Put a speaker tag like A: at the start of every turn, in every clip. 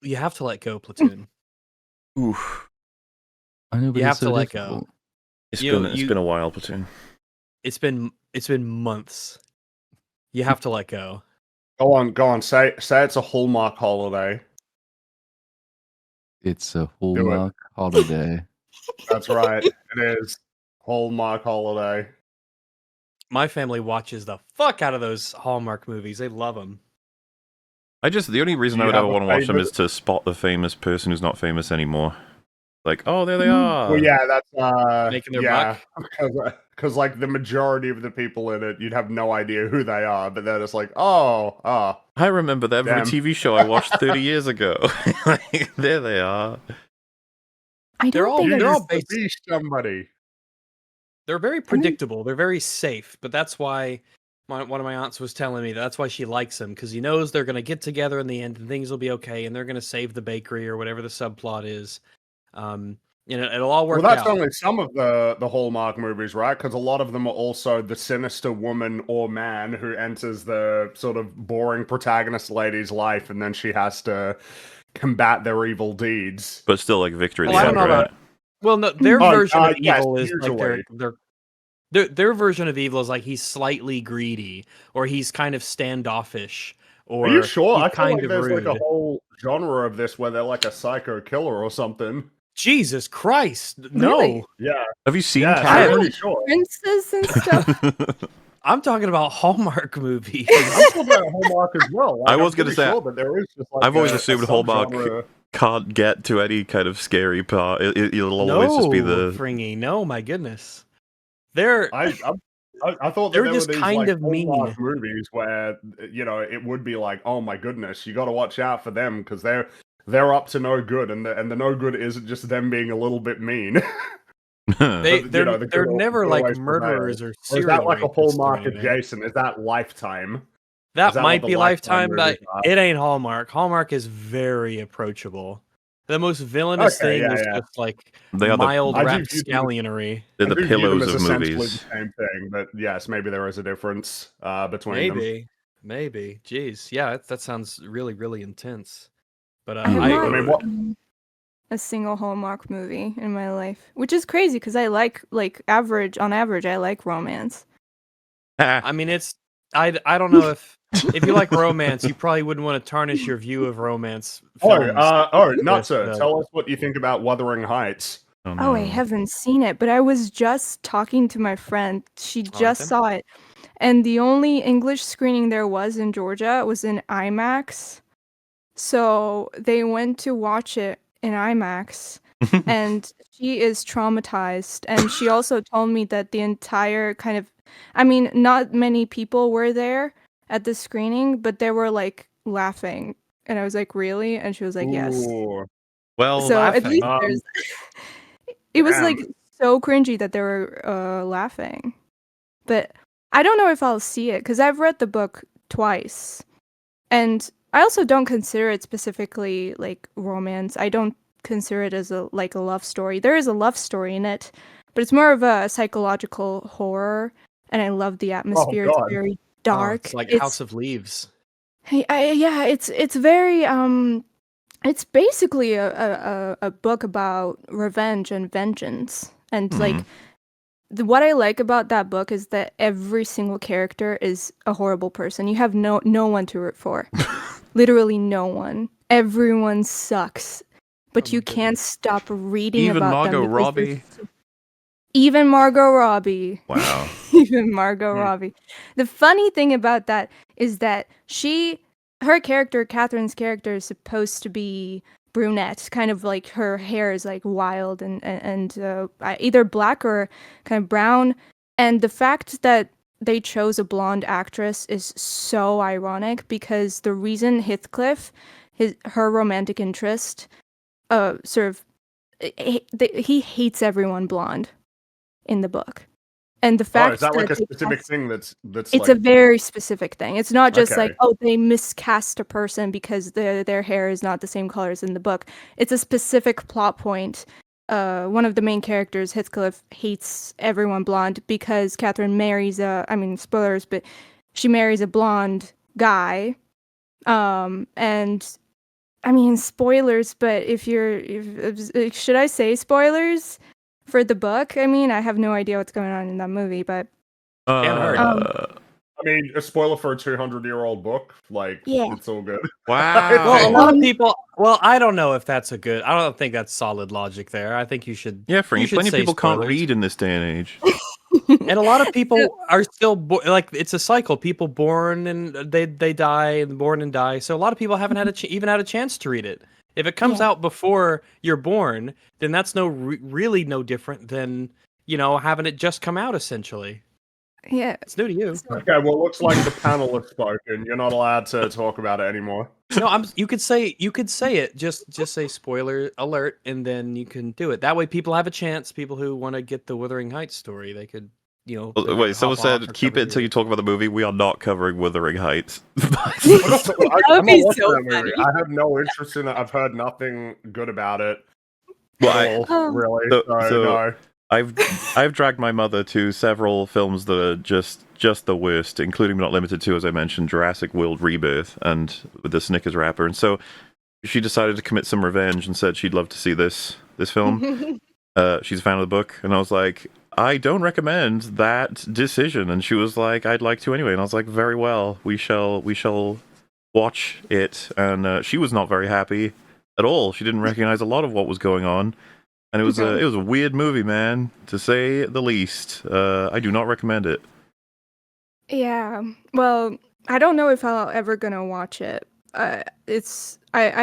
A: You have to let go, Platoon.
B: Oof.
C: I know, but
A: You
C: it's
A: have to
C: so
A: let
C: difficult.
A: go.
B: It's
A: You know,
B: been a while, Platoon.
A: It's been months. You have to let go.
D: Go on. Say it's a Hallmark holiday.
C: It's a
D: Do it.
C: Hallmark holiday.
D: That's right. It is Hallmark holiday.
A: My family watches the fuck out of those Hallmark movies. They love them.
B: The only reason I would ever want to watch them is to spot the famous person who's not famous anymore. Like, oh, there they are.
D: Well, yeah, that's
A: Making their buck.
D: Because like the majority of the people in it, you'd have no idea who they are, but they're just like, oh.
B: I remember them from a
D: Damn.
B: TV show I watched 30 years ago. Like, there they are.
A: They're all
D: based be somebody.
A: They're very predictable. They're very safe, but that's why one of my aunts was telling me that's why she likes them, because he knows they're going to get together in the end and things will be okay, and they're going to save the bakery or whatever the subplot is. It'll all work out.
D: Well, that's only some of the Hallmark movies, right? Because a lot of them are also the sinister woman or man who enters the sort of boring protagonist lady's life, and then she has to combat their evil deeds.
B: But still, like, victory at
A: Well,
B: the
A: I
B: end,
A: don't know
B: right?
A: about. Well, no, their version of
D: yes,
A: evil is
D: usually.
A: like their version of evil is like he's slightly greedy, or he's kind of standoffish, or
D: are you sure?
A: he's
D: I feel
A: kind
D: like
A: of
D: there's
A: rude.
D: like a whole genre of this where they're like a psycho killer or something.
A: Jesus Christ, no!
E: Really?
D: Yeah.
B: Have you seen
D: Yeah,
B: Karen?
D: I'm pretty sure.
E: Princes and stuff.
A: I'm talking about Hallmark movies.
D: I'm talking about Hallmark as well. Like,
B: I was going to say,
D: sure that there is just like
B: I've always assumed Hallmark
D: subgenre.
B: can't get to any kind of scary part. It'll
A: No,
B: always just be the...
A: Fringy, no, my goodness. They're
D: I thought that
A: They're
D: there
A: just
D: were these
A: kind
D: like
A: of mean.
D: Hallmark movies where it would be like, oh my goodness, you got to watch out for them because they're up to no good, and the no good isn't just them being a little bit mean.
A: They're never like murderers or serial.
D: Or is that like a
A: rapists or
D: Hallmark
A: anything.
D: adjacent? Is that Lifetime?
A: That
D: Is that
A: might
D: what
A: be
D: the
A: Lifetime, but
D: movies are?
A: it ain't Hallmark. Hallmark is very approachable. The most villainous thing is just like
B: They are
A: mild
D: I do
A: rapscallionery.
B: They're the
D: I do view them
B: pillows
D: as
B: of
D: essentially
B: movies.
D: the same thing, but yes, maybe there is a difference between them.
A: Maybe. Jeez, yeah, that sounds really, really intense. But
E: I have not
D: what?
E: a single Hallmark movie in my life, which is crazy because I like on average, I like romance.
A: I mean, I don't know if you like romance, you probably wouldn't want to tarnish your view of romance.
D: Nutso, tell us what you think about Wuthering Heights.
E: Oh, I haven't seen it, but I was just talking to my friend. She just saw it. And the only English screening there was in Georgia was in IMAX. So they went to watch it in IMAX, and she is traumatized. And she also told me that the entire not many people were there at the screening, but they were like laughing. And I was like, really? And she was like, yes.
D: Ooh.
B: Well,
E: so
B: laughing.
E: at least there's... It was like so cringy that they were laughing. But I don't know if I'll see it because I've read the book twice. And I also don't consider it specifically like romance. I don't consider it as a love story. There is a love story in it, but it's more of a psychological horror. And I love the atmosphere. It's very dark.
A: It's like House of Leaves.
E: It's very it's basically a book about revenge and vengeance. And what I like about that book is that every single character is a horrible person. You have no one to root for. Literally no one. Everyone sucks. But you can't stop reading about them. Even Margot Robbie.
B: Wow.
E: Even Margot Robbie. The funny thing about that is that Catherine's character is supposed to be brunette, kind of like her hair is like wild and either black or kind of brown. And the fact that they chose a blonde actress is so ironic because the reason Heathcliff, her romantic interest, he hates everyone blonde in the book. And the fact
D: is that like a specific thing that's
E: it's a very specific thing. It's not just like, oh, they miscast a person because their hair is not the same color as in the book. It's a specific plot point. One of the main characters, Heathcliff, hates everyone blonde because Catherine marries spoilers, but she marries a blonde guy. And I mean, spoilers, but if should I say spoilers for the book? I mean, I have no idea what's going on in that movie, but
A: Can't hurt.
D: I mean, a spoiler for a 200-year-old book, like,
E: Yeah.
D: it's all good.
B: Wow.
A: Well, a lot of people. Well, I don't know if that's a good. I don't think that's solid logic there. I think you should.
B: Yeah, Frank,
A: you should
B: plenty of
A: say
B: people can't
A: spoilers.
B: read in this day and age.
A: And a lot of people are still like it's a cycle. People born and they die, and born and die. So a lot of people haven't had even had a chance to read it. If it comes out before you're born, then that's really no different than having it just come out. Essentially,
E: Yeah.
A: it's new to you.
D: Okay, well, it looks like the panel has spoken. You're not allowed to talk about it anymore.
A: No, you could say it. Just say spoiler alert, and then you can do it. That way, people have a chance. People who want to get the Wuthering Heights story, they could,
B: Wait, someone said keep it until you talk about the movie. We are not covering Wuthering Heights.
E: That would be so funny.
D: I have no interest in it. I've heard nothing good about it.
B: Well,
D: really.
B: so
D: No.
B: I've dragged my mother to several films that are just the worst, including but not limited to, as I mentioned, Jurassic World Rebirth and with the Snickers wrapper. And so she decided to commit some revenge and said she'd love to see this film. She's a fan of the book, and I was like, I don't recommend that decision. And she was like, I'd like to anyway. And I was like, very well, we shall watch it. And she was not very happy at all. She didn't recognize a lot of what was going on. And it was a weird movie, man, to say the least. I do not recommend it.
E: Yeah. Well, I don't know if I'll ever gonna watch it. I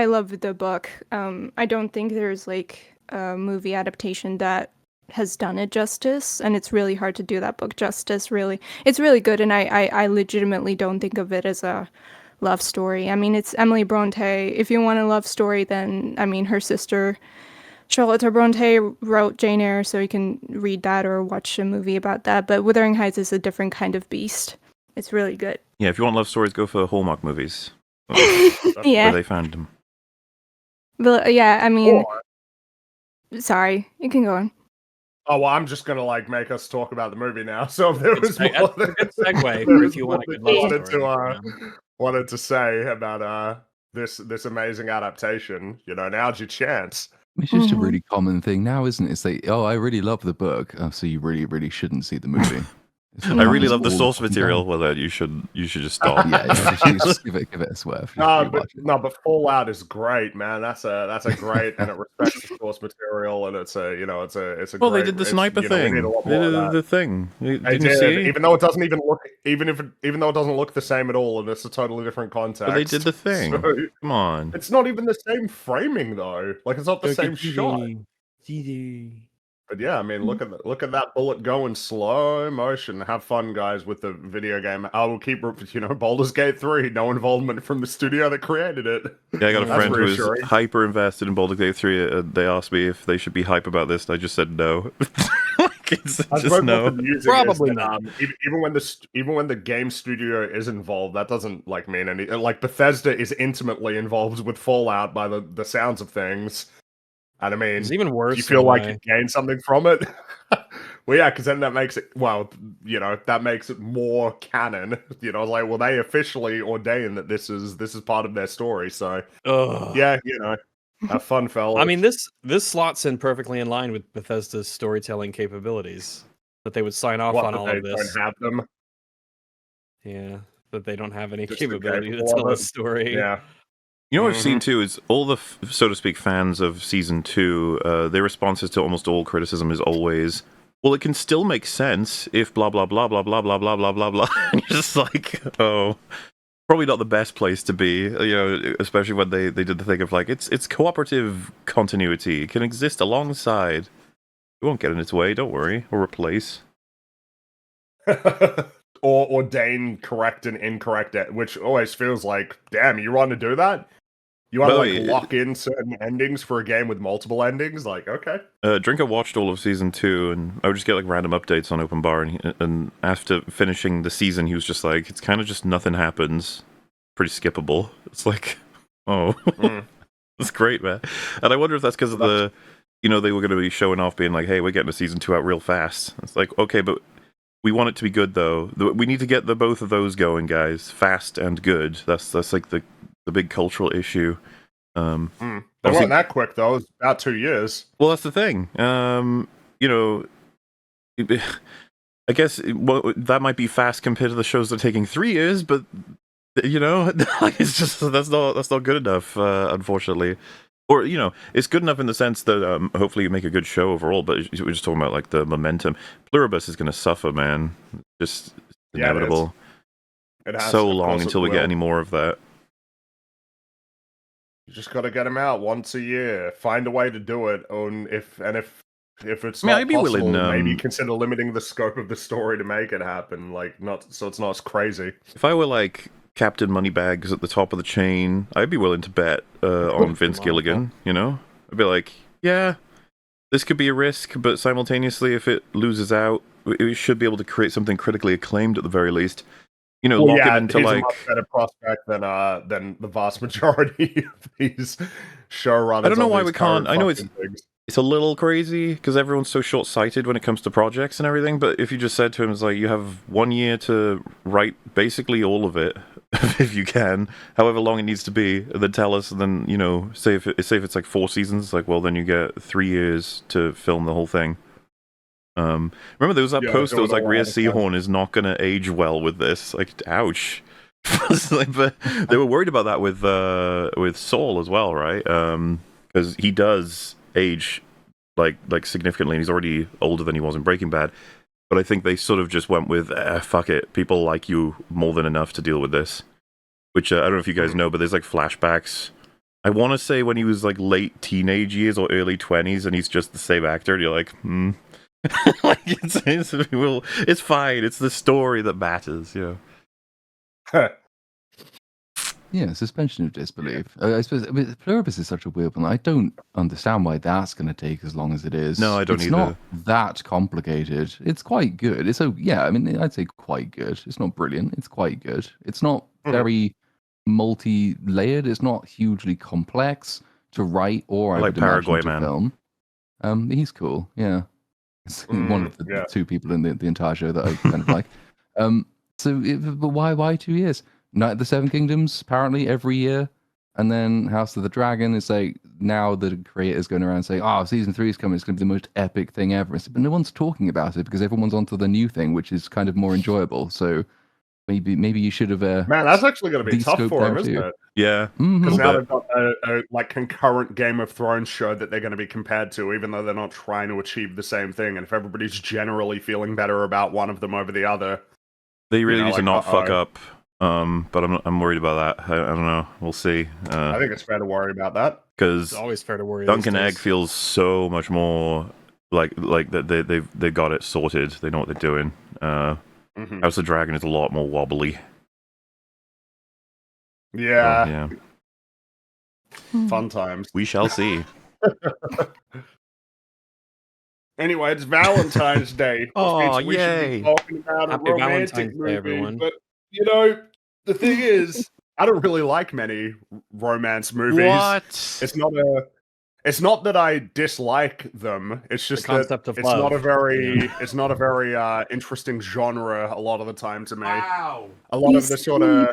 E: love the book. I don't think there's like a movie adaptation that has done it justice, and it's really hard to do that book justice. Really, it's really good, and I legitimately don't think of it as a love story. I mean, it's Emily Bronte. If you want a love story, then I mean, her sister Charlotte Bronte wrote Jane Eyre, so you can read that or watch a movie about that. But Wuthering Heights is a different kind of beast. It's really good.
B: Yeah, if you want love stories, go for Hallmark movies.
E: Yeah.
B: Where they found them.
E: But yeah, I mean, sorry, you can go on.
D: Oh well, I'm just gonna like make us talk about the movie now. So if there was more,
A: That's a good segue for if you want a good love story.
D: wanted to say about this amazing adaptation. Now's your chance.
C: It's just a really common thing now, isn't it? It's like, oh, I really love the book, so you really, really shouldn't see the movie.
B: I really love the source material. Well, then you should just stop.
C: Yeah, just give it a swerve.
D: But Fallout is great, man. That's a great, and it respects the source material, and it's a a.
B: Well,
D: great,
B: they did the sniper thing.
D: They
B: did the thing.
D: They did, even though it doesn't even look, even though it doesn't look the same at all, and it's a totally different context.
B: But they did the thing.
D: So,
B: come on.
D: It's not even the same framing though. Like it's not the same shot. But yeah, I mean, look at that bullet go in slow motion. Have fun, guys, with the video game. I will keep, Baldur's Gate 3, no involvement from the studio that created it.
B: Yeah, I got a friend who's hyper invested in Baldur's Gate 3. They asked me if they should be hype about this, and I just said no. It's just no.
A: Probably not.
D: Even when the game studio is involved, that doesn't mean any. Like Bethesda is intimately involved with Fallout by the sounds of things. And I mean,
A: it's even worse.
D: Do you feel like you gain something from it? Well, yeah, because then that makes it that makes it more canon. They officially ordain that this is part of their story. So yeah, have fun, fellas.
A: I mean, this slots in perfectly in line with Bethesda's storytelling capabilities. That they would sign off on all of this.
D: Don't have them.
A: Yeah, that they don't have any
D: Just
A: capability to tell a story.
D: Yeah.
B: You know what I've seen too is all the, so to speak, fans of Season 2, their responses to almost all criticism is always, well, it can still make sense if blah, blah, blah, blah, blah, blah, blah, blah, blah, blah. And you're just like, oh, probably not the best place to be, especially when they did the thing of it's cooperative continuity. It can exist alongside. It won't get in its way, don't worry, or replace.
D: Or ordain correct and incorrect, which always feels like, damn, you want to do that? You want to lock in certain endings for a game with multiple endings? Okay.
B: Drinker watched all of Season 2, and I would just get random updates on Open Bar, and after finishing the season, he was just like, it's kind of just nothing happens. Pretty skippable. It's like, oh, that's great, man. And I wonder if that's because of the, they were going to be showing off being like, hey, we're getting a Season 2 out real fast. It's like, okay, but we want it to be good, though. We need to get both of those going, guys. Fast and good. That's like the big cultural issue.
D: They
B: obviously-
D: weren't that quick though. It was about 2 years.
B: Well, that's the thing. You know, I guess that might be fast compared to the shows that are taking 3 years, but you know, it's just that's not good enough, unfortunately. Or you know, it's good enough in the sense that hopefully you make a good show overall. But we're just talking about like the momentum. Pluribus is going to suffer, man. Just inevitable.
D: It has,
B: so
D: of
B: long
D: course it
B: until we get
D: will.
B: any more of that.
D: You just got to get them out once a year. Find a way to do it. If it's
B: I mean,
D: not
B: I'd be
D: possible,
B: willing,
D: maybe consider limiting the scope of the story to make it happen. Like, not so it's not as crazy.
B: If I were like Captain Moneybags at the top of the chain, I'd be willing to bet on Vince Gilligan. You know, I'd be like, yeah, this could be a risk, but simultaneously, if it loses out, we should be able to create something critically acclaimed at the very least. You know, lock him into
D: he's
B: like
D: a much better prospect than the vast majority of these showrunners.
B: I don't know
D: on
B: why
D: these
B: we can't.
D: current
B: I know
D: fucking things.
B: it's a little crazy because everyone's so short-sighted when it comes to projects and everything. But if you just said to him, it's like you have 1 year to write basically all of it, if you can, however long it needs to be, and then tell us, and then you know, say if it's like 4 seasons, it's like well then you get 3 years to film the whole thing. Remember there was that post that was like Rhea Seahorn is not going to age well with this. Like, ouch. But they were worried about that with Saul as well, right? Because he does age like significantly, and he's already older than he was in Breaking Bad. But I think they sort of just went with fuck it, people like you more than enough to deal with this. Which I don't know if you guys know, but there's like flashbacks. I want to say when he was like late teenage years or early 20s, and he's just the same actor. And you're like, like it's fine. It's the story that matters, you know.
C: Yeah, suspension of disbelief. I suppose Pluribus is such a weird one. I don't understand why that's going to take as long as it is.
B: No, I don't
C: it's
B: either.
C: It's not that complicated. It's quite good. I mean, I'd say quite good. It's not brilliant. It's quite good. It's not very multi-layered. It's not hugely complex to write or
B: I like Paraguay Man.
C: Film. He's cool. Yeah. It's one of the 2 people in the entire show that I kind of like. But why 2 years? Night of the Seven Kingdoms, apparently every year, and then House of the Dragon is like now the creators going around saying, "Oh, season 3 is coming. It's going to be the most epic thing ever." But no one's talking about it because everyone's onto the new thing, which is kind of more enjoyable. So maybe you should have.
D: Man, that's actually going to be tough for him, isn't it?
B: Yeah,
D: because now they've got a like concurrent Game of Thrones show that they're going to be compared to, even though they're not trying to achieve the same thing. And if everybody's generally feeling better about one of them over the other,
B: they really need to not fuck up. But I'm worried about that. I don't know. We'll see.
D: I think it's fair to worry about that
B: because
A: it's always fair to worry.
B: Duncan Egg feels so much more like that they got it sorted. They know what they're doing. House of Dragon is a lot more wobbly.
D: Yeah. Fun times.
B: We shall see.
D: Anyway, it's Valentine's Day.
B: Oh,
D: we
B: yay!
D: should be talking about
A: Happy
D: a romantic
A: Valentine's
D: movie,
A: Day, everyone.
D: But you know, the thing is, I don't really like many romance movies.
B: What?
D: It's not that I dislike them. It's just that it's not a very interesting genre a lot of the time to me.
A: Wow.
D: A lot of the sort of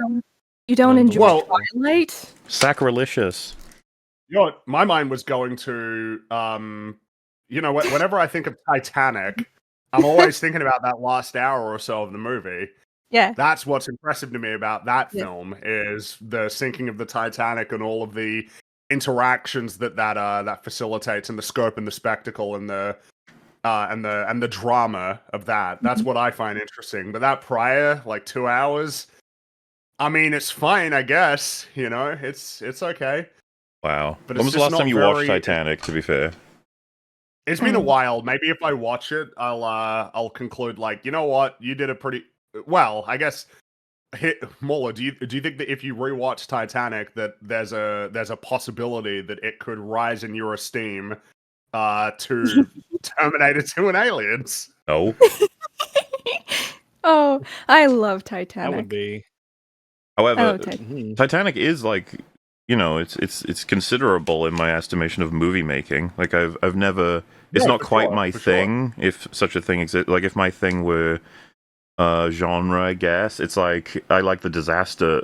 E: you don't enjoy Twilight?
B: Sacrilegious.
D: You know what? My mind was going to whenever I think of Titanic, I'm always thinking about that last hour or so of the movie.
E: Yeah.
D: That's what's impressive to me about that film is the sinking of the Titanic and all of the interactions that facilitates, and the scope and the spectacle and the drama of that. That's what I find interesting. But that prior, like 2 hours, I mean, it's fine, I guess. You know, it's okay.
B: Wow.
D: But
B: when was the last time you watched Titanic, to be fair?
D: It's been a while. Maybe if I watch it, I'll conclude like, you know what, you did a pretty well. I guess, Mola, do you think that if you rewatch Titanic, that there's a possibility that it could rise in your esteem to Terminator 2 and Aliens?
B: No.
E: Oh, I love Titanic.
A: That would be.
B: However, Titanic is like, you know, it's considerable in my estimation of movie making. Like I've never. It's not quite my thing, if such a thing exists. Like if my thing were genre, I guess it's like I like the disaster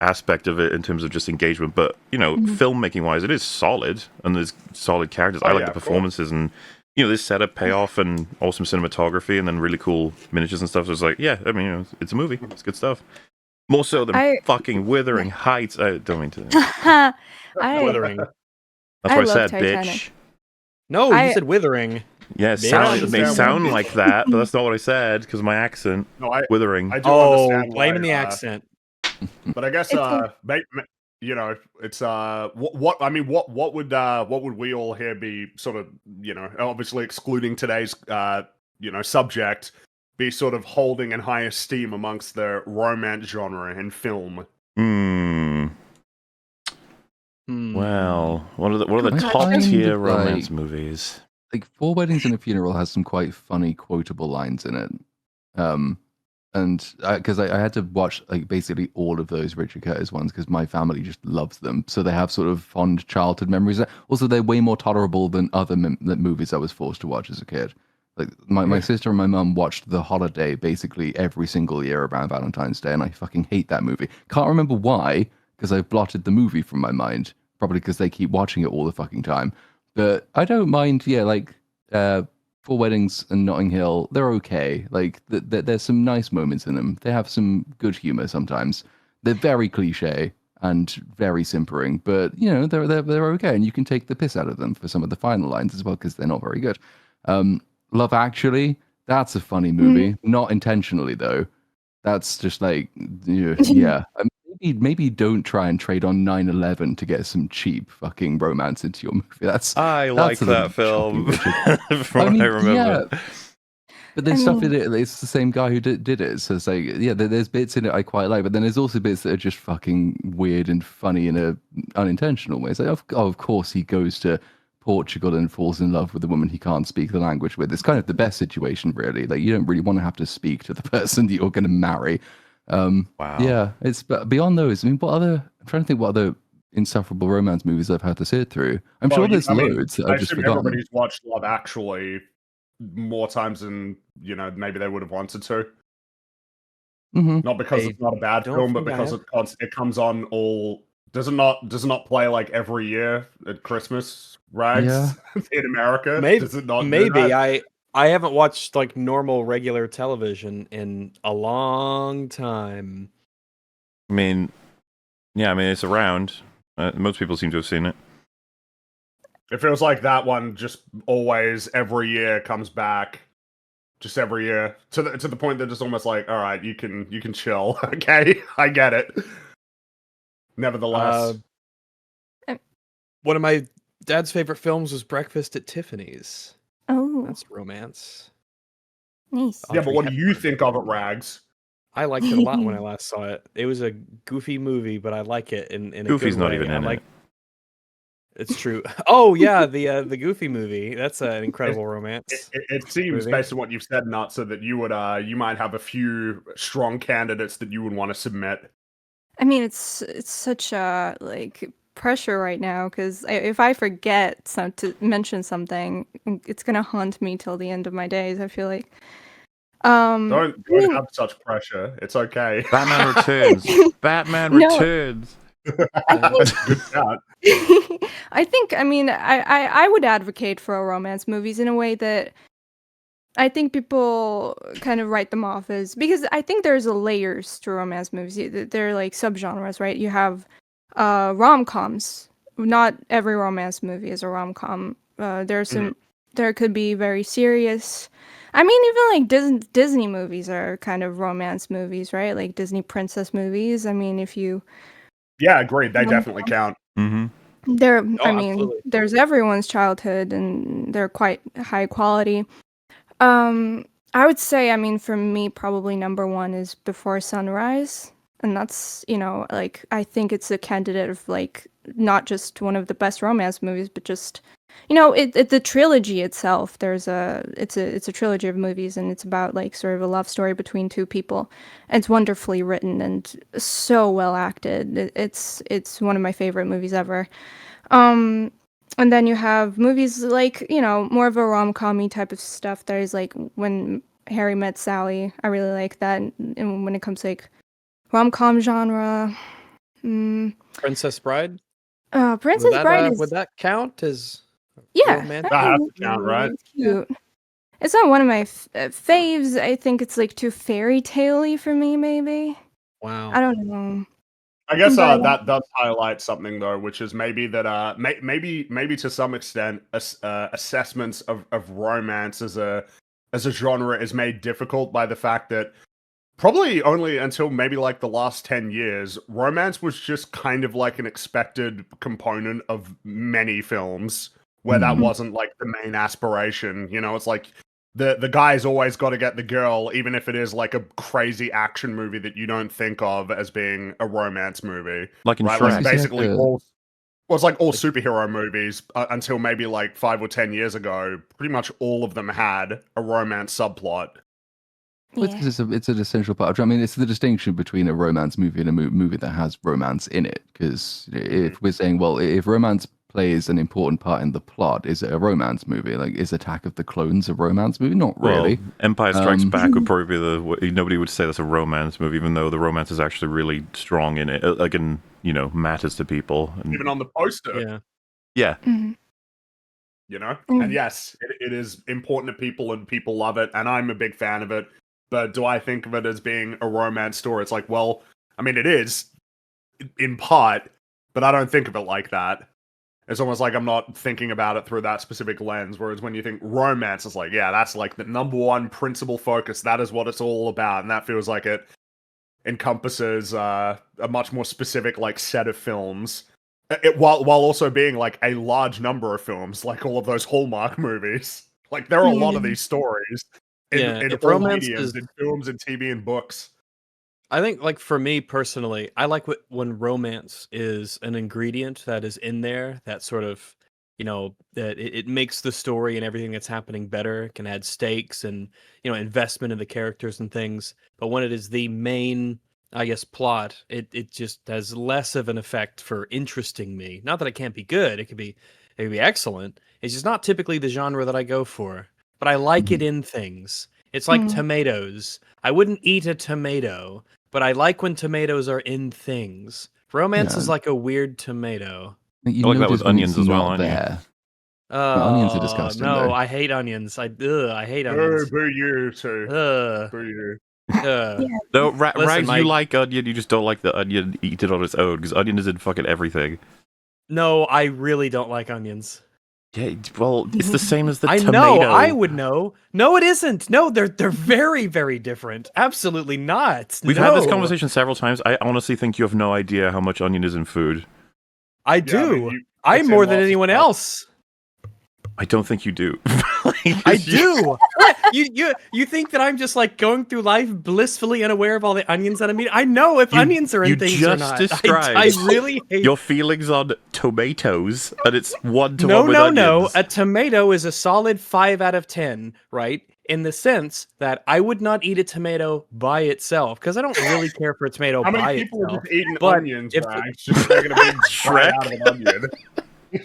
B: aspect of it in terms of just engagement, but filmmaking wise, it is solid, and there's solid characters. I like the performances, and this setup, payoff, and awesome cinematography, and then really cool miniatures and stuff. So it's like, yeah, I mean, it's a movie. It's good stuff. More so than fucking Wuthering Heights. I don't mean to.
A: Withering.
B: That's what I said,
E: Titanic.
B: bitch.
A: No, you said Withering.
B: Yeah, it may sound like that, but that's not what I said because of my accent.
D: No,
B: Withering.
D: I do understand.
A: Blaming the accent.
D: But I guess it's what would we all here be sort of, obviously excluding today's subject, be sort of holding in high esteem amongst the romance genre in film?
B: Well, what are the top tier romance movies?
C: Like Four Weddings and a Funeral has some quite funny quotable lines in it. And because I had to watch like basically all of those Richard Curtis ones because my family just loves them, so they have sort of fond childhood memories. Also, they're way more tolerable than other movies I was forced to watch as a kid. Like my sister and my mum watched The Holiday basically every single year around Valentine's Day, and I fucking hate that movie. Can't remember why, because I've blotted the movie from my mind. Probably because they keep watching it all the fucking time. But I don't mind. Yeah, like Four Weddings and Notting Hill, they're okay. Like there's some nice moments in them. They have some good humor sometimes. They're very cliche and very simpering, but they're okay, and you can take the piss out of them for some of the final lines as well because they're not very good. Love Actually, that's a funny movie, not intentionally though. That's just like yeah. Maybe don't try and trade on 9/11 to get some cheap fucking romance into your movie.
B: I like that film. From what I remember.
C: Yeah. But there's stuff in it. It's the same guy who did it. So it's like, yeah, there's bits in it I quite like, but then there's also bits that are just fucking weird and funny in a unintentional way. It's like, of course he goes to Portugal and falls in love with a woman he can't speak the language with. It's kind of the best situation, really. Like, you don't really want to have to speak to the person that you're going to marry.
B: Wow.
C: Yeah, it's beyond those. I mean, I'm trying to think what other insufferable romance movies I've had to sit through. I'm sure there's loads that I've just forgotten.
D: Everybody's watched Love Actually more times than maybe they would have wanted to. Not because it's not a bad film, but because it comes on all. Does it not play like every year at Christmas, right?
C: Yeah.
D: In America,
A: maybe.
D: Does it not?
A: Maybe I haven't watched like normal regular television in a long time.
B: I mean, it's around. Most people seem to have seen it.
D: It feels like that one just always every year comes back, just every year to the point that it's almost like, all right, you can chill, okay, I get it. Nevertheless,
A: one of my dad's favorite films was Breakfast at Tiffany's.
E: Oh,
A: that's romance.
E: Nice.
D: Yeah, but what do you think of it, Rags?
A: I liked it a lot when I last saw it. It was a goofy movie, but I like it in a
B: Goofy's
A: good
B: not
A: way.
B: even in it.
A: It's true. Oh yeah, the Goofy movie. That's an incredible romance.
D: It seems, based on what you've said, Nut, so that you would you might have a few strong candidates that you would want to submit.
E: I mean, it's such a pressure right now because if I forget to mention something, it's gonna haunt me till the end of my days. I feel like.
D: Don't have such pressure. It's okay.
B: Batman Returns. Batman Returns.
E: I think. I mean, I would advocate for romance movies in a way that I think people kind of write them off as, because I think there's layers to romance movies. They're like subgenres, right? You have rom-coms. Not every romance movie is a rom-com. There could be very serious. I mean, even like Disney movies are kind of romance movies, right? Like Disney princess movies. I mean, if you...
D: Yeah, agreed. They definitely count.
B: Mm-hmm.
A: Absolutely.
E: There's everyone's childhood, and they're quite high quality. I would say, I mean, for me, probably number one is Before Sunrise. And that's, I think it's a candidate of, not just one of the best romance movies, but just, the trilogy itself. It's a trilogy of movies, and it's about, sort of a love story between two people. And it's wonderfully written and so well acted. It's one of my favorite movies ever. And then you have movies more of a rom-com-y type of stuff. There's When Harry Met Sally. I really like that. And when it comes to rom-com genre,
A: Princess Bride.
E: Princess Bride is
A: would that count as
E: yeah,
A: romantic?
D: That has to count, right?
E: it's cute. It's not one of my faves. I think it's like too fairy tale-y for me. Maybe
A: Wow.
E: I don't know.
D: I guess
E: But-
D: that does highlight something though, which is maybe that maybe to some extent assessments of romance as a genre is made difficult by the fact that probably only until maybe like the last 10 years, romance was just kind of like an expected component of many films where that wasn't like the main aspiration. You know, it's like the guy's always got to get the girl, even if it is like a crazy action movie that you don't think of as being a romance movie.
B: Like in
D: Right?
B: Shrek.
D: Like basically
C: Yeah.
D: all. Well, it's like all superhero movies until maybe like 5 or 10 years ago. Pretty much all of them had a romance subplot.
C: Well,
E: Yeah.
C: it's an essential part. I mean, it's the distinction between a romance movie and a movie that has romance in it. Because if we're saying, well, if romance plays an important part in the plot, is it a romance movie? Like, is Attack of the Clones a romance movie? Not really.
B: Well, Empire Strikes Back would probably be nobody would say that's a romance movie, even though the romance is actually really strong in it, like in matters to people. And,
D: Even on the poster.
A: Yeah.
B: yeah,
E: Mhm.
D: You know?
E: Mm.
D: And yes, it is important to people and people love it, and I'm a big fan of it. But do I think of it as being a romance story? It's like, well, I mean, it is in part, but I don't think of it like that. It's almost like I'm not thinking about it through that specific lens. Whereas when you think romance, it's like, yeah, that's like the number one principal focus. That is what it's all about. And that feels like it encompasses a much more specific like set of films. While also being like a large number of films, like all of those Hallmark movies. Like there are a lot of these stories in
A: if
D: all
A: romance
D: mediums,
A: is-
D: in films and TV and books.
A: I think, like, for me personally, I like when romance is an ingredient that is in there that sort of, that it makes the story and everything that's happening better, can add stakes and, investment in the characters and things. But when it is the main, I guess, plot, it just has less of an effect for interesting me. Not that it can't be good, it could be excellent. It's just not typically the genre that I go for. But I like it in things. It's like tomatoes. I wouldn't eat a tomato, but I like when tomatoes are in things. Romance is like a weird tomato.
C: I think you
B: I like that
C: notice
B: with
C: when
B: onions
C: it's
B: as well,
C: not
B: aren't you?
C: there.
A: Oh,
C: onions are disgusting,
A: no,
C: though.
A: I hate onions. I hate
D: Oh,
A: onions.
D: boo you too.
A: Ugh.
D: Boo you.
A: Ugh.
B: No,
A: Listen,
B: Rags,
A: Mike.
B: you like onion, you just don't like the onion eat it on its own, because onion is in fucking everything.
A: No, I really don't like onions.
B: Yeah, well, it's the same as the
A: I
B: tomato.
A: know, I would know. No, it isn't. No, they're very, very different. Absolutely not.
B: We've had this
A: No.
B: conversation several times. I honestly think you have no idea how much onion is in food.
A: I
D: I
A: do.
D: mean,
A: I'm
D: it's
A: more
D: in
A: than
D: lots of
A: anyone
D: stuff.
A: else.
B: I don't think you do.
A: I do. What? You think that I'm just like going through life blissfully unaware of all the onions that I'm eating? I know if onions are in
B: you
A: things
B: just
A: or not.
B: described
A: I really hate.
B: your feelings on tomatoes, and it's 1 to 1
A: No,
B: with
A: no,
B: onions.
A: no. A tomato is a solid 5 out of 10, right? In the sense that I would not eat a tomato by itself because I don't really care for a tomato
D: How
A: by
D: many people are
A: itself.
D: just eating
A: But
D: onions,
A: if-
D: Rags? Just taking a big
B: Shrek?
D: bite out of an onion.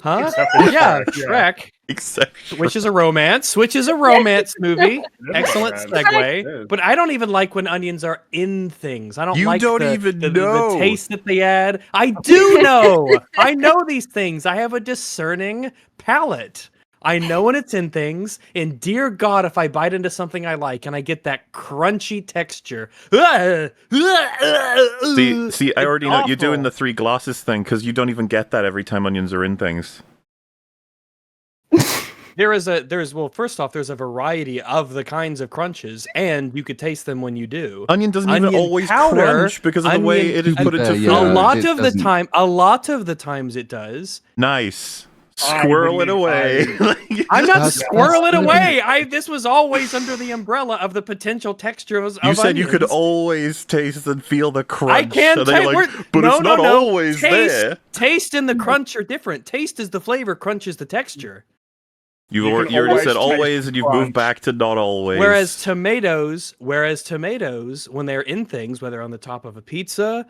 A: Huh?
D: Except for
A: Yeah,
D: Shrek, yeah.
A: Shrek.
B: Except
A: Which is a romance. Which is a romance movie.
D: It is
A: Excellent
D: romance.
A: segue.
D: It is.
A: But I don't even like when onions are in things. I don't
B: You
A: like
B: don't
A: the,
B: even
A: the
B: know.
A: taste that they add. I do know. I know these things. I have a discerning palate. I know when it's in things, and dear God, if I bite into something I like and I get that crunchy texture.
B: see, I already know you're doing the
A: awful.
B: 3 glasses thing because you don't even get that every time onions are in things.
A: Well, first off, there's a variety of the kinds of crunches, and you could taste them when you do.
B: Onion doesn't even
A: Onion
B: always
A: powder,
B: crunch because of the way
A: onion-
B: it is put into
C: Yeah,
B: food.
A: a lot
C: it
A: of the
C: doesn't.
A: time, a lot of the times it does.
B: Nice.
D: I
B: Squirrel it
D: wouldn't
B: away.
D: eat
A: I'm not
C: That's-
A: squirreling
C: that's-
A: away. This was always under the umbrella of the potential texture of
B: You said you could
A: onions.
B: always taste and feel the crunch.
A: I can
B: and then you're
A: taste.
B: like, but it's not always there.
A: Taste and the crunch are different. Taste is the flavor. Crunch is the texture.
B: You
D: You
B: already
D: can always
B: said
D: taste
B: always,
D: the
B: and you've
D: crunch.
B: moved back to not always.
A: Whereas tomatoes, when they're in things, whether on the top of a pizza,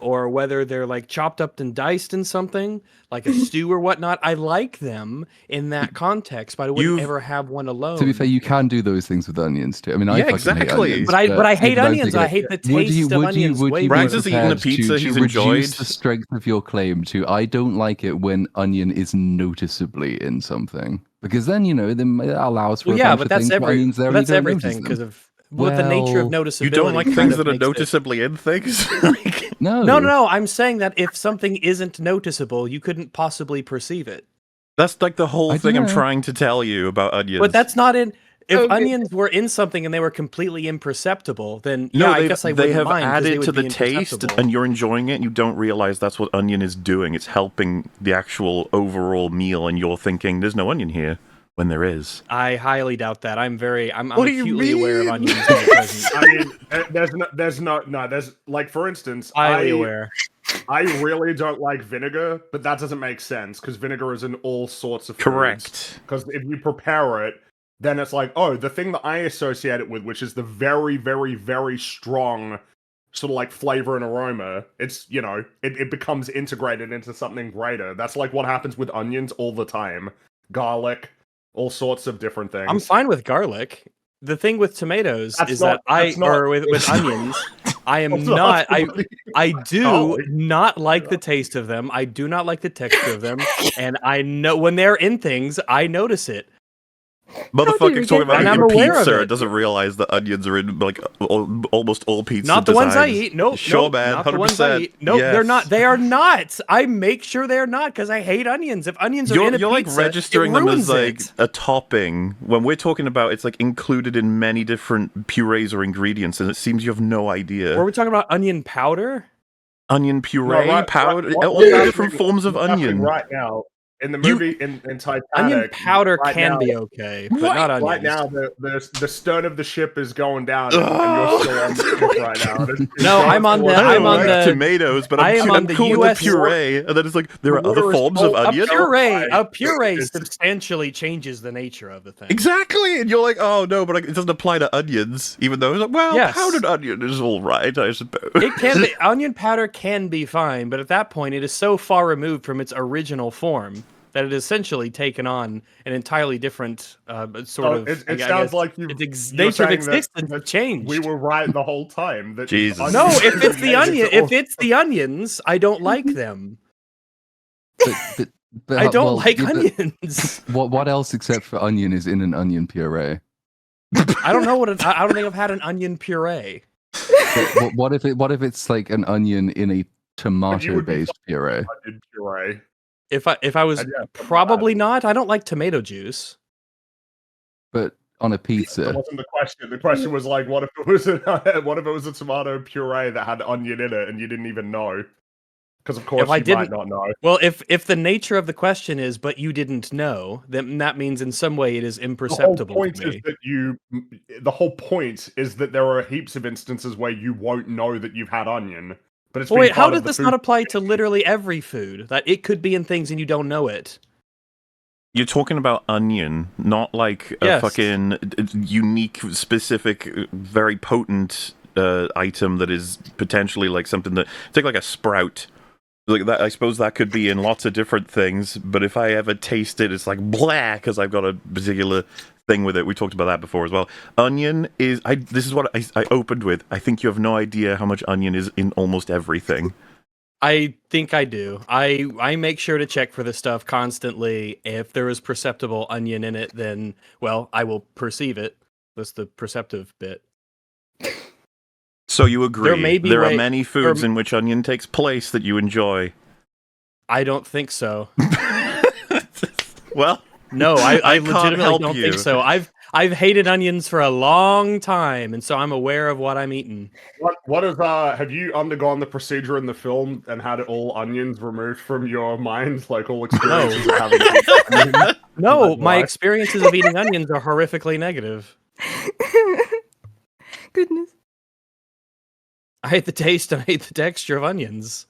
A: or whether they're like chopped up and diced in something, like a stew or whatnot, I like them in that context, but I wouldn't ever have one alone.
C: To be fair, you can do those things with onions too. I mean, I
B: Yeah,
C: fucking hate
B: exactly.
C: onions.
A: But I hate
C: I'm
A: onions.
C: thinking,
A: I hate the taste of onions.
C: Would you
B: Rags
C: be
B: has eaten a
C: prepared
B: pizza
C: to
B: he's
C: reduce
B: enjoyed.
C: the strength of your claim to I don't like it when onion is noticeably in something? Because then, then it allows for a bunch of things where onions there and you don't
A: everything
C: notice them.
A: because of the nature of
C: Well,
A: noticeability.
B: You don't like
A: kind
B: things
A: of
B: that are
A: makes it-
B: noticeably in things?
A: No. I'm saying that if something isn't noticeable, you couldn't possibly perceive it.
B: That's like the whole
C: I
B: thing I'm
C: dunno.
B: trying to tell you about onions.
A: But that's not in. If
E: Okay.
A: onions were in something and they were completely imperceptible, then
B: No,
A: I guess I
B: they
A: wouldn't
B: have
A: mind 'cause they
B: added
A: would
B: to
A: be
B: the taste,
A: imperceptible.
B: and you're enjoying it, and you don't realize that's what onion is doing. It's helping the actual overall meal, and you're thinking, there's no onion here, when there is.
A: I highly doubt that. I'm
B: What do you
A: acutely aware of
B: mean?
A: onions being present.
D: I mean, there's like, for instance,
A: Highly aware.
D: I really don't like vinegar, but that doesn't make sense because vinegar is in all sorts of
B: Correct.
D: Because if you prepare it, then it's like, oh, the thing that I associate it with, which is the very, very, very strong sort of like flavor and aroma, it's, it becomes integrated into something greater. That's like what happens with onions all the time. Garlic, all sorts of different things.
A: I'm fine with garlic. The thing with tomatoes with onions, I am not. I do not like the taste of them. I do not like the texture of them, and I know when they're in things, I notice it.
B: Motherfucker's talking about
A: And I'm
B: eating
A: aware of
B: pizza
A: it.
B: and doesn't realize that onions are in like almost all pizza
A: Not the ones I
B: designs.
A: eat. Nope.
B: Sure,
A: nope,
B: man.
A: Not the ones I
B: 100%.
A: eat. Nope, they're
B: Yes.
A: not. They are not. I make sure they're not because I hate onions. If onions are in a
B: You're like
A: pizza,
B: registering
A: it
B: them
A: ruins
B: as like
A: it.
B: a topping when we're talking about it's like included in many different purees or ingredients, and it seems you have no idea.
A: Were we talking about onion powder?
B: Onion puree, powder, all
D: what's
B: the different
D: happening-
B: forms of
D: what's happening
B: onion.
D: right now in the movie in Titanic.
A: Onion powder
D: right
A: can
D: now,
A: be okay, but not onions.
D: Right now, the stern of the ship is going down, and you're still on the ship right now.
A: No, I'm on the-
B: I
A: I'm
B: don't
A: on
B: like
A: the-
B: tomatoes, but
A: I am on
B: I'm
A: the
B: cool with
A: US
B: the puree, and then it's like there are other
D: water is
B: forms of
D: cold.
B: onion.
A: A puree substantially changes the nature of the thing.
B: Exactly, and you're like, oh no, but it doesn't apply to onions, even though it's like, well,
A: Yes.
B: powdered onion is all right, I suppose.
A: It can be onion powder can be fine, but at that point, it is so far removed from its original form that it has essentially taken on an entirely different sort of.
D: It
A: I
D: sounds
A: guess,
D: like
A: its
D: you're
A: nature of
D: saying that-
A: existence
D: that
A: changed.
D: We were right the whole time. That
B: Jesus.
A: No, if it's the
D: onions
A: onion,
D: are
A: if it's the onions, I don't like them.
C: But
A: I don't
C: well,
A: like
C: yeah, but
A: onions.
C: What else except for onion is in an onion puree?
A: I don't know I don't think I've had an onion puree.
C: What if it's like an onion in a tomato-based puree?
D: onion puree.
A: If I was probably not. I don't like tomato juice.
C: But on a
D: That
C: pizza,
D: wasn't the question. The question was like, what if it was a tomato puree that had onion in it and you didn't even know? Because of course
A: If I
D: you might
A: didn't-
D: not know.
A: Well, if the nature of the question is, but you didn't know, then that means in some way it is imperceptible to me.
D: The whole point is that there are heaps of instances where you won't know that you've had onion. But it's
A: Well,
D: been
A: wait, how
D: part
A: does
D: of the
A: this
D: food
A: not apply to literally every food? That it could be in things and you don't know it.
B: You're talking about onion, not like a
A: Yes.
B: fucking unique, specific, very potent item that is potentially like something that take like a sprout. Like that, I suppose that could be in lots of different things. But if I ever taste it, it's like blah, because I've got a particular thing with it. We talked about that before as well. Onion is. This is what I opened with. I think you have no idea how much onion is in almost everything.
A: I think I do. I make sure to check for this stuff constantly. If there is perceptible onion in it, then, well, I will perceive it. That's the perceptive bit.
B: So you agree? There are
A: way-
B: many foods in which onion takes place that you enjoy.
A: I don't think so.
B: Well,
A: No, I
B: can't
A: legitimately
B: help
A: don't
B: you.
A: think so. I've hated onions for a long time, and so I'm aware of what I'm eating.
D: What is have you undergone the procedure in the film and had all onions removed from your mind, like all experiences of having onions?
A: No, my
D: Why?
A: experiences of eating onions are horrifically negative.
E: Goodness.
A: I hate the taste and I hate the texture of onions.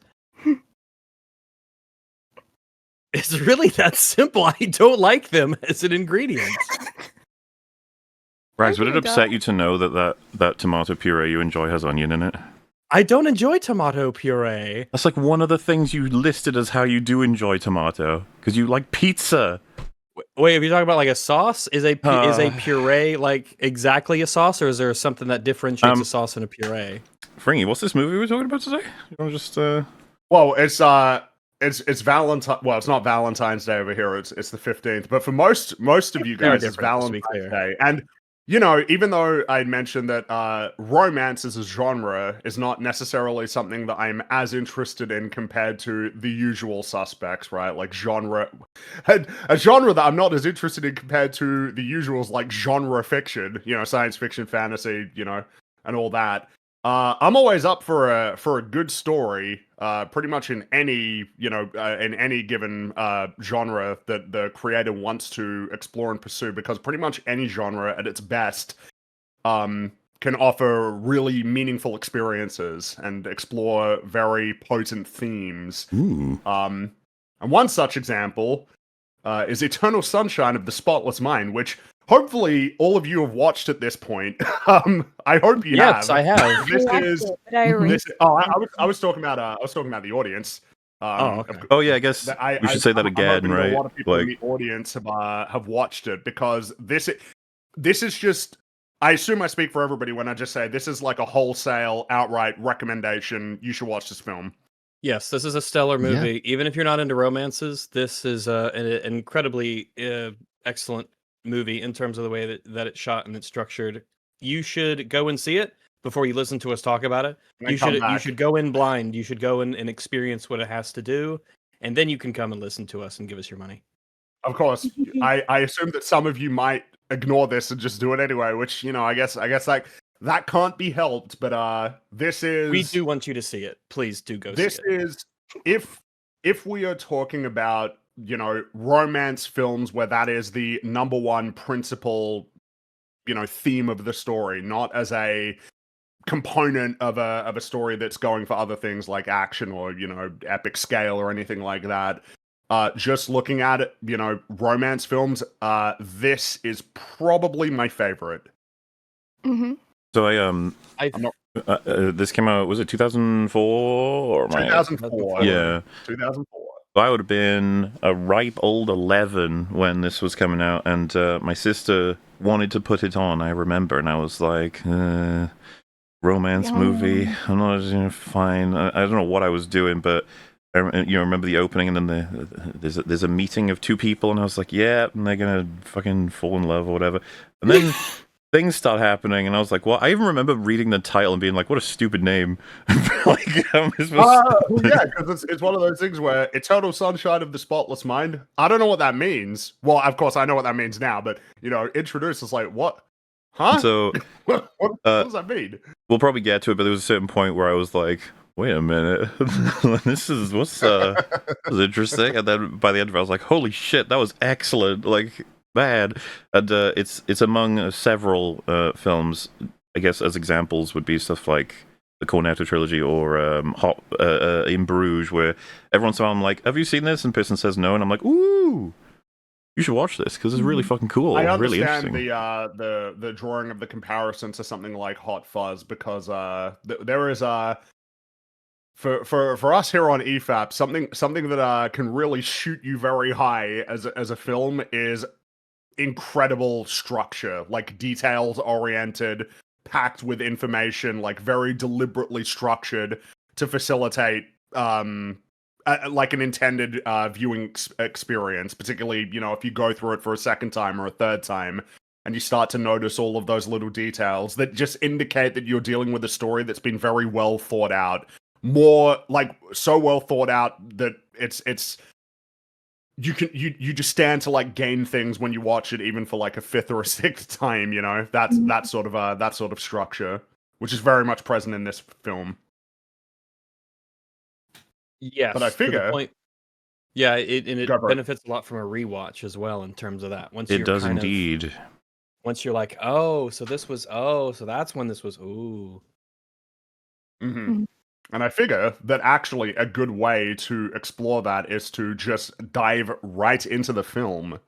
A: It's really that simple. I don't like them as an ingredient.
B: Rags, would
E: Oh
B: it
E: my
B: upset
E: God.
B: you to know that tomato puree you enjoy has onion in it?
A: I don't enjoy tomato puree.
B: That's like one of the things you listed as how you do enjoy tomato, because you like pizza.
A: Wait, if you're talking about like a sauce, is a
B: Uh,
A: puree like exactly a sauce, or is there something that differentiates a sauce and a puree?
B: Fringy, what's this movie we're talking about today? I'm just
D: Well, it's Valentine. Well, it's not Valentine's Day over here. It's the 15th. But for most of you
A: They are
D: guys, it's
A: different, just to be
D: Valentine's
A: clear.
D: Day. And you know, even though I mentioned that romance as a genre is not necessarily something that I'm as interested in compared to the usual suspects, right? Like a genre that I'm not as interested in compared to the usuals, like genre fiction, you know, science fiction, fantasy, you know, and all that. I'm always up for a good story, pretty much in any in any given genre that the creator wants to explore and pursue, because pretty much any genre at its best can offer really meaningful experiences and explore very potent themes. And one such example is Eternal Sunshine of the Spotless Mind, which hopefully all of you have watched at this point. I hope you have.
A: Yes, I have.
D: This
E: I watched
D: is
E: it, but I
D: this. Oh, I was talking about the audience.
A: Okay.
B: Oh yeah, I guess we should say that
D: I'm
B: again,
D: hoping that
B: right?
D: a lot of people in
B: Like,
D: the audience have watched it, because this is just. I assume I speak for everybody when I just say this is like a wholesale, outright recommendation. You should watch this film.
A: Yes, this is a stellar movie. Even if you're not into romances, this is an incredibly excellent movie in terms of the way that it's shot and it's structured. You should go and see it before you listen to us talk about it.
D: And then
A: You should go in blind. You should go in and experience what it has to do, and then you can come and listen to us and give us your money.
D: Of course, I assume that some of you might ignore this and just do it anyway, which, you know, I guess like that can't be helped. But this is
A: We do want you to see it. Please do go see it.
D: this is if we are talking about, you know, romance films where that is the number one principal, you know, theme of the story, not as a component of a story that's going for other things like action or, you know, epic scale or anything like that. Just looking at it, you know, romance films, this is probably my favorite.
E: Mm-hmm.
B: so
D: I'm not
B: this came out, was it 2004 or
D: 2004.
B: Yeah.
D: 2004.
B: I would have been a ripe old 11 when this was coming out, and my sister wanted to put it on, I remember, and I was like, romance movie, I'm not fine. I don't know what I was doing, but you remember the opening, and then there's a meeting of two people, and I was like, yeah, and they're gonna fucking fall in love or whatever, and then things start happening, and I was like, well, I even remember reading the title and being like, what a stupid name. Like,
D: Yeah, because it's one of those things where Eternal Sunshine of the Spotless Mind. I don't know what that means. Well, of course, I know what that means now, but, you know, introduce us like, what? Huh?
B: So
D: what does that mean?
B: we'll probably get to it, but there was a certain point where I was like, wait a minute, this is what's interesting, and then by the end of it, I was like, holy shit, that was excellent, like, bad. And it's among several films, I guess, as examples would be stuff like the Cornetto trilogy or In Bruges, where every once in a while I'm like, have you seen this? And person says no, and I'm like, ooh, you should watch this because it's really fucking cool.
D: I
B: really
D: understand
B: interesting.
D: the drawing of the comparison to something like Hot Fuzz, because there is for us here on EFAP, something that can really shoot you very high as a film is incredible structure, like details oriented, packed with information, like very deliberately structured to facilitate like an intended viewing experience, particularly, you know, if you go through it for a second time or a third time and you start to notice all of those little details that just indicate that you're dealing with a story that's been very well thought out, more like so well thought out that it's you just stand to like gain things when you watch it, even for like a fifth or a sixth time, you know. That's that sort of structure, which is very much present in this film.
A: Yes,
D: but I figure,
A: yeah, it
D: Go for it.
A: benefits a lot from a rewatch as well in terms of that. Once
B: It
A: you're
B: does
A: kind of-
B: indeed.
A: once you're like, oh, so that's when this was. Ooh.
D: Mhm. And I figure that actually a good way to explore that is to just dive right into the film,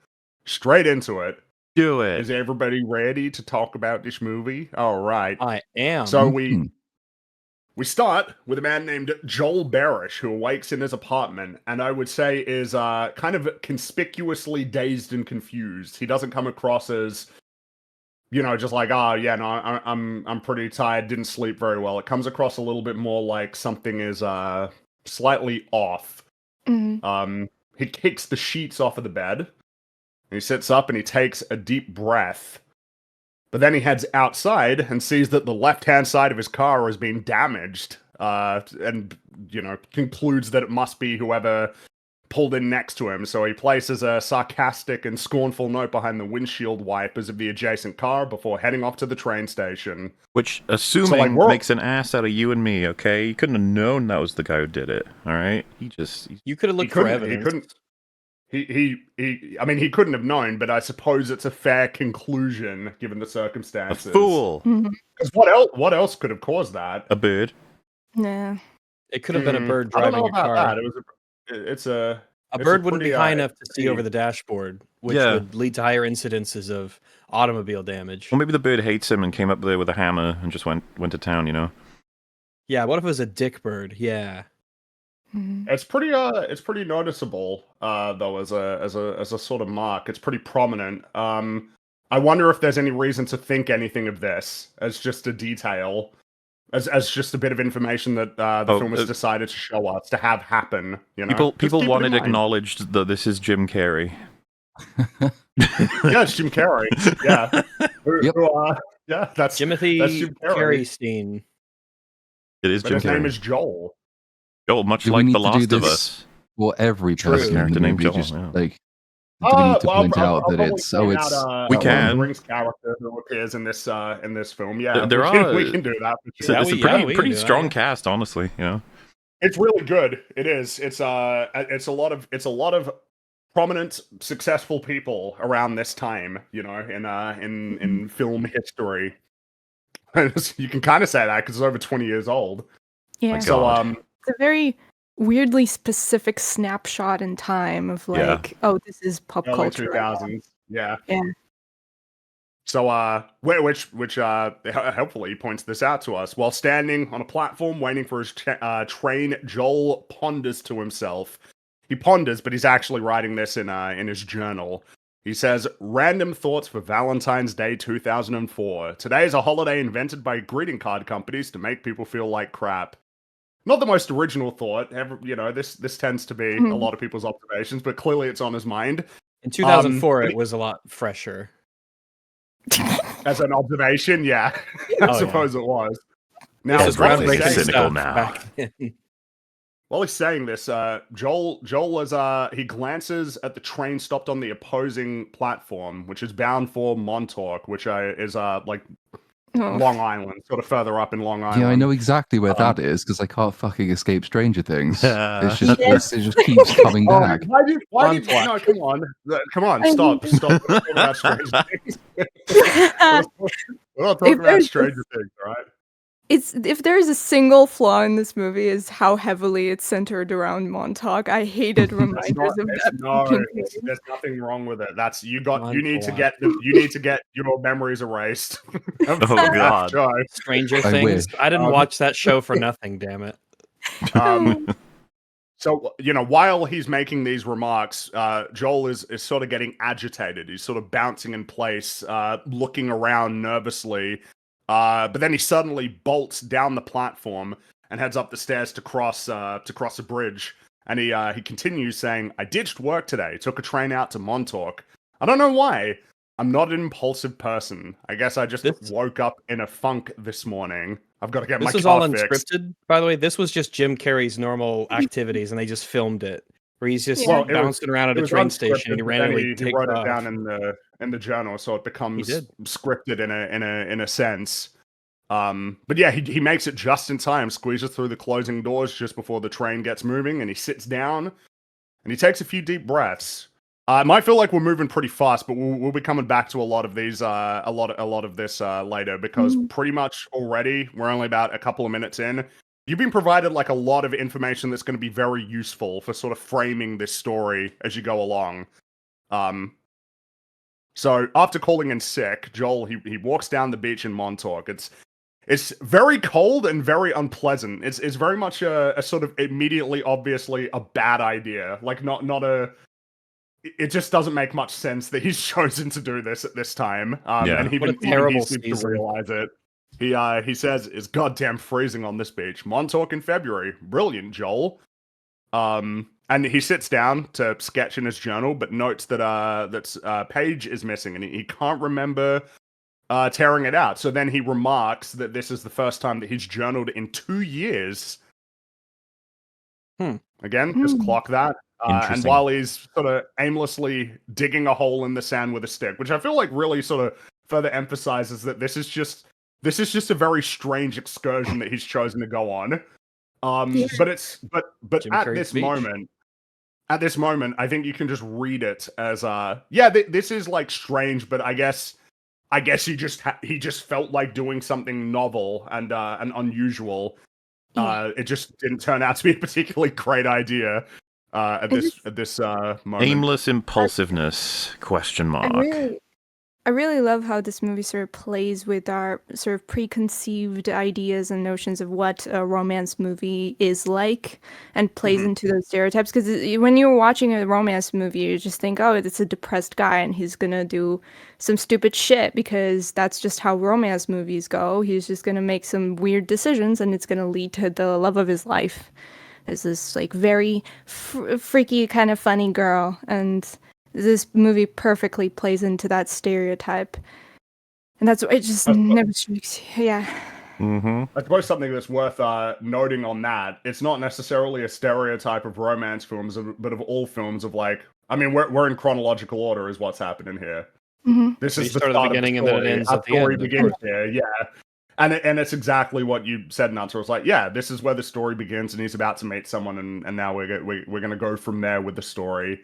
D: straight into it.
B: Do it.
D: Is everybody ready to talk about this movie? All right.
A: I am.
D: So we start with a man named Joel Barish, who awakes in his apartment, and I would say is kind of conspicuously dazed and confused. He doesn't come across as, just like, yeah, no, I'm pretty tired, didn't sleep very well. It comes across a little bit more like something is slightly off. He kicks the sheets off of the bed, and he sits up and he takes a deep breath. But then he heads outside and sees that the left-hand side of his car has been damaged, and, concludes that it must be whoever pulled in next to him. So he places a sarcastic and scornful note behind the windshield wipers of the adjacent car before heading off to the train station.
B: Which, assuming, makes an ass out of you and me, okay? You couldn't have known that was the guy who did it, alright?
A: You could have looked for evidence.
D: He couldn't. He couldn't have known, but I suppose it's a fair conclusion given the circumstances.
B: A fool.
D: Because what else could have caused that?
B: A bird.
E: Yeah.
A: It could have been a bird driving a car.
D: That.
A: A bird wouldn't be high enough to see over the dashboard, which would lead to higher incidences of automobile damage.
B: Well, maybe the bird hates him and came up there with a hammer and just went to town,
A: Yeah, what if it was a dick bird? Yeah.
D: It's pretty noticeable, though, as a sort of mark. It's pretty prominent. I wonder if there's any reason to think anything of this as just a detail, as just a bit of information that the film has decided to show us to have happen.
B: People wanted acknowledged that this is Jim Carrey.
D: Yeah, it's Jim Carrey. Yeah, that's
A: Jimothy
D: Jim
A: Carrey-Steen.
B: It is
D: but
B: Jim
D: his
B: Carrey.
D: name is Joel.
B: Joel, much like The Last of Us.
C: For every person in the
B: named
C: movie,
B: Joel,
C: just
B: yeah.
C: like, do we need to point out that
D: I'll
C: it's
D: point
C: it's
D: out,
B: we can.
D: Rings character who appears in this film. Yeah, we can do that.
B: It's a pretty strong cast, honestly.
D: It's really good. It is. It's a lot of prominent, successful people around this time. In film history. You can kind of say that because it's over 20 years old.
E: Yeah.
D: So
E: it's a very weirdly specific snapshot in time of this is pop
D: early
E: culture.
D: 2000s. Yeah.
E: Yeah.
D: So, which hopefully points this out to us. While standing on a platform waiting for his train, Joel ponders to himself. He ponders, but he's actually writing this in his journal. He says, "Random thoughts for Valentine's Day 2004. Today is a holiday invented by greeting card companies to make people feel like crap." Not the most original thought. This tends to be a lot of people's observations, but clearly it's on his mind.
A: In 2004, it was a lot fresher.
D: As an observation, yeah. I suppose it was. Now,
A: This is groundbreaking
B: cynical
A: stuff
B: now.
A: back then.
D: While he's saying this, Joel is he glances at the train stopped on the opposing platform, which is bound for Montauk, which is Long Island, sort of further up in Long Island.
C: Yeah, I know exactly where that is because I can't fucking escape Stranger Things. It just keeps coming back.
D: Why do you no, come on, stop talking about Stranger Things. We're not talking about Stranger Things, all right?
E: If there's a single flaw in this movie is how heavily it's centered around Montauk. I hated reminders of that.
D: There's nothing wrong with it. That's you need to get your memories erased.
B: Oh God,
A: Stranger Things. I didn't watch that show for nothing. Damn it.
D: So while he's making these remarks, Joel is sort of getting agitated. He's sort of bouncing in place, looking around nervously. But then he suddenly bolts down the platform and heads up the stairs to cross a bridge. And he continues saying, "I ditched work today, took a train out to Montauk. I don't know why. I'm not an impulsive person. I guess I just woke up in a funk this morning. I've got to get my car fixed."
A: This was all unscripted, by the way. This was just Jim Carrey's normal activities, and they just filmed it. Where he's just bouncing around at a train station, and he randomly
D: he wrote it down in the journal, so it becomes scripted in a sense. But yeah, he makes it just in time, squeezes through the closing doors just before the train gets moving, and he sits down and he takes a few deep breaths. It might feel like we're moving pretty fast, but we'll be coming back to a lot of these, a lot of this later, because pretty much already we're only about a couple of minutes in. you've been provided like a lot of information that's going to be very useful for sort of framing this story as you go along. So after calling in sick, Joel he walks down the beach in Montauk. It's very cold and very unpleasant. It's very much a sort of immediately, obviously a bad idea. Like not a. It just doesn't make much sense that he's chosen to do this at this time. And even he seems to realize it. He says it's goddamn freezing on this beach. Montauk in February. Brilliant, Joel. And he sits down to sketch in his journal, but notes that page is missing, and he can't remember tearing it out. So then he remarks that this is the first time that he's journaled in 2 years. Again, just clock that. And while he's sort of aimlessly digging a hole in the sand with a stick, which I feel like really sort of further emphasizes that this is just a very strange excursion that he's chosen to go on. But at this moment, I think you can just read it as this is like strange, but I guess he just felt like doing something novel and unusual. It just didn't turn out to be a particularly great idea at this moment.
B: Aimless impulsiveness? Question mark.
E: I really love how this movie sort of plays with our sort of preconceived ideas and notions of what a romance movie is like, and plays into those stereotypes. Because when you're watching a romance movie, you just think, oh, it's a depressed guy and he's gonna do some stupid shit, because that's just how romance movies go. He's just gonna make some weird decisions and it's gonna lead to the love of his life. There's this like very freaky kind of funny girl, and this movie perfectly plays into that stereotype, and that's it. Just never speaks. Yeah.
D: I suppose something that's worth noting on that, it's not necessarily a stereotype of romance films, but of all films of like, I mean, we're in chronological order is what's happening here. This is the start of the beginning and then it ends at the end. Begins here, yeah. And it's exactly what you said, Nutzer. It's like, yeah, this is where the story begins, and he's about to meet someone, and now we're going to go from there with the story.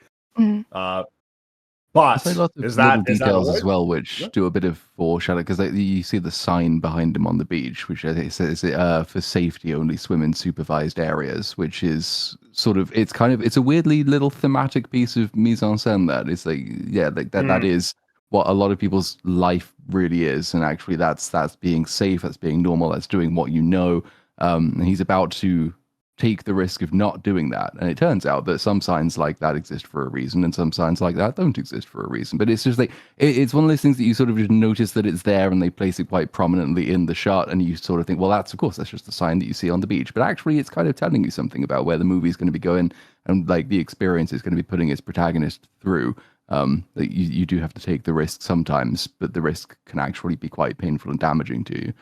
D: But
C: there's lots of little details as well, which do a bit of foreshadowing, because you see the sign behind him on the beach, which I think says for safety only swim in supervised areas, which is sort of it's a weirdly little thematic piece of mise en scène. That it's like that is what a lot of people's life really is, and actually that's being safe, that's being normal, that's doing what you know. And he's about to take the risk of not doing that, and it turns out that some signs like that exist for a reason and some signs like that don't exist for a reason. But it's just like it's one of those things that you sort of just notice that it's there, and they place it quite prominently in the shot, and you sort of think, well, that's just the sign that you see on the beach, but actually it's kind of telling you something about where the movie is going to be going, and like the experience is going to be putting its protagonist through. That you do have to take the risk sometimes, but the risk can actually be quite painful and damaging to you.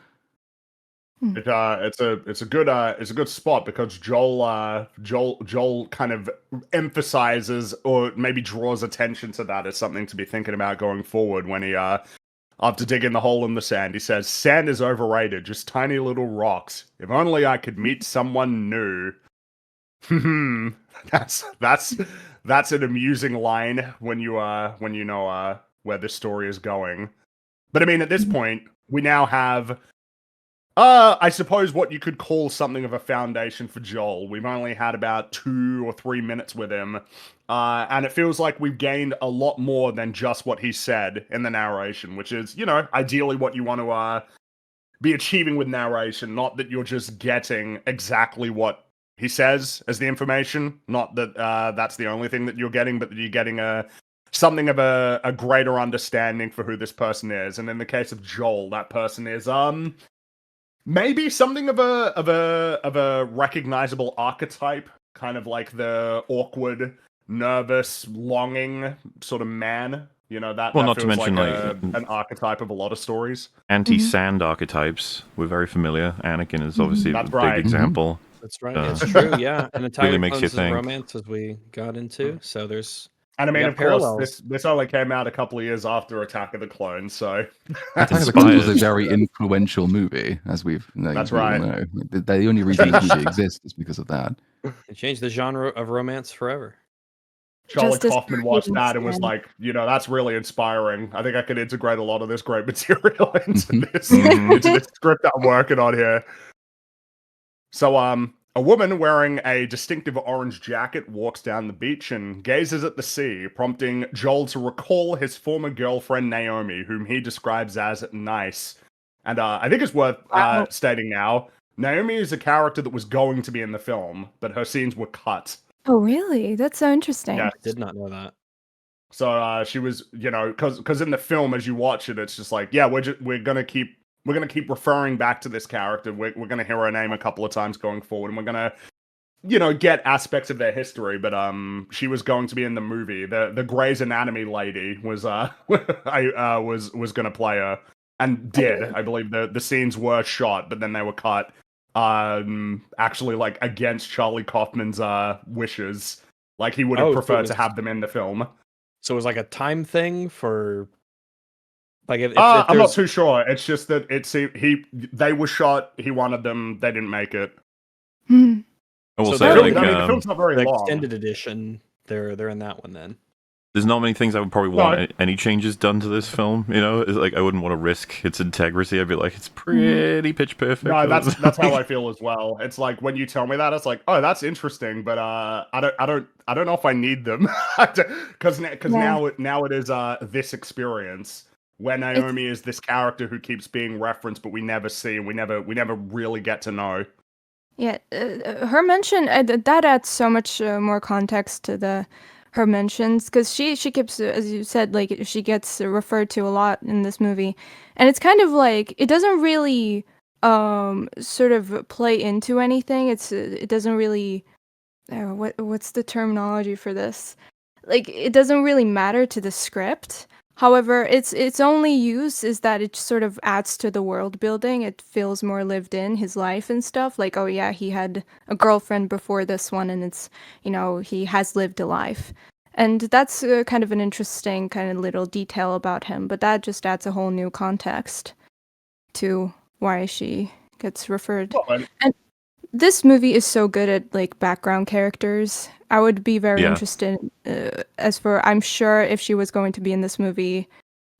D: It's a good spot, because Joel kind of emphasizes or maybe draws attention to that as something to be thinking about going forward. When he after digging the hole in the sand, he says, "Sand is overrated, just tiny little rocks. If only I could meet someone new." That's an amusing line when you know where this story is going. But I mean, at this point, we now have I suppose what you could call something of a foundation for Joel. We've only had about 2 or 3 minutes with him, and it feels like we've gained a lot more than just what he said in the narration, which is, ideally what you want to be achieving with narration, not that you're just getting exactly what he says as the information, not that that's the only thing that you're getting, but that you're getting something of a greater understanding for who this person is. And in the case of Joel, that person is maybe something of a recognizable archetype, kind of like the awkward, nervous, longing sort of man. That
B: not
D: feels
B: to mention
D: like an archetype of a lot of stories.
B: Anti-sand archetypes. We're very familiar. Anakin is obviously a big example.
A: That's right. It's true. Yeah, and Attack
B: really
A: of
B: makes you
A: Clones is
B: think.
A: romance, as we got into. So there's.
D: And I mean, of course, this only came out a couple of years after Attack of the Clones, so...
C: Attack of the Clones was a very influential movie, as we've
D: That's right.
C: know. The only reason this movie exists is because of that.
A: It changed the genre of romance forever.
D: Charlie Kaufman watched that and was like, that's really inspiring. I think I could integrate a lot of this great material into this script I'm working on here. So, a woman wearing a distinctive orange jacket walks down the beach and gazes at the sea, prompting Joel to recall his former girlfriend Naomi, whom he describes as nice. And I think it's worth stating now, Naomi is a character that was going to be in the film, but her scenes were cut.
E: Oh, really? That's so interesting.
A: I did not know that.
D: So she was, because in the film, as you watch it, it's just like, yeah, we're gonna keep referring back to this character. We're gonna hear her name a couple of times going forward, and we're gonna, get aspects of their history. But she was going to be in the movie. The Grey's Anatomy lady was was gonna play her, and did. I believe the scenes were shot, but then they were cut. Actually, like against Charlie Kaufman's wishes. Like he would have preferred to have them in the film.
A: So it was like a time thing for, like, if
D: I'm not too sure. It's just that they were shot. He wanted them. They didn't make it.
E: Hmm.
B: I will
A: So
B: say,
A: they're-
B: like,
D: the film's not very
A: the
D: long.
A: extended edition, they're in that one then.
B: there's not many things I would probably want any changes done to this film. It's like I wouldn't want to risk its integrity. I'd be like, it's pretty pitch perfect.
D: No, that's how I feel as well. It's like when you tell me that, it's like, oh, that's interesting, but I don't know if I need them because now it is this experience where Naomi is this character who keeps being referenced, but we never see and we never really get to know.
E: Yeah, her mention that adds so much more context to her mentions, because she keeps, as you said, like she gets referred to a lot in this movie, and it's kind of like it doesn't really sort of play into anything. It doesn't really what's the terminology for this? Like it doesn't really matter to the script. However, its only use is that it sort of adds to the world building. It feels more lived in, his life and stuff. Like, oh yeah, he had a girlfriend before this one, and it's, he has lived a life. And that's kind of an interesting kind of little detail about him. But that just adds a whole new context to why she gets referred. And this movie is so good at like background characters. I would be very interested I'm sure if she was going to be in this movie,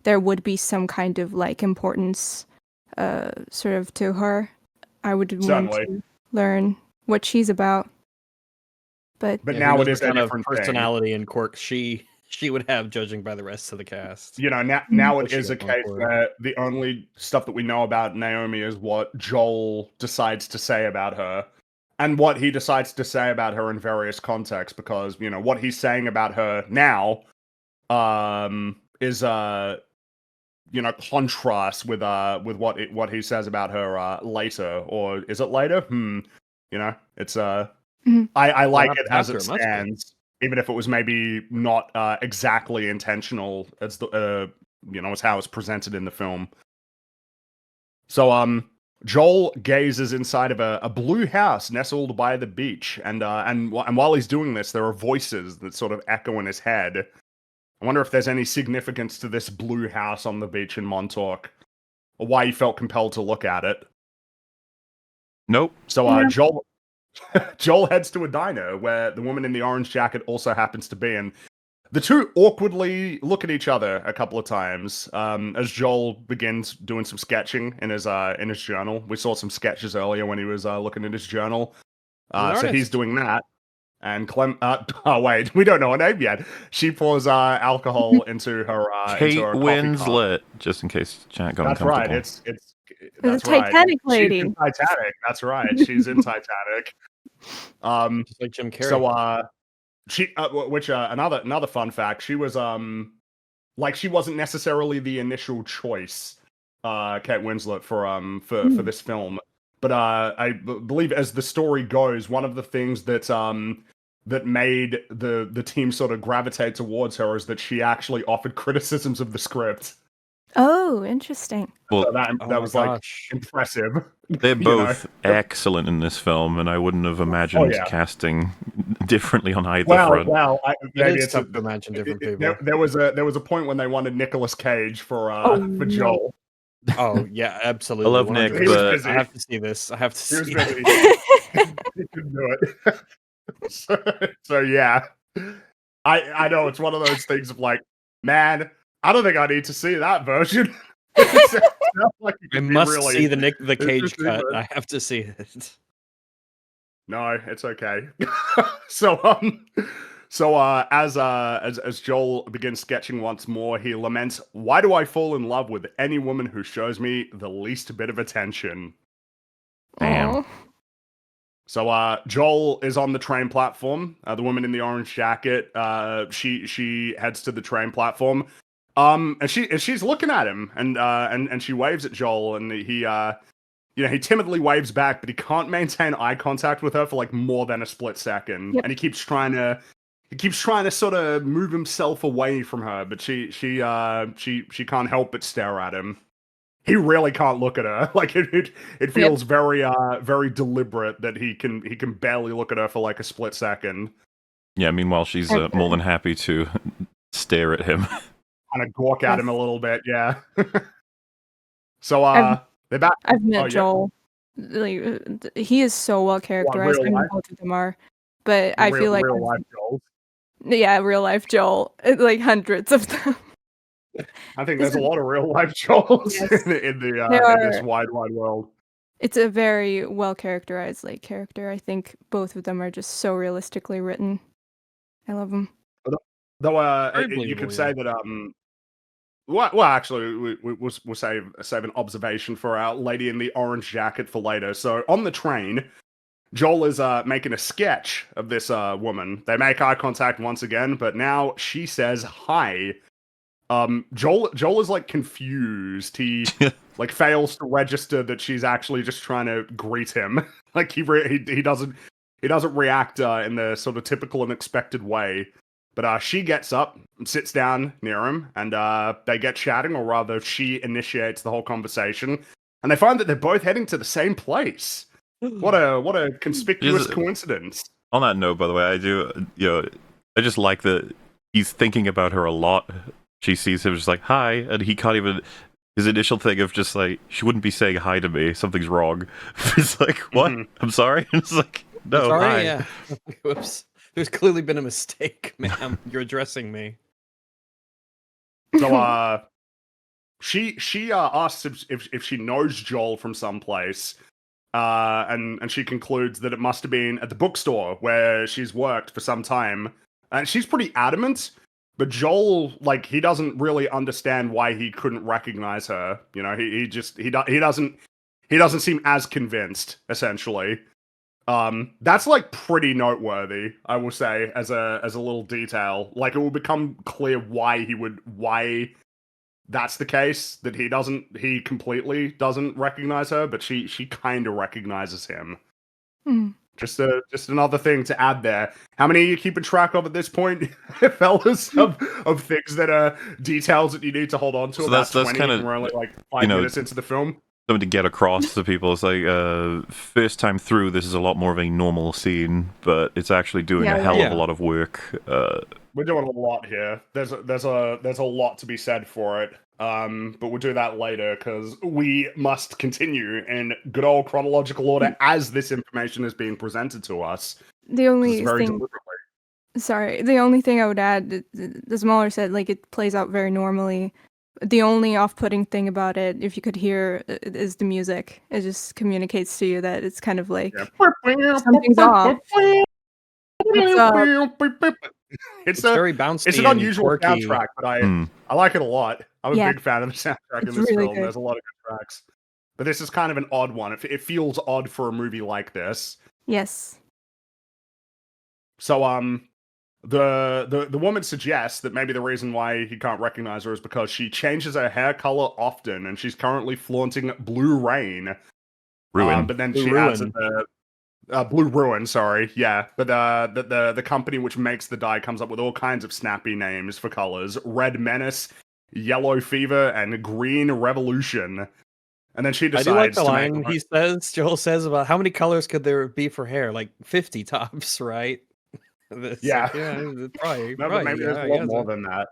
E: there would be some kind of like importance sort of to her. I would want to learn what she's about. But
D: now it is
A: kind
D: a
A: of
D: different
A: personality and quirks she would have, judging by the rest of the cast.
D: Now it is a case where the only stuff that we know about Naomi is what Joel decides to say about her. And what he decides to say about her in various contexts, because what he's saying about her now, is contrast with what he says about her later, or is it later? It's I like it as it stands, even if it was maybe not exactly intentional as as how it's presented in the film. So Joel gazes inside of a blue house nestled by the beach, and while he's doing this, there are voices that sort of echo in his head. I wonder if there's any significance to this blue house on the beach in Montauk, or why he felt compelled to look at it.
B: Nope.
D: So Joel heads to a diner where the woman in the orange jacket also happens to be, and the two awkwardly look at each other a couple of times as Joel begins doing some sketching in his journal. We saw some sketches earlier when he was looking at his journal. So he's doing that. And oh wait, we don't know her name yet. She pours alcohol into her
B: Kate
D: into her
B: Winslet, just in case chat got
D: That's
B: uncomfortable.
D: right. It's
E: the Titanic lady.
D: She's in Titanic. That's right. She's in Titanic.
A: Just like Jim Carrey.
D: So she which another fun fact, she was she wasn't necessarily the initial choice, Kate Winslet for this film. But I believe, as the story goes, one of the things that made the team sort of gravitate towards her is that she actually offered criticisms of the script.
E: Oh, interesting.
B: Well,
D: So that was like impressive.
B: They're both excellent in this film, and I wouldn't have imagined casting differently on either front.
D: Well, maybe
A: it's tough to imagine different people.
D: There was a point when they wanted Nicolas Cage for Joel.
A: Oh yeah, absolutely.
B: I love Nick,
A: 100%.
B: but
A: I have to see this. I have to see it.
D: He couldn't do it. so yeah, I know it's one of those things of like, man, I don't think I need to see that version.
A: I must see the Cage cut. I have to see it.
D: No, it's okay. As Joel begins sketching once more, he laments, "Why do I fall in love with any woman who shows me the least bit of attention?"
B: Damn.
E: Aw.
D: So Joel is on the train platform. The woman in the orange jacket, she heads to the train platform. And she's looking at him, and she waves at Joel, and he he timidly waves back, but he can't maintain eye contact with her for like more than a split second.
E: Yep.
D: And he keeps trying to sort of move himself away from her, but she can't help but stare at him. He really can't look at her. Like it feels very deliberate that he can barely look at her for like a split second.
B: Yeah, meanwhile she's more than happy to stare at him.
D: Kind of gawk at him a little bit, yeah. So they're back.
E: I've met Joel. Like, he is so well characterized. I mean, both of them are, but I feel like
D: real life Joel.
E: Yeah, real life Joel, like hundreds of them.
D: I think there's a lot of real life Joels in this wide world.
E: It's a very well characterized like character. I think both of them are just so realistically written. I love them.
D: Though you could say that well, actually, we'll save an observation for our lady in the orange jacket for later. So on the train, Joel is making a sketch of this woman. They make eye contact once again, but now she says hi. Joel is like confused. He like fails to register that she's actually just trying to greet him. Like he doesn't react in the sort of typical and expected way. But she gets up and sits down near him, and they get chatting, or rather, she initiates the whole conversation, and they find that they're both heading to the same place. What a conspicuous coincidence.
B: On that note, by the way, I just like that he's thinking about her a lot. She sees him just like, hi, and he can't even, his initial thing of just like, she wouldn't be saying hi to me, something's wrong. It's like, what? I'm sorry? It's like, no,
A: sorry,
B: hi.
A: yeah. Whoops. There's clearly been a mistake, ma'am. You're addressing me.
D: So, she asks if she knows Joel from someplace, and she concludes that it must have been at the bookstore where she's worked for some time, and she's pretty adamant. But Joel, like, he doesn't really understand why he couldn't recognize her. You know, he doesn't seem as convinced. Essentially, that's like pretty noteworthy, I will say, as a little detail. Like, it will become clear why that's the case, that he completely doesn't recognize her, but she kind of recognizes him. Just another thing to add there. How many are you keeping track of at this point, fellas, of things that are details that you need to hold on to? So about that's 20, kind of, we're only like 5 minutes into the film.
B: Something to get across to people. It's like, first time through, this is a lot more of a normal scene, but it's actually doing a hell of a lot of work.
D: We're doing a lot here. There's a lot to be said for it. But we'll do that later, because we must continue in good old chronological order as this information is being presented to us.
E: The only thing I would add, as Mahler said, like, it plays out very normally. The only off-putting thing about it, if you could hear, is the music. It just communicates to you that it's kind of like something's off.
D: It's
A: very bouncy.
D: It's an unusual soundtrack, but I like it a lot. I'm a big fan of the soundtrack in this
E: really
D: film. Good. There's a lot of good tracks, but this is kind of an odd one. It feels odd for a movie like this.
E: Yes.
D: So the woman suggests that maybe the reason why he can't recognize her is because she changes her hair color often, and she's currently flaunting Blue Rain.
B: Ruin.
D: But then she adds that Blue Ruin, sorry, yeah. But the company which makes the dye comes up with all kinds of snappy names for colors: Red Menace, Yellow Fever, and Green Revolution. And then she decides
A: I do like the line Joel says about how many colors could there be for hair? Like 50 tops, right? Probably.
D: But maybe there's a lot more than that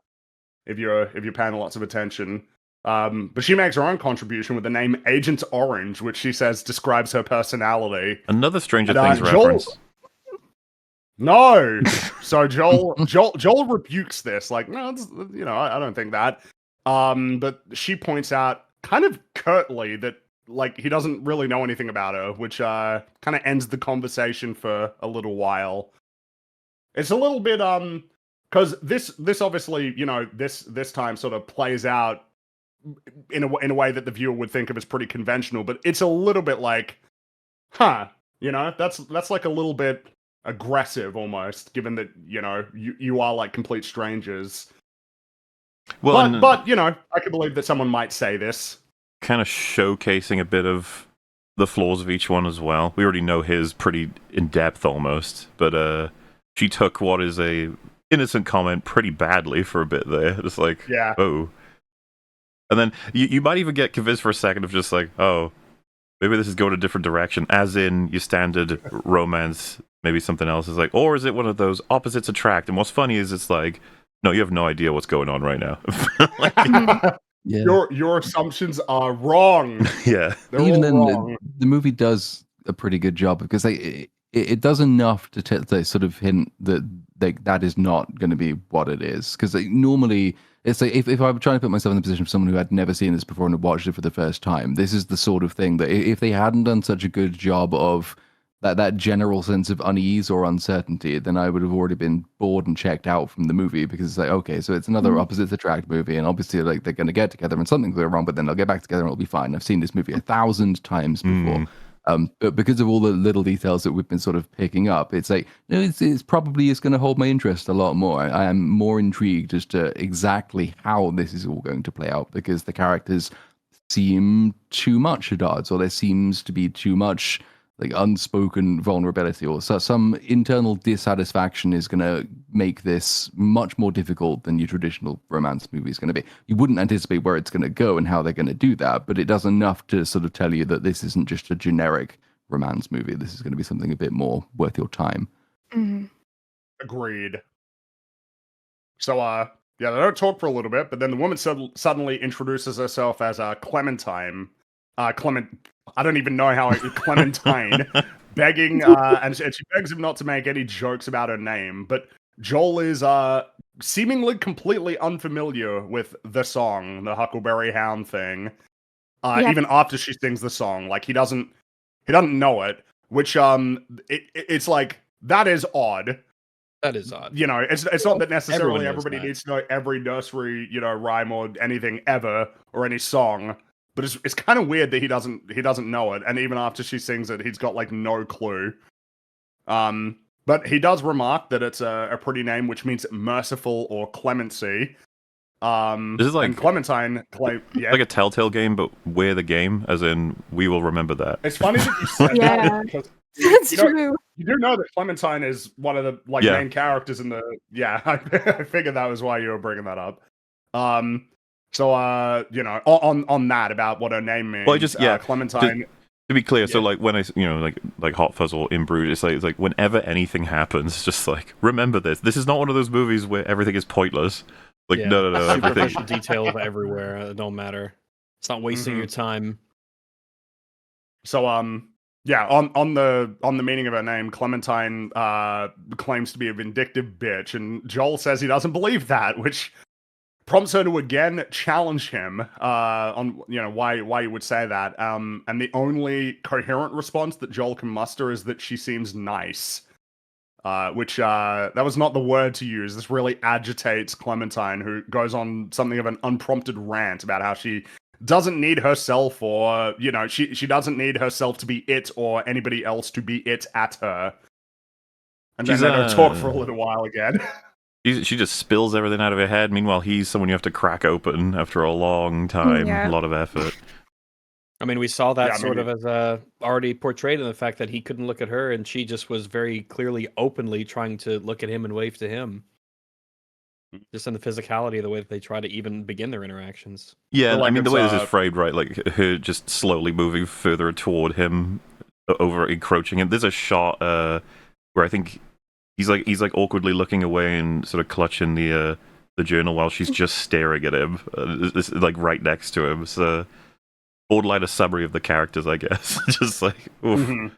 D: if you're paying lots of attention. But she makes her own contribution with the name Agent Orange, which she says describes her personality.
B: Another Stranger Things reference.
D: No! So Joel rebukes this, like, no, I don't think that. But she points out, kind of curtly, that he doesn't really know anything about her, which kind of ends the conversation for a little while. It's a little bit because this obviously, you know, this time sort of plays out in a way that the viewer would think of as pretty conventional, but it's a little bit like, you know, that's like a little bit aggressive almost, given that, you know, you are like complete strangers. Well, but you know, I can believe that someone might say this.
B: Kind of showcasing a bit of the flaws of each one as well. We already know his pretty in depth almost, but she took what is a innocent comment pretty badly for a bit there. Just like,
D: yeah.
B: Oh. And then you might even get convinced for a second of just like, oh, maybe this is going a different direction, as in your standard romance, maybe something else is like, or is it one of those opposites attract? And what's funny is it's like, no, you have no idea what's going on right now.
C: Yeah.
D: Your assumptions are wrong.
B: Yeah.
D: They're
C: Even
D: all
C: then,
D: wrong.
C: the movie does a pretty good job because it does enough to sort of hint that that is not going to be what it is. Because normally, it's like if I'm trying to put myself in the position of someone who had never seen this before and had watched it for the first time, this is the sort of thing that if they hadn't done such a good job of that general sense of unease or uncertainty, then I would have already been bored and checked out from the movie, because it's like, okay, so it's another opposites attract movie, and obviously like they're going to get together and something's going wrong, but then they'll get back together and it'll be fine. I've seen this movie 1,000 times before. But because of all the little details that we've been sort of picking up, it's like, no, it's probably is going to hold my interest a lot more. I am more intrigued as to exactly how this is all going to play out, because the characters seem too much at odds, or there seems to be too much like unspoken vulnerability, or some internal dissatisfaction is going to make this much more difficult than your traditional romance movie is going to be. You wouldn't anticipate where it's going to go and how they're going to do that, but it does enough to sort of tell you that this isn't just a generic romance movie. This is going to be something a bit more worth your time.
E: Mm-hmm.
D: Agreed. So, yeah, they don't talk for a little bit, but then the woman suddenly introduces herself as Clementine. I don't even know how Clementine, begging, and she begs him not to make any jokes about her name. But Joel is seemingly completely unfamiliar with the song, the Huckleberry Hound thing. Even after she sings the song, like he doesn't know it. Which it's like, that is odd.
A: That is odd.
D: You know, it's not that necessarily
A: Everyone knows
D: everybody
A: that.
D: needs to know every nursery, you know, rhyme or anything ever, or any song. But it's kind of weird that he doesn't know it, and even after she sings it, he's got like no clue. But he does remark that it's a pretty name, which means merciful or clemency.
B: This is like,
D: and Clementine, yeah,
B: like a Telltale game, but we're the game, as in we will remember that.
D: It's funny that you said
E: Yeah.
D: that, because
E: That's
D: you know,
E: true.
D: you do know that Clementine is one of the main characters in the. Yeah, I figured that was why you were bringing that up. So, you know, on that about what her name means.
B: Well,
D: Clementine.
B: To be clear, so like when I, you know, like Hot Fuzz or Inbrood, it's like whenever anything happens, it's just like, remember this. This is not one of those movies where everything is pointless. Like, no, everything.
A: Superficial details everywhere. It don't matter. It's not wasting your time.
D: So, yeah, on the meaning of her name, Clementine claims to be a vindictive bitch, and Joel says he doesn't believe that, which prompts her to again challenge him on, you know, why you would say that. And the only coherent response that Joel can muster is that she seems nice. Which that was not the word to use. This really agitates Clementine, who goes on something of an unprompted rant about how she doesn't need herself, or, you know, she doesn't need herself to be it or anybody else to be it at her. And then they don't talk for a little while again.
B: She just spills everything out of her head. Meanwhile, he's someone you have to crack open after a long time, a lot of effort.
A: I mean, we saw that sort of as already portrayed in the fact that he couldn't look at her, and she just was very clearly, openly trying to look at him and wave to him. Just in the physicality of the way that they try to even begin their interactions.
B: Yeah,
D: like,
B: I mean, the way this is framed, right? Like, her just slowly moving further toward him, over encroaching. And there's a shot where I think he's like awkwardly looking away and sort of clutching the journal while she's just staring at him, like right next to him. So borderline a summary of the characters, I guess. Just like, oof.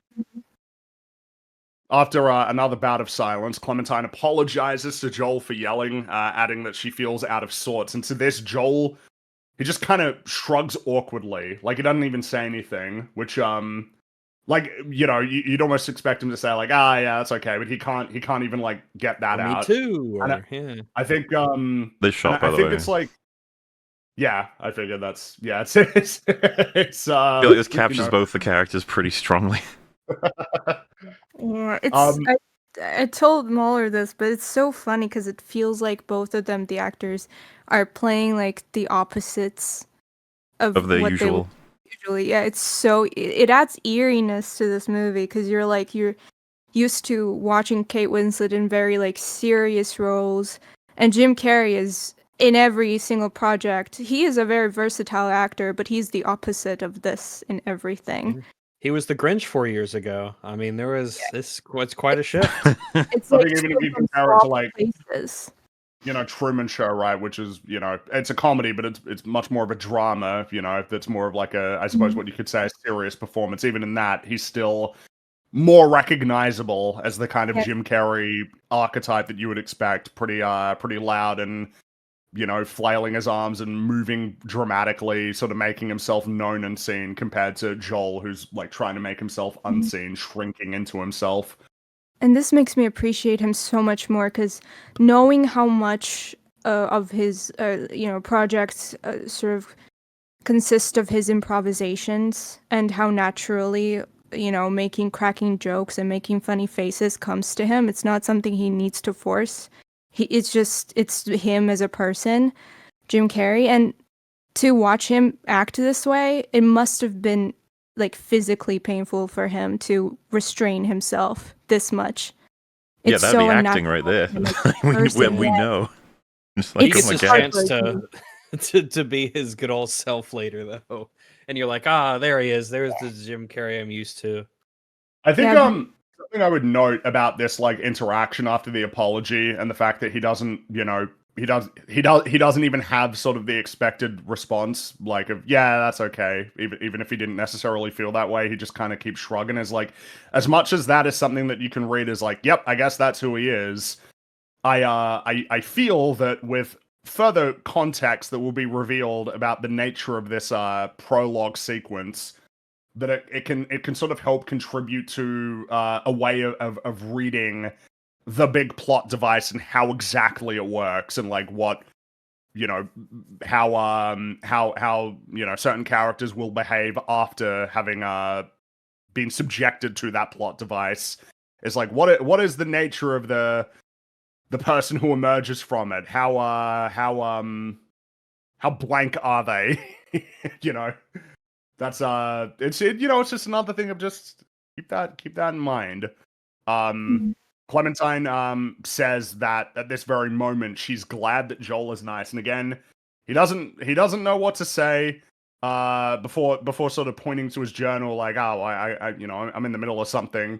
D: After another bout of silence, Clementine apologizes to Joel for yelling, adding that she feels out of sorts. And to this, Joel, he just kind of shrugs awkwardly, like he doesn't even say anything, which like, you know, you'd almost expect him to say like, ah, yeah, that's okay, but he can't even like get that out.
A: Me too. Or,
D: I think
B: This shot, by the way,
D: it's like, yeah, I figured that's it's
B: I feel like this captures both the characters pretty strongly.
E: Yeah, it's I told Muller this, but it's so funny because it feels like both of them, the actors, are playing like the opposites of
B: the
E: what
B: usual.
E: Usually. Yeah, it's so it adds eeriness to this movie because you're used to watching Kate Winslet in very like serious roles, and Jim Carrey is in every single project. He is a very versatile actor, but he's the opposite of this in everything.
A: He was the Grinch 4 years ago. I mean, there was it's quite a shift.
E: It's
D: I
E: like
D: think even if you compare it to like you know, Truman Show, right, which is, you know, it's a comedy, but it's much more of a drama, you know, that's more of like a, I suppose what you could say, a serious performance. Even in that, he's still more recognizable as the kind of Jim Carrey archetype that you would expect. Pretty loud and, you know, flailing his arms and moving dramatically, sort of making himself known and seen, compared to Joel, who's like trying to make himself unseen, shrinking into himself.
E: And this makes me appreciate him so much more because knowing how much of his, you know, projects sort of consist of his improvisations and how naturally, you know, cracking jokes and making funny faces comes to him. It's not something he needs to force. It's him as a person, Jim Carrey. And to watch him act this way, it must have been like physically painful for him to restrain himself this much. It's
B: that'd
E: so
B: be acting right there. we know.
A: It's like, he gets a chance to be his good old self later, though, and you're like, there he is. There's the Jim Carrey I'm used to.
D: I think something I would note about this like interaction after the apology and the fact that he doesn't, you know, he doesn't even have sort of the expected response, like of that's okay, even if he didn't necessarily feel that way. He just kind of keeps shrugging. Is like, as much as that is something that you can read as like, yep, I guess that's who he is. I feel that with further context that will be revealed about the nature of this prologue sequence, that it can sort of help contribute to a way of reading the big plot device and how exactly it works, and like what, you know, how you know, certain characters will behave after having been subjected to that plot device. It's like, what is the nature of the person who emerges from it? How blank are they? You know, that's you know, it's just another thing of just keep that in mind. Clementine says that at this very moment she's glad that Joel is nice, and again, he doesn't know what to say before sort of pointing to his journal like, I you know, I'm in the middle of something.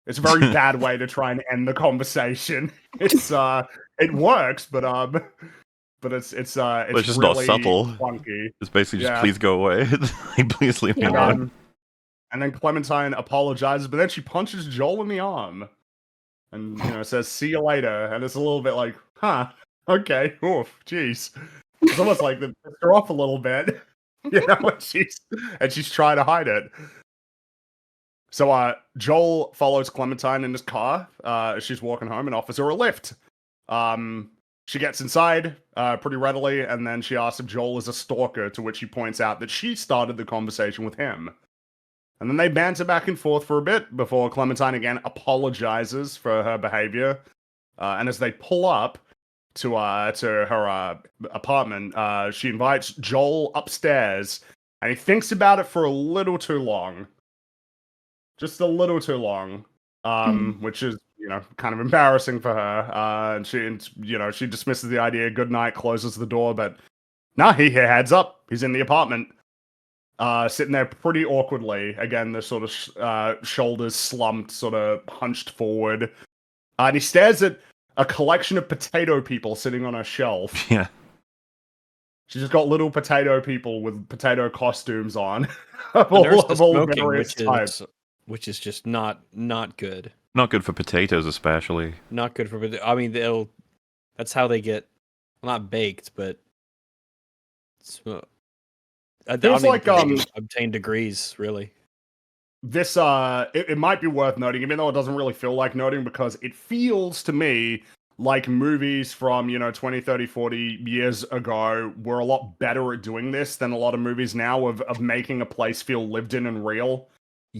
D: It's a very bad way to try and end the conversation. It's it works, but it's
B: it's just
D: really
B: not subtle.
D: funky.
B: It's basically just please go away. Please leave me alone.
D: And then Clementine apologizes, but then she punches Joel in the arm. And, you know, says, see you later. And it's a little bit like, okay, oof, jeez. It's almost like they pissed her off a little bit. You know, and she's trying to hide it. So Joel follows Clementine in his car as she's walking home and offers her a lift. She gets inside pretty readily, and then she asks if Joel is a stalker, to which he points out that she started the conversation with him. And then they banter back and forth for a bit before Clementine again apologizes for her behavior. And as they pull up to her apartment, she invites Joel upstairs, and he thinks about it for a little too long. Just a little too long. Which is, you know, kind of embarrassing for her. And she dismisses the idea, good night, closes the door, but he heads up. He's in the apartment. Sitting there pretty awkwardly. Again, the sort of shoulders slumped, sort of hunched forward. And he stares at a collection of potato people sitting on a shelf.
B: Yeah.
D: She's just got little potato people with potato costumes on.
A: There's the smoking, which is just not good.
B: Not good for potatoes, especially.
A: Not good for. I mean, that's how they get, well, not baked, but I
D: Feels
A: don't
D: like,
A: even think they obtain degrees, really.
D: This it might be worth noting, even though it doesn't really feel like noting, because it feels to me like movies from 20, 30, 40 years ago were a lot better at doing this than a lot of movies now of making a place feel lived in and real,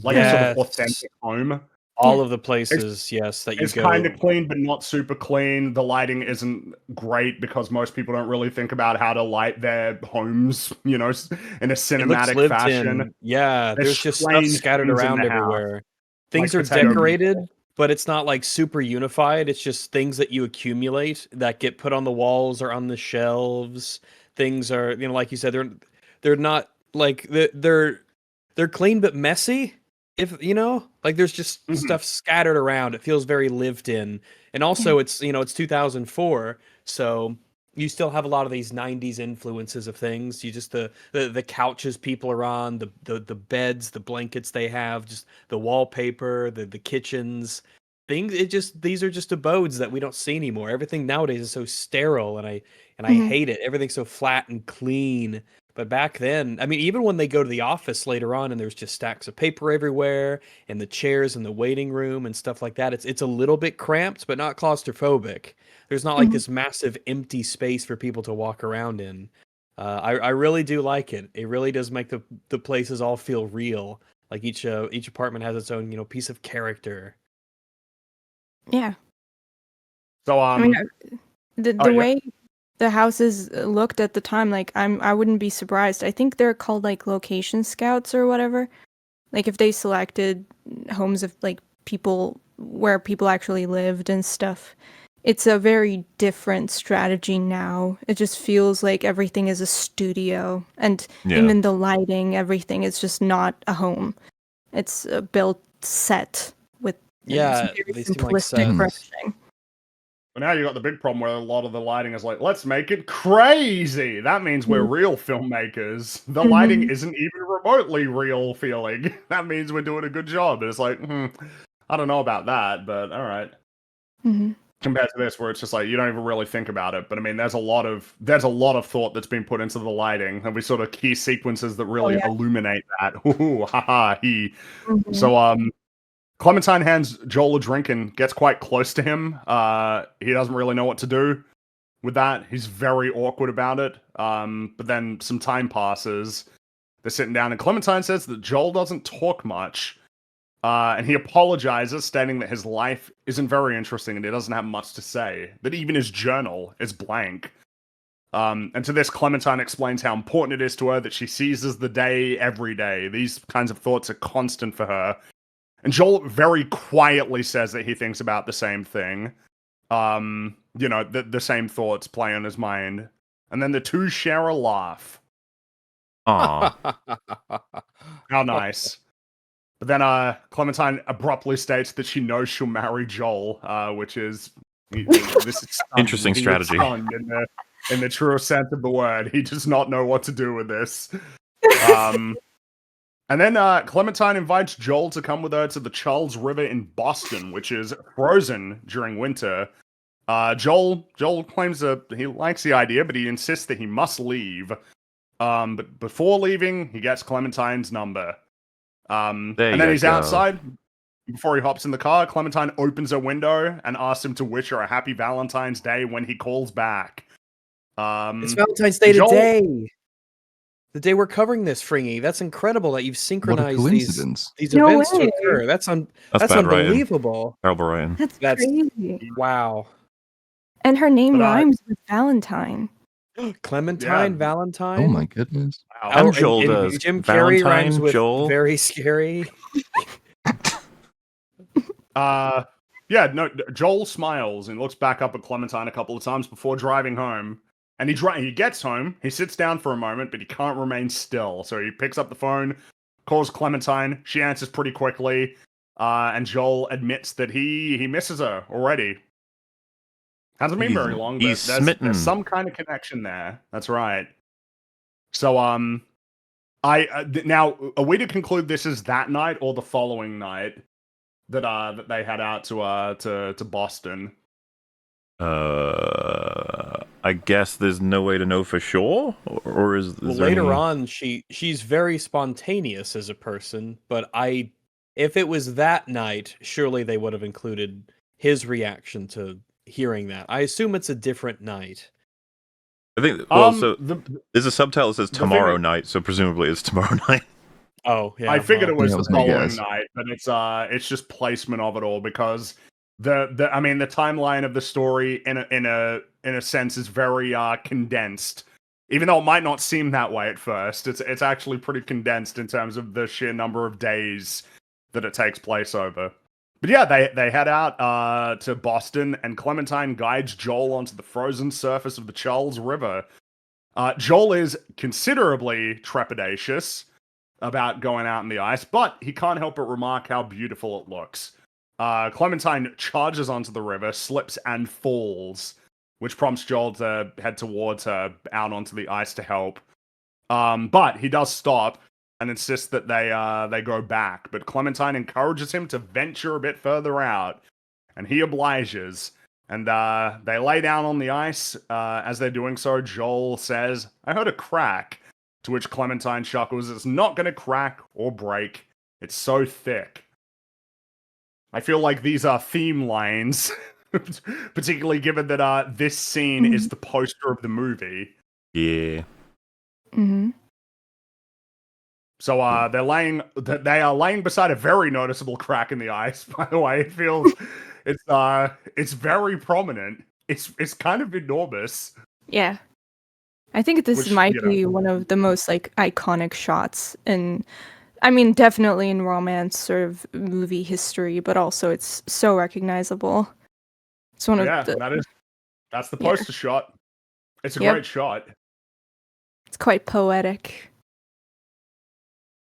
D: like a sort of authentic home.
A: All of the places, yes, that you
D: It's
A: go.
D: kind of clean, but not super clean. The lighting isn't great because most people don't really think about how to light their homes, in a cinematic fashion.
A: In. Yeah, there's just stuff scattered around everywhere. Things
D: like
A: are decorated, but it's not like super unified. It's just things that you accumulate that get put on the walls or on the shelves. Things are, like you said, they're not like they're clean but messy. If like there's just stuff scattered around. It feels very lived in. And also it's 2004, so you still have a lot of these 90s influences of things. You just the couches people are on, the beds, the blankets they have, just the wallpaper, the kitchens. These are just abodes that we don't see anymore. Everything nowadays is so sterile, and I hate it. Everything's so flat and clean. But back then, I mean, even when they go to the office later on and there's just stacks of paper everywhere and the chairs in the waiting room and stuff like that, it's a little bit cramped, but not claustrophobic. There's not like this massive empty space for people to walk around in. I really do like it. It really does make the places all feel real. Like each apartment has its own, piece of character.
E: Yeah.
D: So
E: I mean, the way the houses looked at the time, like I wouldn't be surprised. I think they're called like location scouts or whatever. Like if they selected homes of like people where people actually lived and stuff. It's a very different strategy now. It just feels like everything is a studio, and even the lighting, everything is just not a home. It's a built set with very simplistic furnishing.
D: But now you got the big problem where a lot of the lighting is like, let's make it crazy. That means we're real filmmakers. The lighting isn't even remotely real feeling. That means we're doing a good job. And it's like, I don't know about that, but all right. Compared to this, where it's just like you don't even really think about it. But I mean, there's a lot of thought that's been put into the lighting, and we sort of key sequences that really illuminate that. Ooh, haha, he. So Clementine hands Joel a drink and gets quite close to him. He doesn't really know what to do with that. He's very awkward about it. But then some time passes. They're sitting down, and Clementine says that Joel doesn't talk much. And he apologizes, stating that his life isn't very interesting and he doesn't have much to say. That even his journal is blank. And to this, Clementine explains how important it is to her that she seizes the day every day. These kinds of thoughts are constant for her. And Joel very quietly says that he thinks about the same thing. The same thoughts play on his mind. And then the two share a laugh.
B: Aww.
D: How nice. But then Clementine abruptly states that she knows she'll marry Joel, which is this is
B: interesting strategy.
D: In the truest sense of the word. He does not know what to do with this. And then Clementine invites Joel to come with her to the Charles River in Boston, which is frozen during winter. Joel claims that he likes the idea, but he insists that he must leave. But before leaving, he gets Clementine's number. And then he's outside. Before he hops in the car, Clementine opens her window and asks him to wish her a happy Valentine's Day when he calls back.
A: It's Valentine's Day today. The day we're covering this, Fringy. That's incredible that you've synchronized these events to occur. That's unbelievable.
B: Terrible writing.
E: That's crazy.
A: Wow.
E: And her name rhymes with Valentine.
A: Clementine, Valentine.
C: Oh my goodness.
B: Wow. And Joel does.
A: Jim Carrey rhymes with Joel. Very scary.
D: Joel smiles and looks back up at Clementine a couple of times before driving home. And he gets home, he sits down for a moment, but he can't remain still. So he picks up the phone, calls Clementine, she answers pretty quickly, and Joel admits that he misses her already. Hasn't been very long, but there's some kind of connection there. That's right. So, now, are we to conclude this is that night or the following night that they head out to Boston?
B: I I guess there's no way to know for sure, or is
A: Well,
B: there
A: later
B: any...
A: on, she's very spontaneous as a person, but if it was that night, surely they would have included his reaction to hearing that. I assume it's a different night.
B: I think. Well, so
D: the
B: there's a subtitle that says
D: the
B: tomorrow
D: thing-
B: night, so presumably it's tomorrow night.
A: Oh, yeah.
D: I figured it was
C: Yeah, it
D: the
C: was my
D: following
C: guess.
D: night, but it's just placement of it all because the timeline of the story in a sense is very condensed. Even though it might not seem that way at first, it's actually pretty condensed in terms of the sheer number of days that it takes place over. But yeah, they head out to Boston, and Clementine guides Joel onto the frozen surface of the Charles River. Joel is considerably trepidatious about going out in the ice, but he can't help but remark how beautiful it looks. Clementine charges onto the river, slips, and falls, which prompts Joel to head towards her out onto the ice to help. But he does stop and insists that they go back. But Clementine encourages him to venture a bit further out, and he obliges. And they lay down on the ice. As they're doing so, Joel says, "I heard a crack." To which Clementine chuckles, "It's not going to crack or break. It's so thick." I feel like these are theme lines, particularly given that this scene is the poster of the movie.
B: Yeah.
E: Mm-hmm.
D: So they are laying beside a very noticeable crack in the ice. By the way, it feels it's very prominent. It's kind of enormous.
E: Yeah. I think this
D: Which,
E: might
D: you know.
E: be one of the most like iconic shots in, I mean, definitely in romance sort of movie history, but also it's so recognizable. It's one of
D: that's the poster shot. It's a
E: Yep.
D: great shot.
E: It's quite poetic.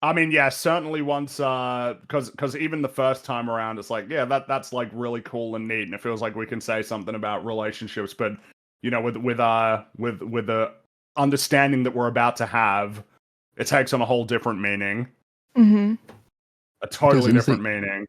D: I mean, yeah, certainly once, because even the first time around, it's like, yeah, that's like really cool and neat, and it feels like we can say something about relationships. But you know, with the understanding that we're about to have, it takes on a whole different meaning.
E: Mm-hmm.
D: A totally different meaning.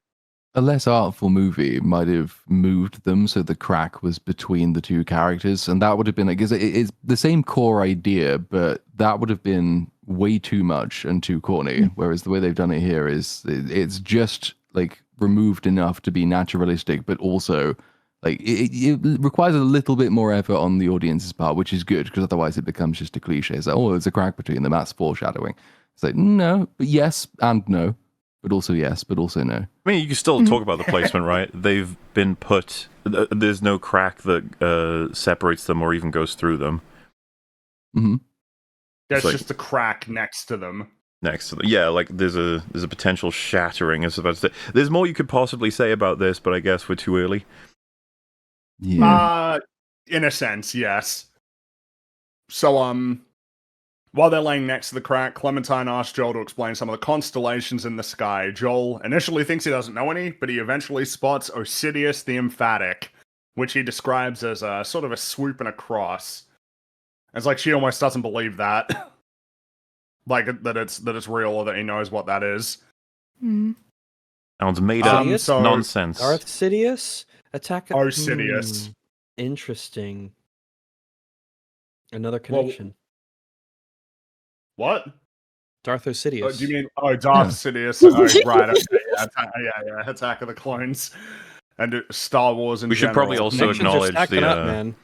C: A less artful movie might have moved them so the crack was between the two characters, and that would have been like, it's the same core idea, but that would have been way too much and too corny. Whereas the way they've done it here is it's just like removed enough to be naturalistic, but also like it requires a little bit more effort on the audience's part, which is good because otherwise it becomes just a cliche. It's like, oh, there's a crack between them. That's foreshadowing. It's like, no, but yes and no. But also yes, but also no.
B: I mean, you can still talk about the placement, right? They've been put... There's no crack that separates them or even goes through them.
C: Mm-hmm.
D: There's
B: like,
D: just a crack next to them.
B: Next to them. Yeah, like there's a potential shattering. I was about to say. There's more you could possibly say about this, but I guess we're too early.
C: Yeah.
D: In a sense, yes. So, while they're laying next to the crack, Clementine asks Joel to explain some of the constellations in the sky. Joel initially thinks he doesn't know any, but he eventually spots Osiris the Emphatic, which he describes as a sort of a swoop and a cross. It's like she almost doesn't believe that. Like that it's real or that he knows what that is.
E: Mm-hmm.
B: Sounds made up
D: so
B: nonsense.
A: Darth Sidious? Attack of...
D: Osiris.
A: Interesting. Another connection.
D: What?
A: Darth Sidious.
D: Oh, do you mean Darth Sidious? Oh, right. Okay, yeah. Attack of the Clones and Star Wars in
B: We should probably
D: general.
B: also
A: Connections are
B: acknowledge
A: stacking up, man.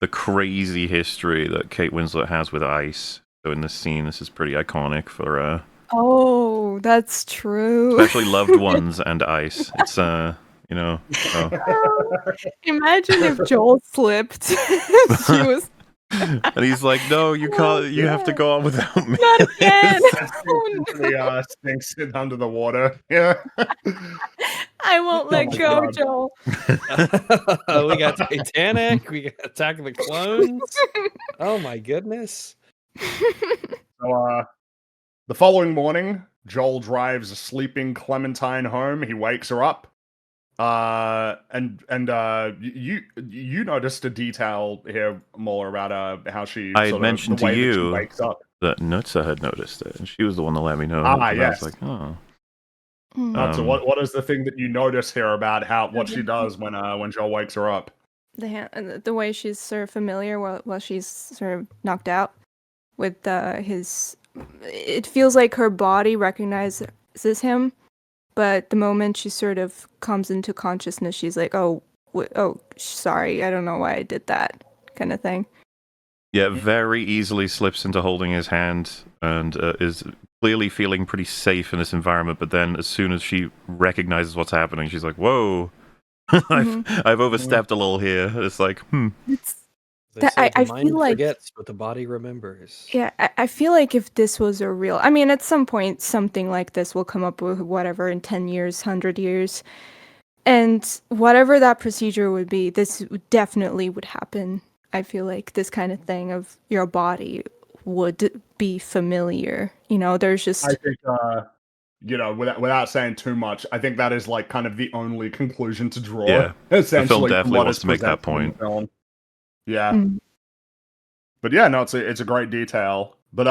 B: the crazy history that Kate Winslet has with ice. So in this scene, this is pretty iconic for
E: Oh, that's true.
B: especially loved ones and ice. It's you know.
E: Imagine if Joel slipped. She was
B: And he's like, "No, you can't. You have to go on without me."
E: not again.
D: The stinks it under the water. Yeah.
E: I won't let
D: my
E: go,
D: God.
E: Joel.
A: We got Titanic. We got Attack of the Clones. Oh my goodness.
D: So, the following morning, Joel drives a sleeping Clementine home. He wakes her up. And you noticed a detail here more about how she.
B: I had mentioned
D: the way
B: to
D: that she
B: you
D: wakes up.
B: that Nutsa had noticed it, and she was the one that let me know.
D: Ah,
B: and
D: yes.
B: I was like, "Oh,
E: Mm.
D: So what is the thing that you notice here about what she does when Joel wakes her up?
E: the way she's sort of familiar while she's sort of knocked out with his. It feels like her body recognizes him, but the moment she sort of comes into consciousness, she's like, "Oh, sorry, I don't know why I did that," kind of thing.
B: Yeah, very easily slips into holding his hand and is clearly feeling pretty safe in this environment. But then, as soon as she recognizes what's happening, she's like, "Whoa, I've overstepped a little here." It's like,
E: I
A: mind
E: feel like
A: forgets, but the body remembers.
E: Yeah, I feel like if this was a real, I mean, at some point, something like this will come up with whatever in 10 years, 100 years. And whatever that procedure would be, this definitely would happen. I feel like this kind of thing of your body would be familiar. There's just.
D: I think, without saying too much, I think that is like kind of the only conclusion to draw.
B: yeah,
D: essentially,
B: the film definitely
D: what
B: wants
D: is
B: to make that
D: presented in the
B: point.
D: film. Yeah.
E: Mm.
D: But yeah, no, it's a great detail. But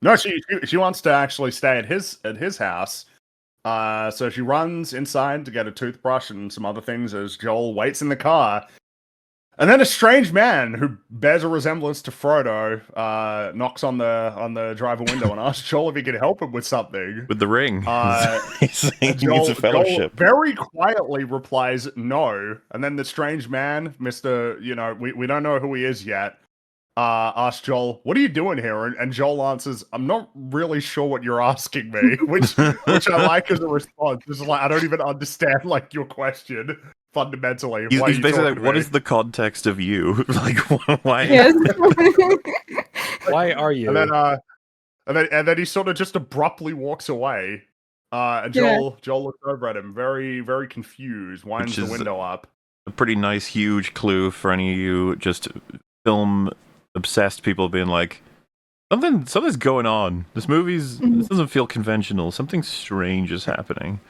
D: no, she wants to actually stay at his house. So she runs inside to get a toothbrush and some other things as Joel waits in the car. And then a strange man who bears a resemblance to Frodo knocks on the driver window and asks Joel if he could help him with something.
B: With the ring. He's saying he
D: Joel,
B: needs a fellowship.
D: Joel very quietly replies no. And then the strange man, Mr. We don't know who he is yet, asks Joel, "What are you doing here?" And Joel answers, "I'm not really sure what you're asking me," which I like as a response. It's like, I don't even understand like your question fundamentally.
B: He's basically like, "What is the context of you? Like, why?"
E: Yes.
A: Why are you?
D: And then he sort of just abruptly walks away. And Joel looks over at him, very, very confused, winds the window up.
B: A pretty nice, huge clue for any of you just film obsessed people being like, something's going on. This doesn't feel conventional. Something strange is happening.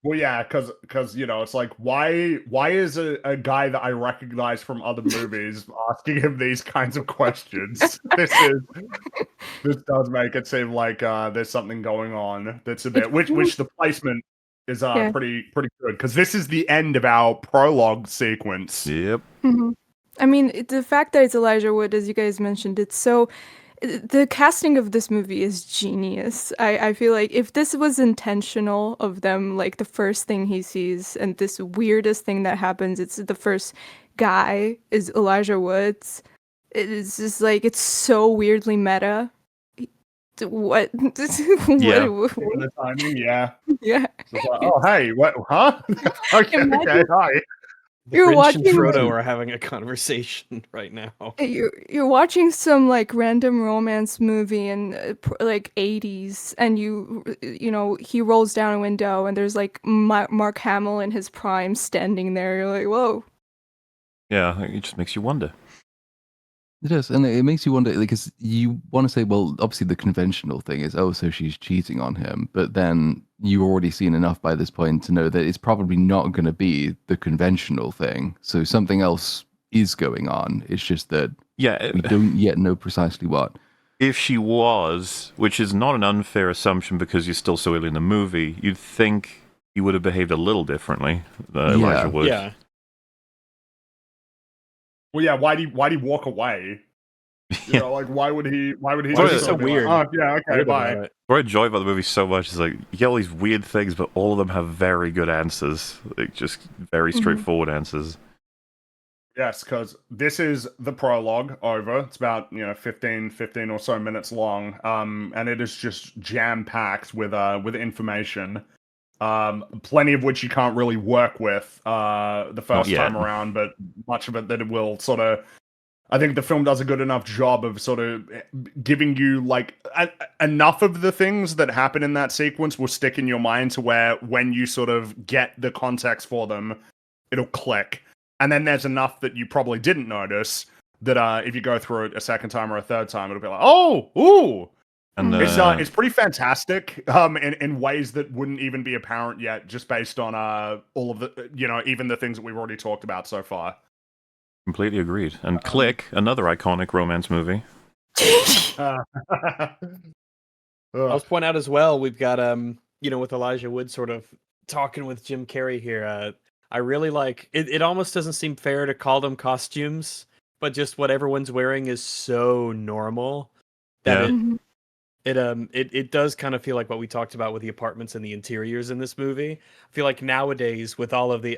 D: Well, yeah, because it's like, why is a guy that I recognize from other movies asking him these kinds of questions? This does make it seem like there's something going on that's a bit, which the placement is pretty good, because this is the end of our prologue sequence.
B: Yep.
E: Mm-hmm. I mean, the fact that it's Elijah Wood, as you guys mentioned, the casting of this movie is genius. I feel like if this was intentional of them, like the first thing he sees and this weirdest thing that happens, it's the first guy is Elijah Woods. It is just like, it's so weirdly meta. What?
B: Yeah.
D: The timing, yeah.
E: Yeah.
D: Like, oh, hey, what? Huh? Okay, hi.
E: You're watching
A: Frodo are having a conversation right now.
E: You're watching some like random romance movie in like 80s, and he rolls down a window and there's like Mark Hamill in his prime standing there. You're like, whoa.
B: Yeah, it just makes you wonder.
C: It does, and it makes you wonder, because you want to say, well, obviously the conventional thing is, oh, so she's cheating on him, but then you've already seen enough by this point to know that it's probably not going to be the conventional thing. So something else is going on. It's just that we don't yet know precisely what.
B: If she was, which is not an unfair assumption because you're still so early in the movie, you'd think he would have behaved a little differently. Elijah Wood.
A: Yeah.
D: Well, yeah. Why'd he walk away? Like why would he? Why would he?
A: Why is it so weird?
D: Like, oh, yeah. Okay. Bye.
B: What I enjoy about the movie so much is like you get all these weird things, but all of them have very good answers. Like just very straightforward answers.
D: Yes, because this is the prologue over. It's about 15 or so minutes long. And it is just jam packed with information. Plenty of which you can't really work with the first time around, but much of it that it will sort of. I think the film does a good enough job of sort of giving you like enough of the things that happen in that sequence will stick in your mind to where when you sort of get the context for them, it'll click. And then there's enough that you probably didn't notice that if you go through it a second time or a third time, it'll be like, oh, ooh. And it's pretty fantastic in ways that wouldn't even be apparent yet, just based on all of the, even the things that we've already talked about so far.
B: Completely agreed. And Click, another iconic romance movie.
A: I'll point out as well, we've got with Elijah Wood sort of talking with Jim Carrey here. I really like it. It almost doesn't seem fair to call them costumes, but just what everyone's wearing is so normal that
B: Yeah.
A: it does kind of feel like what we talked about with the apartments and the interiors in this movie. I feel like nowadays with all of the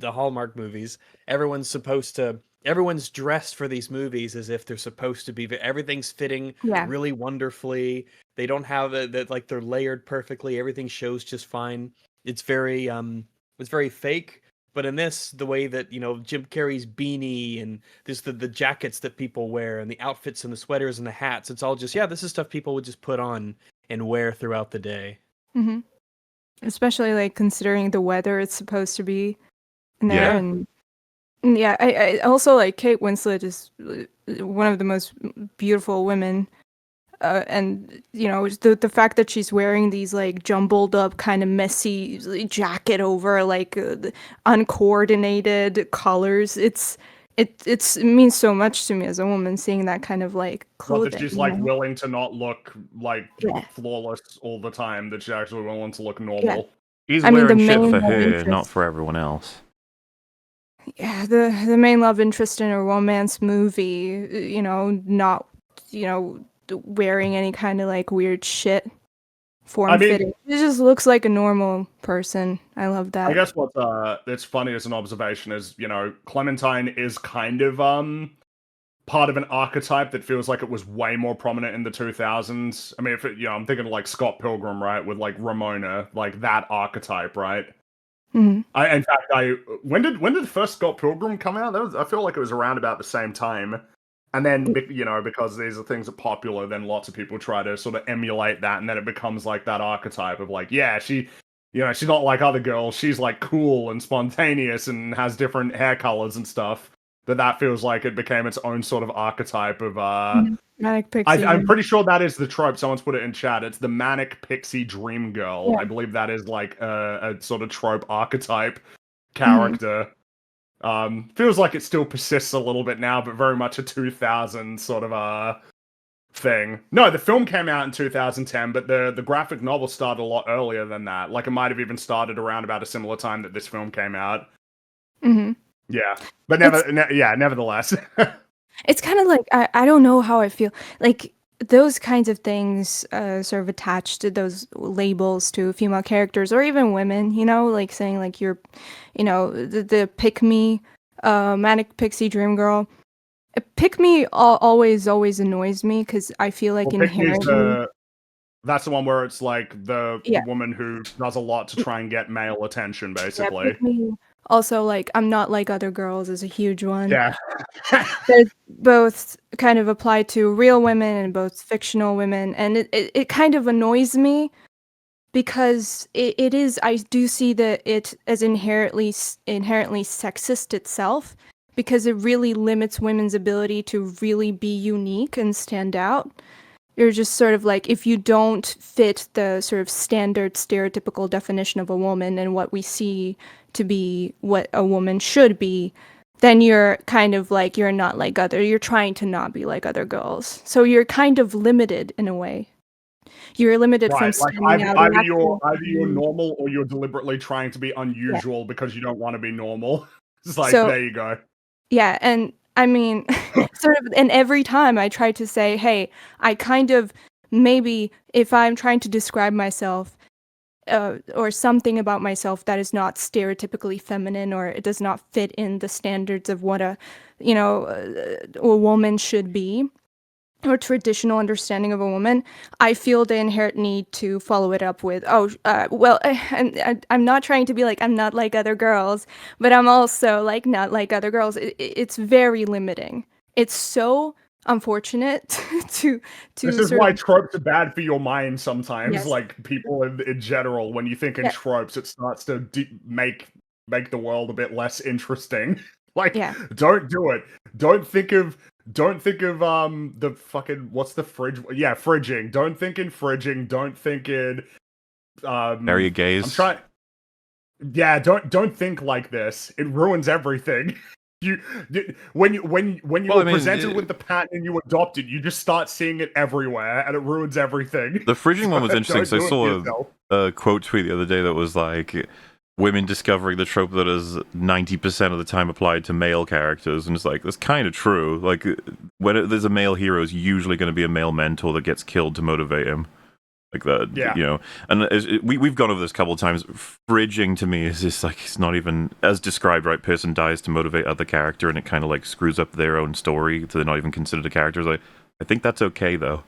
A: Hallmark movies, everyone's dressed for these movies as if they're supposed to be. Everything's fitting
E: Yeah.
A: really wonderfully. They don't have that like they're layered perfectly. Everything shows just fine. It's very fake. But in this, the way that, Jim Carrey's beanie and there's the jackets that people wear and the outfits and the sweaters and the hats, it's all just, this is stuff people would just put on and wear throughout the day.
E: Mm-hmm. Especially like considering the weather it's supposed to be in there.
B: Yeah.
E: And yeah, I also like Kate Winslet is one of the most beautiful women. And the fact that she's wearing these like jumbled up kind of messy jacket over like uncoordinated colors, it means so much to me as a woman seeing that kind of like clothing.
D: Not that she's like willing to not look like flawless all the time, that she's actually willing to look normal.
B: He's wearing shit for her, not for everyone else.
E: Yeah, the main love interest in a romance movie, not wearing any kind of like weird shit form-fitting. It just looks like a normal person. I love that.
D: I guess what's it's funny as an observation is, Clementine is kind of part of an archetype that feels like it was way more prominent in the 2000s. I mean, I'm thinking of like Scott Pilgrim, right, with like Ramona, like that archetype, right?
E: Mm-hmm.
D: When did the first Scott Pilgrim come out? I feel like it was around about the same time. And then, because these are things that are popular, then lots of people try to sort of emulate that, and then it becomes like that archetype of like, she's not like other girls. She's like cool and spontaneous and has different hair colors and stuff. That feels like it became its own sort of archetype of
E: manic pixie.
D: I'm pretty sure that is the trope. Someone's put it in chat. It's the manic pixie dream girl.
E: Yeah.
D: I believe that is like a sort of trope archetype character. Feels like it still persists a little bit now, but very much a 2000 sort of thing. No, the film came out in 2010, but the graphic novel started a lot earlier than that. Like it might have even started around about a similar time that this film came out.
E: Mm-hmm.
D: Yeah, but nevertheless.
E: It's kind of like I don't know how I feel. Like those kinds of things sort of attached to those labels to female characters or even women, like saying like you're, the pick me, manic pixie dream girl. Pick me always annoys me because I feel like inherently.
D: That's the one where it's like the woman who does a lot to try and get male attention, basically.
E: Yeah, pick me. Also, like, I'm not like other girls is a huge one.
D: Yeah.
E: They both kind of apply to real women and both fictional women. And it kind of annoys me because it is, I do see that it as inherently sexist itself because it really limits women's ability to really be unique and stand out. You're just sort of like, if you don't fit the sort of standard stereotypical definition of a woman and what we see to be what a woman should be, then you're kind of like, you're trying to not be like other girls. So you're kind of limited in a way. You're limited from standing out.
D: Either you're normal or you're deliberately trying to be unusual because you don't want to be normal. It's like, there you go.
E: Yeah, and I mean, sort of, and every time I try to say, hey, I kind of, maybe if I'm trying to describe myself or something about myself that is not stereotypically feminine or it does not fit in the standards of what a woman should be or traditional understanding of a woman, I feel the inherent need to follow it up with, and I'm not trying to be like, I'm not like other girls, but I'm also like not like other girls. It's very limiting. It's so unfortunate to
D: this is why tropes are bad for your mind sometimes. Yes. Like people in general, when you think in tropes, it starts to make the world a bit less interesting. Like, don't do it. Don't think of the fucking, what's the fridge? Yeah, fridging. Don't think in fridging. Don't think in
B: area gaze.
D: Don't think like this. It ruins everything. When you were presented with the pattern and you adopt it, you just start seeing it everywhere, and it ruins everything.
B: The fridging one was interesting. So I saw a quote tweet the other day that was like, women discovering the trope that is 90% of the time applied to male characters, and it's like, that's kind of true. Like, there's a male hero, it's usually going to be a male mentor that gets killed to motivate him. Like that, you know. And we've gone over this a couple of times. Bridging to me is just like, it's not even as described, right? Person dies to motivate other character, and it kind of like screws up their own story, so they're not even considered a character. Like, I think that's okay though,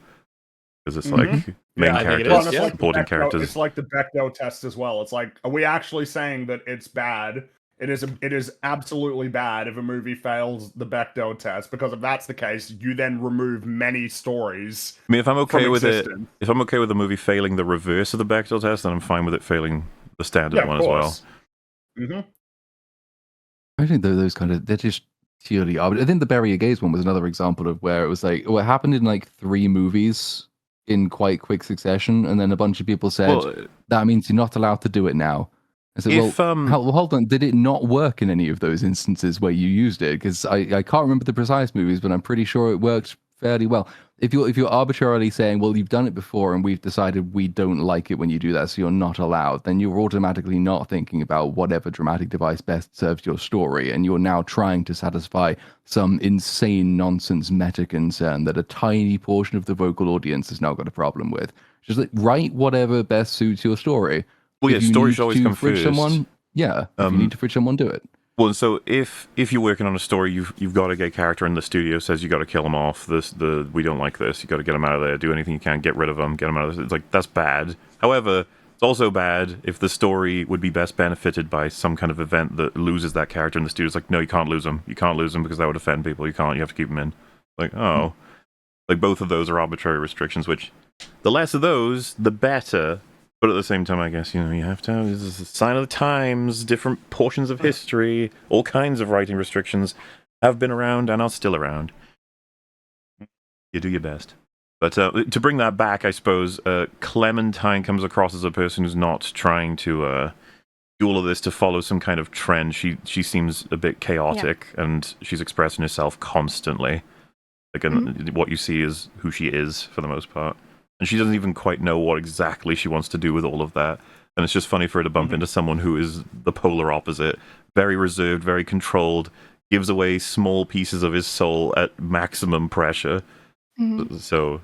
B: because it's like main characters, supporting characters.
D: It's like the Bechdel test as well. It's like, are we actually saying that it's bad? It is absolutely bad if a movie fails the Bechdel test, because if that's the case, you then remove many stories.
B: I mean, if I'm okay with
D: existence.
B: if I'm okay with the movie failing the reverse of the Bechdel test, then I'm fine with it failing the standard one as well.
C: I think those kind of, they're just purely arbitrary. I think the Bury Your Gaze one was another example of where it was like, well, it happened in like 3 movies in quite quick succession, and then a bunch of people said that means you're not allowed to do it now. I said, well, hold on. Did it not work in any of those instances where you used it? Because I can't remember the precise movies, but I'm pretty sure it worked fairly well. If you're arbitrarily saying, well, you've done it before and we've decided we don't like it when you do that, so you're not allowed, then you're automatically not thinking about whatever dramatic device best serves your story, and you're now trying to satisfy some insane nonsense meta concern that a tiny portion of the vocal audience has now got a problem with. Just like, write whatever best suits your story.
B: Well, yeah, stories always come first.
C: Someone, if you need to fridge someone, do it.
B: Well, so if you're working on a story, you've got a gay character, and the studio says you got to kill him off. We don't like this. You got to get him out of there. Do anything you can, get rid of him, get him out of this. It's like, that's bad. However, it's also bad if the story would be best benefited by some kind of event that loses that character, and the studio's like, no, you can't lose him. You can't lose him because that would offend people. You can't. You have to keep him in. Like, like both of those are arbitrary restrictions. Which the less of those, the better. But at the same time, I guess, you have to have this is a sign of the times, different portions of history, all kinds of writing restrictions have been around and are still around. You do your best. But to bring that back, I suppose, Clementine comes across as a person who's not trying to do all of this to follow some kind of trend. She seems a bit chaotic, and she's expressing herself constantly. Like, what you see is who she is, for the most part. And she doesn't even quite know what exactly she wants to do with all of that. And it's just funny for her to bump into someone who is the polar opposite. Very reserved, very controlled, gives away small pieces of his soul at maximum pressure. So,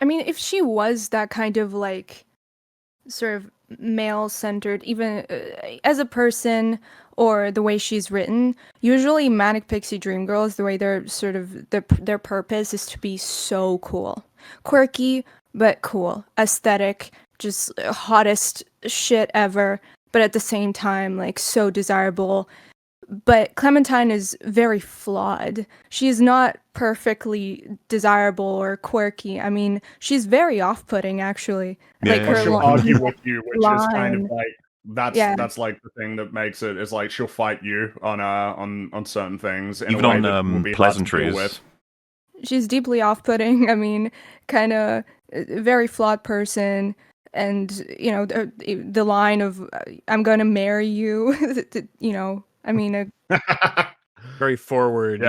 E: I mean, if she was that kind of like sort of male-centered, even as a person or the way she's written, usually Manic Pixie Dream Girls, the way they're sort of, their purpose is to be so cool. Quirky, but cool. Aesthetic, just hottest shit ever, but at the same time, like, so desirable. But Clementine is very flawed. She is not perfectly desirable or quirky. I mean, she's very off-putting, actually.
B: Yeah,
E: like her
D: she'll argue with you, which is kind of like that's like the thing that makes it is like she'll fight you on certain things in
B: even
D: a way
B: on
D: that will be
B: pleasantries.
D: hard to deal with.
E: She's deeply off-putting. I mean, kind of very flawed person. And, the line of, I'm going to marry you, I mean...
A: very forward,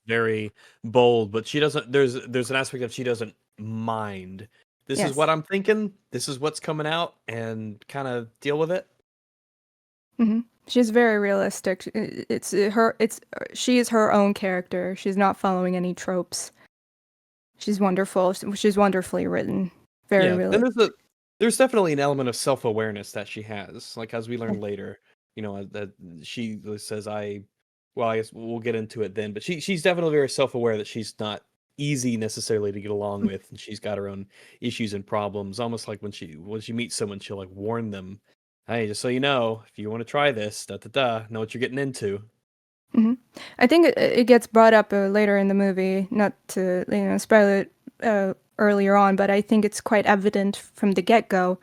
A: very bold, but she doesn't, there's an aspect of she doesn't mind. This is what I'm thinking, this is what's coming out, and kind of deal with it.
E: She's very realistic. She is her own character. She's not following any tropes. She's wonderful. She's wonderfully written. Very realistic.
A: And there's definitely an element of self-awareness that she has. Like, as we learn later, that she says, I guess we'll get into it then, but she's definitely very self-aware that she's not easy necessarily to get along with, and she's got her own issues and problems. Almost like when she meets someone, she'll like warn them, hey, just so you know, if you want to try this, know what you're getting into.
E: I think it gets brought up later in the movie, not to spoil it earlier on, but I think it's quite evident from the get-go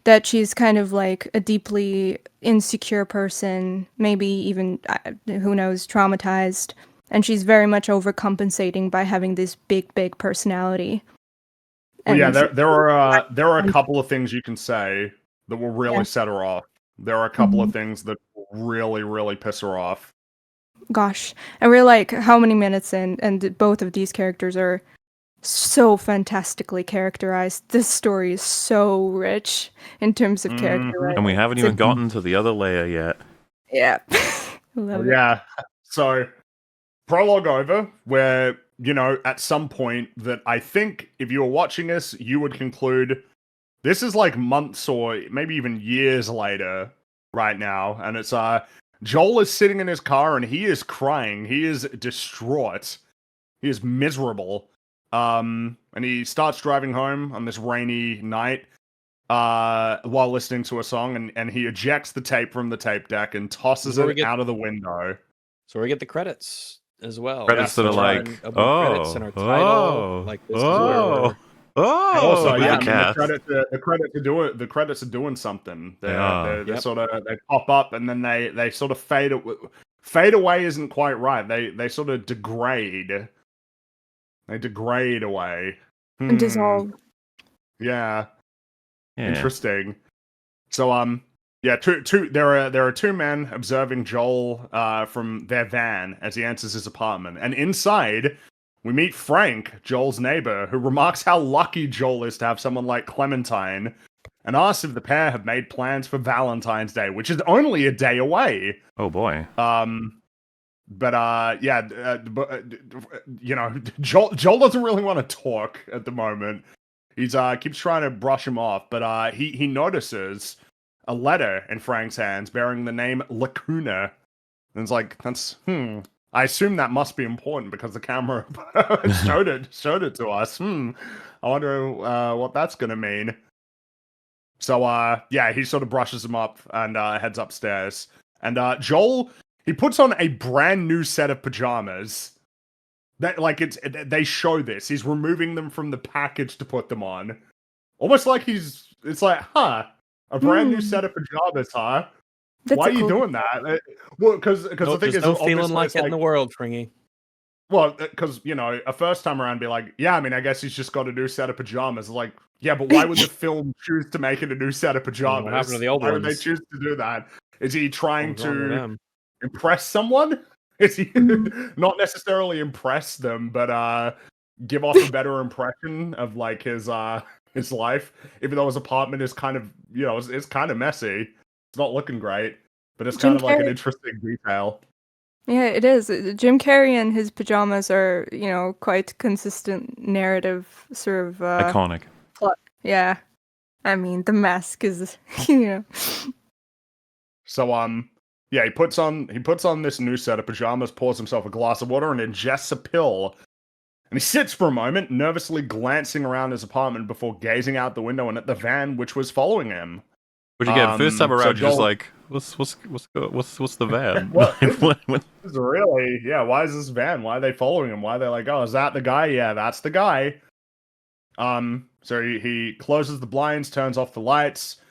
E: that she's kind of like a deeply insecure person, maybe even, who knows, traumatized, and she's very much overcompensating by having this big personality.
D: Well, yeah, there are a couple of things you can say that will really set her off. There are a couple of things that will really piss her off.
E: Gosh, and we're like how many minutes in, and both of these characters are so fantastically characterized. This story is so rich in terms of character writing.
B: And we haven't even gotten to the other layer yet.
E: Yeah. Love it.
D: Yeah. So, prologue over, where, at some point that I think if you were watching this, you would conclude this is like months or maybe even years later right now. And it's, Joel is sitting in his car and he is crying. He is distraught. He is miserable. And he starts driving home on this rainy night while listening to a song, and he ejects the tape from the tape deck and tosses it out of the window.
A: So we get the credits as well.
B: Credits that are like,
A: credits and our title. Like this is where
D: also, the credits are doing something. They sort of they pop up and then they sort of fade. Fade away isn't quite right. They sort of degrade. They degrade away.
E: And dissolve.
D: Yeah. Interesting. So there are two men observing Joel from their van as he enters his apartment, and inside we meet Frank, Joel's neighbor, who remarks how lucky Joel is to have someone like Clementine, and asks if the pair have made plans for Valentine's Day, which is only a day away.
B: Oh boy.
D: Joel doesn't really want to talk at the moment. He's keeps trying to brush him off, but he notices a letter in Frank's hands bearing the name Lacuna. And it's like, I assume that must be important because the camera showed it to us. I wonder what that's gonna mean. So he sort of brushes him up and heads upstairs. And Joel, he puts on a brand new set of pajamas. They show this. He's removing them from the package to put them on. Almost like it's like, a brand new set of pajamas, huh? Why are you doing that? Well, because the thing is,
A: no feeling like it in the world, Fringy.
D: Well, because, a first time around be like, yeah, I mean, I guess he's just got a new set of pajamas. Like, yeah, but why would the film choose to make it a new set of pajamas?
A: What happened to the old
D: Why
A: ones?
D: would they choose to do that? Is he trying to impress someone? Is he not necessarily impress them, but give off a better impression of like his life? Even though his apartment is kind of, it's kind of messy. It's not looking great, but it's kind of like an interesting detail.
E: Yeah, it is. Jim Carrey and his pajamas are, quite consistent narrative sort of
B: iconic
E: plot. Yeah. I mean, the mask is,
D: So he puts on this new set of pajamas, pours himself a glass of water, and ingests a pill. And he sits for a moment, nervously glancing around his apartment before gazing out the window and at the van which was following him.
B: Which again, first time around, you're just like, what's the van?
D: It's really, why is this van? Why are they following him? Why are they like, oh, is that the guy? Yeah, that's the guy. So he closes the blinds, turns off the lights,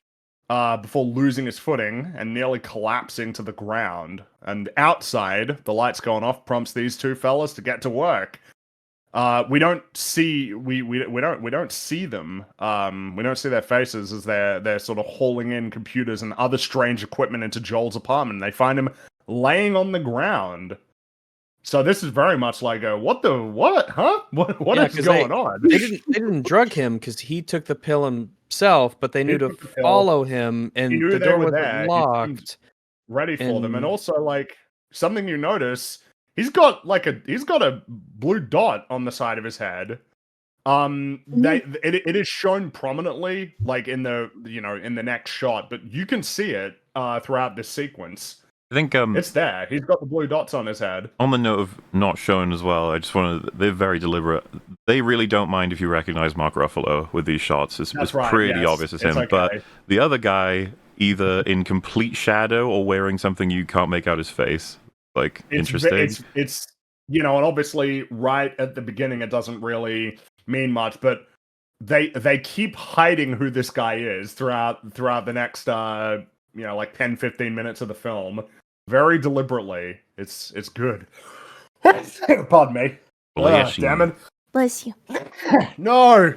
D: before losing his footing and nearly collapsing to the ground. And outside, the lights going off prompts these two fellas to get to work. We don't see we don't see them. We don't see their faces as they're sort of hauling in computers and other strange equipment into Joel's apartment. They find him laying on the ground. So this is very much like a what, huh? What is going on?
A: They didn't drug him because he took the pill himself, but they knew to follow him, and the door was locked.
D: Ready for them, and also like something you notice. He's got a blue dot on the side of his head. It is shown prominently, like in the next shot, but you can see it throughout this sequence.
B: I think
D: it's there. He's got the blue dots on his head.
B: On the note of not shown as well, I just want to. They're very deliberate. They really don't mind if you recognize Mark Ruffalo with these shots. It's pretty obvious it's him. Okay. But the other guy, either in complete shadow or wearing something you can't make out his face. Like, interesting.
D: It's and obviously right at the beginning it doesn't really mean much, but they keep hiding who this guy is throughout the next 10-15 minutes of the film, very deliberately. It's good. Pardon me.
B: Bless you.
D: Damn it.
F: Bless you.
D: No.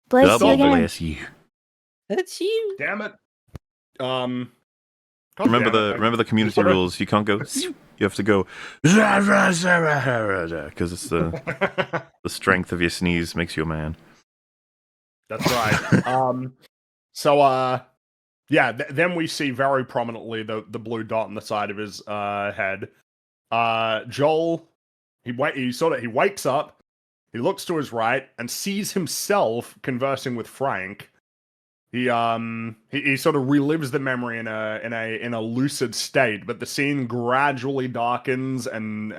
F: Bless you again.
B: Bless you.
A: That's you.
D: Damn it. God
B: Remember
D: damn it,
B: remember the community rules. You can't go. You have to go because it's the strength of your sneeze makes you a man.
D: That's right. Then we see very prominently the blue dot on the side of his head. Joel, he wakes up, he looks to his right and sees himself conversing with Frank. He sort of relives the memory in a lucid state, but the scene gradually darkens and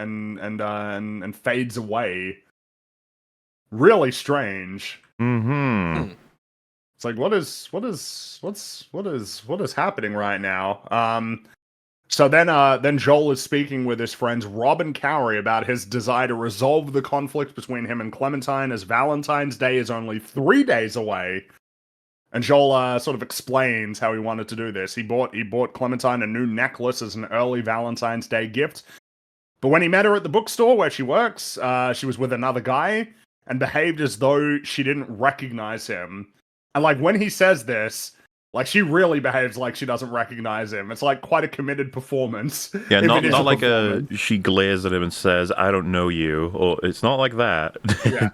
D: fades away. Really strange.
B: Mm-hmm.
D: It's like what is happening right now? So then Joel is speaking with his friends Rob and Carrie about his desire to resolve the conflict between him and Clementine, as Valentine's Day is only 3 days away. And Joel sort of explains how he wanted to do this. He bought Clementine a new necklace as an early Valentine's Day gift. But when he met her at the bookstore where she works, she was with another guy and behaved as though she didn't recognize him. And like when he says this, like she really behaves like she doesn't recognize him. It's like quite a committed performance.
B: Yeah, not like she glares at him and says, "I don't know you," or it's not like that.
D: Yeah,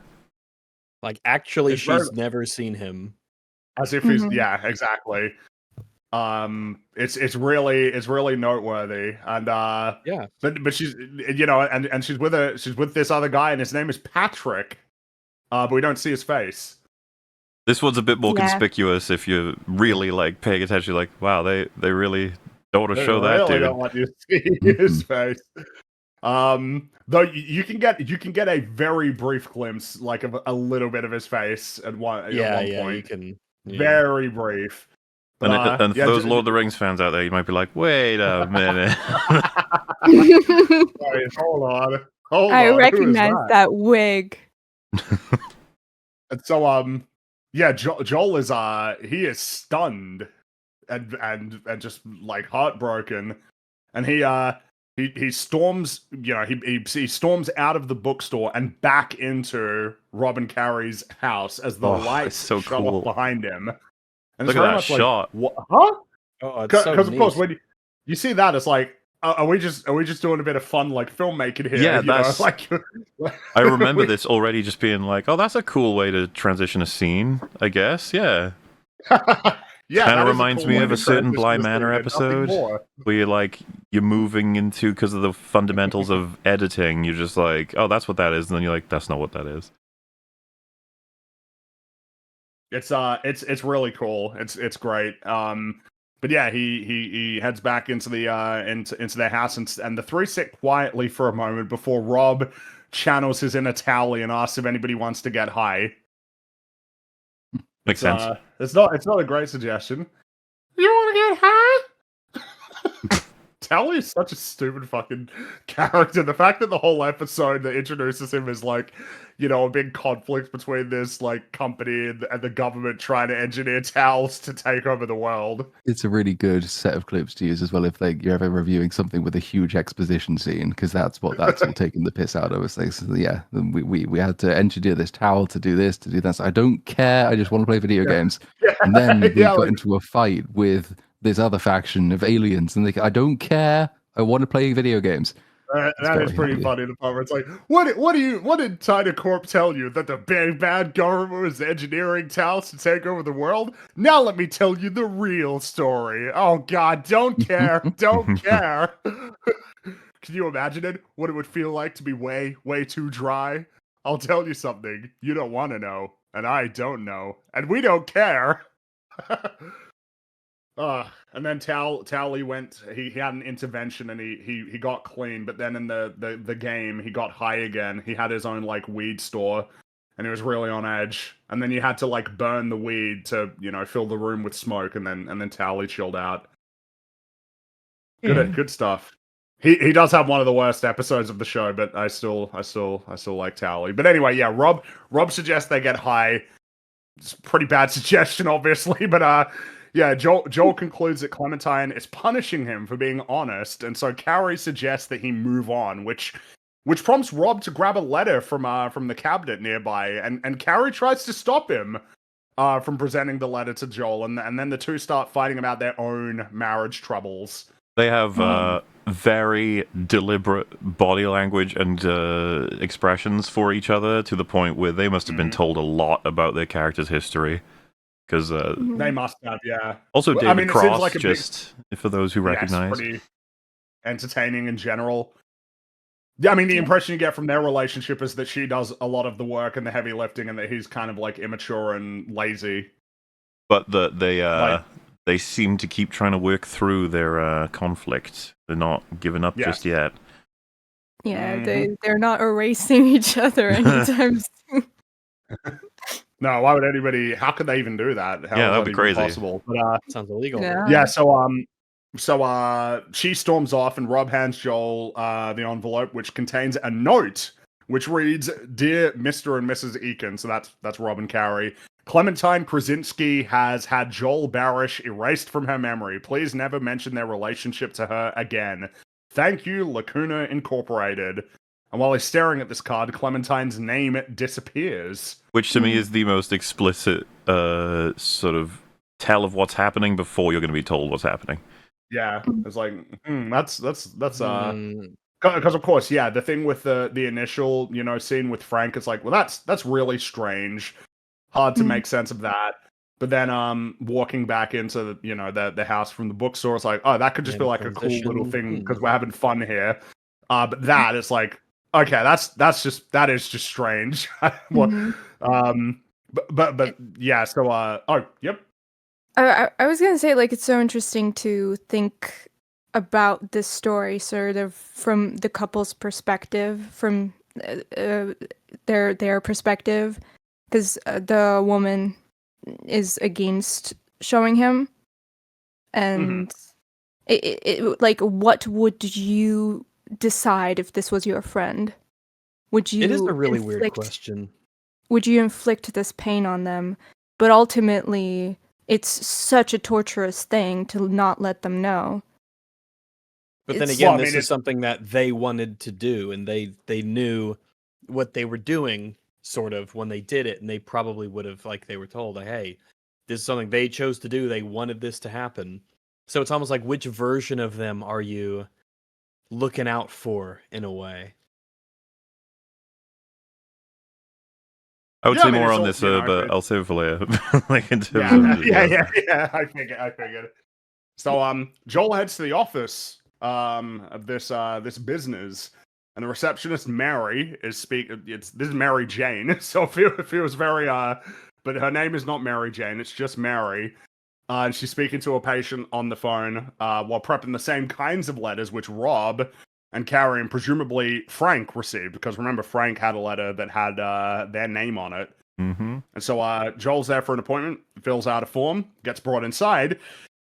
A: like actually, she's never seen him.
D: As if he's exactly. It's really noteworthy, and but she's and she's with this other guy, and his name is Patrick, but we don't see his face.
B: This one's a bit more conspicuous if you're really like paying attention. Like, wow, they really don't want to show that dude.
D: Don't want you to see his face. Though you can get a very brief glimpse, like of a little bit of his face at one point.
A: You can. Yeah.
D: Very brief. But,
B: and for those Lord of the Rings fans out there, you might be like, wait a minute.
D: Sorry, hold on.
E: I recognize that wig.
D: And so, Joel is he is stunned and just like heartbroken, and he storms, he storms out of the bookstore and back into Rob and Carrie's house as the lights shut off behind him. And
B: look at that shot.
D: Like, huh?
A: Oh,
D: because of course when you see that, it's like, are we just doing a bit of fun like filmmaking here?
B: Yeah,
D: that's
B: like I remember this already just being like, oh, that's a cool way to transition a scene, I guess. Yeah.
D: Yeah,
B: kind of reminds me of a certain Bly Manor episode where you're moving into, because of the fundamentals of editing, you're just like, oh, that's what that is, and then you're like, that's not what that is.
D: It's really cool. It's great. But yeah, he heads back into the into their house, and the three sit quietly for a moment before Rob channels his inner Towley and asks if anybody wants to get high.
B: Makes sense.
D: It's not a great suggestion. You want to get high? Towley is such a stupid fucking character. The fact that the whole episode that introduces him is like, a big conflict between this like company and the government trying to engineer towels to take over the world. It's
C: a really good set of clips to use as well if you're ever reviewing something with a huge exposition scene, because that's all taking the piss out of us. Like, so we had to engineer this towel to do this, to do that. So I don't care. I just want to play video games. Yeah. And then we got into a fight with this other faction of aliens, and I don't care. I want to play video games.
D: That is pretty funny. The part where it's like, what did China Corp tell you, that the big bad government was engineering towels to take over the world? Now let me tell you the real story. Oh God, don't care, don't care. Can you imagine it? What it would feel like to be way too dry? I'll tell you something you don't want to know, and I don't know, and we don't care. And then Towley went. He had an intervention and he got clean. But then in the game, he got high again. He had his own like weed store, and he was really on edge. And then you had to like burn the weed to fill the room with smoke. And then Towley chilled out. Good stuff. He does have one of the worst episodes of the show, but I still like Towley. But anyway, yeah, Rob suggests they get high. It's a pretty bad suggestion, obviously, but yeah, Joel concludes that Clementine is punishing him for being honest, and so Carrie suggests that he move on, which prompts Rob to grab a letter from the cabinet nearby, and Carrie tries to stop him, from presenting the letter to Joel, and then the two start fighting about their own marriage troubles.
B: They have very deliberate body language and expressions for each other, to the point where they must have been told a lot about their character's history. Because
D: they must have, yeah.
B: Also, David Cross,
D: it seems like
B: just for those who recognize.
D: Pretty entertaining in general. Yeah, I mean, the impression you get from their relationship is that she does a lot of the work and the heavy lifting, and that he's kind of like immature and lazy.
B: But they seem to keep trying to work through their conflict. They're not giving up just yet.
E: Yeah, they're not erasing each other anytime soon.
D: No, why would anybody? How could they even do that? How
B: that'd be crazy.
D: Possible? But,
A: sounds illegal.
D: Yeah. So she storms off, and Rob hands Joel the envelope, which contains a note, which reads, "Dear Mr. and Mrs. Eakin." So that's Rob and Carrie. Clementine Krasinski has had Joel Barish erased from her memory. Please never mention their relationship to her again. Thank you, Lacuna Incorporated. And while he's staring at this card, Clementine's name disappears.
B: Which to me is the most explicit sort of tell of what's happening before you're going to be told what's happening.
D: Yeah, it's like, that's because of course, yeah, the thing with the initial, scene with Frank, it's like, well, that's really strange. Hard to make sense of that. But then walking back into the house from the bookstore, it's like, oh, that could just be like a cool little thing because we're having fun here. But that is like, okay, that is just strange. But yeah, so yep.
E: I was gonna say, like, it's so interesting to think about this story sort of from the couple's perspective, from their perspective, because the woman is against showing him, and it like, what would you decide if this was your friend? Would you?
A: It is a really weird question.
E: Would you inflict this pain on them? But ultimately, it's such a torturous thing to not let them know.
A: But then again, this is something that they wanted to do, and they knew what they were doing, sort of, when they did it, and they probably would have, like, they were told, like, hey, this is something they chose to do, they wanted this to happen. So it's almost like, which version of them are you looking out for, in a way?
B: I would say more on this, but I'll save it for later. Like, in terms of,
D: yeah. I figured. So, Joel heads to the office of this business, and the receptionist Mary is speaking. This is Mary Jane. So it feels very but her name is not Mary Jane. It's just Mary. And she's speaking to a patient on the phone while prepping the same kinds of letters which Rob and Carrie and presumably Frank received, because remember, Frank had a letter that had their name on it.
B: Mm-hmm.
D: And so Joel's there for an appointment, fills out a form, gets brought inside,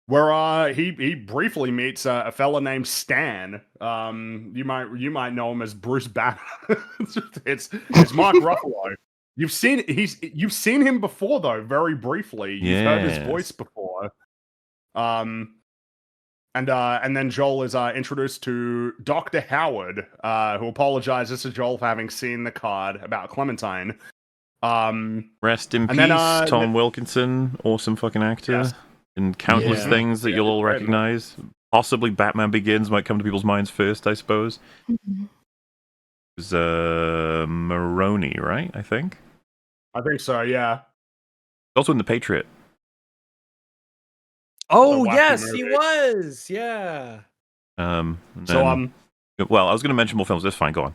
D: where he briefly meets a fella named Stan. You might know him as Bruce Banner. it's Mark Ruffalo. You've seen him before, though, very briefly. You've heard his voice before. And then Joel is introduced to Dr. Howard, who apologizes to Joel for having seen the card about Clementine.
B: Rest in peace, Tom Wilkinson, awesome fucking actor, in countless things that you'll all recognize. Possibly Batman Begins might come to people's minds first, I suppose.
E: Mm-hmm.
B: It was Maroney, right? I think
D: so, yeah.
B: Also in The Patriot.
A: Oh, yes, he was. Yeah.
B: Well, I was going to mention more films. That's fine. Go on.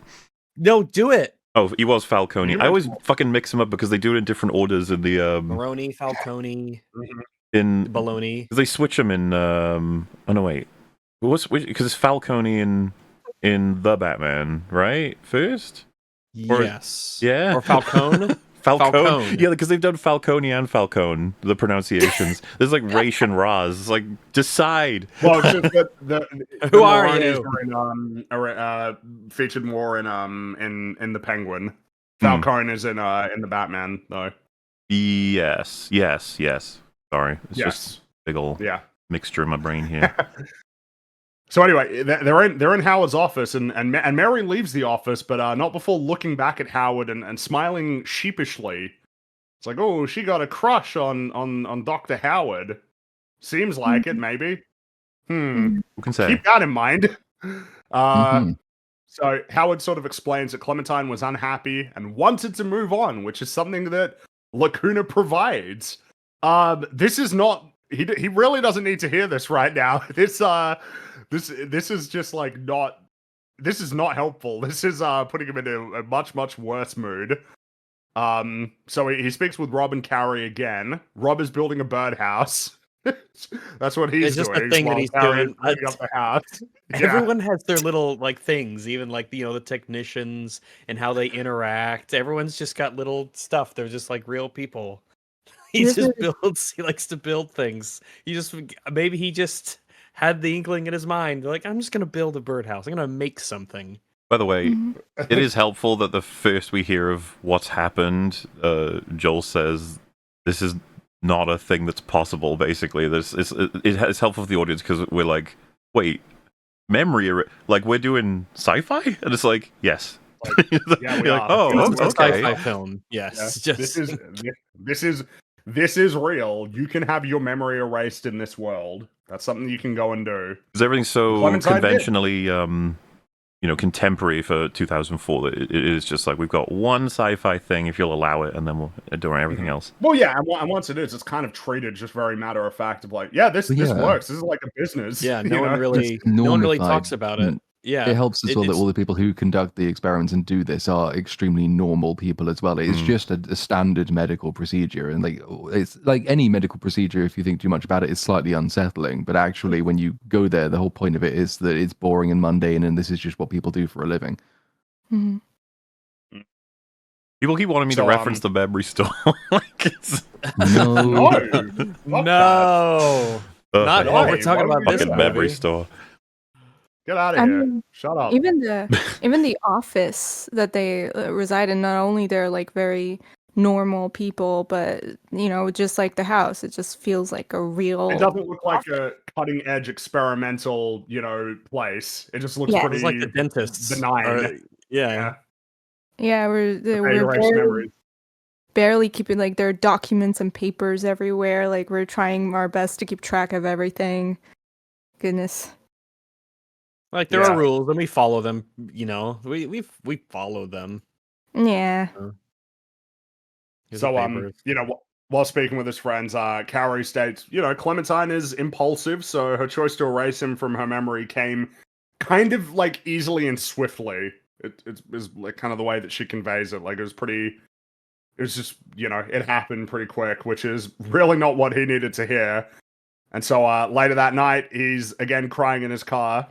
A: No, do it.
B: Oh, he was Falcone. I always fucking mix them up because they do it in different orders in the
A: Maroni, Falcone,
B: in
A: Baloney.
B: They switch them in. Oh no, wait. Because it's Falcone in the Batman, right? First.
A: Yes.
B: Yeah.
A: Or Falcone.
B: Falcone. Yeah, because they've done Falcone and Falcone, the pronunciations. There's like Raish and Raz. It's like, decide.
D: Well, it's just
A: who are you?
D: Are featured more in the Penguin. Falcone is in the Batman, though.
B: Yes. Sorry, it's just a big ol' mixture in my brain here.
D: So anyway, they're in Howard's office, and Mary leaves the office, but not before looking back at Howard and smiling sheepishly. It's like, oh, she got a crush on Dr. Howard. Seems like it, maybe.
B: Who can say?
D: Keep that in mind.
C: Mm-hmm.
D: So Howard sort of explains that Clementine was unhappy and wanted to move on, which is something that Lacuna provides. This is not. He really doesn't need to hear this right now. This is just like not. This is not helpful. This is putting him into a much worse mood. So he speaks with Rob and Carrie again. Rob is building a birdhouse. That's what he's
A: It's just
D: doing.
A: a thing that
D: while
A: he's
D: Carrie is
A: doing.
D: building up the house. Yeah.
A: Everyone has their little like things, even like the technicians and how they interact. Everyone's just got little stuff. They're just like real people. He likes to build things. Maybe he just had the inkling in his mind. Like, I'm just gonna build a birdhouse. I'm gonna make something.
B: By the way, it is helpful that the first we hear of what's happened, Joel says this is not a thing that's possible. Basically, it's helpful for the audience because we're like, wait, like we're doing sci-fi, and it's like, yes.
D: Yeah, we
B: You're
D: are.
B: like, oh,
A: It's a
B: okay.
A: sci-fi film. Yes,
D: Yeah.
A: just
D: This is real. You can have your memory erased in this world. That's something you can go and do.
B: Because everything's so
D: Clementine did.
B: conventionally, contemporary for 2004 that it is just like we've got one sci-fi thing if you'll allow it, and then we'll do everything else.
D: Well, yeah, and once it is, it's kind of treated just very matter of fact of like, yeah, this works. This is like a business.
A: yeah.
D: you
A: No one
D: know?
A: really talks about it. Yeah,
C: It helps as well that all the people who conduct the experiments and do this are extremely normal people as well. It's just a standard medical procedure, and like it's like any medical procedure. If you think too much about it, it's slightly unsettling. But actually, when you go there, the whole point of it is that it's boring and mundane, and this is just what people do for a living.
E: Mm-hmm.
B: People keep wanting me to reference the memory store. Like it's...
C: No,
A: no, not while we're talking about this
B: fucking memory
A: movie.
B: store.
D: Get out of here. Shut up.
E: Even the office that they reside in, not only they're like very normal people, but just like the house, it just feels like a real.
D: It doesn't look like a cutting edge experimental, place. It just looks pretty
A: It's like the dentist.
D: benign.
A: Yeah.
E: Yeah, we're barely keeping like there are documents and papers everywhere. Like we're trying our best to keep track of everything. Goodness.
A: Like there are rules and we follow them. We follow them.
E: Yeah.
A: So
D: while speaking with his friends, Carrie states, Clementine is impulsive, so her choice to erase him from her memory came kind of like easily and swiftly. It is like kind of the way that she conveys it. Like it was just, it happened pretty quick, which is really not what he needed to hear. And so later that night, he's again crying in his car.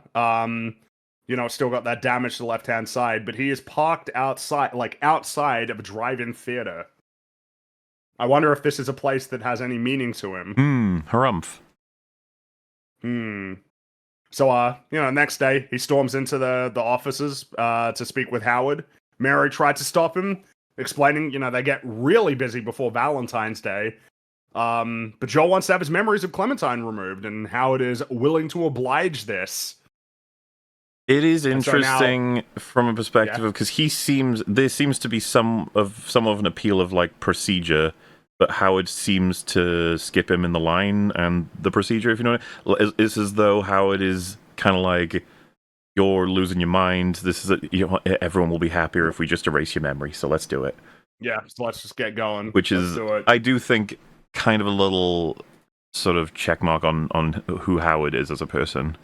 D: Still got that damage to the left-hand side, but he is parked outside of a drive-in theater. I wonder if this is a place that has any meaning to him.
B: Harumph.
D: So, next day, he storms into the offices to speak with Howard. Mary tried to stop him, explaining, they get really busy before Valentine's Day. But Joel wants to have his memories of Clementine removed, and Howard is willing to oblige this.
B: It is interesting from a perspective of because there seems to be some of an appeal of like procedure, but Howard seems to skip him in the line and the procedure. If you know what I mean. It's as though Howard is kind of like, you're losing your mind. This is everyone will be happier if we just erase your memory. So let's do it.
D: Yeah, so let's just get going.
B: Which is, I do think, kind of a little sort of check mark on who Howard is as a person.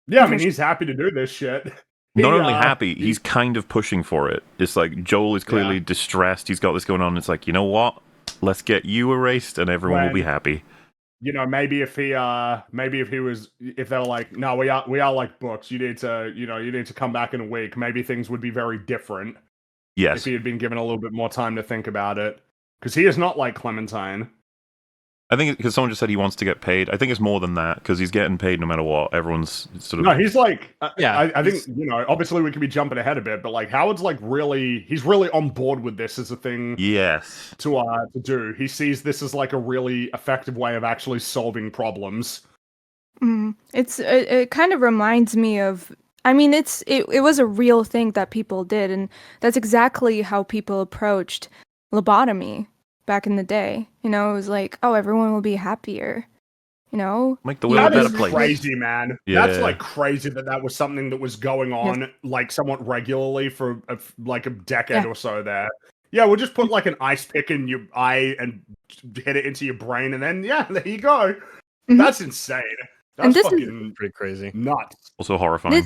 D: Yeah, I mean, he's happy to do this shit.
B: Not only happy, he's kind of pushing for it. It's like Joel is clearly distressed. He's got this going on. It's like, you know what? Let's get you erased, and everyone will be happy.
D: Maybe if they were like, no, we are like books. You need to come back in a week. Maybe things would be very different.
B: Yes,
D: if he had been given a little bit more time to think about it, because he is not like Clementine.
B: I think because someone just said he wants to get paid. I think it's more than that because he's getting paid no matter what. Everyone's sort of...
D: No, he's like... I think, obviously we could be jumping ahead a bit, but like Howard's like he's really on board with this as a thing to do. He sees this as like a really effective way of actually solving problems.
E: It kind of reminds me of... I mean, it was a real thing that people did, and that's exactly how people approached lobotomy. back in the day. You know, it was like, oh, everyone will be happier. You know,
B: Make the world a
D: That is
B: better place.
D: crazy, man.
B: Yeah.
D: That's like crazy that was something that was going on like somewhat regularly for like a decade or so there. Yeah, we'll just put like an ice pick in your eye and hit it into your brain, and then there you go. That's insane. That's fucking
A: pretty crazy.
D: Nuts.
B: Also horrifying.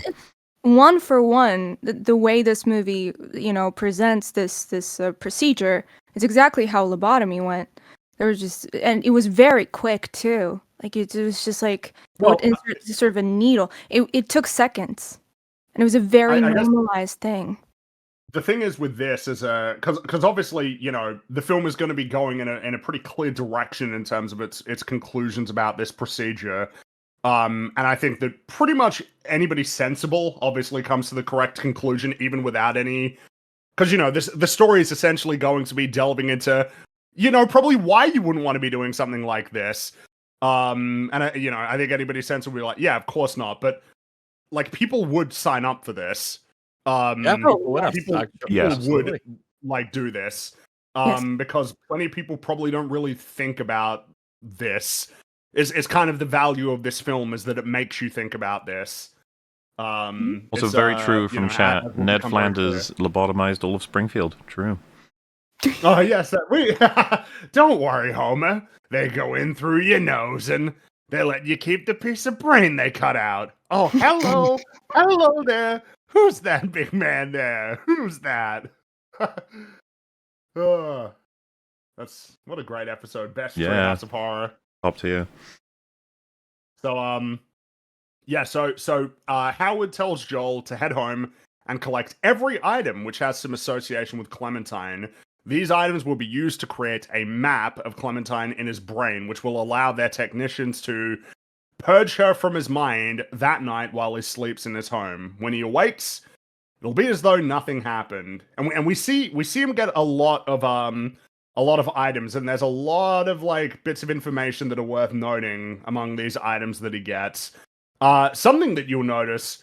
E: One for one, the way this movie, you know, presents this procedure is exactly how lobotomy went. There was just, and it was very quick too. Like it was just like would insert sort of a needle. It took seconds, and it was a very normalized thing.
D: The thing is with this is because obviously, you know, the film is going to be going in a pretty clear direction in terms of its conclusions about this procedure. And I think that pretty much anybody sensible obviously comes to the correct conclusion, even without any, because, you know, the story is essentially going to be delving into, you know, probably why you wouldn't want to be doing something like this. And you know, I think anybody sensible will be like, yeah, of course not. But like, people would sign up for this. People would like do this. Because plenty of people probably don't really think about this. Is kind of the value of this film, is that it makes you think about this.
B: Also very true from chat. Ned Flanders lobotomized all of Springfield. True.
D: Oh yes, don't worry, Homer. They go in through your nose and they let you keep the piece of brain they cut out. Oh, hello, hello there. Who's that big man there? Who's that? Oh, that's what a great episode. Best Treehouse of Horror.
B: Up to you.
D: So so Howard tells Joel to head home and collect every item which has some association with Clementine. These items will be used to create a map of Clementine in his brain, which will allow their technicians to purge her from his mind that night while he sleeps in his home. When he awakes, it'll be as though nothing happened. And we see him get a lot of items, and there's a lot of like bits of information that are worth noting among these items that he gets. Something that you'll notice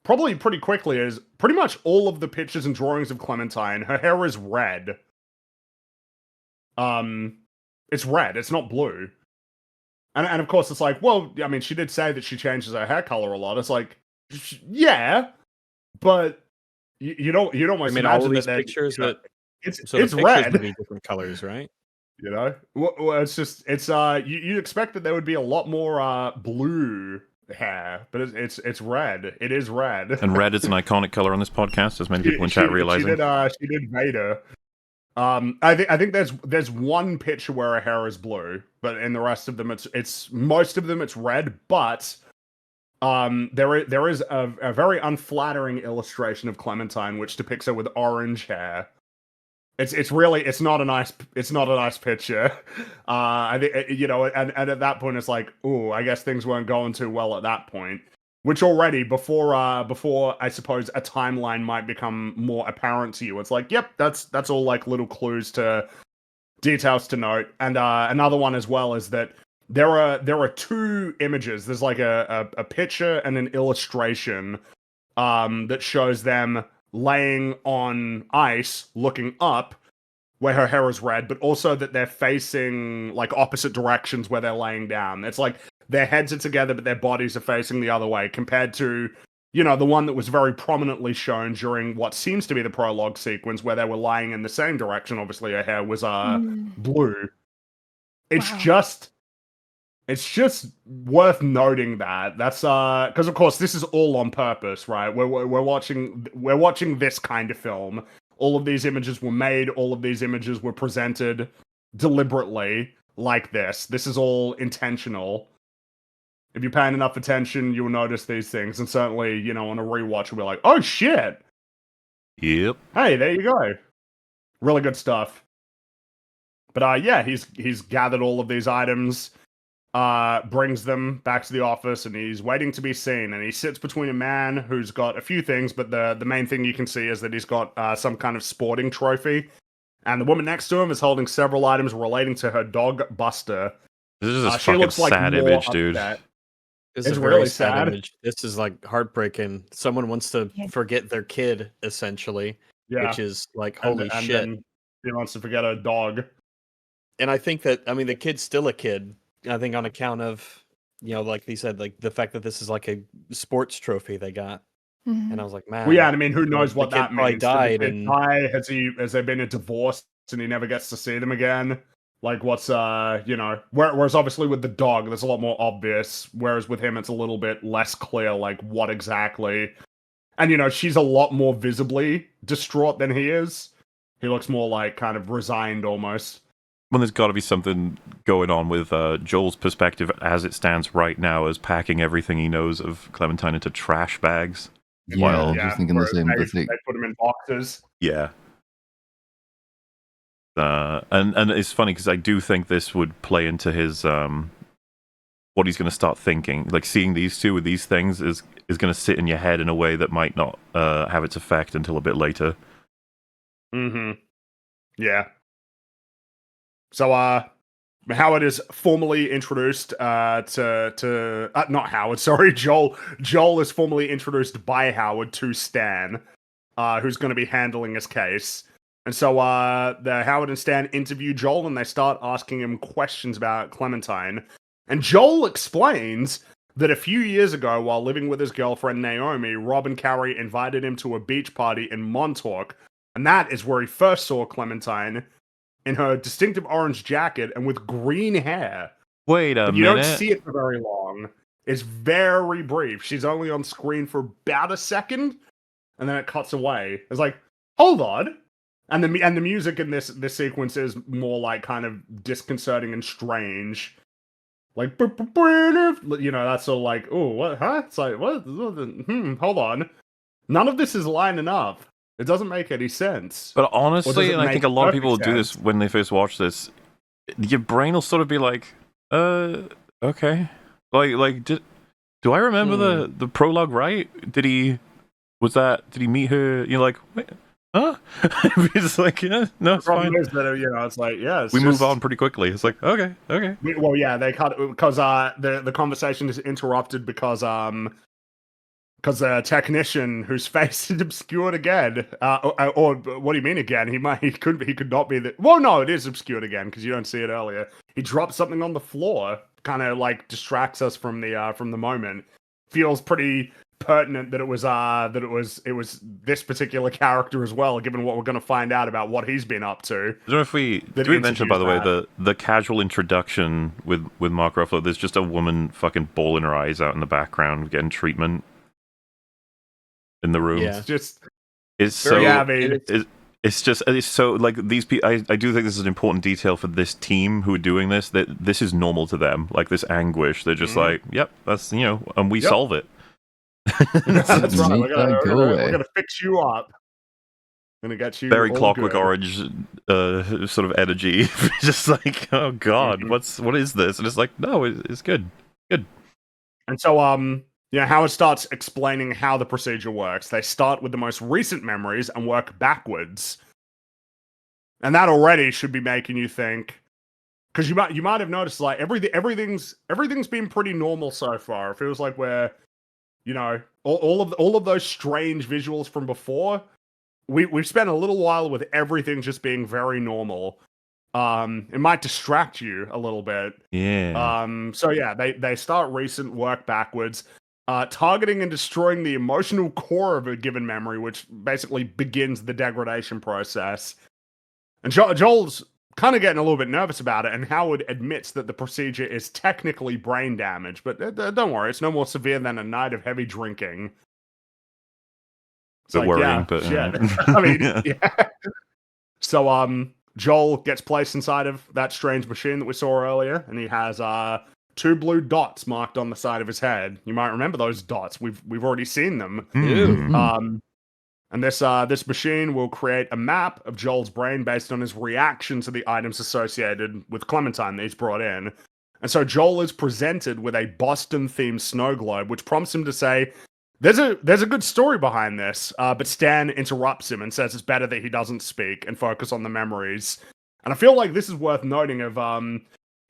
D: probably pretty quickly is pretty much all of the pictures and drawings of Clementine, her hair is red. It's red, it's not blue. And of course it's like, well, I mean, she did say that she changes her hair color a lot. It's like, yeah, but you don't almost imagine
A: all these
D: that
A: pictures,
D: you know,
A: but
D: it's red.
A: Would be different colors, right?
D: You know, well, it's you expect that there would be a lot more blue hair, but it's red. It is red.
B: And red is an iconic color on this podcast, as many people in chat realizing.
D: She did Vader. I think there's one picture where her hair is blue, but in the rest of them it's most of them it's red. But there is a very unflattering illustration of Clementine which depicts her with orange hair. It's not a nice picture. I think, you know, and at that point it's like, ooh, I guess things weren't going too well at that point. Which already before I suppose a timeline might become more apparent to you. It's like, yep, that's all like little clues to details to note. And another one as well is that there are two images. There's like a picture and an illustration that shows them laying on ice, looking up, where her hair is red, but also that they're facing like opposite directions where they're laying down. It's like their heads are together, but their bodies are facing the other way, compared to, you know, the one that was very prominently shown during what seems to be the prologue sequence, where they were lying in the same direction. Obviously, her hair was blue. It's just worth noting that. That's because of course this is all on purpose, right? We're watching this kind of film. All of these images were made. All of these images were presented deliberately like this. This is all intentional. If you're paying enough attention, you'll notice these things. And certainly, you know, on a rewatch, you'll be like, oh shit.
B: Yep.
D: Hey, there you go. Really good stuff. But yeah, he's gathered all of these items, brings them back to the office, and he's waiting to be seen. And he sits between a man who's got a few things, but the main thing you can see is that he's got some kind of sporting trophy. And the woman next to him is holding several items relating to her dog, Buster.
B: This is a fucking sad image, dude.
A: This is a really sad image. This is like heartbreaking. Someone wants to forget their kid, essentially. Yeah. Which is like, holy shit.
D: He wants to forget a dog.
A: And I think that, I mean, the kid's still a kid. I think on account of, like they said, like the fact that this is like a sports trophy they got. And I was like, man.
D: Well, yeah, I mean, who knows what
A: the kid
D: that
A: probably
D: means?
A: died
D: Did the kid
A: and
D: die? Has there been a divorce and he never gets to see them again? Like, what's whereas obviously with the dog, there's a lot more obvious. Whereas with him, it's a little bit less clear, like what exactly. And she's a lot more visibly distraught than he is. He looks more like kind of resigned almost.
B: Well, there's got to be something going on with Joel's perspective as it stands right now, as packing everything he knows of Clementine into trash bags.
C: Yeah, I was just thinking the same thing.
D: They put him in boxes.
B: Yeah. And it's funny because I do think this would play into his what he's going to start thinking. Like seeing these two with these things is going to sit in your head in a way that might not have its effect until a bit later.
D: Mm-hmm. Yeah. So Howard is formally introduced to not Howard, sorry, Joel. Joel is formally introduced by Howard to Stan, who's going to be handling his case. And so the Howard and Stan interview Joel, and they start asking him questions about Clementine. And Joel explains that a few years ago, while living with his girlfriend Naomi, Rob and Carrie invited him to a beach party in Montauk, and that is where he first saw Clementine in her distinctive orange jacket and with green hair.
B: Wait a minute.
D: You don't see it for very long. It's very brief. She's only on screen for about a second, and then it cuts away. It's like, hold on. And the music in this sequence is more like kind of disconcerting and strange. Like, that's sort of like, oh, what, huh? It's like, what? Hold on. None of this is lining up. It doesn't make any sense.
B: But honestly, and I think a lot of people do this when they first watch this, your brain will sort of be like, okay. Like, do I remember the prologue right? Did he meet her? You're like, wait, huh? It's like, yeah, no, it's fine.
D: Is that, it's like, yeah,
B: we move on pretty quickly. It's like, okay.
D: Well, yeah, they cut because the conversation is interrupted because the technician whose face is obscured again, or what do you mean again? He could not be the. Well, no, it is obscured again because you don't see it earlier. He dropped something on the floor, kind of like distracts us from the moment. Feels pretty pertinent that it was this particular character as well, given what we're going to find out about what he's been up to.
B: I don't know if we mention, by the way, the casual introduction with Mark Ruffalo. There's just a woman fucking bawling her eyes out in the background, getting treatment in the room.
A: Yeah.
B: It's so like these people. I do think this is an important detail for this team who are doing this. That this is normal to them. Like this anguish, they're just like, yep, that's and we solve it.
D: That's right. We're gonna fix you up. Gonna get you
B: very
D: all
B: Clockwork
D: good.
B: Orange sort of energy. Just like, oh god, what is this? And it's like, no, it's good.
D: And so Howard starts explaining how the procedure works. They start with the most recent memories and work backwards. And that already should be making you think, because you might have noticed like everything's been pretty normal so far. It feels like we're all of those strange visuals from before. We've spent a little while with everything just being very normal. It might distract you a little bit.
B: Yeah.
D: So yeah, they start recent, work backwards. Targeting and destroying the emotional core of a given memory, which basically begins the degradation process. And Joel's kind of getting a little bit nervous about it, and Howard admits that the procedure is technically brain damage, but don't worry, it's no more severe than a night of heavy drinking.
B: It's like, worrying, but
D: I mean, yeah. So Joel gets placed inside of that strange machine that we saw earlier, and he has 2 blue dots marked on the side of his head. You might remember those dots. We've already seen them. And this machine will create a map of Joel's brain based on his reaction to the items associated with Clementine that he's brought in. And so Joel is presented with a Boston-themed snow globe, which prompts him to say, there's a good story behind this, but Stan interrupts him and says it's better that he doesn't speak and focus on the memories. And I feel like this is worth noting of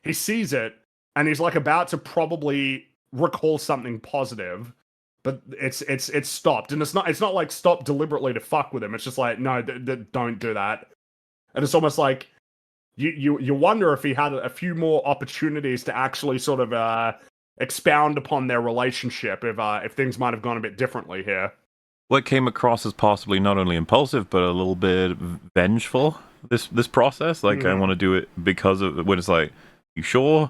D: he sees it, and he's like about to probably recall something positive, but it's stopped, and it's not like stopped deliberately to fuck with him. It's just like, no, don't do that. And it's almost like you wonder if he had a few more opportunities to actually sort of expound upon their relationship if things might have gone a bit differently here.
B: What came across as possibly not only impulsive but a little bit vengeful. This process, like I want to do it because of when it's like, you sure?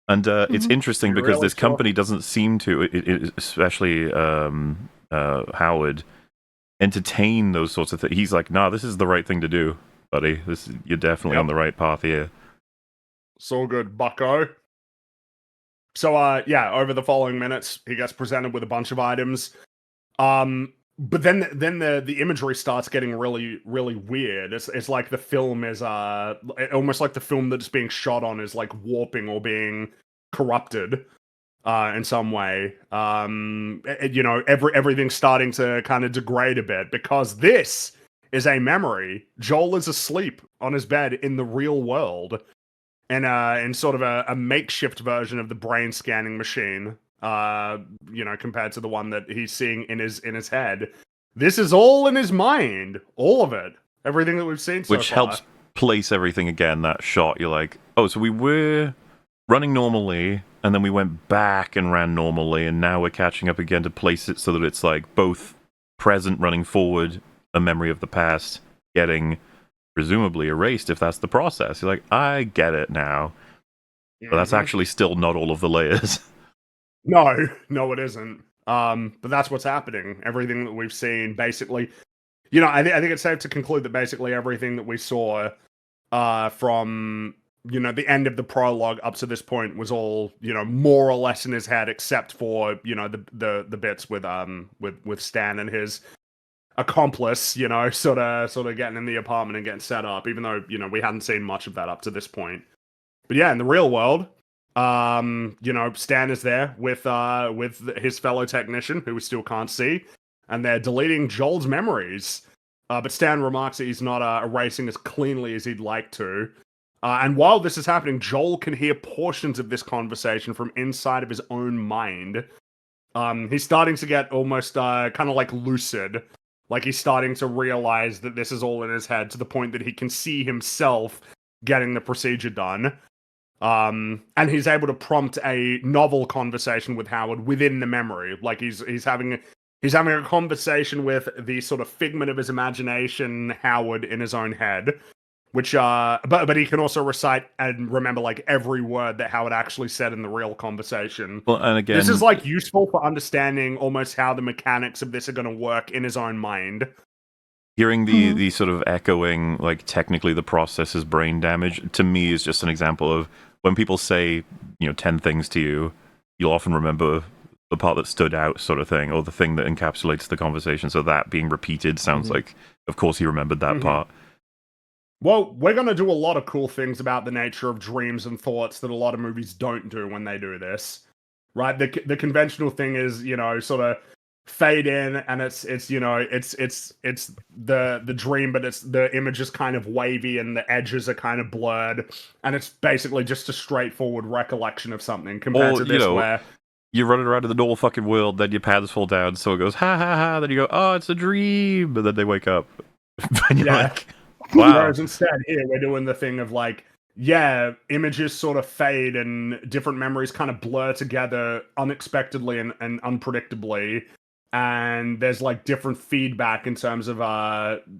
B: And it's interesting because this company doesn't seem to, especially Howard, entertain those sorts of things. He's like, nah, this is the right thing to do, buddy. You're definitely on the right path here.
D: It's all good, bucko. So, over the following minutes, he gets presented with a bunch of items. But then the imagery starts getting really, really weird. It's like the film is almost like the film that's being shot on is like warping or being corrupted in some way. Everything's starting to kind of degrade a bit because this is a memory. Joel is asleep on his bed in the real world, and in sort of a makeshift version of the brain scanning machine. Compared to the one that he's seeing in his head. This is all in his mind. All of it. Everything that we've seen so far.
B: Which helps place everything again, that shot. You're like, oh, so we were running normally, and then we went back and ran normally, and now we're catching up again to place it so that it's like both present running forward, a memory of the past, getting presumably erased if that's the process. You're like, I get it now. But that's actually still not all of the layers.
D: No, it isn't. But that's what's happening. Everything that we've seen, basically, I think it's safe to conclude that basically everything that we saw from the end of the prologue up to this point was all more or less in his head, except for the bits with Stan and his accomplice, sort of getting in the apartment and getting set up. Even though we hadn't seen much of that up to this point. But yeah, in the real world. Stan is there with his fellow technician who we still can't see, and they're deleting Joel's memories. But Stan remarks that he's not erasing as cleanly as he'd like to. And while this is happening, Joel can hear portions of this conversation from inside of his own mind. He's starting to get almost kind of like lucid. Like he's starting to realize that this is all in his head to the point that he can see himself getting the procedure done. And he's able to prompt a novel conversation with Howard within the memory. Like he's having a conversation with the sort of figment of his imagination, Howard, in his own head. Which but he can also recite and remember like every word that Howard actually said in the real conversation.
B: Well, and again,
D: this is like useful for understanding almost how the mechanics of this are going to work in his own mind.
B: Hearing the sort of echoing, like technically the process is brain damage, to me is just an example of when people say, 10 things to you, you'll often remember the part that stood out sort of thing, or the thing that encapsulates the conversation. So that being repeated sounds like, of course, he remembered that part.
D: Well, we're going to do a lot of cool things about the nature of dreams and thoughts that a lot of movies don't do when they do this, right? The conventional thing is, sort of fade in, and it's the dream, but it's the image is kind of wavy and the edges are kind of blurred, and it's basically just a straightforward recollection of something compared to this where
B: you're running around in the normal fucking world, then your pants fall down, so it goes ha ha ha, then you go, oh, it's a dream, and then they wake up. And you're like, wow.
D: Whereas instead here we're doing the thing of like, images sort of fade and different memories kind of blur together unexpectedly and unpredictably. And there's like different feedback in terms of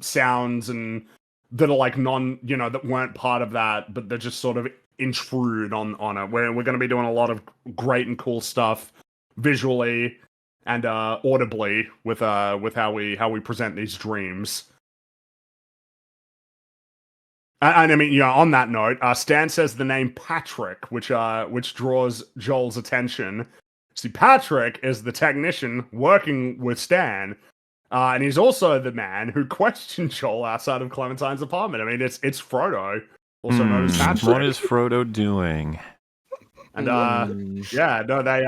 D: sounds and that are like that weren't part of that, but they're just sort of intrude on it. We're going to be doing a lot of great and cool stuff visually and audibly with how we present these dreams. And I mean, on that note, Stan says the name Patrick, which draws Joel's attention. See, Patrick is the technician working with Stan, and he's also the man who questioned Joel outside of Clementine's apartment. I mean, it's Frodo, also known as Patrick.
B: What is Frodo doing?
D: And they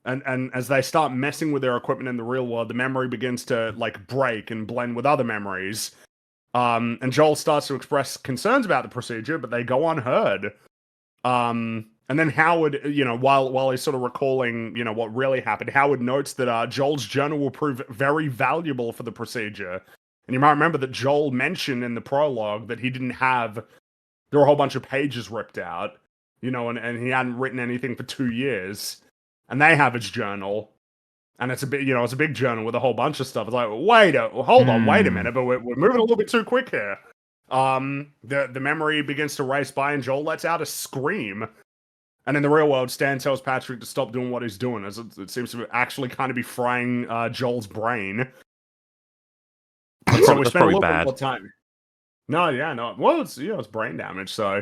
D: and as they start messing with their equipment in the real world, the memory begins to like break and blend with other memories. And Joel starts to express concerns about the procedure, but they go unheard. And then Howard, while he's sort of recalling, what really happened, Howard notes that Joel's journal will prove very valuable for the procedure. And you might remember that Joel mentioned in the prologue that he didn't have there were a whole bunch of pages ripped out, you know, and he hadn't written anything for 2 years, and they have his journal, and it's a big, you know, it's a big journal with a whole bunch of stuff. It's like, hold on, wait a minute, but we're moving a little bit too quick here. The memory begins to race by, and Joel lets out a scream. And in the real world, Stan tells Patrick to stop doing what he's doing, as it seems to actually kind of be frying Joel's brain. And so we spent a little bit more time. No. Well, it's brain damage. So,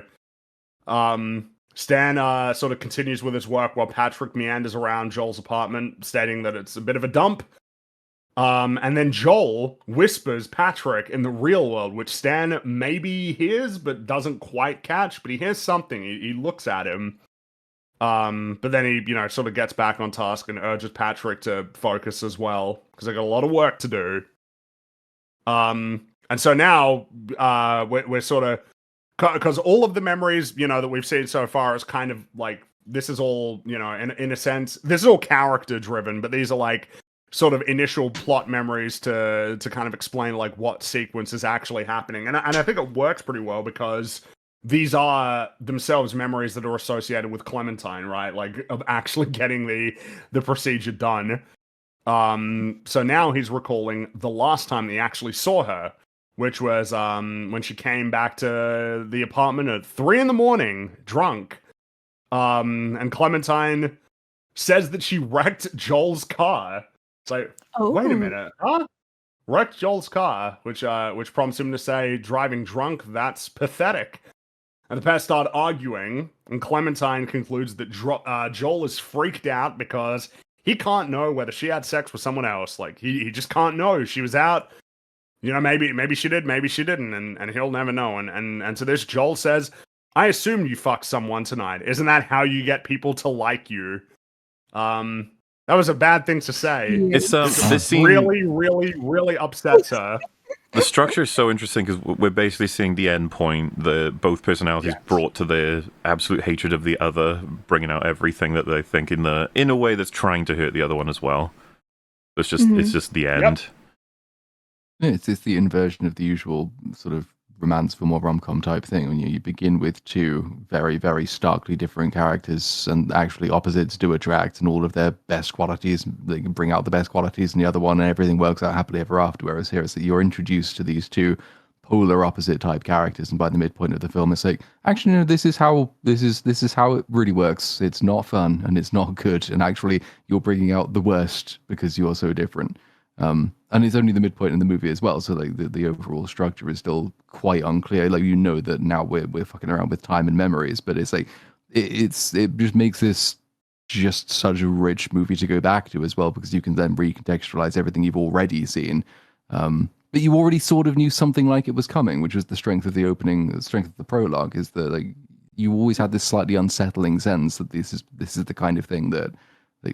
D: Stan sort of continues with his work while Patrick meanders around Joel's apartment, stating that it's a bit of a dump. And then Joel whispers Patrick in the real world, which Stan maybe hears but doesn't quite catch. But he hears something. He looks at him. But then he, you know, sort of gets back on task and urges Patrick to focus as well, because they got a lot of work to do. And so now, we're sort of, because all of the memories, you know, that we've seen so far is kind of like, this is all, you know, in a sense, this is all character driven, but these are like sort of initial plot memories to kind of explain like what sequence is actually happening. And I think it works pretty well, because these are themselves memories that are associated with Clementine, right? Like, of actually getting the procedure done. So now he's recalling the last time he actually saw her, which was when she came back to the apartment at 3 a.m, drunk. And Clementine says that she wrecked Joel's car. It's like, wait a minute, huh? Wrecked Joel's car, which prompts him to say, driving drunk, that's pathetic. And the pair start arguing, and Clementine concludes that Joel is freaked out because he can't know whether she had sex with someone else. Like, he just can't know. She was out, you know, maybe she did, maybe she didn't, and he'll never know. And to this, Joel says, I assumed you fucked someone tonight. Isn't that how you get people to like you? That was a bad thing to say.
B: It's this scene
D: really upsets her.
B: The structure is so interesting because we're basically seeing the end point, both personalities brought to their absolute hatred of the other, bringing out everything that they think in a way that's trying to hurt the other one as well. It's just the end.
C: Yeah, it's the inversion of the usual sort of romance film or rom-com type thing. When you begin with two very, very starkly different characters, and actually opposites do attract, and all of their best qualities, they can bring out the best qualities in the other one, and everything works out happily ever after. Whereas here, it's that you're introduced to these two polar opposite type characters, and by the midpoint of the film, it's like, actually, no, this is how it really works. It's not fun and it's not good, and actually, you're bringing out the worst because you're so different. And it's only the midpoint in the movie as well, so like the overall structure is still quite unclear. Like, you know that now we're fucking around with time and memories, but it's like it just makes this just such a rich movie to go back to as well, because you can then recontextualize everything you've already seen. But you already sort of knew something like it was coming, which was the strength of the opening, the strength of the prologue, is that like you always had this slightly unsettling sense that this is the kind of thing that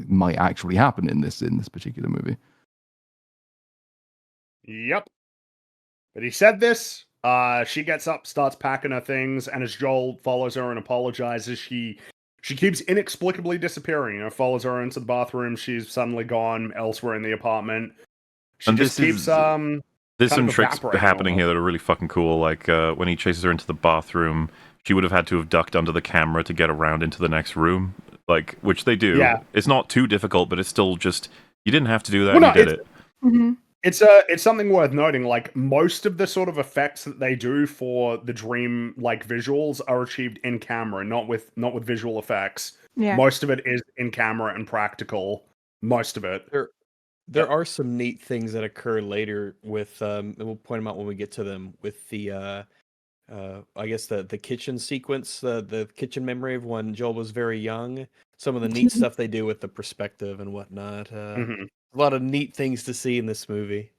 C: might actually happen in this particular movie.
D: Yep. But he said this. She gets up, starts packing her things, and as Joel follows her and apologizes, she keeps inexplicably disappearing. You know, follows her into the bathroom. She's suddenly gone elsewhere in the apartment. She just keeps
B: There's some tricks happening here that are really fucking cool. Like when he chases her into the bathroom, she would have had to have ducked under the camera to get around into the next room, like, which they do.
D: Yeah.
B: It's not too difficult, but it's still just, you didn't have to do that, and you did it.
E: Mm-hmm.
D: It's something worth noting. Like, most of the sort of effects that they do for the dream like visuals are achieved in camera, not with visual effects.
E: Yeah.
D: Most of it is in camera and practical. Most of it.
A: There are some neat things that occur later with and we'll point them out when we get to them, with the I guess the kitchen sequence, the kitchen memory of when Joel was very young. Some of the neat stuff they do with the perspective and whatnot. A lot of neat things to see in this movie,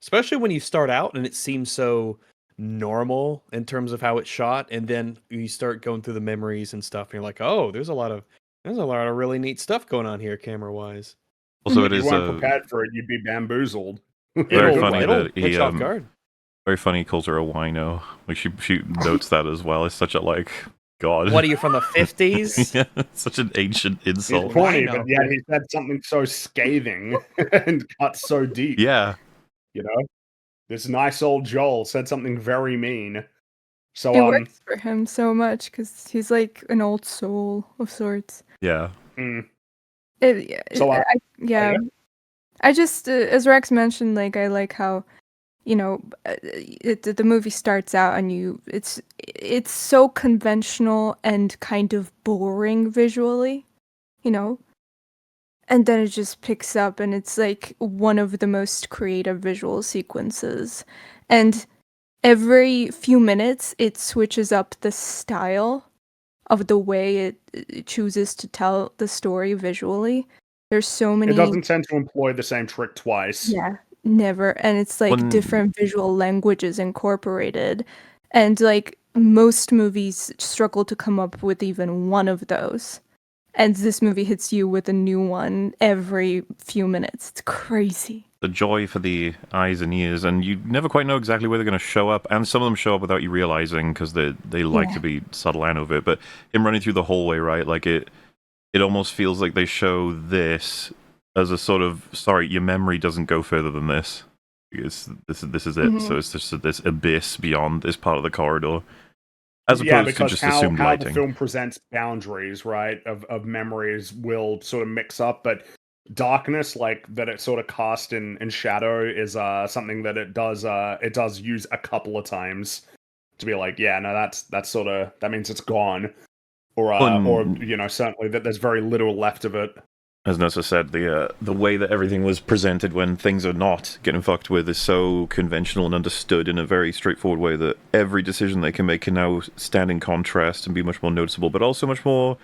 A: especially when you start out and it seems so normal in terms of how it's shot, and then you start going through the memories and stuff, and you're like, oh, there's a lot of really neat stuff going on here, camera wise.
B: Also,
D: If you weren't prepared for it, you'd be bamboozled.
B: Very funny that he
A: off guard.
B: Very funny. He calls her a wino. Like she notes that as well. It's such a like. God.
A: What are you, from the 50s?
B: Yeah, such an ancient insult.
D: He's corny, but yet he said something so scathing and cut so deep.
B: Yeah.
D: You know? This nice old Joel said something very mean. So
E: It works for him so much because he's like an old soul of sorts.
B: Yeah.
E: Yeah. I just, as Rex mentioned, like I like how, the movie starts out and it's so conventional and kind of boring visually, and then it just picks up and it's like one of the most creative visual sequences, and every few minutes it switches up the style of the way it chooses to tell the story visually. There's so many.
D: It doesn't tend to employ the same trick twice.
E: Yeah, never. And it's like different visual languages incorporated. And like most movies struggle to come up with even one of those. And this movie hits you with a new one every few minutes. It's crazy.
B: The joy for the eyes and ears, and you never quite know exactly where they're going to show up, and some of them show up without you realizing because they like to be subtle and overt. But him running through the hallway, right? Like it almost feels like they show this as a sort of, sorry, your memory doesn't go further than this. This is it. So it's just this abyss beyond this part of the corridor. As opposed to just assumed
D: how
B: lighting.
D: the film presents boundaries, right, of memories will sort of mix up, but darkness, like that it sort of cast in shadow, is something that it does use a couple of times to be like, yeah, no, that's sort of, that means it's gone, or certainly that there's very little left of it.
B: As Nessa said, the way that everything was presented when things are not getting fucked with is so conventional and understood in a very straightforward way that every decision they can make can now stand in contrast and be much more noticeable, but also much more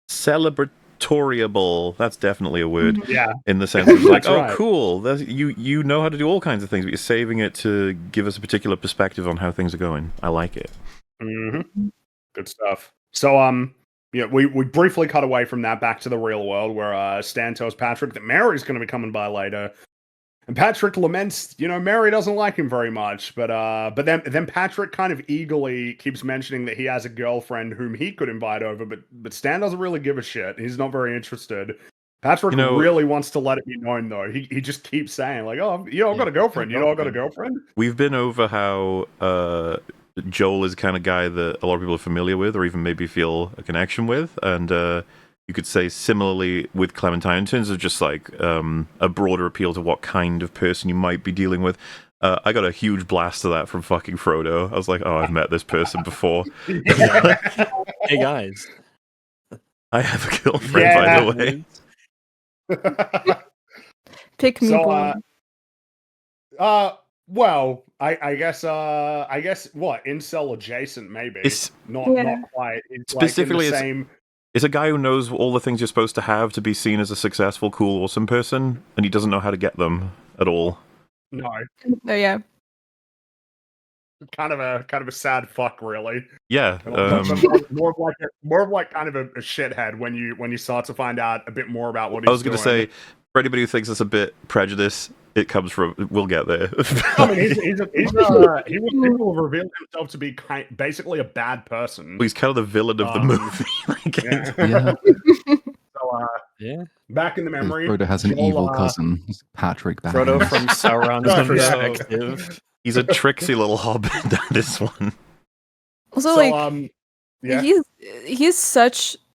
B: celebratoriable. That's definitely a word.
D: Yeah.
B: In the sense of like,
D: right.
B: Cool. You know how to do all kinds of things, but you're saving it to give us a particular perspective on how things are going. I like it.
D: Mm-hmm. Good stuff. So, yeah, we briefly cut away from that back to the real world where Stan tells Patrick that Mary's going to be coming by later. And Patrick laments, Mary doesn't like him very much. But then Patrick kind of eagerly keeps mentioning that he has a girlfriend whom he could invite over, but Stan doesn't really give a shit. He's not very interested. Patrick really wants to let it be known, though. He just keeps saying, like, oh, I've got a girlfriend. I've got a girlfriend?
B: We've been over how Joel is the kind of guy that a lot of people are familiar with, or even maybe feel a connection with, and you could say similarly with Clementine in terms of just like a broader appeal to what kind of person you might be dealing with. I got a huge blast of that from fucking Frodo. I was like, oh, I've met this person before.
A: Hey guys,
B: I have a girlfriend, by the way.
E: Pick me, boy.
D: Well, I guess what, incel adjacent, maybe.
B: It's
D: not quite. It's
B: specifically
D: like in the same.
B: It's a guy who knows all the things you're supposed to have to be seen as a successful, cool, awesome person, and he doesn't know how to get them at all.
D: No.
E: Oh yeah.
D: Kind of a sad fuck, really.
B: Yeah.
D: More of like kind of a shithead when you start to find out a bit more about what he's doing.
B: I was going to say, for anybody who thinks it's a bit prejudice, it comes from. We'll get there.
D: I mean, he will reveal himself to be basically a bad person.
B: He's kind of the villain of the movie.
D: So, back in the memory,
C: Frodo has an evil cousin, Patrick.
A: Frodo from Sauron's perspective.
B: He's a tricksy little hobbit. That is one.
E: Also,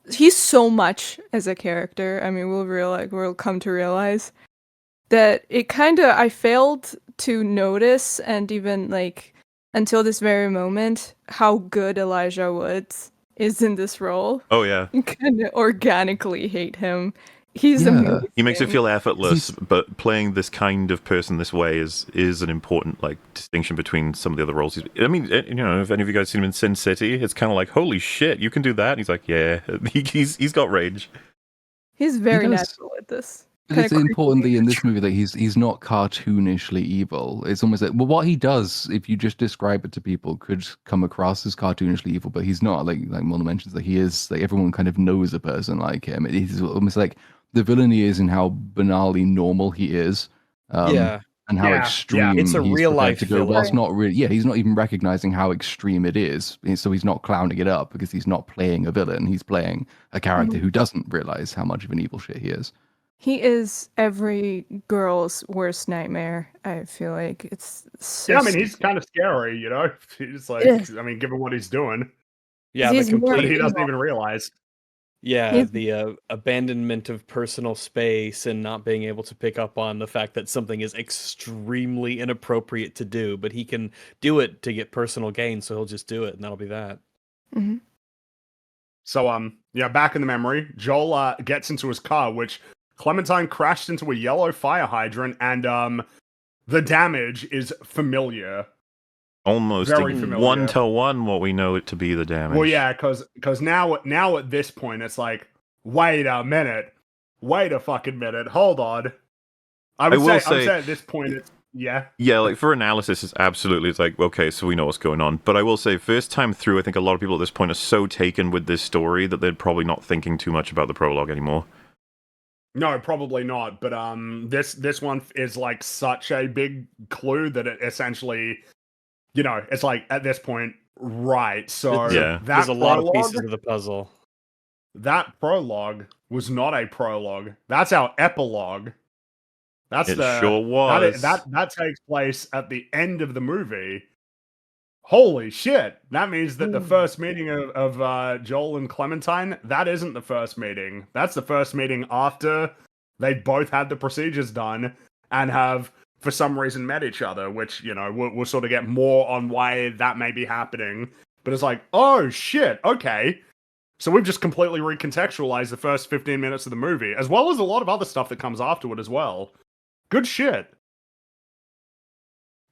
E: he's so much as a character. I mean, we'll come to realize that it kind of, I failed to notice, and even like until this very moment, how good Elijah Woods is in this role.
B: Oh yeah,
E: you kind of organically hate him. He's amazing.
B: He makes it feel effortless, but playing this kind of person this way is an important like distinction between some of the other roles. I mean, if any of you guys seen him in Sin City, it's kind of like, holy shit, you can do that. And he's like, yeah, he's got range.
E: He's very natural at this.
C: But it's importantly in this movie that he's not cartoonishly evil. It's almost like, well, what he does, if you just describe it to people, could come across as cartoonishly evil, but he's not. Like Mona mentions, that he is, like, everyone kind of knows a person like him. It's almost like the villainy is in how banally normal he is. And how extreme
A: it's a
C: he's
A: real life
C: to go. Well, it's not really. Yeah, he's not even recognizing how extreme it is. So he's not clowning it up because he's not playing a villain. He's playing a character who doesn't realize how much of an evil shit he is.
E: He is every girl's worst nightmare. I feel like it's so.
D: Yeah, I mean, he's kind of scary, you know. He's like, I mean, given what he's doing,
A: Yeah, the
E: he's more
D: but
A: complete
D: he doesn't
E: evil.
D: even realize.
A: yeah,
E: He's
A: the abandonment of personal space and not being able to pick up on the fact that something is extremely inappropriate to do, but he can do it to get personal gain, so he'll just do it, and that'll be that.
E: Mhm.
D: So, yeah, back in the memory, Joel gets into his car, which Clementine crashed into a yellow fire hydrant, and the damage is familiar.
B: Almost
D: Very
B: one
D: familiar.
B: to one what we know it to be the damage.
D: Well, yeah, because now at this point, it's like, wait a minute. Wait a fucking minute. Hold on. I would say at this point, it's, yeah.
B: Yeah, like for analysis, it's like, okay, so we know what's going on. But I will say, first time through, I think a lot of people at this point are so taken with this story that they're probably not thinking too much about the prologue anymore.
D: No, probably not. But this one is like such a big clue that it essentially, you know, it's like at this point, right? So
B: Yeah.
A: There's a lot of pieces of the puzzle.
D: That prologue was not a prologue. That's our epilogue. That's
B: It sure was.
D: That takes place at the end of the movie. Holy shit! That means that the first meeting of Joel and Clementine, that isn't the first meeting. That's the first meeting after they both had the procedures done and have, for some reason, met each other, which, you know, we'll sort of get more on why that may be happening. But it's like, oh shit, okay. So we've just completely recontextualized the first 15 minutes of the movie, as well as a lot of other stuff that comes afterward as well. Good shit.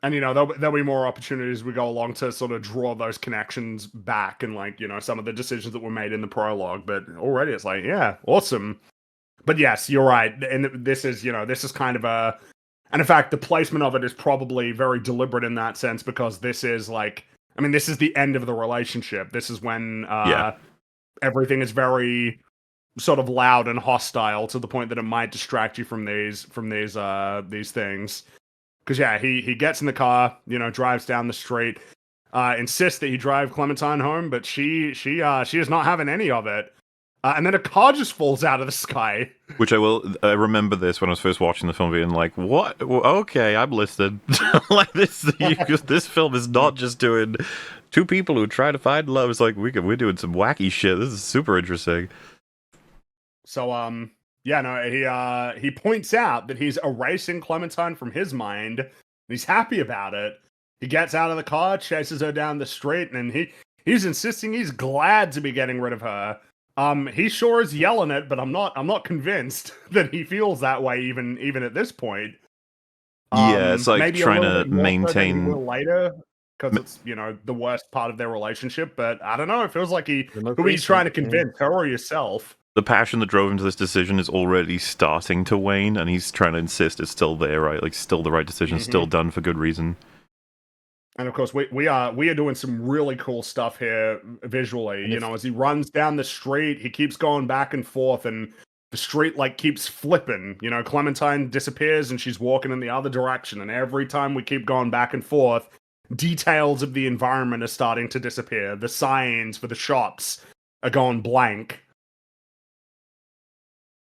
D: And, you know, there'll be more opportunities as we go along to sort of draw those connections back and, like, you know, some of the decisions that were made in the prologue. But already it's like, yeah, awesome. But yes, you're right. And this is, you know, this is kind of a... And in fact, the placement of it is probably very deliberate in that sense, because this is like... I mean, this is the end of the relationship. This is when everything is very sort of loud and hostile to the point that it might distract you from these things. Because yeah, he gets in the car, you know, drives down the street, insists that he drive Clementine home, but she is not having any of it. And then a car just falls out of the sky.
B: Which I remember this when I was first watching the film, being like, "What? Okay, I'm listed." Like this film is not just doing two people who try to find love. It's like we're doing some wacky shit. This is super interesting.
D: So yeah, no, he points out that he's erasing Clementine from his mind, and he's happy about it. He gets out of the car, chases her down the street, and he's insisting he's glad to be getting rid of her. He sure is yelling it, but I'm not convinced that he feels that way even at this point.
B: Yeah, it's like
D: maybe
B: trying
D: a little
B: to
D: bit more so than he
B: maintain
D: will later, because it's, you know, the worst part of their relationship. But I don't know. It feels like who he's trying to convince, her or yourself.
B: The passion that drove him to this decision is already starting to wane, and he's trying to insist it's still there, right? Like, still the right decision, still done for good reason.
D: And of course, we are doing some really cool stuff here visually. You know, as he runs down the street, he keeps going back and forth, and the street like keeps flipping. You know, Clementine disappears, and she's walking in the other direction. And every time we keep going back and forth, details of the environment are starting to disappear. The signs for the shops are going blank.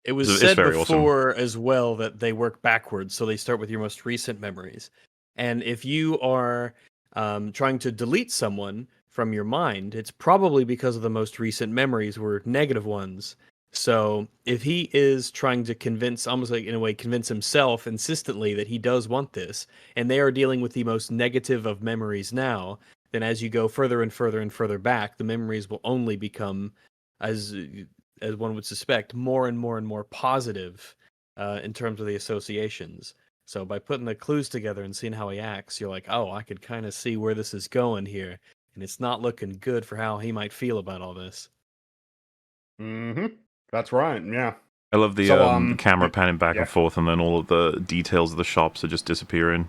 A: It was said before as well that they work backwards, so they start with your most recent memories. And if you are trying to delete someone from your mind, it's probably because of the most recent memories were negative ones. So if he is trying to convince, almost like in a way, convince himself insistently that he does want this, and they are dealing with the most negative of memories now, then as you go further and further and further back, the memories will only become, as one would suspect, more and more and more positive in terms of the associations. So by putting the clues together and seeing how he acts, you're like, oh, I could kind of see where this is going here. And it's not looking good for how he might feel about all this.
D: Mm-hmm. That's right, yeah.
B: I love the camera panning back and forth, and then all of the details of the shops are just disappearing.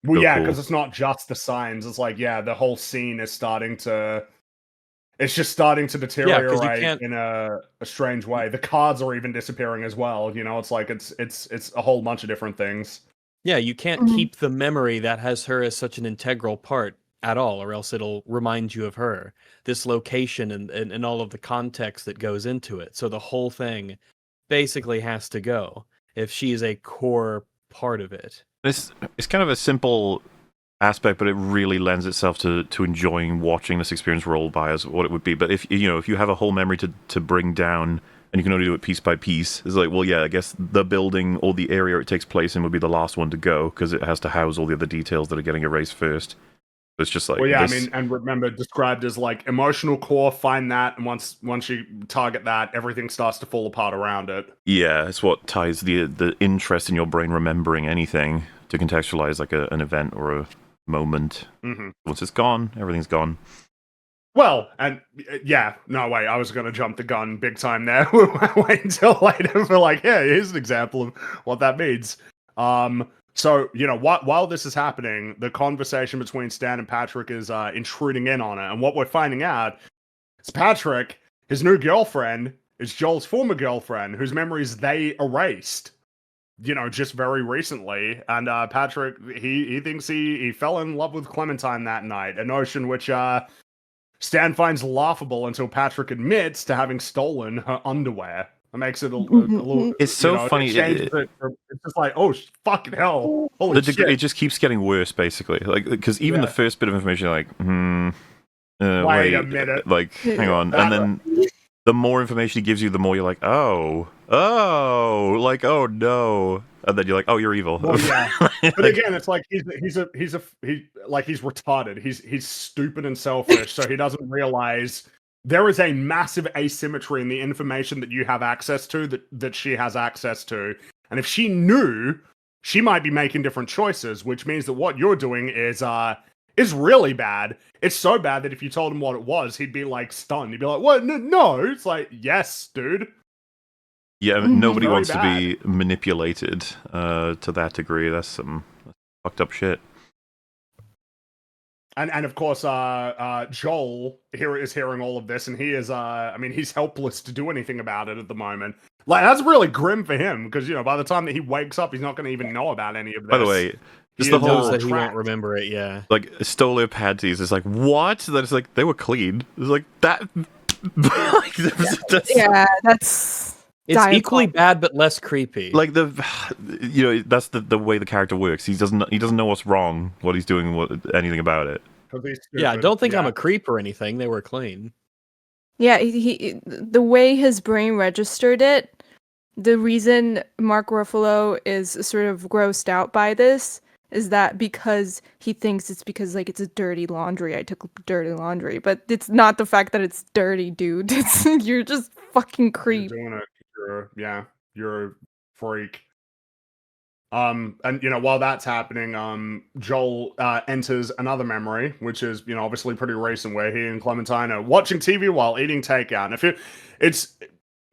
D: Well, yeah, because it's not just the signs. It's like, yeah, the whole scene is starting to... It's just starting to deteriorate in a strange way. The cards are even disappearing as well. You know, it's like it's a whole bunch of different things.
A: Yeah, you can't keep the memory that has her as such an integral part at all, or else it'll remind you of her. This location and all of the context that goes into it. So the whole thing basically has to go if she is a core part of it.
B: It's kind of a simple aspect, but it really lends itself to enjoying watching this experience roll by as what it would be. But if you have a whole memory to bring down, and you can only do it piece by piece, it's like, well, yeah, I guess the building or the area it takes place in would be the last one to go because it has to house all the other details that are getting erased first. It's just like,
D: well, yeah, I mean, and remember, described as like emotional core. Find that, and once you target that, everything starts to fall apart around it.
B: Yeah, it's what ties the interest in your brain remembering anything to contextualize like an event or a moment.
D: Mm-hmm.
B: Once it's gone, everything's gone.
D: Well, and yeah, no, wait, I was going to jump the gun big time there. Wait until later for like, yeah, here's an example of what that means. So, while this is happening, the conversation between Stan and Patrick is intruding in on it. And what we're finding out is Patrick, his new girlfriend, is Joel's former girlfriend, whose memories they erased, just very recently. And Patrick, he thinks he fell in love with Clementine that night, a notion which Stan finds laughable until Patrick admits to having stolen her underwear. It makes it a little.
B: It's so funny.
D: It's just like, oh, fucking hell. Holy shit.
B: It just keeps getting worse, basically. Like, because even the first bit of information, you're like,
D: wait a minute.
B: Like, hang on. And then the more information he gives you, the more you're like, oh, like, oh no. And then you're like, oh, you're evil.
D: Well, yeah. But again, it's like he's retarded. He's stupid and selfish, so he doesn't realize there is a massive asymmetry in the information that you have access to that she has access to. And if she knew, she might be making different choices, which means that what you're doing is really bad. It's so bad that if you told him what it was, he'd be like stunned. He'd be like, what? No. It's like, yes, dude.
B: Yeah, nobody wants
D: bad.
B: to be manipulated to that degree. That's some fucked up shit.
D: And of course, Joel is hearing all of this, and he is, he's helpless to do anything about it at the moment. Like, that's really grim for him, because, by the time that he wakes up, he's not going to even know about any of this.
B: By the way, just
A: He
B: the
A: knows
B: whole
A: that he won't remember it, yeah.
B: like stole her panties. It's like, what? That is like, they were clean. It's like that.
E: That's.
A: It's equally bad, but less creepy.
B: Like that's the way the character works. He doesn't know what's wrong, what he's doing, anything about it.
A: Yeah, don't think I'm a creep or anything. They were clean.
E: Yeah, he the way his brain registered it, the reason Mark Ruffalo is sort of grossed out by this is that because he thinks it's because like it's a dirty laundry. I took dirty laundry, but it's not the fact that it's dirty, dude. It's you're just fucking creep.
D: You're doing it. You're a freak. And while that's happening, Joel enters another memory, which is obviously pretty recent, where he and Clementine are watching TV while eating takeout. And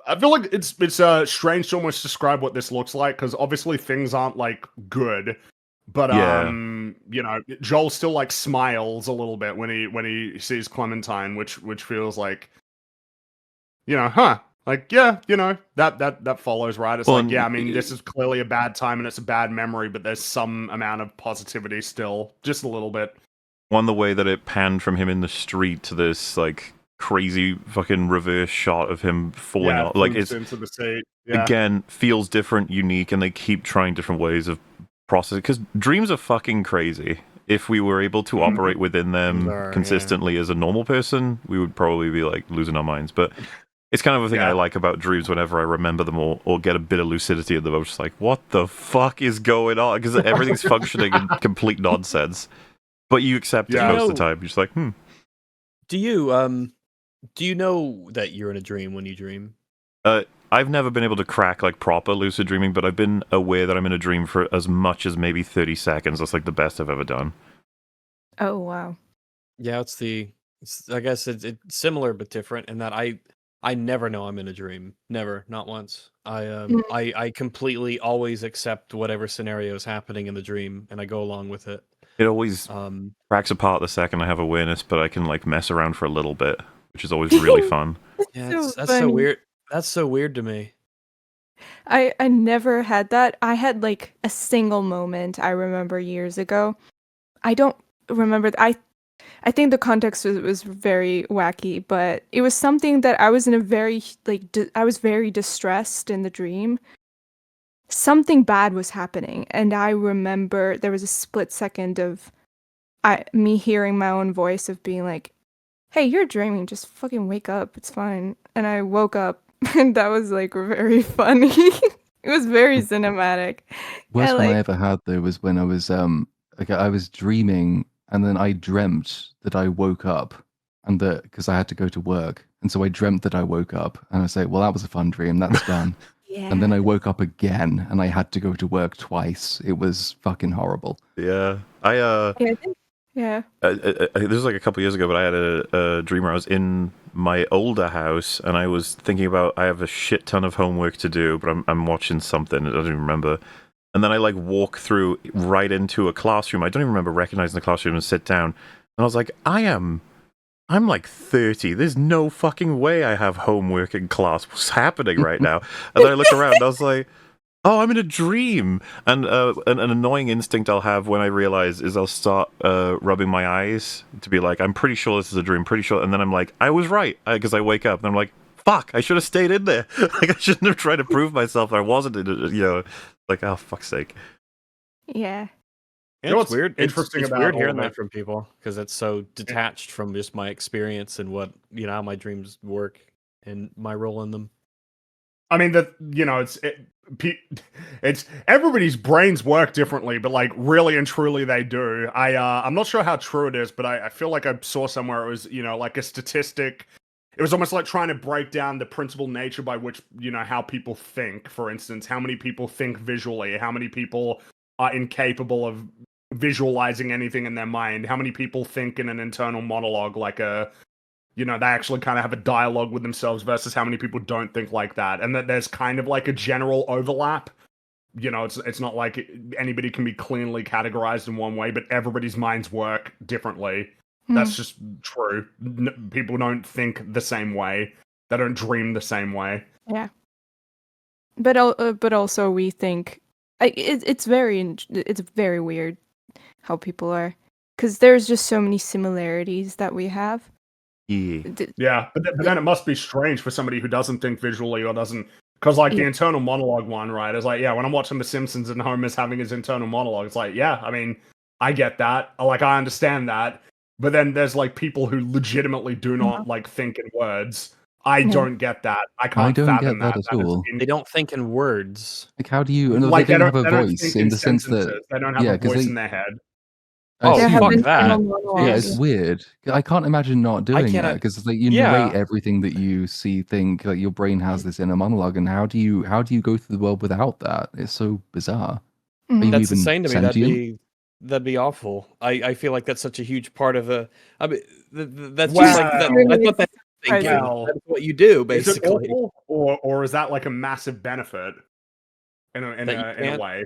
D: I feel like it's strange to almost describe what this looks like, because obviously things aren't like good. But Joel still like smiles a little bit when he sees Clementine, which feels like, like, yeah, that follows, right? It's like, yeah, I mean, this is clearly a bad time and it's a bad memory, but there's some amount of positivity still, just a little bit.
B: The way that it panned from him in the street to this like crazy fucking reverse shot of him falling off, like it's
D: into the seat.
B: Again, feels different, unique, and they keep trying different ways of processing, because dreams are fucking crazy. If we were able to operate within them consistently as a normal person, we would probably be like losing our minds. But it's kind of a thing I like about dreams. Whenever I remember them or get a bit of lucidity in them, I'm just like, what the fuck is going on? Because everything's functioning in complete nonsense. But you accept it most of the time. You're just like,
A: Do you know that you're in a dream when you dream?
B: I've never been able to crack like proper lucid dreaming, but I've been aware that I'm in a dream for as much as maybe 30 seconds. That's like the best I've ever done.
E: Oh, wow.
A: Yeah, I guess it's similar but different in that I never know I'm in a dream. Never, not once. I completely always accept whatever scenario is happening in the dream, and I go along with it.
B: It always cracks apart the second I have awareness, but I can like mess around for a little bit, which is always really fun.
A: Yeah, that's so weird. That's so weird to me.
E: I never had that. I had like a single moment I remember years ago. I don't remember. I think the context was very wacky, but it was something that I was in a very I was very distressed in the dream. Something bad was happening, and I remember there was a split second of me hearing my own voice of being like, "Hey, you're dreaming. Just fucking wake up. It's fine." And I woke up, and that was like very funny. It was very cinematic.
C: Worst
E: And,
C: one I
E: like,
C: ever had though was when I was I was dreaming and then I dreamt that I woke up and that because I had to go to work and so I dreamt that I woke up and I say, well, that was a fun dream. That's done.
E: yeah.
C: And then I woke up again and I had to go to work twice. It was fucking horrible.
B: Yeah,
E: Yeah.
B: this was like a couple years ago, but I had a dream where I was in my older house and I was thinking about I have a shit ton of homework to do, but I'm watching something I don't even remember. And then I like walk through right into a classroom. I don't even remember recognizing the classroom and sit down. And I was like, I'm like 30. There's no fucking way I have homework in class. What's happening right now? And then I look around and I was like, oh, I'm in a dream. And an annoying instinct I'll have when I realize is I'll start rubbing my eyes to be like, I'm pretty sure this is a dream, pretty sure. And then I'm like, I was right. Because I wake up and I'm like, fuck, I should have stayed in there. Like, I shouldn't have tried to prove myself I wasn't in it, like, oh, fuck's sake.
E: Yeah.
D: You know
A: It's
D: what's
A: weird.
D: interesting
A: It's
D: about
A: weird
D: all
A: hearing
D: of
A: that
D: it?
A: from people because it's so detached from just my experience and what how my dreams work and my role in them.
D: I mean, it's everybody's brains work differently, but like really and truly they do. I'm not sure how true it is, but I feel like I saw somewhere it was like a statistic. It was almost like trying to break down the principal nature by which how people think. For instance, how many people think visually, how many people are incapable of visualizing anything in their mind, how many people think in an internal monologue, like they actually kind of have a dialogue with themselves versus how many people don't think like that. And that there's kind of like a general overlap. It's not like anybody can be cleanly categorized in one way, but everybody's minds work differently. That's just true. People don't think the same way. They don't dream the same way.
E: Yeah. But also we think it's very weird how people are, because there's just so many similarities that we have.
B: Yeah.
D: Yeah, but then it must be strange for somebody who doesn't think visually or doesn't, because like the internal monologue one, right? It's like, yeah, when I'm watching The Simpsons and Homer's having his internal monologue, it's like, yeah, I mean, I get that, like I understand that, but then there's like people who legitimately do not like think in words. I don't get that. I can't
C: don't
D: fathom
C: get that at all.
A: They don't think in words.
C: Like, how do you? No,
D: Like
C: they don't have a
D: they don't
C: voice
D: think
C: in the sense that
D: sentences. They don't have a voice in their head.
A: Oh,
E: They have
A: fuck
E: internal
A: that.
E: monologue.
C: Yeah, it's weird. I can't imagine not doing
A: can't-
C: that because like you
A: yeah.
C: narrate everything that you see, think like your brain has this inner monologue, and how do you go through the world without that? It's so bizarre. Are you
A: That's
C: even
A: insane to me.
C: sentient?
A: That'd be awful. I feel like that's such a huge part of a. I mean, that's
D: Well,
A: just like that. I thought that thinking.
D: well,
A: That's what you do,
D: is it
A: basically.
D: awful, or is that like a massive benefit in a way?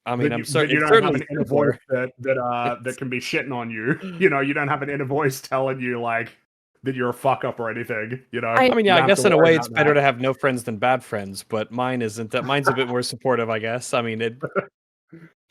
A: I mean,
D: you don't have
A: certainly
D: an inner voice that can be shitting on you. You don't have an inner voice telling you like that you're a fuck up or anything.
A: I mean, yeah,
D: You
A: I
D: don't have
A: guess
D: to
A: in a
D: worry
A: way
D: about
A: it's better
D: that.
A: to have no friends than bad friends, but mine isn't. That mine's a bit more supportive, I guess. I mean,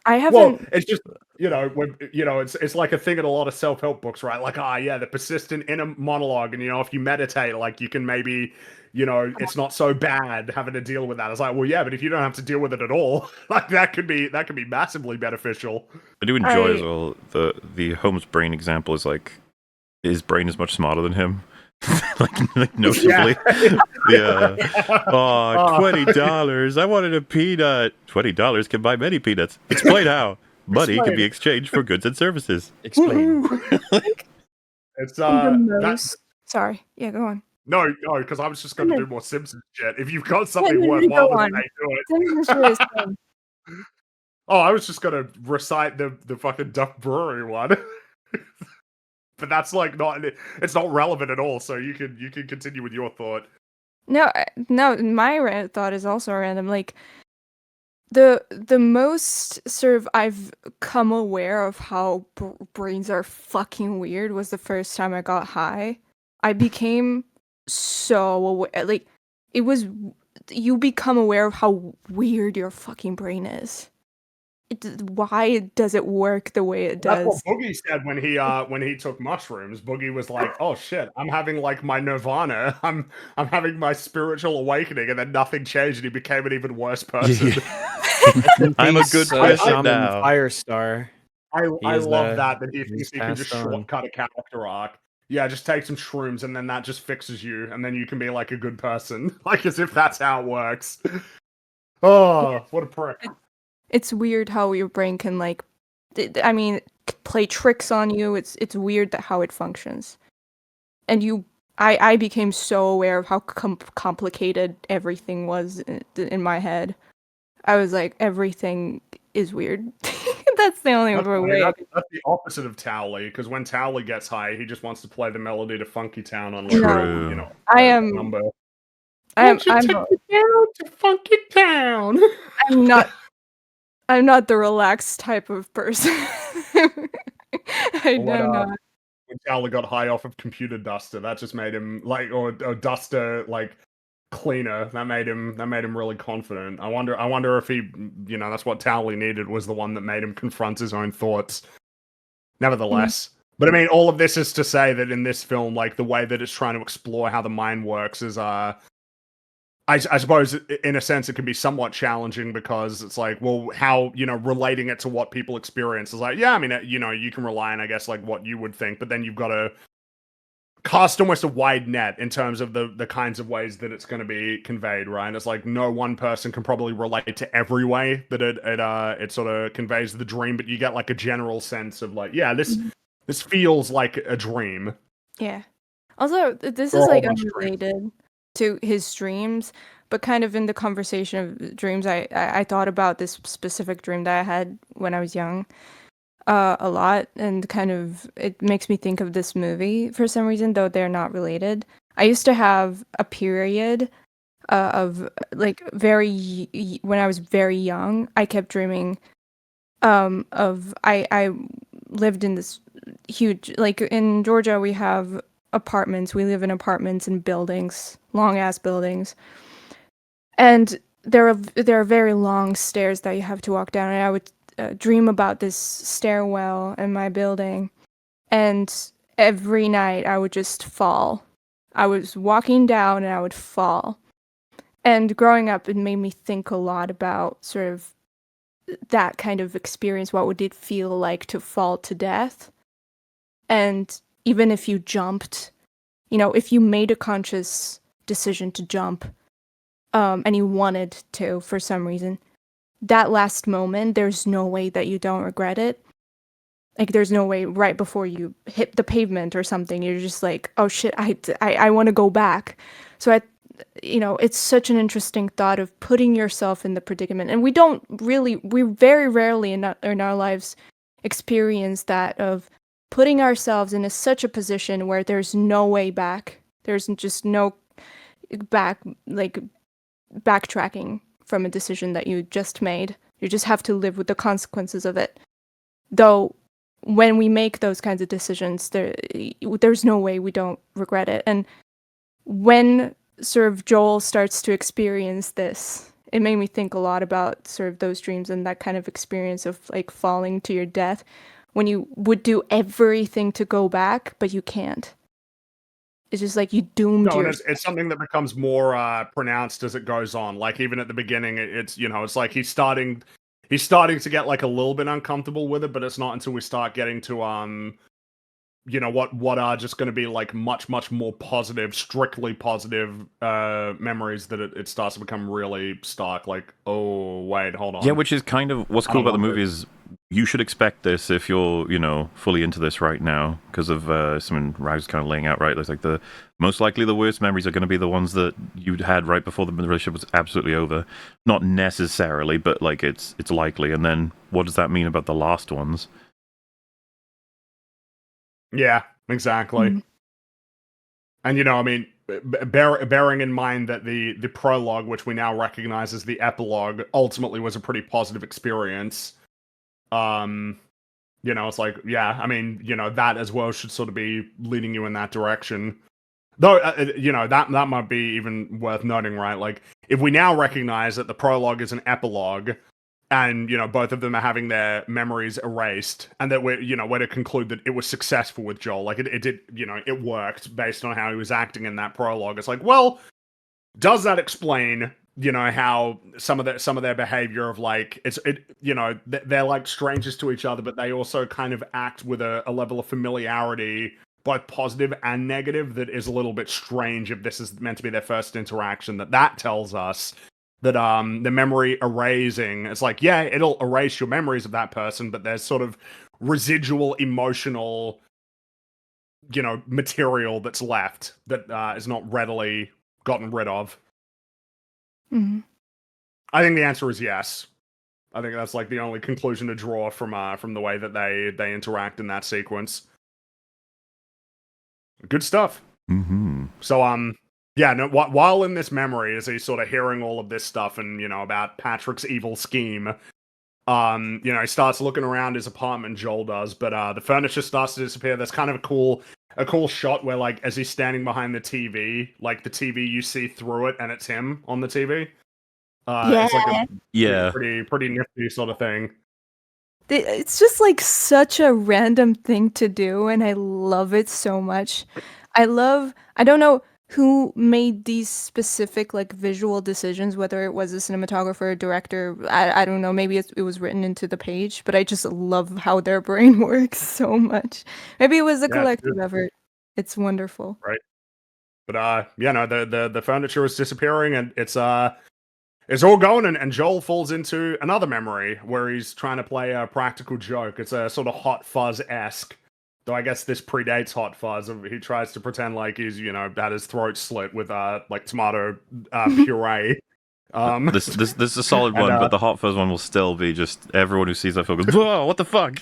E: I haven't.
D: Well, it's just it's like a thing in a lot of self-help books, right? Like, the persistent inner monologue, and if you meditate, like you can maybe, it's not so bad having to deal with that. It's like, well, yeah, but if you don't have to deal with it at all, like that could be massively beneficial.
B: I do enjoy as well the Holmes brain example is like his brain is much smarter than him. like notably. Yeah. Oh, $20. I wanted a peanut. $20 can buy many peanuts. Explain how. Money can be exchanged for goods and services.
A: explain.
D: It's
E: Sorry. Yeah, go on.
D: no, because I was just going to do more Simpsons shit. If you've got something
E: no,
D: worthwhile,
E: go
D: then
E: on.
D: do it. Oh, I was just going to recite the fucking Duck Brewery one. But that's like it's not relevant at all, so you can continue with your thought.
E: No, my thought is also random. Like the most sort of I've come aware of how brains are fucking weird was the first time I got high. I became so aware, like it was, you become aware of how weird your fucking brain is. why does it work the way it
D: That's
E: does?
D: what Boogie said when he took mushrooms. Boogie was like, "Oh shit, I'm having like my nirvana. I'm having my spiritual awakening," and then nothing changed, and he became an even worse person.
B: I'm a good person
A: shaman
B: now.
A: Firestar.
D: I love that he
A: he's
D: thinks he can just
A: passed on.
D: shortcut a character arc. Yeah, just take some shrooms, and then that just fixes you, and then you can be like a good person, like as if that's how it works. Oh, what a prick!
E: It's weird how your brain can like, I mean, play tricks on you. It's weird that how it functions, and I became so aware of how complicated everything was in my head. I was like, everything is weird. That's the only way.
D: That's the opposite of Towley, because when Towley gets high, he just wants to play the melody to Funky Town on like
B: True.
D: you know
E: I am.
D: number.
E: I'm
D: Take me down to Funky Town.
E: I'm not the relaxed type of person. I'm not.
D: When Towley got high off of Computer Duster, that just made him like, or Duster like cleaner. That made him really confident. I wonder if he, that's what Towley needed, was the one that made him confront his own thoughts. Nevertheless. But I mean, all of this is to say that in this film, like the way that it's trying to explore how the mind works is I suppose in a sense it can be somewhat challenging, because it's like, well, how, relating it to what people experience is like, yeah, I mean, you can rely on, I guess, like what you would think, but then you've got to cast almost a wide net in terms of the kinds of ways that it's going to be conveyed, right? It's like no one person can probably relate to every way that it sort of conveys the dream, but you get like a general sense of like, yeah, this feels like a dream.
E: Yeah. Also, this is like unrelated to his dreams, but kind of in the conversation of dreams, I thought about this specific dream that I had when I was young a lot, and kind of it makes me think of this movie for some reason, though they're not related. I used to have a period of like when I was very young, I kept dreaming of I lived in this huge, like in Georgia we have apartments. We live in apartments and buildings, long ass buildings, and there are very long stairs that you have to walk down. And I would dream about this stairwell in my building, and every night I would just fall. I was walking down and I would fall. And growing up, it made me think a lot about sort of that kind of experience. What would it feel like to fall to death? And even if you jumped, if you made a conscious decision to jump, and you wanted to for some reason, that last moment, there's no way that you don't regret it. Like, there's no way right before you hit the pavement or something, you're just like, oh shit, I want to go back. So it's such an interesting thought of putting yourself in the predicament. And we very rarely in our lives experience that, of putting ourselves in such a position where there's no way back. There's just no backtracking from a decision that you just made. You just have to live with the consequences of it. Though, when we make those kinds of decisions, there's no way we don't regret it. And when sort of Joel starts to experience this, it made me think a lot about sort of those dreams and that kind of experience of like falling to your death, when you would do everything to go back, but you can't. It's just like you doomed yourself.
D: It's something that becomes more pronounced as it goes on. Like even at the beginning, it's it's like he's starting to get like a little bit uncomfortable with it, but it's not until we start getting to what are just going to be like much more positive, strictly positive memories that it starts to become really stark. Like, oh wait, hold on.
B: Yeah, which is kind of what's cool about the movie is you should expect this if you're fully into this right now, because of something Rags kind of laying out, right? It's like the most likely the worst memories are going to be the ones that you'd had right before the relationship was absolutely over. Not necessarily, but like it's likely. And then what does that mean about the last ones?
D: Yeah, exactly. Mm-hmm. And I mean, bearing in mind that the prologue, which we now recognize as the epilogue, ultimately was a pretty positive experience. It's like, yeah, I mean, that as well should sort of be leading you in that direction. Though, that might be even worth noting, right? Like, if we now recognize that the prologue is an epilogue, and both of them are having their memories erased, and that we're to conclude that it was successful with Joel. Like it did, it worked based on how he was acting in that prologue. It's like, well, does that explain how some of their behavior of like they're like strangers to each other, but they also kind of act with a level of familiarity, both positive and negative, that is a little bit strange if this is meant to be their first interaction. That tells us that the memory erasing, it's like, yeah, it'll erase your memories of that person, but there's sort of residual emotional material that's left that is not readily gotten rid of.
E: Mm-hmm.
D: I think the answer is yes. I think that's like the only conclusion to draw from the way that they interact in that sequence. Good stuff.
B: Mm-hmm.
D: So yeah, no, while in this memory, as he's sort of hearing all of this stuff and about Patrick's evil scheme, he starts looking around his apartment. Joel does, but the furniture starts to disappear. There's kind of a cool shot where, like, as he's standing behind the TV, like the TV, you see through it, and it's him on the TV. It's like a pretty nifty sort of thing.
E: It's just like such a random thing to do, and I love it so much. I don't know who made these specific like visual decisions, whether it was a cinematographer or director. I don't know, maybe it was written into the page, but I just love how their brain works so much. Maybe it was a collective effort. It's wonderful.
D: Right. But the furniture is disappearing, and it's all going, and Joel falls into another memory where he's trying to play a practical joke. It's a sort of Hot Fuzz-esque, though I guess this predates Hot Fuzz. He tries to pretend like he's, had his throat slit with like tomato puree.
B: This is a solid one, but the Hot Fuzz one will still be just everyone who sees that film goes, "Whoa, what the fuck?"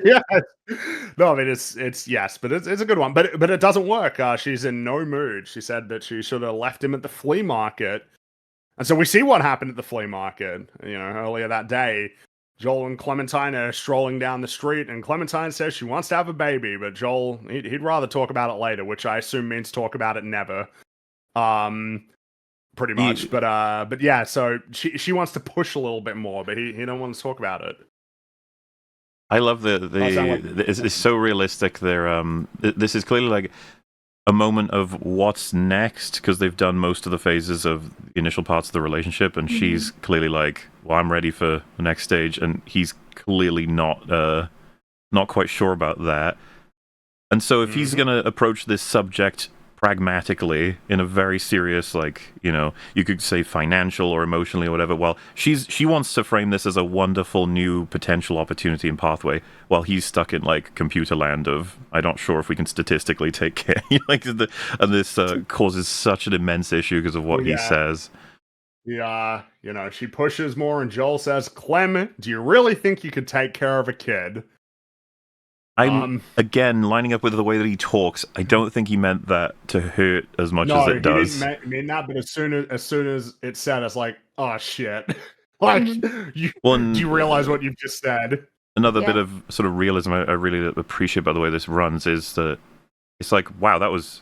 D: Yeah. No, I mean it's yes, but it's a good one. But it doesn't work. She's in no mood. She said that she should have left him at the flea market. And so we see what happened at the flea market, earlier that day. Joel and Clementine are strolling down the street, and Clementine says she wants to have a baby, but Joel, he'd rather talk about it later, which I assume means talk about it never. Pretty much. But yeah, so she wants to push a little bit more, but he don't want to talk about it.
B: I love it's so realistic. This is clearly like a moment of what's next, because they've done most of the phases of the initial parts of the relationship, and she's clearly like, well, I'm ready for the next stage, and he's clearly not quite sure about that. And so if he's going to approach this subject pragmatically in a very serious, like, you could say financial or emotionally or whatever, well, she wants to frame this as a wonderful new potential opportunity and pathway, while he's stuck in like computer land of, I'm not sure if we can statistically take care. And this causes such an immense issue because of what he says.
D: Yeah, she pushes more, and Joel says, "Clem, do you really think you could take care of a kid?"
B: I'm again lining up with the way that he talks. I don't think he meant that to hurt as much as it does.
D: No, he didn't mean that. But as soon as it said, it's like, oh shit! Like, do you realize what you've just said?
B: Another bit of sort of realism I really appreciate by the way this runs is that it's like, wow, that was.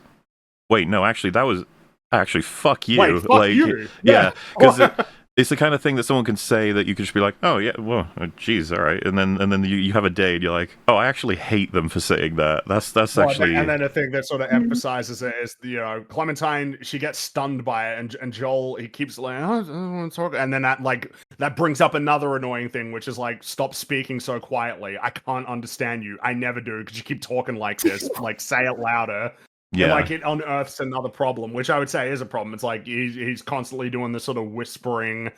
B: Wait, no, actually, that was actually fuck you.
D: Wait, fuck you.
B: Yeah, because. It's the kind of thing that someone can say that you could just be like, oh yeah, well, geez, all right, and then you have a day and you're like, oh, I actually hate them for saying that. That's actually.
D: And then the thing that sort of emphasizes it is, Clementine, she gets stunned by it, and Joel, he keeps like, oh, I don't want to talk, and then that brings up another annoying thing, which is like, stop speaking so quietly. I can't understand you. I never do, because you keep talking like this. Like, say it louder. Yeah, and like it unearths another problem, which I would say is a problem. It's like he's constantly doing this sort of whispering,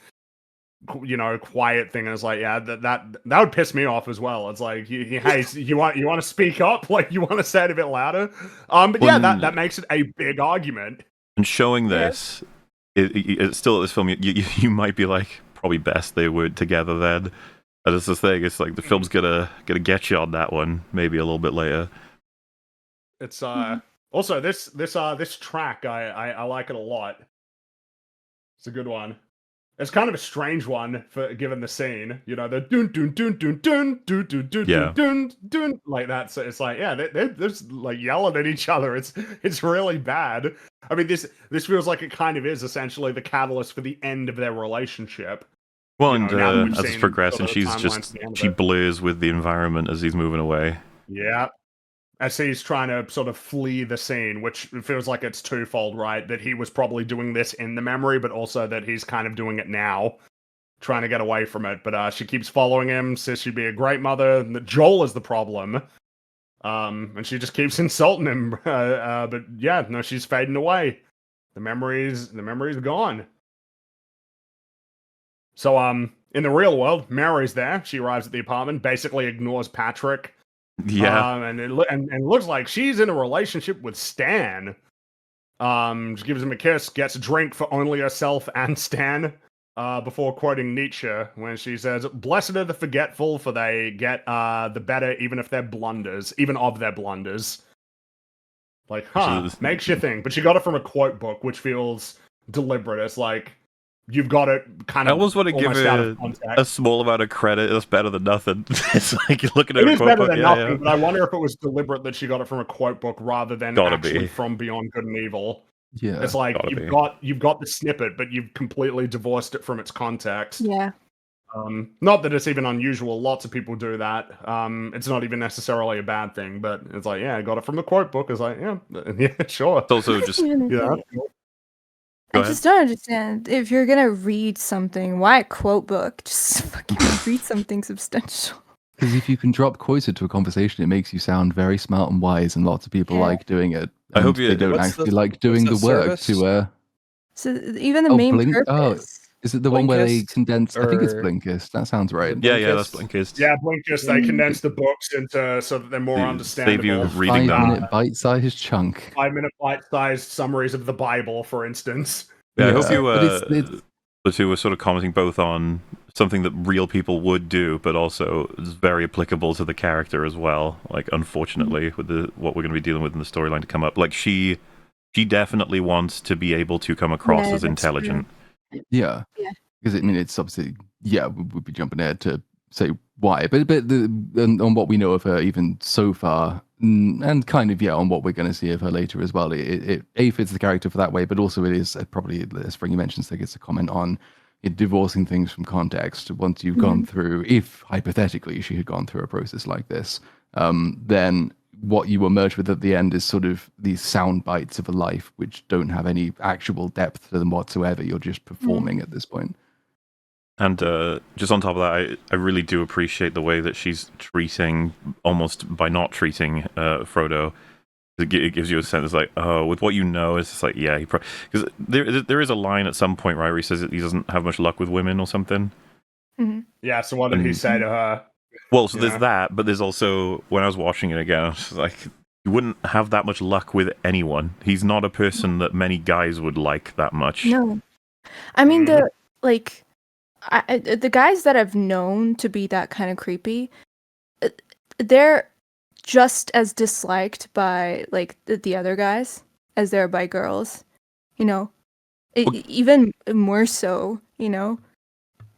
D: quiet thing, and it's like, yeah, that would piss me off as well. It's like, hey, you want to speak up, like you want to say it a bit louder. But yeah, that makes it a big argument.
B: And showing this, it's still at this film, you might be like, probably best they were together then. And it's the thing. It's like the film's gonna get you on that one, maybe a little bit later.
D: It's Also, this track, I like it a lot. It's a good one. It's kind of a strange one for given the scene. The dun dun dun dun dun dun dun dun dun dun like that. So it's like, yeah, they're just like yelling at each other. It's really bad. I mean, this feels like it kind of is essentially the catalyst for the end of their relationship.
B: Well,
D: You
B: and
D: know, now that we've
B: as it's
D: seen
B: progressing,
D: sort of the
B: she's
D: timelines
B: just
D: to the end of
B: she
D: it.
B: blurs with the environment as he's moving away.
D: Yeah. As he's trying to sort of flee the scene, which feels like it's twofold, right? That he was probably doing this in the memory, but also that he's kind of doing it now, trying to get away from it. But she keeps following him, says she'd be a great mother, and that Joel is the problem. And she just keeps insulting him. But yeah, no, she's fading away. The memory's gone. So in the real world, Mary's there. She arrives at the apartment, basically ignores Patrick.
B: Yeah.
D: And it looks like she's in a relationship with Stan. She gives him a kiss, gets a drink for only herself and Stan. Before quoting Nietzsche when she says, "Blessed are the forgetful, for they get the better, even if they're blunders, even of their blunders." Like, makes you think. But she got it from a quote book, which feels deliberate. It's like you've got it kind
B: I
D: of
B: almost want to give
D: out
B: her
D: of context.
B: a small amount of credit. It's better than nothing. It's like you're looking at
D: It
B: a
D: is
B: quote
D: better
B: book.
D: than
B: Yeah,
D: nothing,
B: yeah.
D: but I wonder if it was deliberate that she got it from a quote book rather than
B: Gotta
D: actually
B: be.
D: from Beyond Good and Evil.
C: Yeah.
D: It's like
B: Gotta
D: you've got the snippet, but you've completely divorced it from its context.
E: Yeah.
D: Not that it's even unusual. Lots of people do that. It's not even necessarily a bad thing, but it's like, yeah, I got it from the quote book. It's like, yeah, yeah, sure.
B: It's also just
D: Yeah.
E: I
B: Go ahead.
E: just don't understand. If you're gonna read something, why a quote book? Just fucking read something substantial.
C: Because if you can drop quotes into a conversation, it makes you sound very smart and wise, and lots of people like doing it.
B: I hope
C: they don't
A: What's
C: actually
A: the-
C: like doing the
A: what's the
C: work
A: service?
C: to.
E: So even the
C: Oh,
E: main
C: Blink. Oh,
E: purpose.
C: is it the one where they
A: Blinkist
C: condense? I think it's
A: or-
C: Blinkist. That sounds right.
B: yeah, that's
A: Blinkist?
B: Blinkist.
D: Yeah, Blinkist, they condense the books into so that they're more
B: Save you
D: understandable.
B: reading them.
C: 5-minute bite-sized chunk.
D: 5-minute bite-sized summaries of the Bible, for instance.
B: Yeah, I hope you
C: but it's
B: the two were sort of commenting both on something that real people would do, but also is very applicable to the character as well. Like, unfortunately, with what we're going to be dealing with in the storyline to come up, like she definitely wants to be able to come across
E: Yeah,
B: as
E: that's
B: intelligent.
C: Yeah.
E: Yeah.
C: Because I mean, it's obviously we'd be jumping ahead to say why, but on what we know of her even so far, and kind of on what we're going to see of her later as well, it fits the character for that way, but also it is probably, as Springy mentions, there gets a comment on it divorcing things from context. Once you've gone through, if hypothetically she had gone through a process like this, then what you emerge with at the end is sort of these sound bites of a life which don't have any actual depth to them whatsoever. You're just performing at this point. And
B: just on top of that, I really do appreciate the way that she's treating, almost by not treating Frodo. It gives you a sense, like, oh, with what you know, it's just like, yeah, because there is a line at some point, right, where he says that he doesn't have much luck with women or something.
E: Mm-hmm.
D: Yeah, so what did he say to her?
B: Well, so there's that, but there's also, when I was watching it again, I was like, you wouldn't have that much luck with anyone. He's not a person that many guys would like that much.
E: No. I mean, the guys that I've known to be that kind of creepy, they're just as disliked by like the other guys as they are by girls. You know, even more so. You know,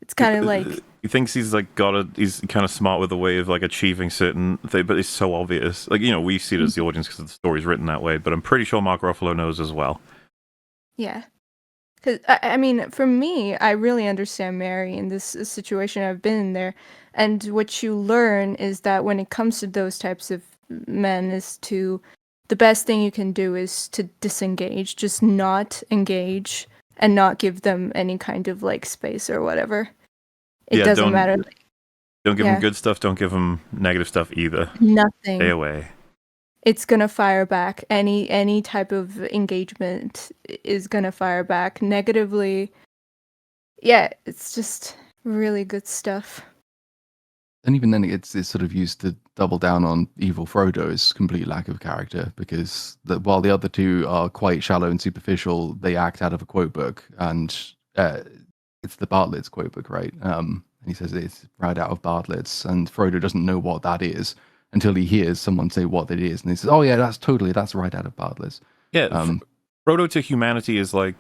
E: it's kind of like
B: he thinks he's like he's kind of smart with a way of like achieving certain thing, but it's so obvious. Like, you know, we see it as the audience because the story's written that way, but I'm pretty sure Mark Ruffalo knows as well.
E: Yeah. Because, I mean, for me, I really understand Mary in this situation. I've been in there. And what you learn is that when it comes to those types of men the best thing you can do is to disengage, just not engage and not give them any kind of like space or whatever. It doesn't matter.
B: Don't give them good stuff. Don't give them negative stuff either.
E: Nothing.
B: Stay away.
E: It's gonna fire back. Any type of engagement is gonna fire back negatively. Yeah, it's just really good stuff.
C: And even then, it's sort of used to double down on evil Frodo's complete lack of character, because while the other two are quite shallow and superficial, they act out of a quote book, and it's the Bartlett's quote book, right? And he says it's right out of Bartlett's, and Frodo doesn't know what that is until he hears someone say what it is, and he says, "Oh yeah, that's right out of Bartlett's."
B: Yeah, Frodo to humanity is like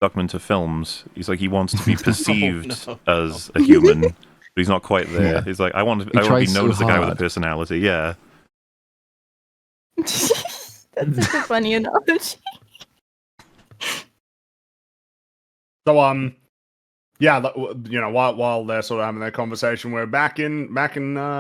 B: Duckman to films. He's like, he wants to be perceived as a human, but he's not quite there. He's like, I want to be known as a guy with a personality. Yeah.
E: That's such a funny analogy.
D: So Yeah, you know, while they're sort of having their conversation, we're back in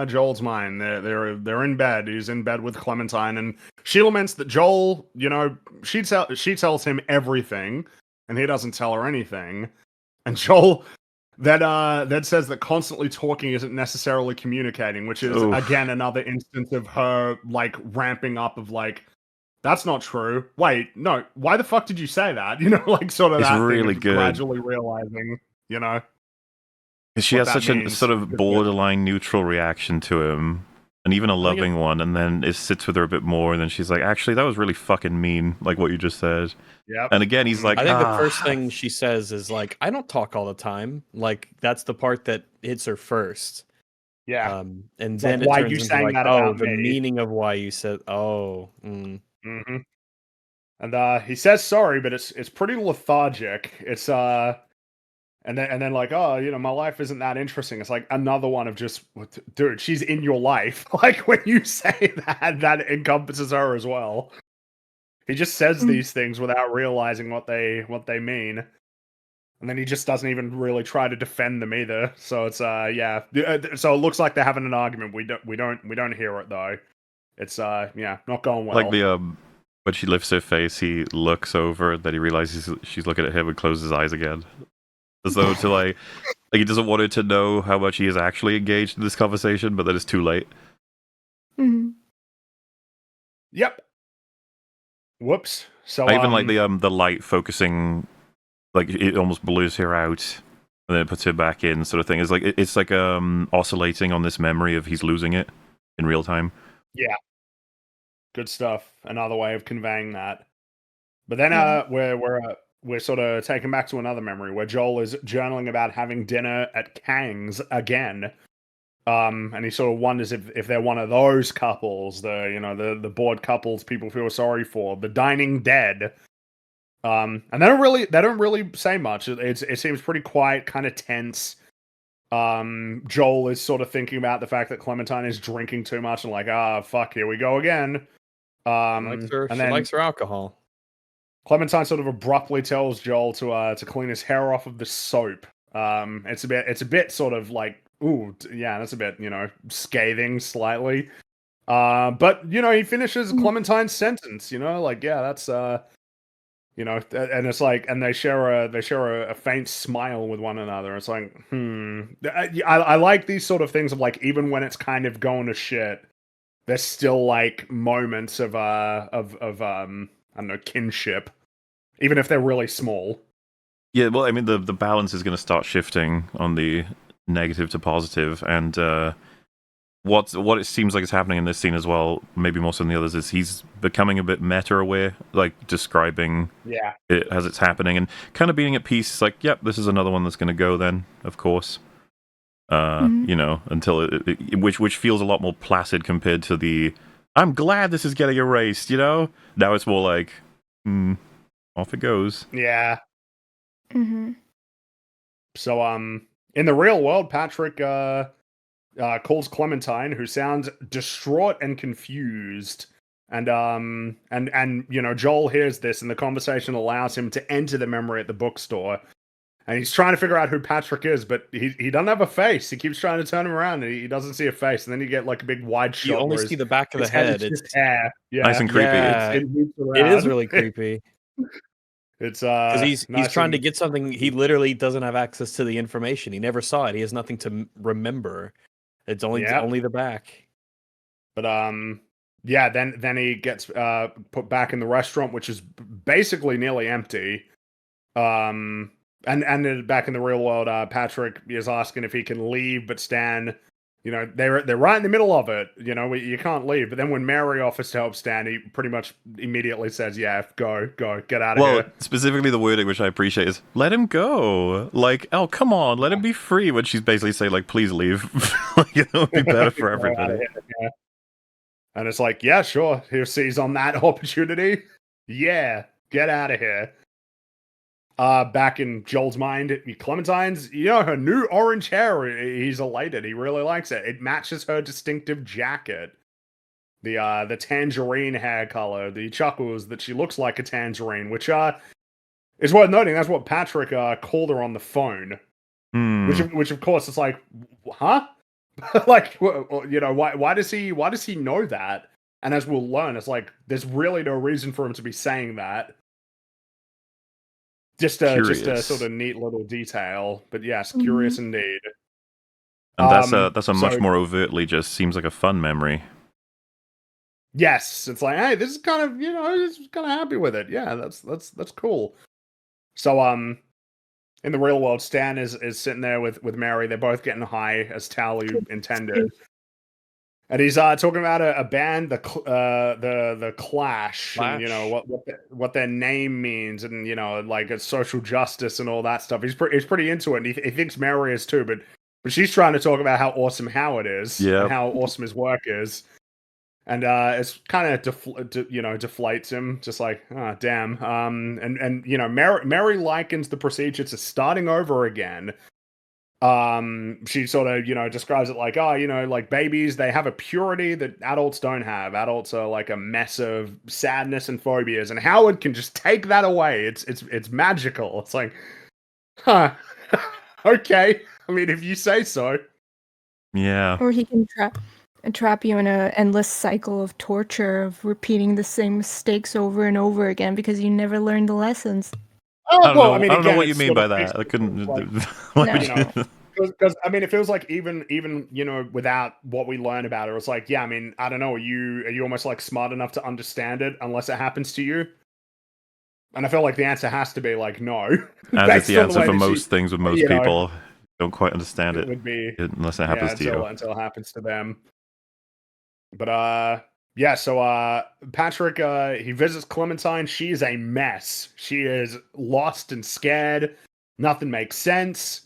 D: Joel's mind. They're in bed. He's in bed with Clementine, and she laments that Joel, you know, she tells him everything, and he doesn't tell her anything. And Joel then says that constantly talking isn't necessarily communicating, which is again another instance of her like ramping up of like, that's not true. Wait, no, why the fuck did you say that? You know, like sort of
B: it's
D: that
B: really
D: thing of
B: good.
D: gradually realizing, you know.
B: She has such a sort of borderline neutral reaction to him, and even a loving one, and then it sits with her a bit more, and then she's like, actually, that was really fucking mean, like what you just said.
D: Yeah.
B: And again, he's like,
A: I think the first thing she says is like, I don't talk all the time. Like, that's the part that hits her first.
D: Yeah.
A: And
D: it's
A: then
D: like, why
A: it turns
D: you
A: into
D: saying
A: like,
D: that
A: oh,
D: about
A: the
D: me?
A: meaning of why you said,
D: Mm-hmm. And he says sorry, but it's pretty lethargic. It's and then like, oh, you know, my life isn't that interesting. It's like another one of just, dude, she's in your life. Like when you say that encompasses her as well. He just says these things without realizing what they mean. And then he just doesn't even really try to defend them either. So it's yeah. So it looks like they're having an argument. We don't hear it though. It's yeah, not going well.
B: Like the when she lifts her face, he looks over, that he realizes she's looking at him and closes his eyes again. As though to like he doesn't want her to know how much he is actually engaged in this conversation, but that it's too late.
E: Mm-hmm.
D: Yep. Whoops. So
B: I even like the light focusing, like it almost blurs her out and then it puts her back in, sort of thing. It's like oscillating on this memory of he's losing it in real time.
D: Yeah. Good stuff. Another way of conveying that. But then we're sort of taken back to another memory where Joel is journaling about having dinner at Kang's again. And he sort of wonders if they're one of those couples, the bored couples people feel sorry for, the dining dead. And they don't really say much. It seems pretty quiet, kind of tense. Joel is sort of thinking about the fact that Clementine is drinking too much and like, fuck, here we go again.
A: she likes her alcohol.
D: Clementine sort of abruptly tells Joel to clean his hair off of the soap. It's a bit sort of like, ooh, yeah, that's a bit, scathing slightly. But he finishes Clementine's sentence, like, yeah, that's and it's like, and they share a faint smile with one another. It's like, I like these sort of things of like, even when it's kind of going to shit, there's still like moments of I don't know, kinship, even if they're really small.
B: Yeah, well, I mean, the balance is going to start shifting on the negative to positive, and what it seems like is happening in this scene as well, maybe more so than the others, is he's becoming a bit meta-aware, like describing it as it's happening, and kind of being at peace. Like, yep, this is another one that's going to go then, of course. Until which feels a lot more placid compared to the, I'm glad this is getting erased, Now it's more like, off it goes.
D: Yeah.
E: Mm-hmm.
D: So, in the real world, Patrick calls Clementine, who sounds distraught and confused. And Joel hears this, and the conversation allows him to enter the memory at the bookstore. And he's trying to figure out who Patrick is, but he doesn't have a face. He keeps trying to turn him around, and he doesn't see a face. And then you get like a big wide shot.
A: You only see the back of the head.
D: It's hair. Yeah.
B: Nice and creepy.
A: Yeah, it is really creepy.
D: It's
A: because he's trying to get something. He literally doesn't have access to the information. He never saw it. He has nothing to remember. It's only the back.
D: But yeah. Then he gets put back in the restaurant, which is basically nearly empty. And then back in the real world, Patrick is asking if he can leave, but Stan, they're right in the middle of it. You can't leave. But then when Mary offers to help Stan, he pretty much immediately says, "Yeah, go, get out of here."
B: Well, specifically the wording, which I appreciate, is "let him go." Like, oh, come on, let him be free. When she's basically saying, like, "Please leave." It would be better for everybody.
D: Yeah. And it's like, yeah, sure. He'll seize on that opportunity. Yeah, get out of here. Back in Joel's mind, Clementine's, her new orange hair, he's elated. He really likes it. It matches her distinctive jacket. The tangerine hair color. The chuckles that she looks like a tangerine, which is worth noting. That's what Patrick called her on the phone. Which of course it's like, huh? Like, you know, why does he know that? And as we'll learn, it's like there's really no reason for him to be saying that. Just a sort of neat little detail, but yes, curious indeed.
B: And that's a much more overtly just seems like a fun memory.
D: Yes, it's like, hey, this is kind of, you know, just kind of happy with it. Yeah, that's cool. So in the real world, Stan is sitting there with Mary. They're both getting high as Tally intended. And he's talking about a band, the Clash, and you know what their name means, and you know, like it's social justice and all that stuff. He's pretty into it, and he thinks Mary is too, but she's trying to talk about how awesome Howard is, and how awesome his work is, and it's kind of deflates him, just like, oh damn. And you know, Mary likens the procedure to starting over again. She sort of, you know, describes it like, oh, you know, like babies, they have a purity that adults don't have. Adults are like a mess of sadness and phobias, and Howard can just take that away. It's magical. It's like, huh, okay. I mean, if you say so.
B: Yeah.
E: Or he can trap you in an endless cycle of torture of repeating the same mistakes over and over again because you never learned the lessons.
B: I don't know what you mean by that. I couldn't.
D: Because I mean, it feels like even you know, without what we learn about it, it's like, yeah, I mean, I don't know. Are you almost like smart enough to understand it unless it happens to you? And I feel like the answer has to be like no.
B: As it's the answer for most things with most people. Don't quite understand it.
D: Would be
B: unless it happens to you.
D: Until it happens to them. But yeah, so Patrick, he visits Clementine. She is a mess. She is lost and scared. Nothing makes sense.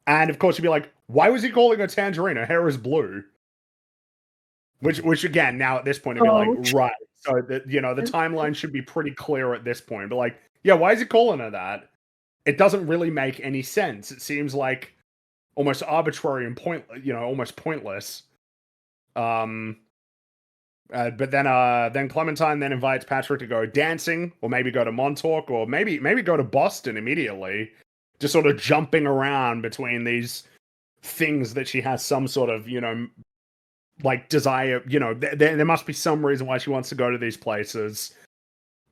D: And of course, you'd be like, why was he calling her Tangerine? Her hair is blue. Which again, now at this point, it'd be like, right. So, you know, the timeline should be pretty clear at this point. But like, yeah, why is he calling her that? It doesn't really make any sense. It seems like almost arbitrary and almost pointless. But then Clementine then invites Patrick to go dancing, or maybe go to Montauk, or maybe go to Boston immediately. Just sort of jumping around between these things that she has some sort of, you know, like desire. You know, there must be some reason why she wants to go to these places,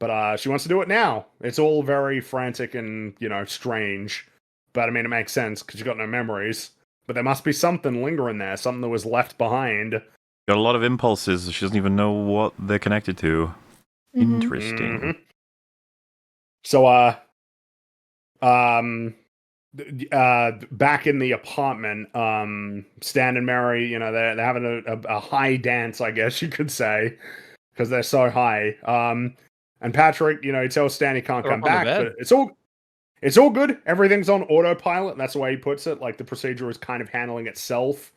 D: but she wants to do it now. It's all very frantic and, you know, strange. But I mean, it makes sense because you got no memories. But there must be something lingering there, something that was left behind.
B: Got a lot of impulses. She doesn't even know what they're connected to. Interesting.
D: Mm-hmm. So, back in the apartment, Stan and Mary, you know, they're having a high dance, I guess you could say, because they're so high. And Patrick, you know, he tells Stan he can't come back, but it's all good. Everything's on autopilot. That's the way he puts it. Like the procedure is kind of handling itself.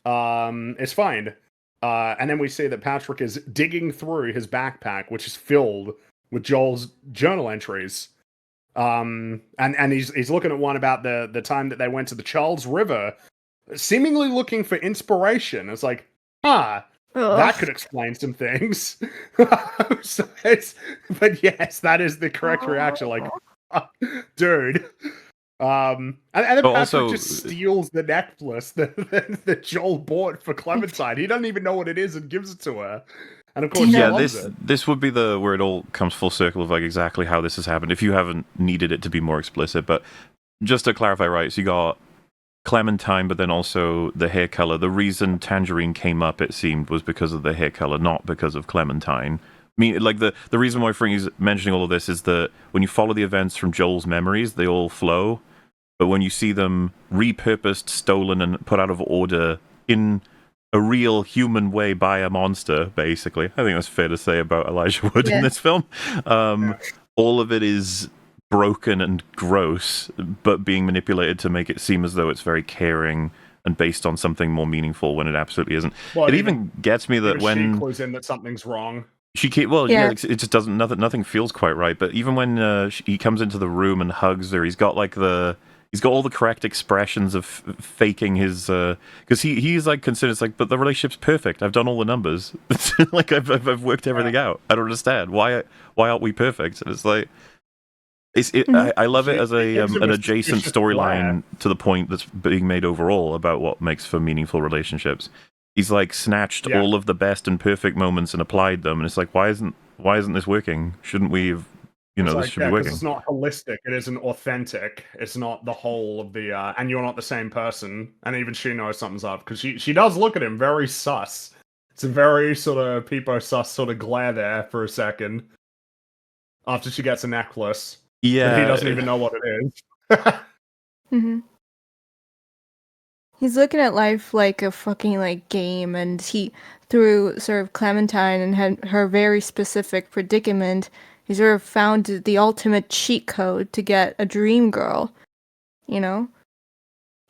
D: It's fine. And then we see that Patrick is digging through his backpack, which is filled with Joel's journal entries. And he's looking at one about the time that they went to the Charles River, seemingly looking for inspiration. It's like, that could explain some things. But yes, that is the correct reaction. Like, dude. And then Patrick also just steals the necklace that Joel bought for Clementine. He doesn't even know what it is and gives it to her. And of course,
B: this would be where it all comes full circle of like exactly how this has happened. If you haven't needed it to be more explicit, but just to clarify, right? So you got Clementine, but then also the hair color. The reason Tangerine came up, it seemed, was because of the hair color, not because of Clementine. I mean, like the reason why Fringy's mentioning all of this is that when you follow the events from Joel's memories, they all flow. But when you see them repurposed, stolen, and put out of order in a real human way by a monster, basically, I think that's fair to say about Elijah Wood in this film. All of it is broken and gross, but being manipulated to make it seem as though it's very caring and based on something more meaningful when it absolutely isn't. Well, it even gets me that when
D: she clues in that something's wrong.
B: It just doesn't. Nothing feels quite right. But even when he comes into the room and hugs her, he's got all the correct expressions of faking his. Because he's like considered. It's like, but the relationship's perfect. I've done all the numbers. Like I've worked everything out. I don't understand why aren't we perfect? And it's like, I love it as an adjacent
D: suspicious
B: storyline to the point that's being made overall about what makes for meaningful relationships. He's like snatched all of the best and perfect moments and applied them, and it's like, why isn't this working? Shouldn't we have, this should be working?
D: Because it's not holistic. It isn't authentic. It's not the whole of the, and you're not the same person. And even she knows something's up because she does look at him very sus. It's a very sort of peepo sus sort of glare there for a second after she gets a necklace.
B: Yeah,
D: but he doesn't even know what it is.
E: He's looking at life like a fucking like game, and he, through sort of Clementine and her very specific predicament, he sort of found the ultimate cheat code to get a dream girl,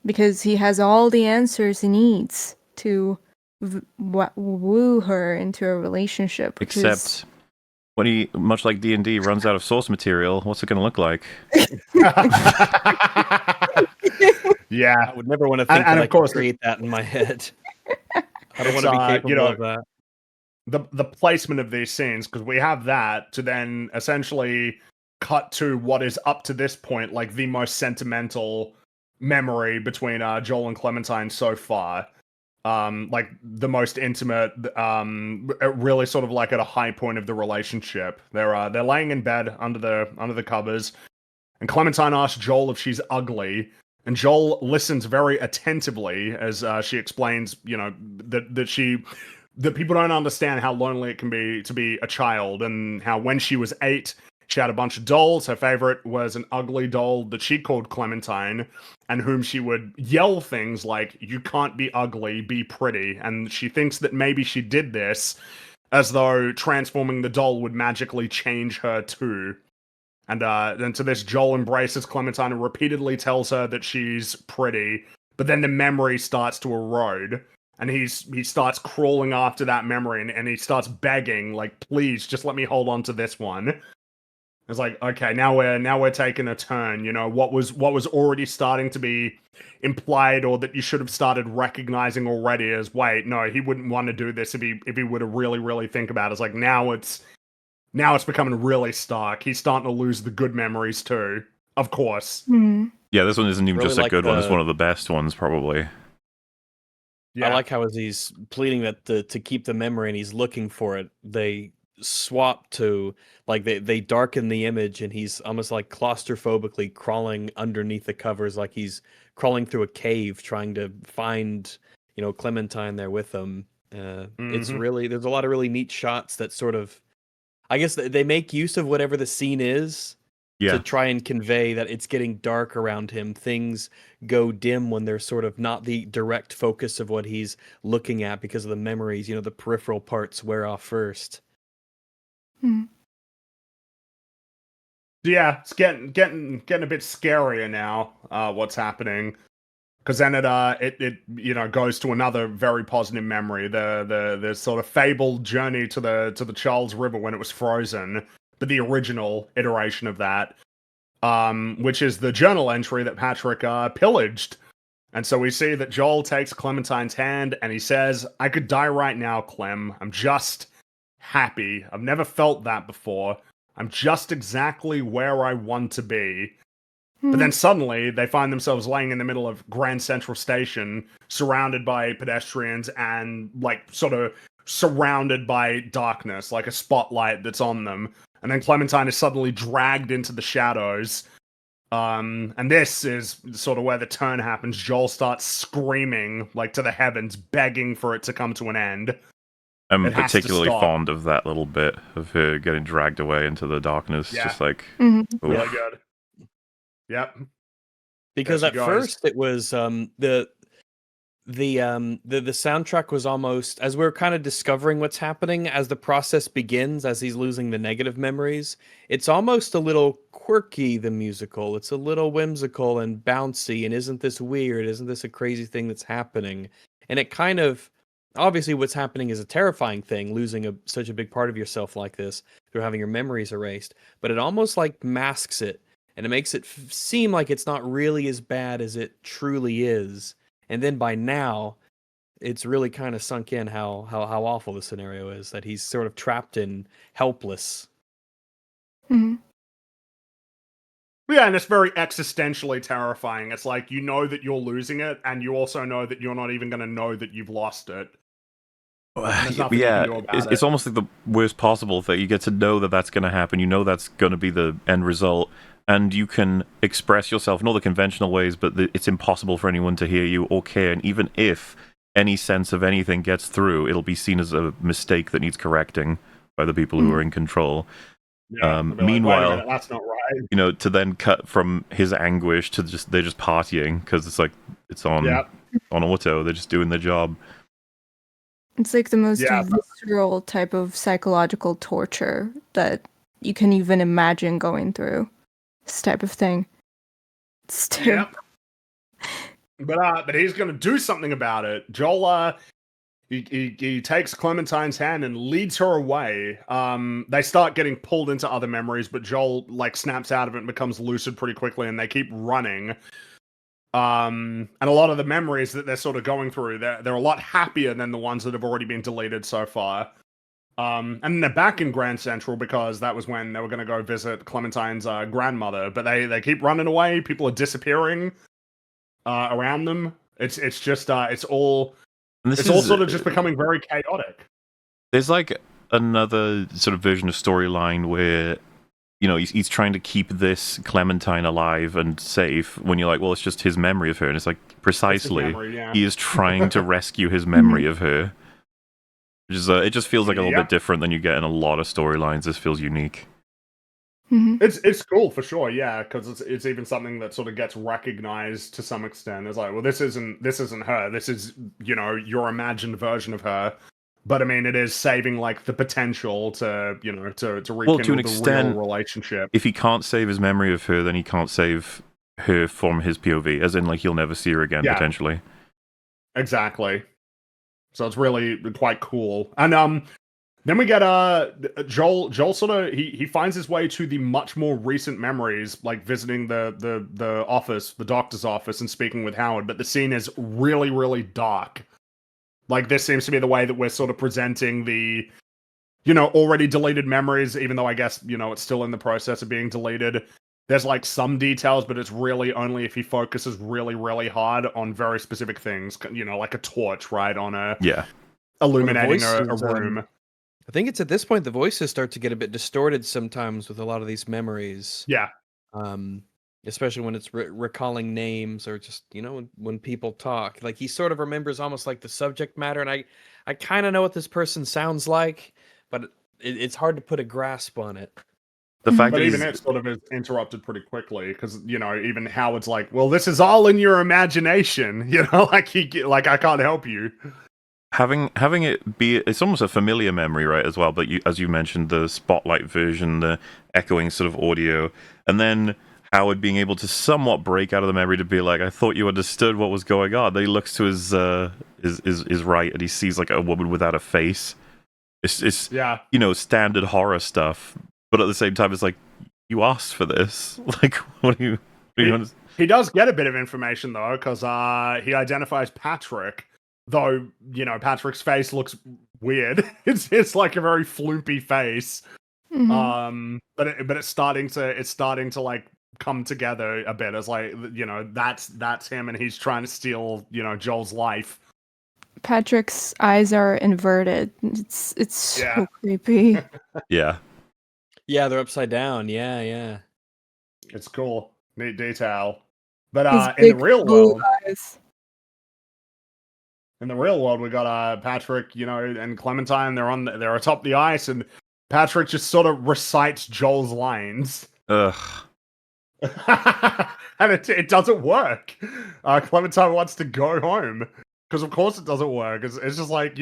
E: because he has all the answers he needs to woo her into a relationship.
B: Except when he, much like D&D, runs out of source material, what's it going to look like?
D: Yeah,
A: I would never want to think that I could create that in my head. I don't want to be capable of that.
D: The placement of these scenes, because we have that to then essentially cut to what is up to this point like the most sentimental memory between Joel and Clementine so far. Like the most intimate, really sort of like at a high point of the relationship. They're laying in bed under the covers, and Clementine asks Joel if she's ugly, and Joel listens very attentively as she explains, that people don't understand how lonely it can be to be a child, and how when she was 8, she had a bunch of dolls. Her favorite was an ugly doll that she called Clementine, and whom she would yell things like, "You can't be ugly, be pretty." And she thinks that maybe she did this as though transforming the doll would magically change her too. And then to this, Joel embraces Clementine and repeatedly tells her that she's pretty, but then the memory starts to erode. And he starts crawling after that memory, and he starts begging, like, "Please, just let me hold on to this one." It's like, okay, now we're taking a turn. What was already starting to be implied, or that you should have started recognizing already as, wait, no, he wouldn't want to do this if he would have really think about it. It's like now it's becoming really stark. He's starting to lose the good memories too, of course.
E: Mm-hmm.
B: Yeah, this one isn't even just a good one; it's one of the best ones, probably.
A: Yeah. I like how as he's pleading that to keep the memory and he's looking for it, they swap to like they darken the image and he's almost like claustrophobically crawling underneath the covers, like he's crawling through a cave trying to find Clementine there with him. It's really, there's a lot of really neat shots that sort of, I guess they make use of whatever the scene is. To try and convey that it's getting dark around him. Things go dim when they're sort of not the direct focus of what he's looking at because of the memories. The peripheral parts wear off first.
D: Yeah, it's getting a bit scarier now. What's happening? Because then it goes to another very positive memory. The sort of fabled journey to the Charles River when it was frozen. But the original iteration of that, which is the journal entry that Patrick pillaged. And so we see that Joel takes Clementine's hand and he says, "I could die right now, Clem. I'm just happy. I've never felt that before. I'm just exactly where I want to be." But then suddenly they find themselves laying in the middle of Grand Central Station, surrounded by pedestrians and like sort of surrounded by darkness, like a spotlight that's on them. And then Clementine is suddenly dragged into the shadows. And this is sort of where the turn happens. Joel starts screaming like to the heavens, begging for it to come to an end.
B: I'm particularly fond of that little bit of her getting dragged away into the darkness.
D: Yeah.
B: Just like
D: really good. Yep.
A: Because at first it was the soundtrack was almost, as we're kind of discovering what's happening as the process begins, as he's losing the negative memories, it's almost a little quirky, the musical. It's a little whimsical and bouncy, and isn't this weird? Isn't this a crazy thing that's happening? And it kind of, obviously what's happening is a terrifying thing, losing such a big part of yourself like this through having your memories erased, but it almost like masks it, and it makes it seem like it's not really as bad as it truly is. And then by now, it's really kind of sunk in how awful the scenario is, that he's sort of trapped in helpless.
D: Yeah, and it's very existentially terrifying. It's like you know that you're losing it, and you also know that you're not even going to know that you've lost it. And there's nothing you can do about
B: it's almost like the worst possible thing. You get to know that that's going to happen. You know that's going to be the end result, and you can express yourself in all the conventional ways, but it's impossible for anyone to hear you or care. And even if any sense of anything gets through, it'll be seen as a mistake that needs correcting by the people who are in control.
D: Yeah,
B: meanwhile,
D: wait a minute, that's not right.
B: You know, to then cut from his anguish to they're just partying because it's like it's on auto. They're just doing their job.
E: It's like the most visceral type of psychological torture that you can even imagine going through. This type of thing. It's terrible.
D: But he's going to do something about it. Joel, he takes Clementine's hand and leads her away. They start getting pulled into other memories, but Joel like snaps out of it and becomes lucid pretty quickly, and they keep running. And a lot of the memories that they're sort of going through, they're a lot happier than the ones that have already been deleted so far. And they're back in Grand Central because that was when they were going to go visit Clementine's grandmother. But they keep running away. People are disappearing around them. It's all sort of just becoming very chaotic.
B: There's like another sort of version of storyline where, you know, he's trying to keep this Clementine alive and safe when you're like, well, it's just his memory of her. And it's like, precisely, he is trying to rescue his memory of her. Which is, it just feels like a little bit different than you get in a lot of storylines. This feels unique.
D: It's cool for sure, yeah, because it's even something that sort of gets recognized to some extent. It's like, well, this isn't her. This is, you know, your imagined version of her. But I mean, it is saving like the potential to, you know, to rekindle
B: to an extent,
D: real relationship.
B: If he can't save his memory of her, then he can't save her from his POV, as in like he'll never see her again potentially.
D: Exactly. So it's really quite cool. And then we get Joel sort of he finds his way to the much more recent memories, like visiting the office, the doctor's office, and speaking with Howard. But the scene is really, really dark. Like, this seems to be the way that we're sort of presenting the, you know, already deleted memories, even though I guess, you know, it's still in the process of being deleted. There's like some details, but it's really only if he focuses really, really hard on very specific things, you know, like a torch, right, on illuminating a room.
A: I think it's at this point the voices start to get a bit distorted sometimes with a lot of these memories.
D: Yeah.
A: Especially when it's recalling names or just, you know, when people talk. Like, he sort of remembers almost like the subject matter, and I kind of know what this person sounds like, but it's hard to put a grasp on it.
B: The fact
D: but
B: that
D: even it sort of is interrupted pretty quickly because, you know, even Howard's like, well, this is all in your imagination, you know, like I can't help you.
B: Having it be, it's almost a familiar memory, right, as well, but as you mentioned, the spotlight version, the echoing sort of audio, and then Howard being able to somewhat break out of the memory to be like, I thought you understood what was going on. Then he looks to his right and he sees like a woman without a face. It's you know, standard horror stuff, but at the same time, it's like, you asked for this. Like, what do you understand?
D: He does get a bit of information though, because he identifies Patrick. Though, you know, Patrick's face looks weird. It's like a very floopy face. But it's starting to like come together a bit as like, you know, that's him, and he's trying to steal, you know, Joel's life.
E: Patrick's eyes are inverted. It's so creepy.
B: Yeah,
A: they're upside down. Yeah.
D: It's cool, neat detail. But in the real world. In the real world, we got Patrick, you know, and Clementine. They're atop the ice, and Patrick just sort of recites Joel's lines.
B: Ugh.
D: And it doesn't work. Clementine wants to go home because, of course, it doesn't work. It's just like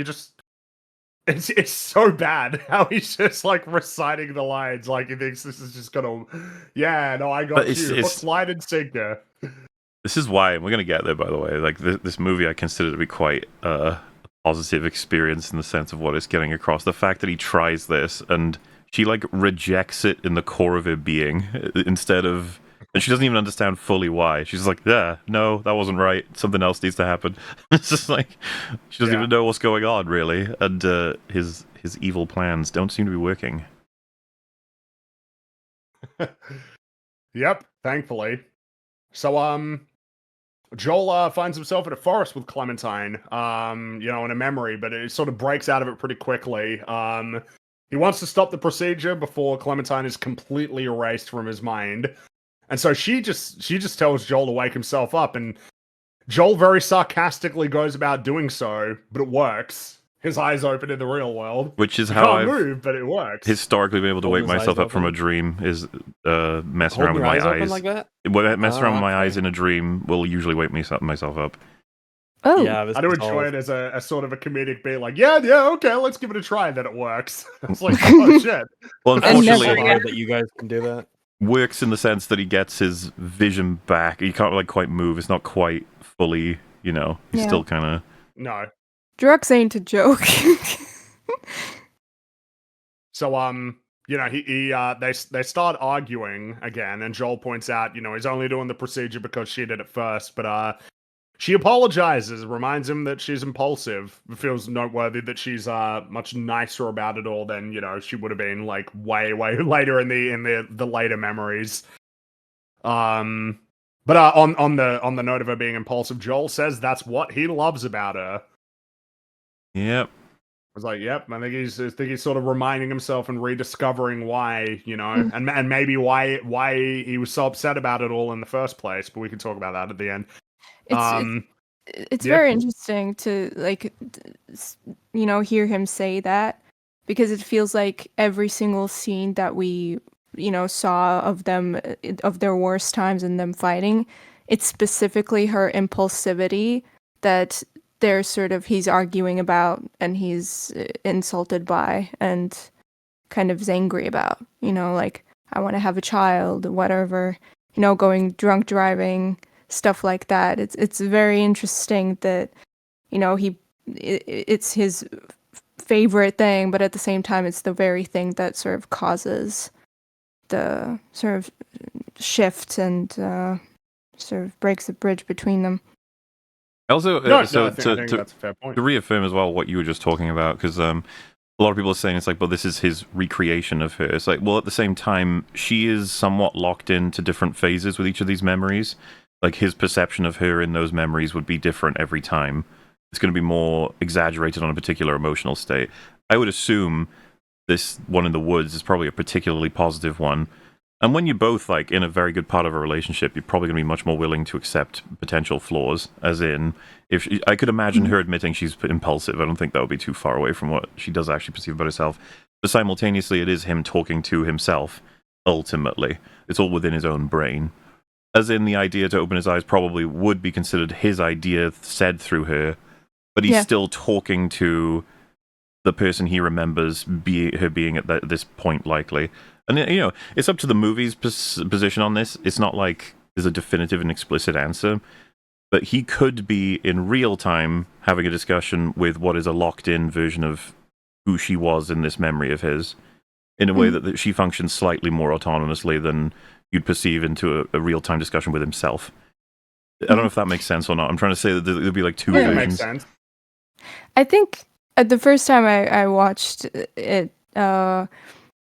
D: it's so bad how he's just like reciting the lines like he thinks this is just gonna. Yeah, no, I got you. Hook, line, and sinker.
B: This is why, and we're going to get there, by the way, like, this movie I consider to be quite a positive experience in the sense of what it's getting across. The fact that he tries this, and she, like, rejects it in the core of her being, instead of... And she doesn't even understand fully why. She's like, yeah, no, that wasn't right. Something else needs to happen. It's just like, she doesn't even know what's going on, really. And his evil plans don't seem to be working.
D: Yep, thankfully. So, Joel finds himself in a forest with Clementine, in a memory, but it sort of breaks out of it pretty quickly. He wants to stop the procedure before Clementine is completely erased from his mind. And so she just tells Joel to wake himself up, and Joel very sarcastically goes about doing so, but it works. His eyes open in the real world.
B: Which is
D: He
B: how
D: can't
B: I've
D: move, but it works.
B: historically been able to
A: Holding
B: wake
A: his eyes
B: myself up from a
A: open?
B: dream is messing
A: Holding
B: around with
A: your
B: my
A: eyes open
B: eyes.
A: like that?
B: Messing around with my
A: okay.
B: eyes in a dream will usually wake myself up.
E: Oh,
A: Yeah, this
D: I do
A: is
D: enjoy
A: all-
D: it as a sort of a comedic beat, like, yeah, okay, let's give it a try, and then it works. It's like, oh shit.
B: Well,
A: That's
B: unfortunately,
E: never-
A: so hard that you guys can do that.
B: works in the sense that he gets his vision back. He can't like quite move. It's not quite fully, he's
E: Yeah.
B: still kind of.
D: No.
E: drugs ain't a joke.
D: So, they start arguing again, and Joel points out, he's only doing the procedure because she did it first, but she apologizes, reminds him that she's impulsive. It feels noteworthy that she's much nicer about it all than she would have been like way later in the later memories. But on the note of her being impulsive, Joel says that's what he loves about her.
B: Yep.
D: I was like, yep. I think he's sort of reminding himself and rediscovering why, and maybe why he was so upset about it all in the first place. But we can talk about that at the end.
E: It's
D: Yeah.
E: very interesting to hear him say that, because it feels like every single scene that we saw of them, of their worst times and them fighting, it's specifically her impulsivity that he's arguing about and he's insulted by and kind of is angry about, like, I want to have a child, whatever, going drunk driving, stuff like that. It's very interesting that it's his favorite thing, but at the same time it's the very thing that sort of causes the sort of shift and sort of breaks the bridge between them.
B: Also,
D: I
B: so
D: think that's a fair point.
B: to reaffirm as well what you were just talking about, because a lot of people are saying it's like, well, this is his recreation of her. It's like, well, at the same time, she is somewhat locked into different phases with each of these memories. Like, his perception of her in those memories would be different every time. It's going to be more exaggerated on a particular emotional state. I would assume this one in the woods is probably a particularly positive one. And when you're both like in a very good part of a relationship, you're probably going to be much more willing to accept potential flaws. As in, I could imagine her admitting she's impulsive. I don't think that would be too far away from what she does actually perceive about herself. But simultaneously, it is him talking to himself. Ultimately, it's all within his own brain. As in, the idea to open his eyes probably would be considered his idea said through her, but he's still talking to the person he remembers her being at this point, likely. And, it's up to the movie's position on this. It's not like there's a definitive and explicit answer. But he could be, in real time, having a discussion with what is a locked-in version of who she was in this memory of his, in a way that she functions slightly more autonomously than you'd perceive into a real-time discussion with himself. I don't know if that makes sense or not. I'm trying to say that there'll be like two versions.
D: It makes sense.
E: I think the first time I watched it,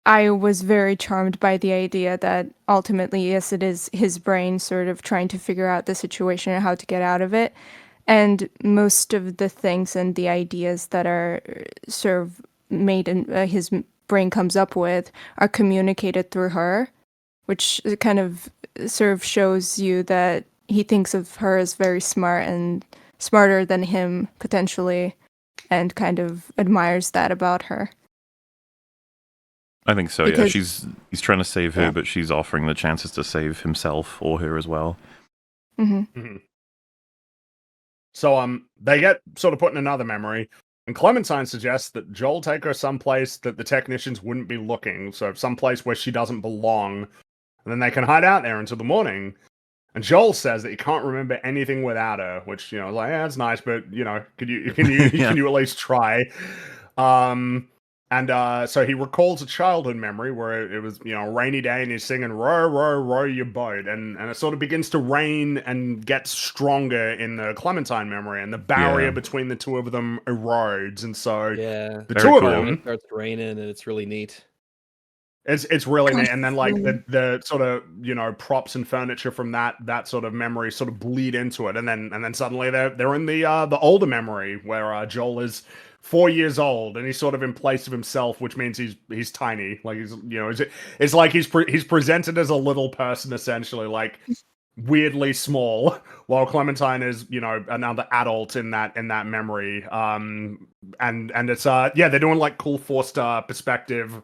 E: I was very charmed by the idea that ultimately, yes, it is his brain sort of trying to figure out the situation and how to get out of it. And most of the things and the ideas that are sort of made in his brain comes up with are communicated through her, which kind of sort of shows you that he thinks of her as very smart and smarter than him, potentially, and kind of admires that about her.
B: I think so,
E: because,
B: yeah. He's trying to save her, but she's offering the chances to save himself or her as well.
D: So they get sort of put in another memory, and Clementine suggests that Joel take her someplace that the technicians wouldn't be looking, so someplace where she doesn't belong, and then they can hide out there until the morning. And Joel says that he can't remember anything without her, which, is like, yeah, that's nice, but, can you at least try? So he recalls a childhood memory where it was, a rainy day and he's singing, row, row, row your boat. And it sort of begins to rain and gets stronger in the Clementine memory, and the barrier between the two of them erodes. And so
A: the
D: two of
A: them,
D: them
A: it starts raining and it's really neat.
D: It's really neat, and then like the sort of props and furniture from that sort of memory sort of bleed into it, and then suddenly they're in the older memory where Joel is 4 years old and he's sort of in place of himself, which means he's tiny, like it's like he's presented as a little person essentially, like weirdly small, while Clementine is another adult in that memory, and it's they're doing like cool forced perspective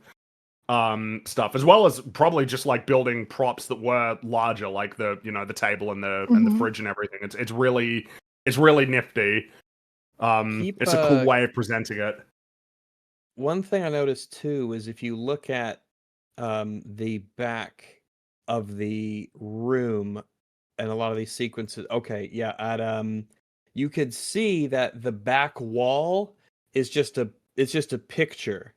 D: stuff, as well as probably just like building props that were larger, like the the table and the fridge and everything. It's really nifty. It's a cool way of presenting it.
A: One thing I noticed too is if you look at the back of the room and a lot of these sequences, you could see that the back wall is just a picture.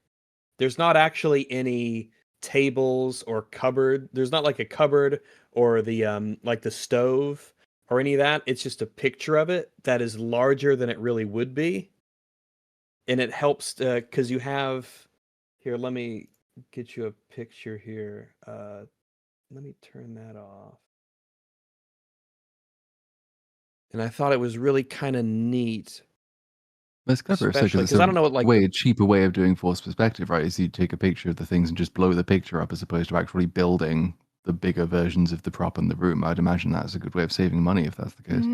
A: There's not actually any tables or cupboard. There's not like a cupboard or the like the stove or any of that. It's just a picture of it that is larger than it really would be. And it helps because you have here, let me get you a picture here. Let me turn that off. And I thought it was really kind of neat.
C: That's clever,
A: especially because I don't know what like
C: a cheaper way of doing forced perspective, right? Is you take a picture of the things and just blow the picture up, as opposed to actually building the bigger versions of the prop in the room. I'd imagine that's a good way of saving money if that's the case.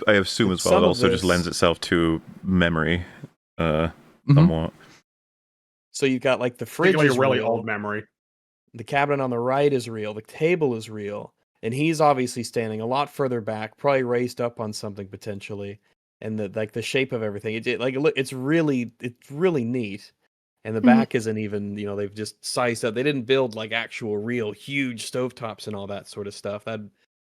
B: I assume as well. It also just lends itself to memory, somewhat.
A: So you've got like the fridge is
D: really
A: real.
D: old memory.
A: The cabinet on the right is real. The table is real, and he's obviously standing a lot further back, probably raised up on something potentially. And the shape of everything, it's really neat. And the back isn't even, they've just sized up. They didn't build like actual real huge stovetops and all that sort of stuff.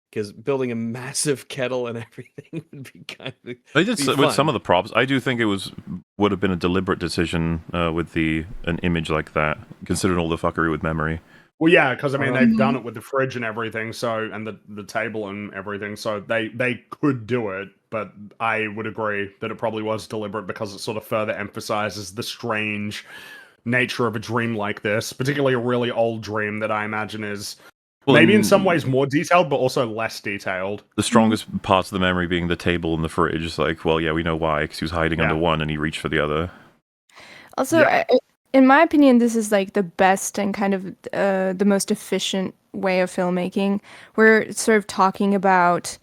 A: Because building a massive kettle and everything would be kind of.
B: They did with some of the props. I do think it would have been a deliberate decision with an image like that, considering all the fuckery with memory.
D: Well, yeah, because I mean they've done it with the fridge and everything, so and the table and everything, so they could do it, but I would agree that it probably was deliberate because it sort of further emphasizes the strange nature of a dream like this, particularly a really old dream that I imagine is maybe in some ways more detailed, but also less detailed.
B: The strongest parts of the memory being the table and the fridge. It's like, well, yeah, we know why, because he was hiding under one and he reached for the other.
E: Also, in my opinion, this is like the best and kind of the most efficient way of filmmaking. We're sort of talking about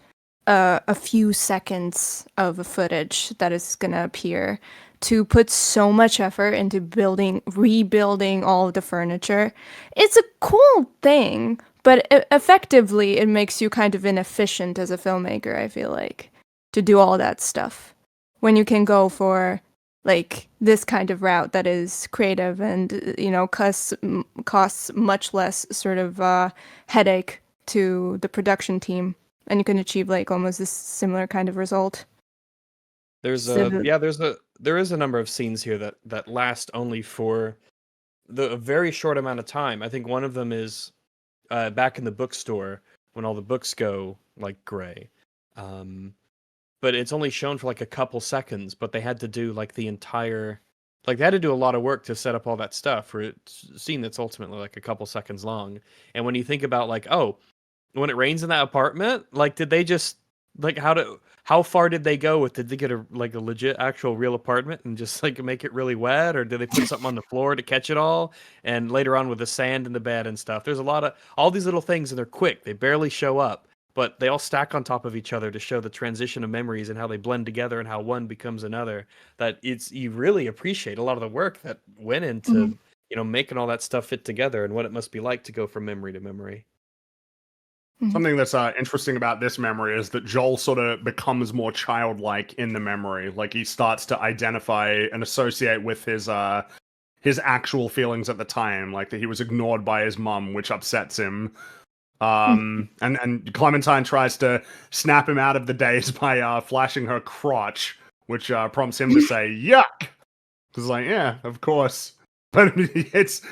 E: a few seconds of footage that is going to appear to put so much effort into rebuilding all of the furniture. It's a cool thing, but effectively it makes you kind of inefficient as a filmmaker, I feel like, to do all that stuff. When you can go for like this kind of route that is creative and costs much less sort of headache to the production team, and you can achieve like almost this similar kind of result.
A: There is a number of scenes here that last only for a very short amount of time. I think one of them is back in the bookstore when all the books go like gray. But it's only shown for like a couple seconds, but they had to do like they had to do a lot of work to set up all that stuff for a scene that's ultimately like a couple seconds long. And when you think about like, oh, when it rains in that apartment, like did they just like how far did they go with, did they get a legit actual real apartment and just like make it really wet, or did they put something on the floor to catch it all? And later on with the sand in the bed and stuff, there's a lot of all these little things and they're quick. They barely show up. But they all stack on top of each other to show the transition of memories and how they blend together and how one becomes another. That you really appreciate a lot of the work that went into making all that stuff fit together and what it must be like to go from memory to memory.
D: Something that's interesting about this memory is that Joel sort of becomes more childlike in the memory. Like he starts to identify and associate with his actual feelings at the time, like that he was ignored by his mum, which upsets him. And Clementine tries to snap him out of the daze by flashing her crotch, which prompts him to say yuck. It's like, yeah, of course. But it's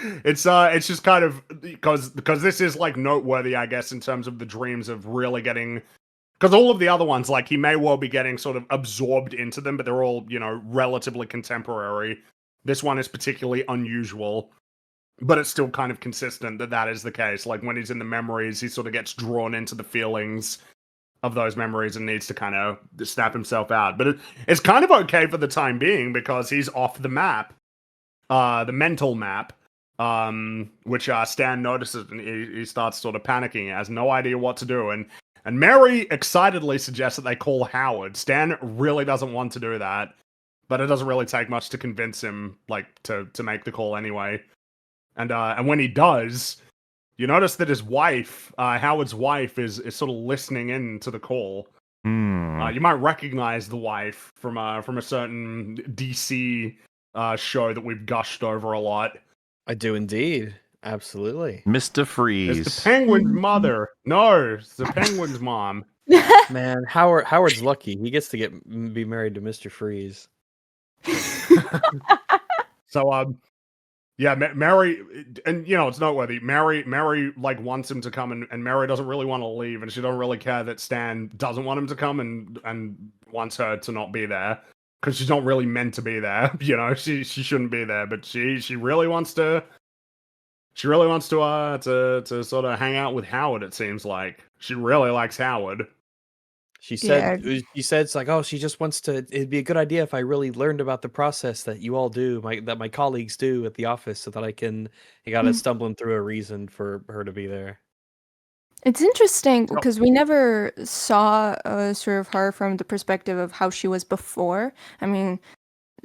D: just kind of because this is like noteworthy, I guess, in terms of the dreams of really getting, because all of the other ones, like he may well be getting sort of absorbed into them, but they're all relatively contemporary. This one is particularly unusual. but it's still kind of consistent that is the case. Like when he's in the memories, he sort of gets drawn into the feelings of those memories and needs to kind of snap himself out. But it's kind of okay for the time being because he's off the map, the mental map, which Stan notices and he starts sort of panicking. He has no idea what to do. And Mary excitedly suggests that they call Howard. Stan really doesn't want to do that, but it doesn't really take much to convince him, like, to make the call anyway. And when he does, you notice that his wife, Howard's wife, is sort of listening in to the call. You might recognize the wife from a certain DC show that we've gushed over a lot.
A: I do indeed. Absolutely.
B: Mr. Freeze.
D: It's the Penguin's mother. No, it's the Penguin's mom.
A: Man, Howard's lucky. He gets to be married to Mr. Freeze.
D: So, yeah, Mary, and you know, it's noteworthy. Mary, like wants him to come, and Mary doesn't really want to leave, and she doesn't really care that Stan doesn't want him to come, and wants her to not be there because she's not really meant to be there. You know, she shouldn't be there, but she really wants to. She really wants to sort of hang out with Howard. It seems like she really likes Howard.
A: She said, it's like, oh, she just wants to, it'd be a good idea if I really learned about the process that you all do, that my colleagues do at the office so that I got it stumbling through a reason for her to be there.
E: It's interesting because we never saw sort of her from the perspective of how she was before. I mean,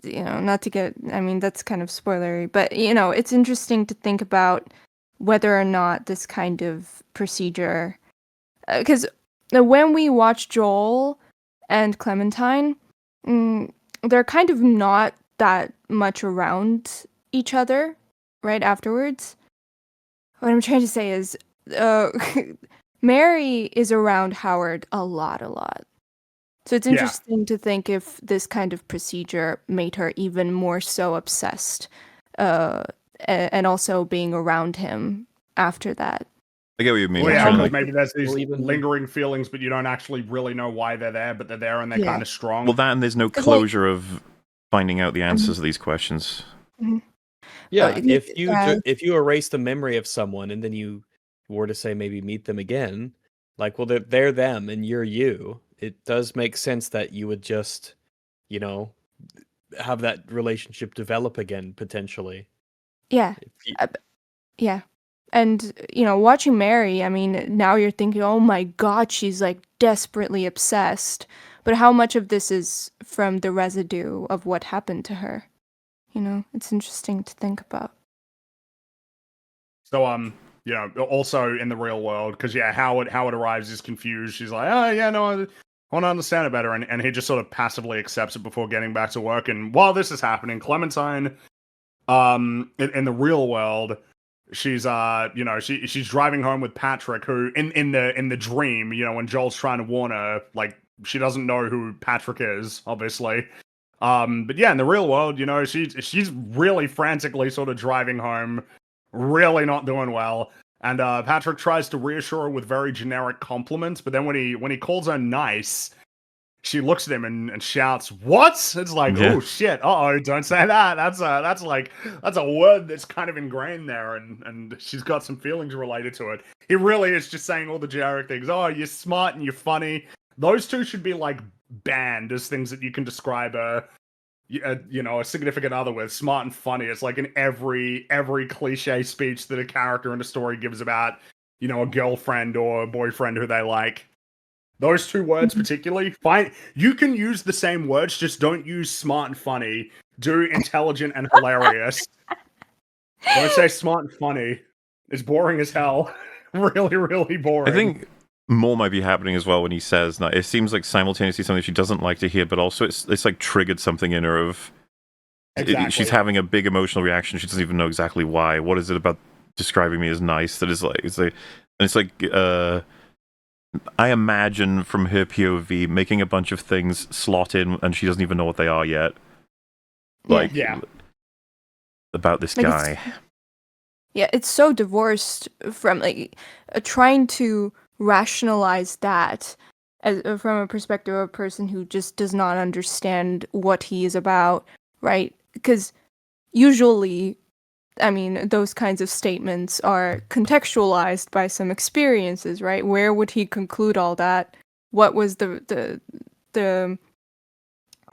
E: you know, not to get, I mean, that's kind of spoilery, but, you know, it's interesting to think about whether or not this kind of procedure, because when we watch Joel and Clementine, they're kind of not that much around each other right afterwards. What I'm trying to say is, Mary is around Howard a lot. So it's interesting to think if this kind of procedure made her even more so obsessed, and also being around him after that.
B: I get what you mean.
D: Well, yeah, like, maybe there's these lingering feelings, but you don't actually really know why they're there, but they're there and they're kind of strong.
B: Well, that and there's no closure of finding out the answers to these questions.
A: Yeah, if you erase the memory of someone and then you were to say maybe meet them again, like, well, they're them and you're you. It does make sense that you would just, you know, have that relationship develop again potentially.
E: Yeah. Yeah. And, you know, watching Mary, I mean, now you're thinking, oh my God, she's like desperately obsessed. But how much of this is from the residue of what happened to her? You know, it's interesting to think about.
D: So, you know, also in the real world, because, Howard arrives, is confused. She's like, oh, yeah, no, I want to understand it better. And he just sort of passively accepts it before getting back to work. And while this is happening, Clementine, in the real world, she's you know, she's driving home with Patrick, who in the dream, you know, when Joel's trying to warn her, like, she doesn't know who Patrick is, obviously. But yeah, in the real world, you know, she's really frantically sort of driving home, really not doing well. And Patrick tries to reassure her with very generic compliments, but then when he calls her nice, she looks at him and shouts, "What?" It's like, oh shit! Don't say that. That's a word that's kind of ingrained there, and she's got some feelings related to it. He really is just saying all the generic things. Oh, you're smart and you're funny. Those two should be like banned as things that you can describe a significant other with. Smart and funny. It's like in every cliche speech that a character in a story gives about, you know, a girlfriend or a boyfriend who they like. Those two words particularly, fine. You can use the same words, just don't use smart and funny. Do intelligent and hilarious. Don't say smart and funny. It's boring as hell. Really, really boring.
B: I think more might be happening as well when he says that. It seems like simultaneously something she doesn't like to hear, but also it's like triggered something in her of... Exactly. She's having a big emotional reaction. She doesn't even know exactly why. What is it about describing me as nice that is like... It's like I imagine from her POV making a bunch of things slot in and she doesn't even know what they are yet. Like, about this guy.
E: It's so divorced from like trying to rationalize that as from a perspective of a person who just does not understand what he is about, right? Because usually I mean, those kinds of statements are contextualized by some experiences, right? Where would he conclude all that? What was the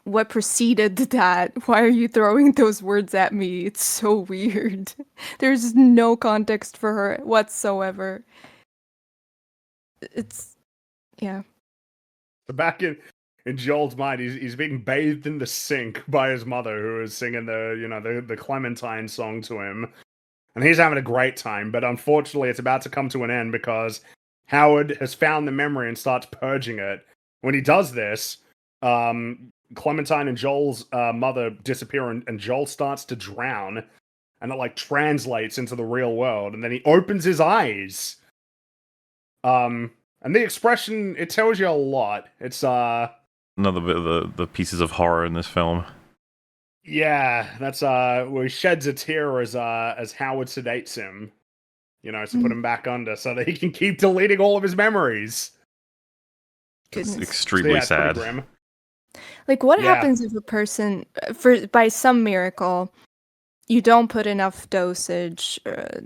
E: what preceded that? Why are you throwing those words at me? It's so weird. There's no context for her whatsoever. It's yeah.
D: So back in Joel's mind, he's being bathed in the sink by his mother, who is singing the Clementine song to him, and he's having a great time. But unfortunately, it's about to come to an end because Howard has found the memory and starts purging it. When he does this, Clementine and Joel's mother disappear, and Joel starts to drown, and it like translates into the real world, and then he opens his eyes. And the expression, it tells you a lot. It's
B: another bit of the pieces of horror in this film.
D: Yeah, that's where he sheds a tear as Howard sedates him, to put him back under so that he can keep deleting all of his memories.
B: It's extremely sad.
D: Pretty grim.
E: Like, what happens if a person, by some miracle, you don't put enough dosage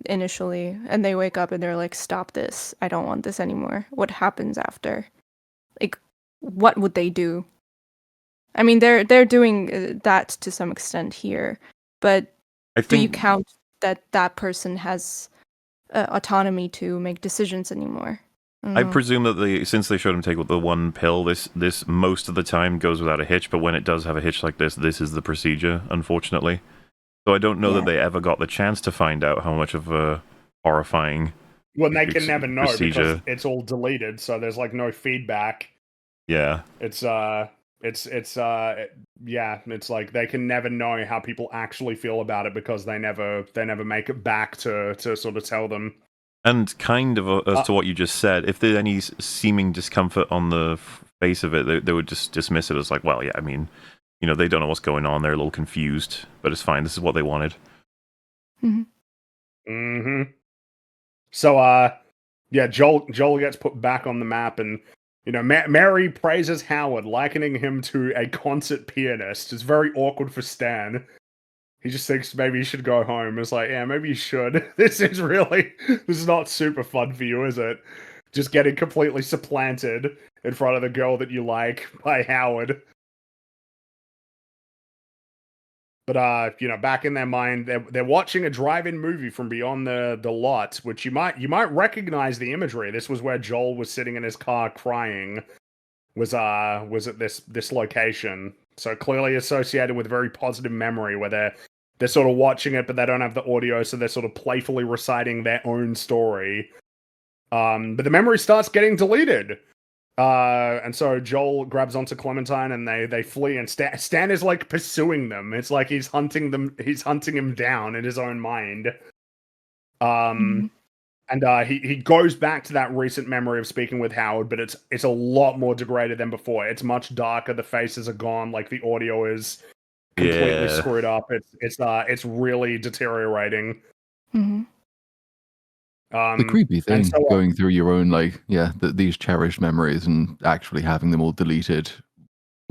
E: initially, and they wake up and they're like, "Stop this! I don't want this anymore." What happens after? Like, what would they do? I mean, they're doing that to some extent here, but do you count that person has autonomy to make decisions anymore?
B: I presume that since they showed him take the one pill, this most of the time goes without a hitch, but when it does have a hitch like this is the procedure, unfortunately. So I don't know that they ever got the chance to find out how much of a horrifying
D: they can never know because it's all deleted, so there's like no feedback.
B: Yeah.
D: It's like they can never know how people actually feel about it because they never make it back to sort of tell them.
B: And kind of as to what you just said, if there's any seeming discomfort on the face of it, they would just dismiss it as like, well, yeah, I mean, they don't know what's going on. They're a little confused, but it's fine. This is what they wanted.
D: So, Joel gets put back on the map, and Mary praises Howard, likening him to a concert pianist. It's very awkward for Stan. He just thinks maybe he should go home. It's like, yeah, maybe you should. This is not super fun for you, is it? Just getting completely supplanted in front of the girl that you like by Howard. But back in their mind, they're watching a drive-in movie from beyond the lot, which you might recognize the imagery. This was where Joel was sitting in his car crying. Was at this location. So clearly associated with a very positive memory where they're sort of watching it, but they don't have the audio, so they're sort of playfully reciting their own story. But the memory starts getting deleted. And so Joel grabs onto Clementine and they flee, and Stan is like pursuing them. It's like he's hunting him down in his own mind. And he goes back to that recent memory of speaking with Howard, but it's a lot more degraded than before. It's much darker. The faces are gone. Like the audio is completely screwed up. It's really deteriorating.
C: The creepy thing, going through your own these cherished memories and actually having them all deleted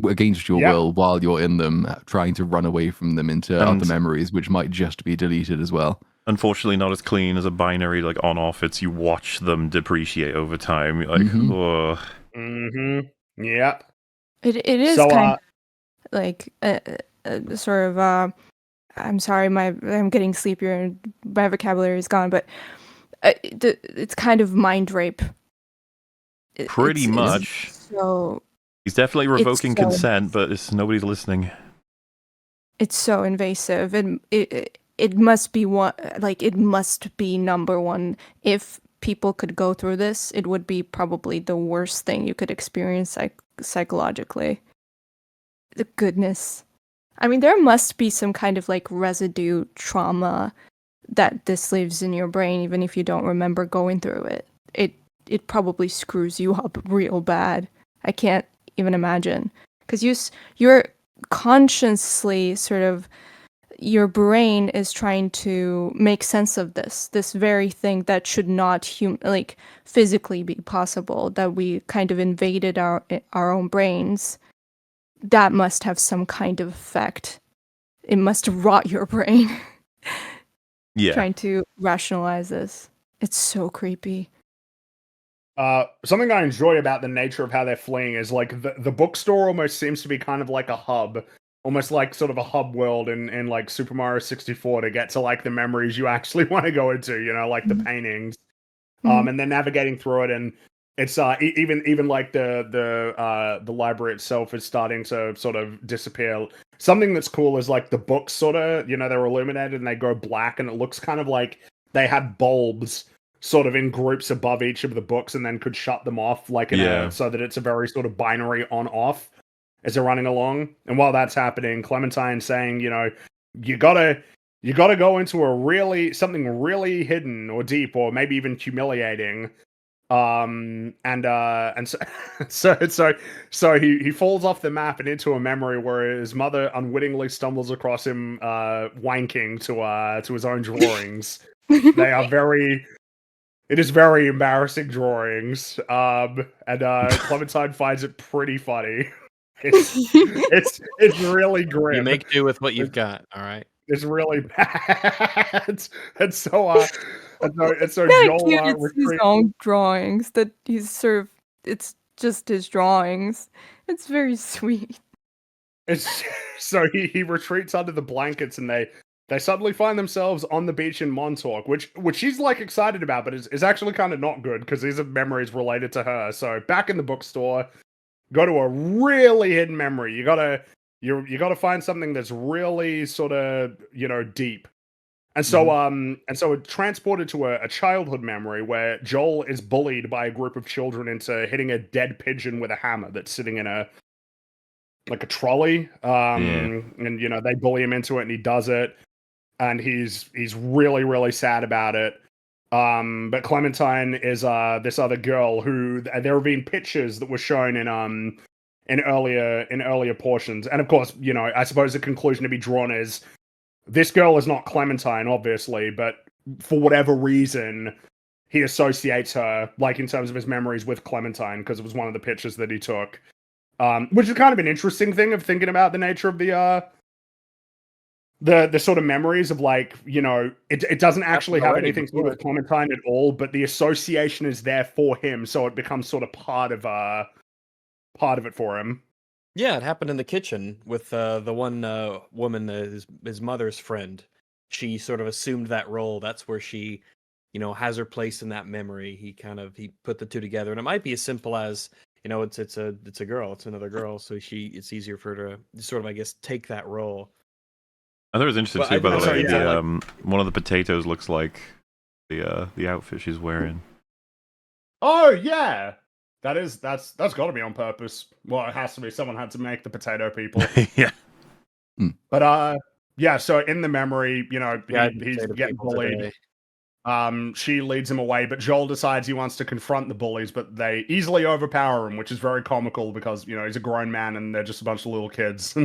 C: against your will while you're in them, trying to run away from them into other memories, which might just be deleted as well.
B: Unfortunately, not as clean as a binary like on-off. It's you watch them depreciate over time. Like,
D: Yep.
E: It is so, kind of like sort of. I'm sorry, I'm getting sleepier and my vocabulary is gone, but it's kind of mind rape.
B: Pretty much.
E: So
B: he's definitely revoking consent, but nobody's listening.
E: It's so invasive, and it must be it must be number one. If people could go through this, it would be probably the worst thing you could experience psychologically. The goodness. I mean, there must be some kind of residue trauma that this lives in your brain, even if you don't remember going through it. It probably screws you up real bad. I can't even imagine. Because you're consciously sort of, your brain is trying to make sense of this very thing that should not physically be possible, that we kind of invaded our own brains. That must have some kind of effect. It must rot your brain. trying to rationalize this. It's so creepy.
D: Something I enjoy about the nature of how they're fleeing is like the bookstore almost seems to be kind of like a hub, almost like sort of a hub world in like Super Mario 64 to get to like the memories you actually want to go into, you know, like the paintings. And then navigating through it, and it's even like the library itself is starting to sort of disappear. Something that's cool is like the books sort of, you know, they're illuminated and they go black, and it looks kind of like they had bulbs sort of in groups above each of the books, and then could shut them off like so that it's a very sort of binary on off as they're running along. And while that's happening, Clementine's saying, you know, you gotta go into something really hidden or deep or maybe even humiliating. And so he falls off the map and into a memory where his mother unwittingly stumbles across him wanking to his own drawings. They are it is very embarrassing drawings. And Clementine finds it pretty funny. It's really grim.
A: You make do with what you've got, all right?
D: It's really bad. And so Joel
E: it's his own drawings that he's sort of, it's just his drawings. It's very sweet.
D: It's so he retreats under the blankets, and they suddenly find themselves on the beach in Montauk, which she's like excited about, but is actually kind of not good because these are memories related to her. So back in the bookstore, go to a really hidden memory. You gotta find something that's really sort of, you know, deep. And so it transported to a childhood memory where Joel is bullied by a group of children into hitting a dead pigeon with a hammer that's sitting in a trolley. And you know, they bully him into it, and he does it, and he's really, really sad about it. But Clementine is this other girl who there have been pictures that were shown in earlier portions. And of course, you know, I suppose the conclusion to be drawn is this girl is not Clementine, obviously, but for whatever reason, he associates her, like in terms of his memories, with Clementine because it was one of the pictures that he took. Which is kind of an interesting thing of thinking about the nature of the sort of memories of, like, you know, it doesn't actually have anything to do with Clementine at all, but the association is there for him, so it becomes sort of part of it for him.
A: Yeah, it happened in the kitchen with the one woman, his mother's friend. She sort of assumed that role. That's where she, you know, has her place in that memory. He put the two together, and it might be as simple as, you know, it's a girl, it's another girl, so it's easier for her to sort of, I guess, take that role.
B: I thought it was interesting too, by the way. One of the potatoes looks like the outfit she's wearing.
D: Oh yeah. That's got to be on purpose. Well, it has to be. Someone had to make the potato people.
B: Yeah.
D: But so in the memory, you know, he's getting bullied. She leads him away, but Joel decides he wants to confront the bullies, but they easily overpower him, which is very comical because, you know, he's a grown man and they're just a bunch of little kids.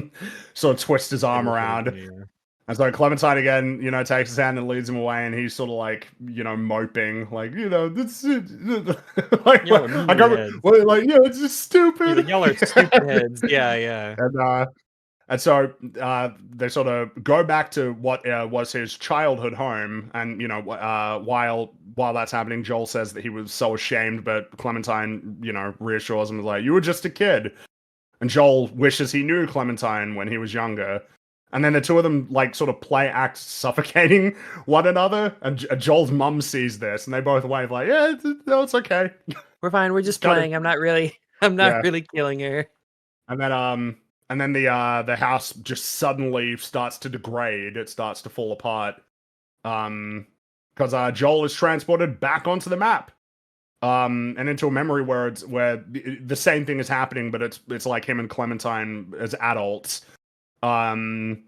D: Sort of twist his arm around. Yeah. And so Clementine again, you know, takes his hand and leads him away, and he's sort of like, you know, moping, like, you know, this like, it's just stupid.
A: Y'all are stupid heads. Yeah.
D: And so they sort of go back to what was his childhood home, and, you know, while that's happening, Joel says that he was so ashamed, but Clementine, you know, reassures him, like, you were just a kid. And Joel wishes he knew Clementine when he was younger. And then the two of them, like, sort of play act suffocating one another. And Joel's mum sees this, and they both wave like, yeah, it's okay.
A: We're fine. We're just playing. I'm not really killing her.
D: And then the house just suddenly starts to degrade. It starts to fall apart. Because Joel is transported back onto the map. And into a memory where the same thing is happening, but it's like him and Clementine as adults. And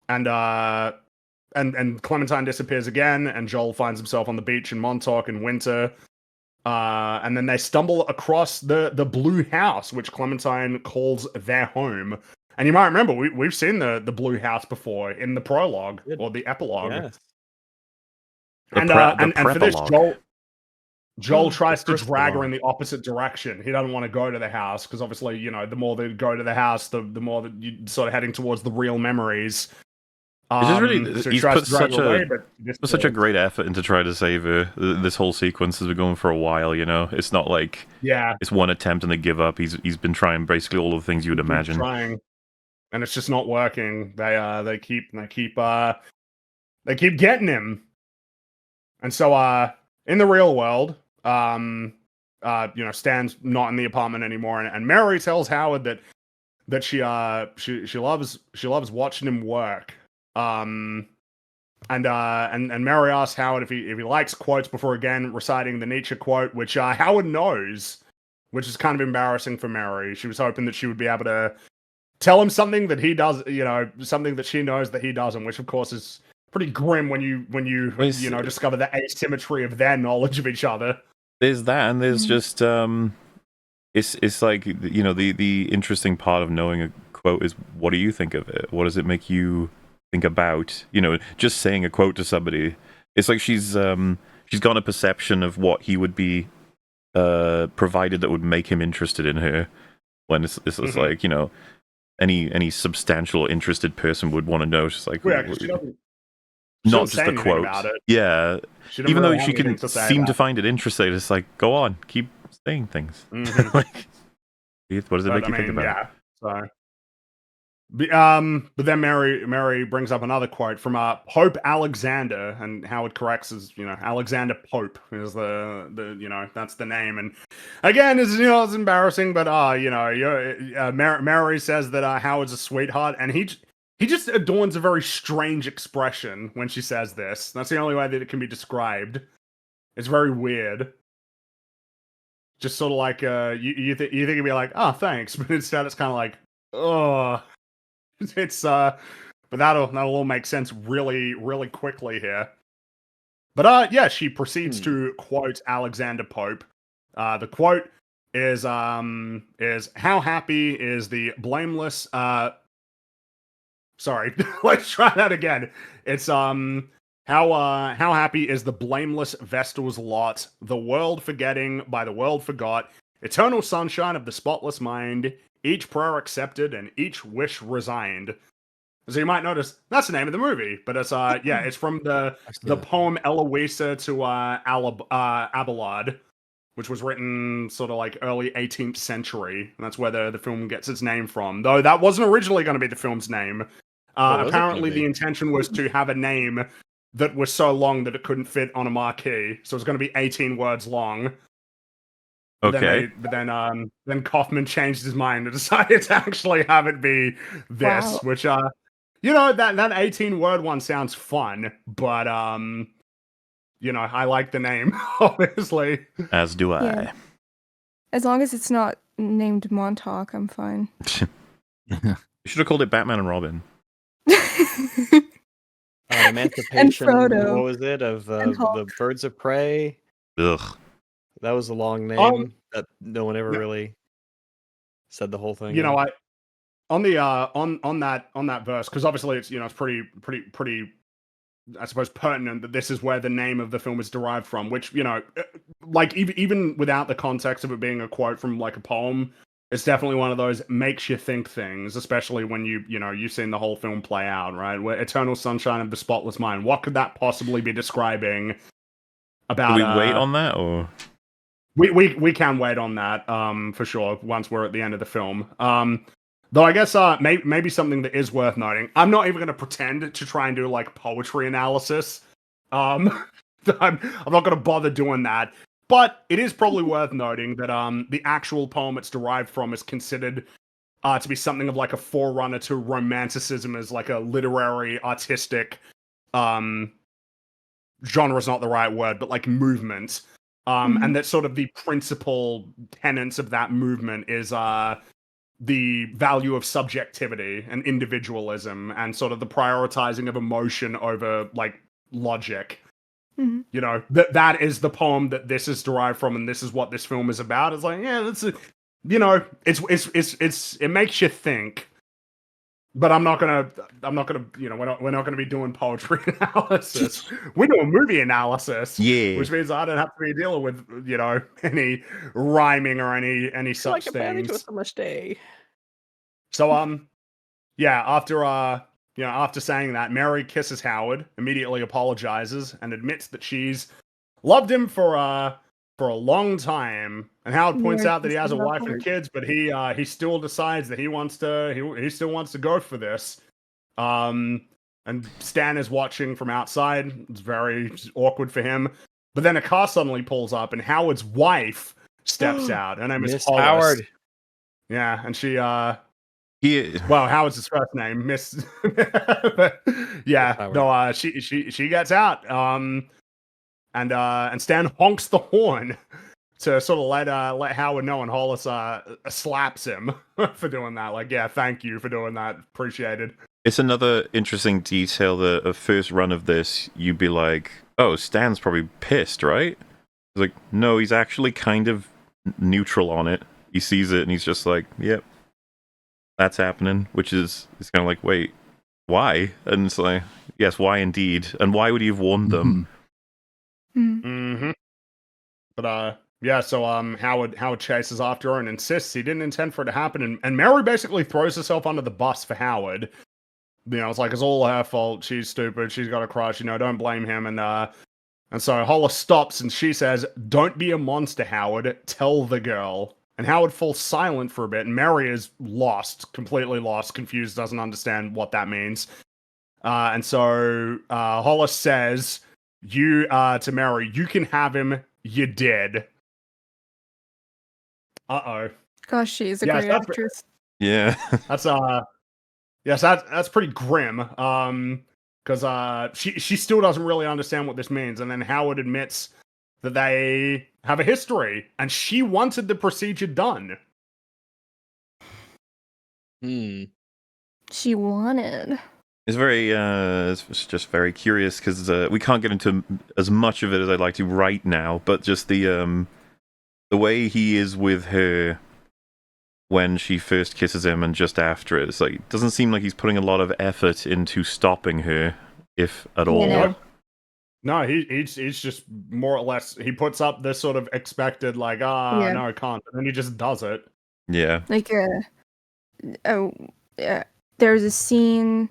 D: Clementine disappears again, and Joel finds himself on the beach in Montauk in winter. And then they stumble across the blue house, which Clementine calls their home. And you might remember we've seen the blue house before in the prologue or the epilogue. Yes. And for this, Joel tries to drag her in the opposite direction. He doesn't want to go to the house because obviously, you know, the more they go to the house, the more that you sort of heading towards the real memories.
B: It's just really,
D: So he
B: he's
D: tries
B: put
D: to drive
B: such
D: her away,
B: a
D: but
B: such a great effort into trying to save her. This whole sequence has been going for a while, you know. It's not like it's one attempt and they give up. He's been trying basically all the things you would imagine.
D: Trying, and it's just not working. They keep getting him, and so in the real world, Stan's not in the apartment anymore, and Mary tells Howard that she loves watching him work. And Mary asks Howard if he likes quotes before again reciting the Nietzsche quote, which Howard knows, which is kind of embarrassing for Mary. She was hoping that she would be able to tell him something that he does, something that she knows that he doesn't, which of course is pretty grim when you discover the asymmetry of their knowledge of each other.
B: There's that, and there's just it's like, the interesting part of knowing a quote is, what do you think of it? What does it make you think about? Just saying a quote to somebody, it's like she's got a perception of what he would be provided that would make him interested in her, when it's like, any substantial interested person would want to know. She's like, not just a quote about it. Yeah, even though she can seem to find it interesting, it's like, go on, keep saying things. Like, what does it make you think about?
D: Yeah, so. But then Mary brings up another quote from Hope Alexander, and Howard corrects as Alexander Pope is the that's the name, and again it's embarrassing, but Mary says that Howard's a sweetheart, and he just adorns a very strange expression when she says this. That's the only way that it can be described. It's very weird. Just sort of like you think it'd be like, oh, thanks, but instead it's kind of like, oh. It's but that'll all make sense really, really quickly here. But she proceeds to quote Alexander Pope. The quote is how happy is the blameless sorry, let's try that again. It's how happy is the blameless Vestal's lot, the world forgetting by the world forgot, eternal sunshine of the spotless mind, each prayer accepted and each wish resigned. So you might notice that's the name of the movie, but it's it's from the poem Eloisa to Abelard, which was written sort of like early 18th century, and that's where the film gets its name from. Though that wasn't originally going to be the film's name. Apparently, the intention was to have a name that was so long that it couldn't fit on a marquee, so it was going to be 18 words long.
B: Okay.
D: But then Kaufman changed his mind and decided to actually have it be this, which that 18-word one sounds fun, but I like the name, obviously.
B: As do I.
E: Yeah. As long as it's not named Montauk, I'm fine.
B: You should have called it Batman and Robin.
A: Emancipation.
E: And Frodo.
A: What was it? Of the Birds of Prey.
B: Ugh.
A: That was a long name that no one ever really said the whole thing.
D: On that verse, because obviously it's it's pretty I suppose pertinent that this is where the name of the film is derived from, which like even without the context of it being a quote from like a poem, it's definitely one of those makes you think things, especially when you've seen the whole film play out, right? Where eternal sunshine of the spotless mind, what could that possibly be describing about?
B: Do we wait on that, or
D: we can wait on that for sure once we're at the end of the film. Though I guess maybe something that is worth noting. I'm not even going to pretend to try and do like poetry analysis. I'm not going to bother doing that. But it is probably worth noting that the actual poem it's derived from is considered to be something of like a forerunner to Romanticism as like a literary, artistic genre is not the right word, but like movement. And that sort of the principal tenets of that movement is the value of subjectivity and individualism and sort of the prioritizing of emotion over like logic. That is the poem that this is derived from, and this is what this film is about. It's like, yeah, that's it makes you think. But we're not gonna be doing poetry analysis. We're doing movie analysis.
B: Yeah.
D: Which means I don't have to be dealing with, any rhyming or any such
A: like
D: things.
A: a summer's day.
D: So after after saying that, Mary kisses Howard, immediately apologizes, and admits that she's loved him for a long time. And Howard points out that he has a wife and kids, but he still decides that he still wants to go for this. And Stan is watching from outside. It's very awkward for him. But then a car suddenly pulls up, and Howard's wife steps out. Her name is Hollis.
A: Howard.
D: Yeah, and she well, Howard's his first name, Miss. But, yeah, no, she gets out. And Stan honks the horn to sort of let Howard know, and Hollis slaps him for doing that. Like, yeah, thank you for doing that. Appreciated.
B: It's another interesting detail that a first run of this, you'd be like, oh, Stan's probably pissed, right? It's like, no, he's actually kind of neutral on it. He sees it and he's just like, yep, that's happening, which is kind of like, wait, why? And it's like, yes, why indeed? And why would he have warned them?
D: Mm-hmm. But yeah, so Howard chases after her and insists he didn't intend for it to happen, and Mary basically throws herself under the bus for Howard. It's like, it's all her fault. She's stupid. She's got a crush. Don't blame him. And so Hollis stops and she says, "Don't be a monster, Howard. Tell the girl." And Howard falls silent for a bit, and Mary is lost, completely lost, confused, doesn't understand what that means. And so Hollis says, to Mary, "You can have him. You're dead." Uh-oh.
E: Gosh, she's a great actress.
B: Yeah.
D: That's yes, that's pretty grim. Because she still doesn't really understand what this means, and then Howard admits that they have a history, and she wanted the procedure done.
E: She wanted.
B: It's very, it's just very curious because we can't get into as much of it as I'd like to right now, but just the way he is with her when she first kisses him and just after it, it's like, it doesn't seem like he's putting a lot of effort into stopping her, if at all.
D: No, he's just more or less, he puts up this sort of expected, like, no, I can't, and then he just does it.
B: Yeah.
E: Like, there's a scene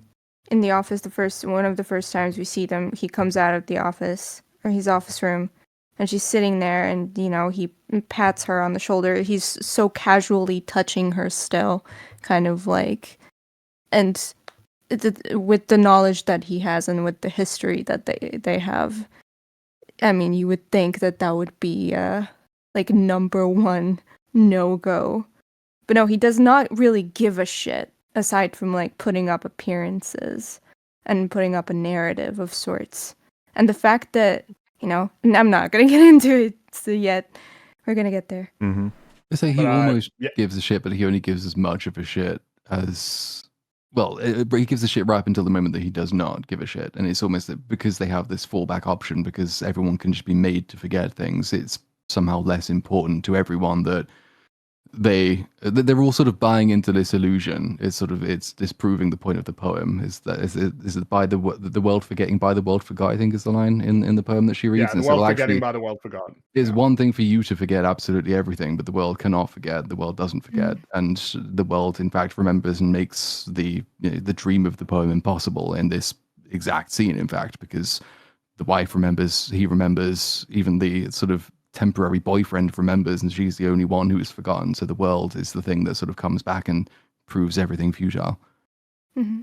E: in the office, one of the first times we see them, he comes out of the office, or his office room, and she's sitting there, and, he pats her on the shoulder. He's so casually touching her still, kind of like, and with the knowledge that he has and with the history that they have, I mean, you would think that would be, like, number one no-go. But no, he does not really give a shit, aside from, like, putting up appearances and putting up a narrative of sorts. And the fact that, and I'm not going to get into it yet. We're going to get there.
B: Mm-hmm.
C: So he almost gives a shit, but he only gives as much of a shit as... Well, he gives a shit right up until the moment that he does not give a shit. And it's almost that because they have this fallback option, because everyone can just be made to forget things, it's somehow less important to everyone that they're all sort of buying into this illusion. It's disproving the point of the poem. Is it by the world forgetting, by the world forgot, I think is the line in the poem that she reads.
D: Yeah, the world forgetting, by the world forgot.
C: It's one thing for you to forget absolutely everything, but the world cannot forget. The world doesn't forget, and the world, in fact, remembers and makes the dream of the poem impossible in this exact scene. In fact, because the wife remembers, he remembers, even the sort of temporary boyfriend remembers, and she's the only one who is forgotten. So the world is the thing that sort of comes back and proves everything futile.
E: Mm-hmm.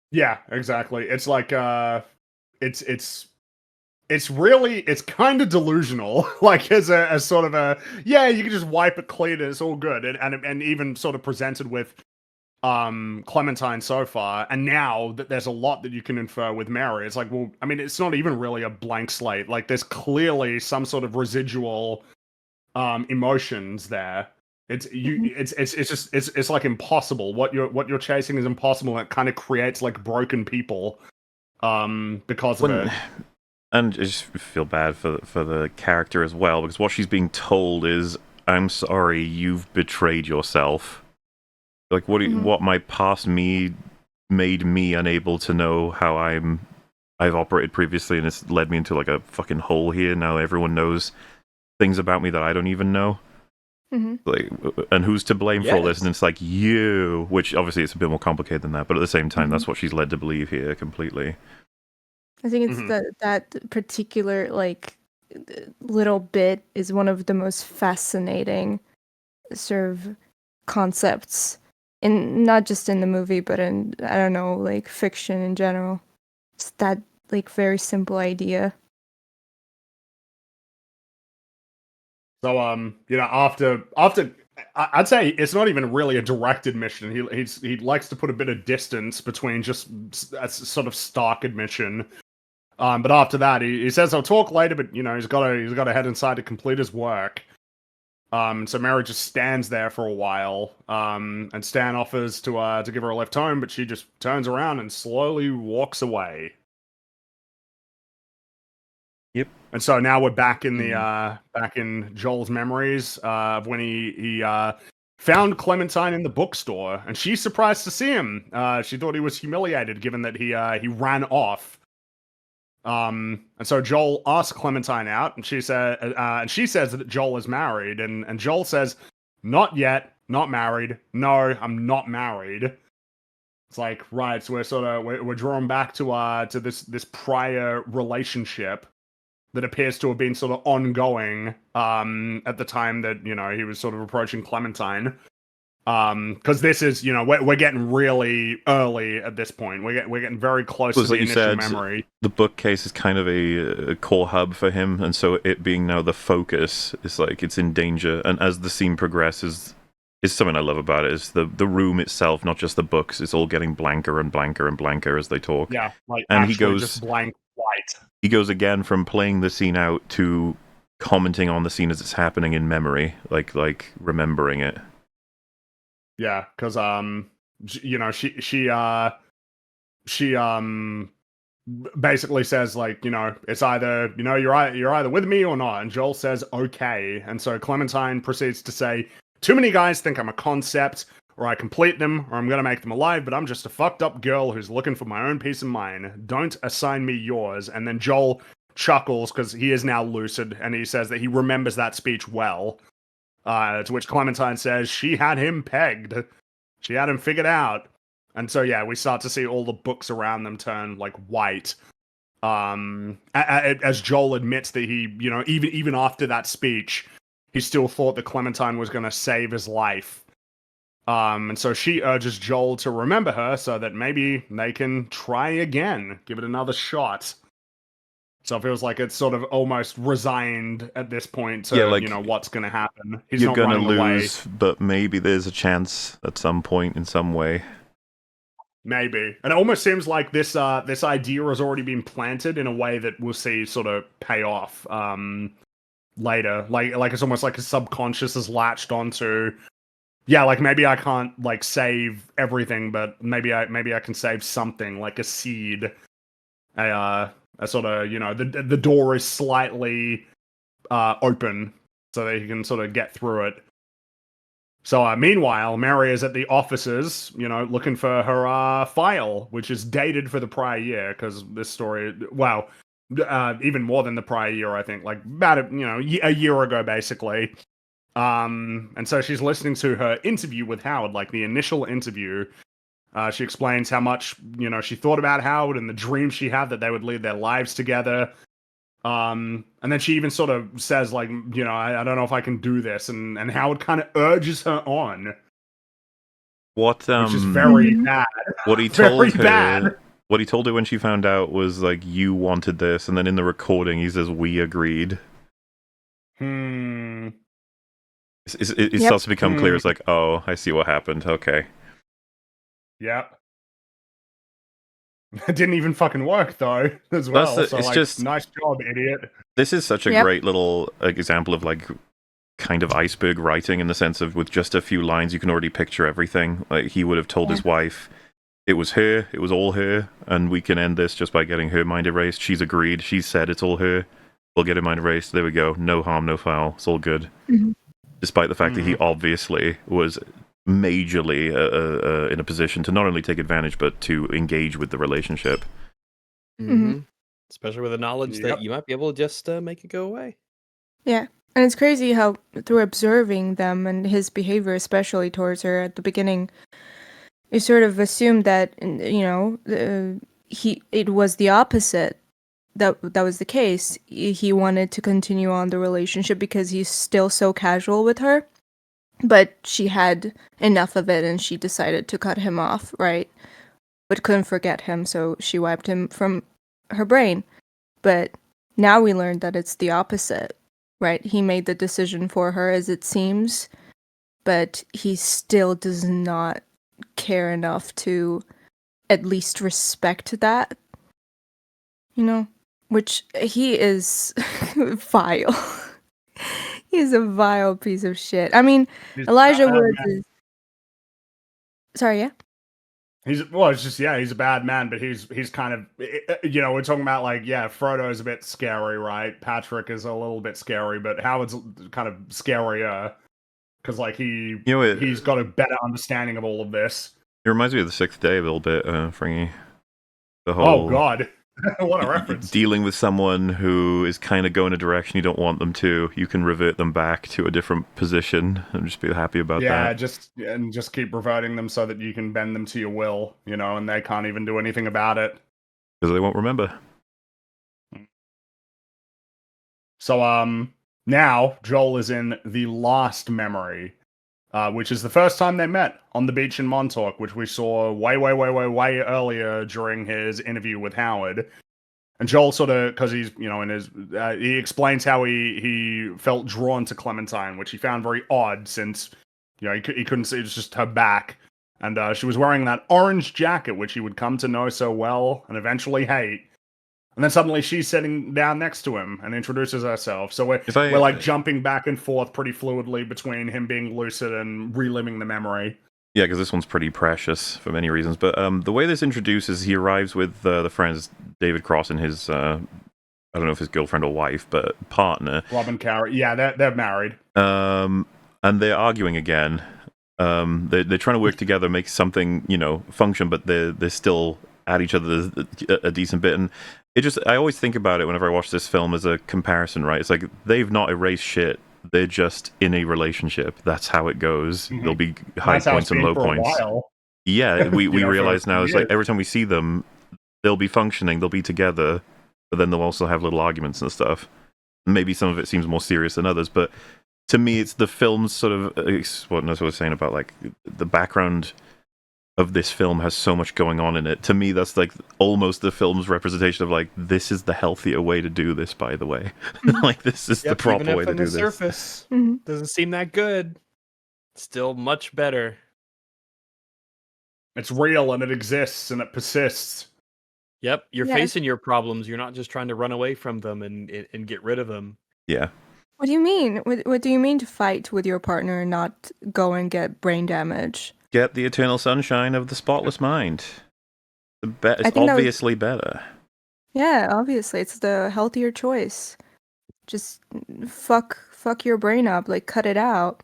D: Yeah, exactly. It's like it's kind of delusional. Like as sort of you can just wipe it clean and it's all good, and even sort of presented with Clementine so far, and now that there's a lot that you can infer with Mary, it's like, well, I mean, it's not even really a blank slate. Like, there's clearly some sort of residual emotions there. It's like impossible. What you're chasing is impossible, and it kind of creates like broken people because of it.
B: And I just feel bad for the character as well, because what she's being told is, "I'm sorry, you've betrayed yourself." Like, what my past me made me unable to know how I've operated previously, and it's led me into like a fucking hole here. Now everyone knows things about me that I don't even know. Like, and who's to blame for all this?
A: Yes.
B: And it's like you, which obviously it's a bit more complicated than that, but at the same time, that's what she's led to believe here completely.
E: I think it's that particular like little bit is one of the most fascinating sort of concepts in not just in the movie but in, I don't know, like fiction in general. It's that like very simple idea.
D: So after I'd say it's not even really a directed mission. He likes to put a bit of distance between just a sort of stark admission. But after that, he says I'll talk later. But he's got to head inside to complete his work. So Mary just stands there for a while. And Stan offers to give her a lift home, but she just turns around and slowly walks away.
B: Yep.
D: And so now we're back in the back in Joel's memories of when he found Clementine in the bookstore, and she's surprised to see him. She thought he was humiliated, given that he ran off. And so Joel asks Clementine out, and she says that Joel is married, and Joel says, "Not yet, not married. No, I'm not married." It's like, right, so we're drawn back to this prior relationship that appears to have been sort of ongoing at the time that he was sort of approaching Clementine. Because this is we're getting really early at this point. We're getting very close to the initial memory.
B: The bookcase is kind of a core hub for him, and so it being now the focus is like it's in danger. And as the scene progresses, is something I love about it is the room itself, not just the books. It's all getting blanker and blanker and blanker as they talk.
D: Yeah, like
B: and
D: he goes
B: just
D: blank white.
B: He goes again from playing the scene out to commenting on the scene as it's happening in memory, like remembering it.
D: Yeah, because she basically says like it's either you're either with me or not, and Joel says okay, and so Clementine proceeds to say, "Too many guys think I'm a concept, or I complete them, or I'm gonna make them alive, but I'm just a fucked up girl who's looking for my own peace of mind. Don't assign me yours." And then Joel chuckles because he is now lucid, and he says that he remembers that speech well. To which Clementine says she had him pegged. She had him figured out. And so, yeah, we start to see all the books around them turn, like, white. As Joel admits that he, even after that speech, he still thought that Clementine was going to save his life. And so she urges Joel to remember her so that maybe they can try again, give it another shot. So it feels like it's sort of almost resigned at this point to, what's going to happen. He's
B: you're
D: not
B: going to
D: running
B: lose,
D: away.
B: but maybe there's a chance at some point in some way.
D: Maybe. And it almost seems like this idea has already been planted in a way that we'll see sort of pay off later. Like it's almost like his subconscious is latched onto, yeah, like maybe I can't like save everything, but maybe I can save something, like a seed. A sort of, the door is slightly open so that he can sort of get through it. So meanwhile, Mary is at the offices, looking for her file, which is dated for the prior year, because this story, well, even more than the prior year, I think, like about a year ago, basically. And so she's listening to her interview with Howard, like the initial interview. She explains how much, she thought about Howard and the dream she had that they would lead their lives together. And then she even sort of says, like, I don't know if I can do this. And Howard kind of urges her on.
B: Which
D: is very bad.
B: What he told her, what he told her when she found out was, like, you wanted this. And then in the recording, he says, we agreed. It starts to become clear. It's like, oh, I see what happened. Okay.
D: Yep. It didn't even fucking work though, as well. So it's just nice job, idiot.
B: This is such a great little example of like kind of iceberg writing, in the sense of with just a few lines you can already picture everything. Like he would have told his wife it was her, it was all her, and we can end this just by getting her mind erased. She's agreed. She said it's all her. We'll get her mind erased. There we go. No harm, no foul. It's all good. Mm-hmm. Despite the fact that he obviously was majorly in a position to not only take advantage but to engage with the relationship.
A: Mm-hmm. Especially with the knowledge that you might be able to just make it go away.
E: Yeah, And it's crazy how through observing them and his behavior, especially towards her at the beginning, you sort of assume that it was the opposite. That was the case. He wanted to continue on the relationship because he's still so casual with her, but she had enough of it and she decided to cut him off, right? But couldn't forget him, so she wiped him from her brain. But now we learned that it's the opposite, right? He made the decision for her, as it seems, but he still does not care enough to at least respect that, which he is vile. He's a vile piece of shit. I mean, Elijah Woods is... Sorry, yeah?
D: He's a bad man, but he's kind of, we're talking about Frodo's a bit scary, right? Patrick is a little bit scary, but Howard's kind of scarier because he's got a better understanding of all of this.
B: It reminds me of The Sixth Day a little bit, Fringy. The whole,
D: oh God, what a reference!
B: Dealing with someone who is kind of going a direction you don't want them to, you can revert them back to a different position and just be happy about that.
D: Yeah, just keep reverting them so that you can bend them to your will, and they can't even do anything about it
B: because they won't remember.
D: So now Joel is in the last memory, which is the first time they met on the beach in Montauk, which we saw way earlier during his interview with Howard. And Joel sort of, because he's, he explains how he felt drawn to Clementine, which he found very odd since, he couldn't see, it was just her back. And she was wearing that orange jacket, which he would come to know so well and eventually hate. And then suddenly she's sitting down next to him and introduces herself. So we're jumping back and forth pretty fluidly between him being lucid and reliving the memory.
B: Yeah, because this one's pretty precious for many reasons. But the way this introduces, he arrives with the friends, David Cross and his, I don't know if his girlfriend or wife, but partner.
D: Robin Carey. Yeah, they're married.
B: And they're arguing again. They're trying to work together, make something, function, but they're still at each other a decent bit. And I always think about it whenever I watch this film as a comparison, right? It's like they've not erased shit. They're just in a relationship. That's how it goes. Mm-hmm. There'll be high points and low points. Yeah, we realize now, it's like every time we see them, they'll be functioning, they'll be together, but then they'll also have little arguments and stuff. Maybe some of it seems more serious than others, but to me, it's the film's sort of, what I was saying about the background of this film has so much going on in it. To me, that's almost the film's representation of this is the healthier way to do this, by the way. This is the proper way to do this.
A: On the surface doesn't seem that good. Still much better.
D: It's real and it exists and it persists.
A: Yep, you're facing your problems. You're not just trying to run away from them and get rid of them.
B: Yeah.
E: What do you mean? What do you mean to fight with your partner and not go and get brain damage?
B: Get the eternal sunshine of the spotless mind. It's obviously better.
E: Yeah, obviously. It's the healthier choice. Just fuck your brain up. Cut it out.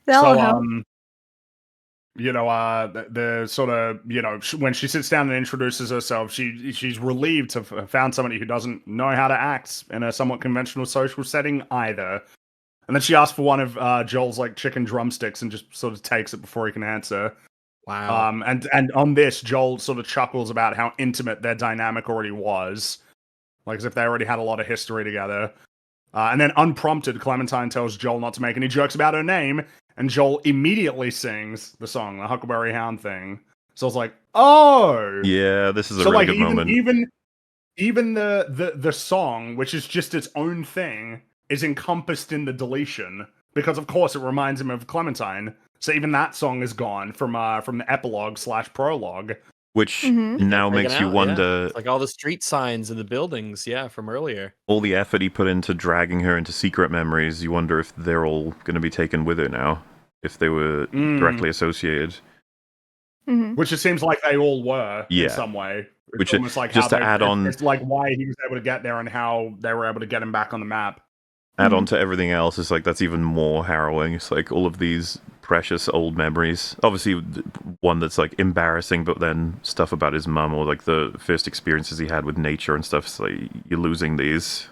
E: That'll help.
D: The sort of, when she sits down and introduces herself, she's relieved to have found somebody who doesn't know how to act in a somewhat conventional social setting either. And then she asks for one of Joel's chicken drumsticks and just sort of takes it before he can answer.
A: Wow.
D: And on this, Joel sort of chuckles about how intimate their dynamic already was, as if they already had a lot of history together. And then unprompted, Clementine tells Joel not to make any jokes about her name, and Joel immediately sings the song, the Huckleberry Hound thing. So I was like, oh!
B: Yeah, this is a really good moment.
D: Even the song, which is just its own thing, is encompassed in the deletion, because of course it reminds him of Clementine. So even that song is gone from the epilogue/prologue.
B: Which now makes you wonder...
A: Yeah. It's all the street signs and the buildings, from earlier.
B: All the effort he put into dragging her into secret memories, you wonder if they're all going to be taken with her now, if they were directly associated.
E: Mm-hmm.
D: Which it seems like they all were, in some way. It's
B: which
D: almost like
B: just to add on...
D: It's why he was able to get there and how they were able to get him back on the map.
B: Add on to everything else, it's that's even more harrowing. It's all of these precious old memories. Obviously, one that's embarrassing, but then stuff about his mum or the first experiences he had with nature and stuff. It's you're losing these.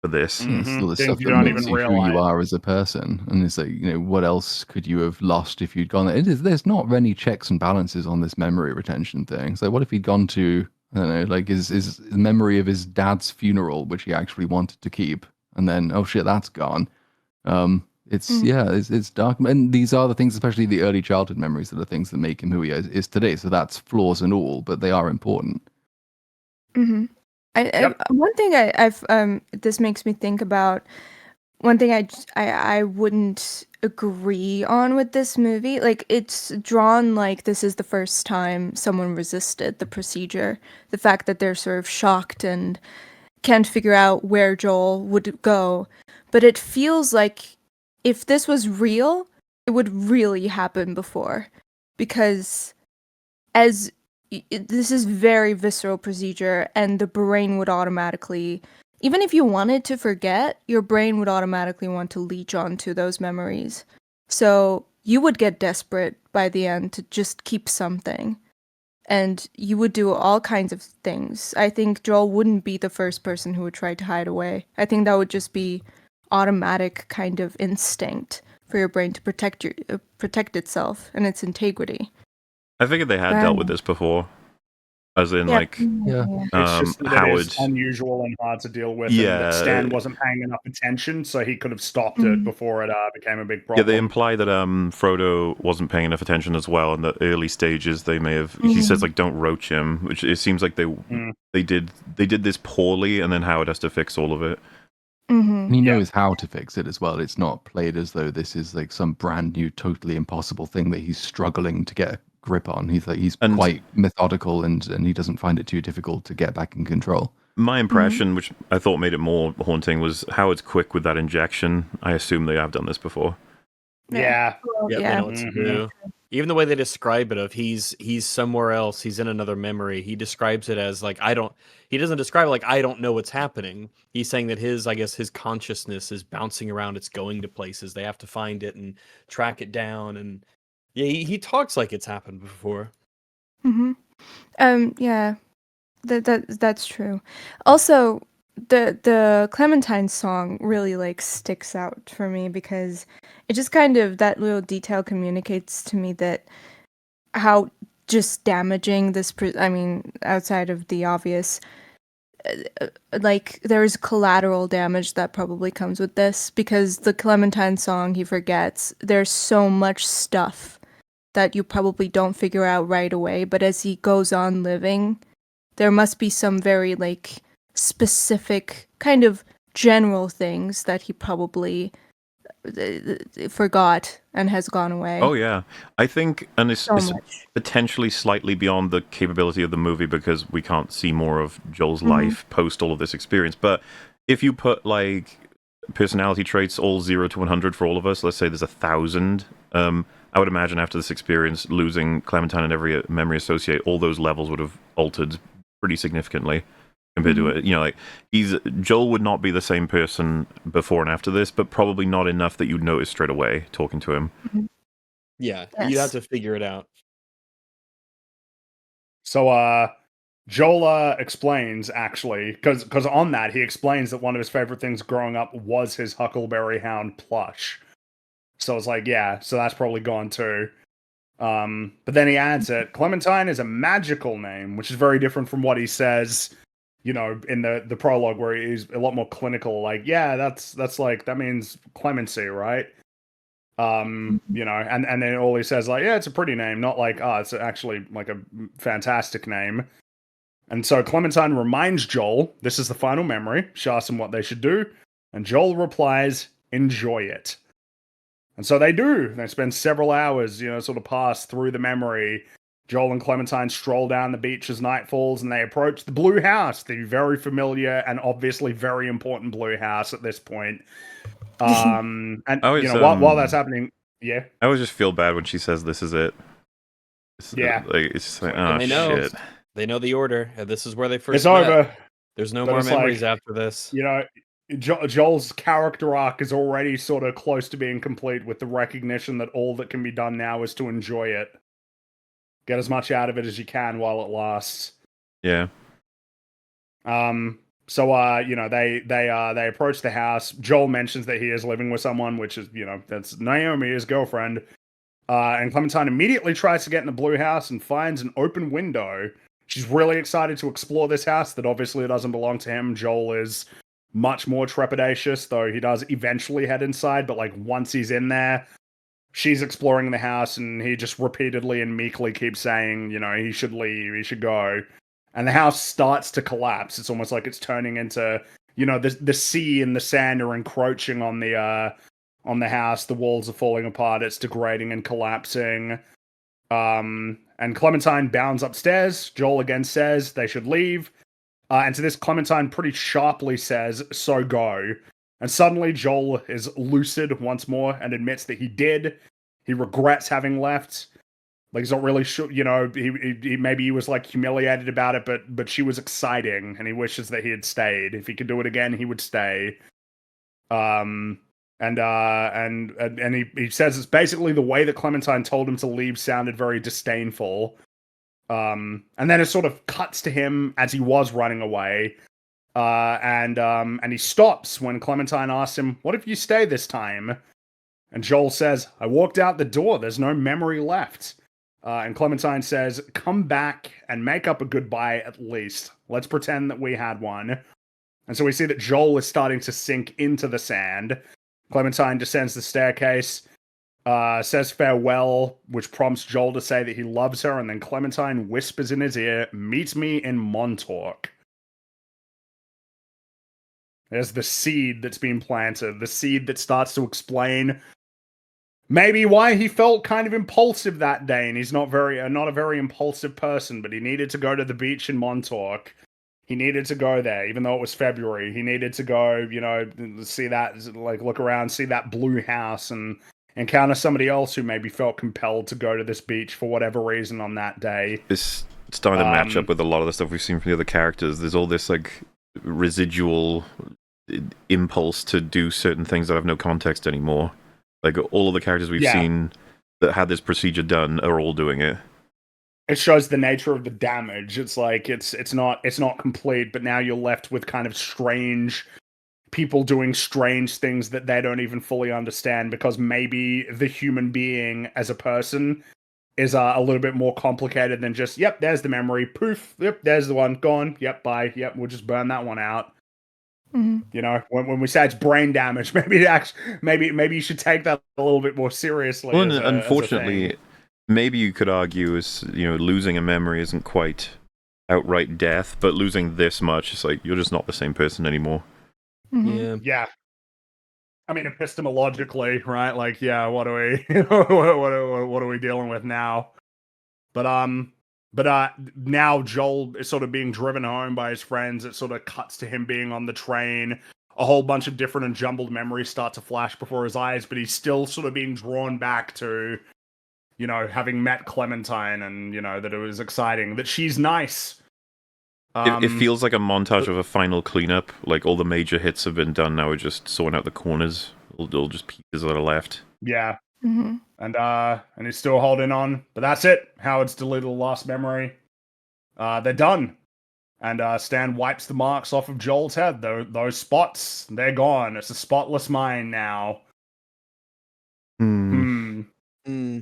B: for this.
C: Yeah, it's all the
D: Things
C: stuff
D: you
C: that
D: don't
C: makes
D: even
C: you who you
D: realize.
C: are as a person, and it's like, what else could you have lost if you'd gone there? There's not any checks and balances on this memory retention thing. So what if he'd gone to, I don't know, like his memory of his dad's funeral, which he actually wanted to keep, and then oh shit, that's gone. It's dark, and these are the things, especially the early childhood memories, that are things that make him who he is today. So that's flaws and all, but they are important.
E: Mm-hmm. One thing I've this makes me think about, one thing I wouldn't agree on with this movie. Like, it's drawn like this is the first time someone resisted the procedure. The fact that they're sort of shocked and can't figure out where Joel would go. But it feels like if this was real, it would really happen before. Because as this is very visceral procedure, and the brain would automatically, even if you wanted to forget, your brain would automatically want to leech onto those memories. So you would get desperate by the end to just keep something. And you would do all kinds of things. I think Joel wouldn't be the first person who would try to hide away. I think that would just be automatic kind of instinct for your brain to protect itself and its integrity.
B: I figured they had dealt with this before, as in
D: It's just that
B: Howard.
D: it is unusual and hard to deal with.
B: Yeah,
D: and that Stan wasn't paying enough attention, so he could have stopped it before it became a big problem.
B: Yeah, they imply that Frodo wasn't paying enough attention as well. In the early stages, they may have. He says like, "Don't roach him," which it seems like they did this poorly, and then Howard has to fix all of it.
C: And he knows how to fix it as well. It's not played as though this is like some brand new, totally impossible thing that he's struggling to get a grip on. He's quite methodical, and he doesn't find it too difficult to get back in control.
B: My impression, which I thought made it more haunting, was Howard's quick with that injection. I assume they have done this before.
D: Yeah.
A: They know what to do. Even the way they describe it, of he's somewhere else, he's in another memory. He describes it as like, he doesn't describe it like, I don't know what's happening. He's saying that his consciousness is bouncing around. It's going to places. They have to find it and track it down. And yeah, he talks like it's happened before.
E: Yeah, that's true. Also, the Clementine song really like sticks out for me, because it just kind of, that little detail communicates to me that how just damaging this outside of the obvious, like there's collateral damage that probably comes with this, because the Clementine song, he forgets, there's so much stuff that you probably don't figure out right away, but as he goes on living, there must be some very like specific kind of general things that he probably forgot and has gone away.
B: Oh yeah, I think, and it's potentially slightly beyond the capability of the movie, because we can't see more of Joel's life post all of this experience. But if you put like personality traits all 0 to 100 for all of us, let's say there's 1,000. I would imagine after this experience, losing Clementine and every memory associated, all those levels would have altered pretty significantly compared to it. Like Joel would not be the same person before and after this, but probably not enough that you'd notice straight away talking to him.
A: Yeah, you have to figure it out.
D: So Joel explains, actually, because on that he explains that one of his favorite things growing up was his Huckleberry Hound plush. So it's like, yeah, so that's probably gone too. But then he adds it, Clementine is a magical name, which is very different from what he says, in the prologue, where he's a lot more clinical, like, yeah, that's like, that means clemency, right? And then all he says, like, yeah, it's a pretty name, not like, it's actually like a fantastic name. And so Clementine reminds Joel this is the final memory. She asks him what they should do, and Joel replies, enjoy it. And so they do. They spend several hours, sort of pass through the memory. Joel and Clementine stroll down the beach as night falls, and they approach the Blue House, the very familiar and obviously very important Blue House at this point. And while that's happening, yeah,
B: I always just feel bad when she says, "This is it." It's just like, oh shit.
A: They know the order. This is where they first.
D: It's over.
A: There's no more memories after this.
D: Joel's character arc is already sort of close to being complete, with the recognition that all that can be done now is to enjoy it. Get as much out of it as you can while it lasts.
B: Yeah.
D: So they approach the house. Joel mentions that he is living with someone, which is that's Naomi, his girlfriend. And Clementine immediately tries to get in the blue house and finds an open window. She's really excited to explore this house that obviously doesn't belong to him. Joel is much more trepidatious, though he does eventually head inside. But like once he's in there, she's exploring the house, and he just repeatedly and meekly keeps saying, he should leave, he should go. And the house starts to collapse. It's almost like it's turning into, the sea and the sand are encroaching on the house. The walls are falling apart. It's degrading and collapsing. And Clementine bounds upstairs. Joel again says they should leave. And to this, Clementine pretty sharply says, "So go." And suddenly Joel is lucid once more and admits that he did. He regrets having left. Like, he's not really sure, he maybe he was like humiliated about it, but she was exciting, and he wishes that he had stayed. If he could do it again, he would stay. And he says it's basically the way that Clementine told him to leave sounded very disdainful. And then it sort of cuts to him as he was running away. And he stops when Clementine asks him, "What if you stay this time?" And Joel says, "I walked out the door. There's no memory left." And Clementine says, "Come back and make up a goodbye at least. Let's pretend that we had one." And so we see that Joel is starting to sink into the sand. Clementine descends the staircase, says farewell, which prompts Joel to say that he loves her, and then Clementine whispers in his ear, "Meet me in Montauk." There's the seed that's been planted, the seed that starts to explain maybe why he felt kind of impulsive that day, and he's not a very impulsive person, but he needed to go to the beach in Montauk. He needed to go there, even though it was February. He needed to go, see that, like, look around, see that blue house, and encounter somebody else who maybe felt compelled to go to this beach for whatever reason on that day.
B: It's starting to match up with a lot of the stuff we've seen from the other characters. There's all this, like, residual impulse to do certain things that have no context anymore. Like, all of the characters we've seen that had this procedure done are all doing it.
D: It shows the nature of the damage. It's like it's not complete, but now you're left with kind of strange people doing strange things that they don't even fully understand, because maybe the human being as a person is a little bit more complicated than just, yep, there's the memory, poof, yep, there's the one, gone, yep, bye, yep, we'll just burn that one out.
E: Mm-hmm.
D: When we say it's brain damage, maybe you should take that a little bit more seriously.
B: Well, unfortunately, maybe you could argue is losing a memory isn't quite outright death, but losing this much, it's like you're just not the same person anymore.
E: Mm-hmm.
D: Yeah. I mean, epistemologically, right? Like, yeah, what are we what are we dealing with now? But now Joel is sort of being driven home by his friends. It sort of cuts to him being on the train. A whole bunch of different and jumbled memories start to flash before his eyes, but he's still sort of being drawn back to, having met Clementine, and, that it was exciting, that she's nice.
B: It feels like a montage of a final cleanup. Like, all the major hits have been done, now we're just sorting out the corners. All just pieces that are left.
D: Yeah.
E: Mm-hmm.
D: And he's still holding on, but that's it. Howard's deleted the last memory. They're done. And Stan wipes the marks off of Joel's head. Those spots, they're gone. It's a spotless mind now.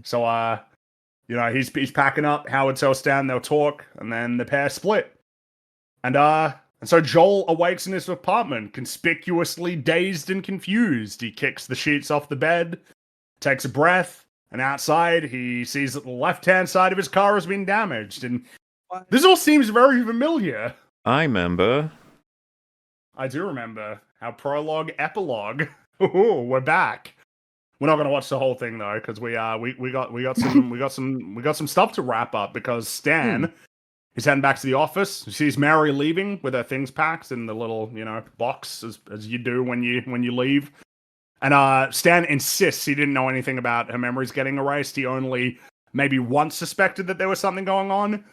D: So, he's packing up. Howard tells Stan they'll talk, and then the pair split. And so Joel awakes in his apartment, conspicuously dazed and confused. He kicks the sheets off the bed, takes a breath, and outside he sees that the left-hand side of his car has been damaged. And this all seems very familiar.
B: I remember.
D: I do remember. Our prologue epilogue. Ooh, we're back. We're not going to watch the whole thing though, because we got some stuff to wrap up, because Stan is heading back to the office. He sees Mary leaving with her things packed in the little, box as you do when you leave. And Stan insists he didn't know anything about her memories getting erased. He only maybe once suspected that there was something going on.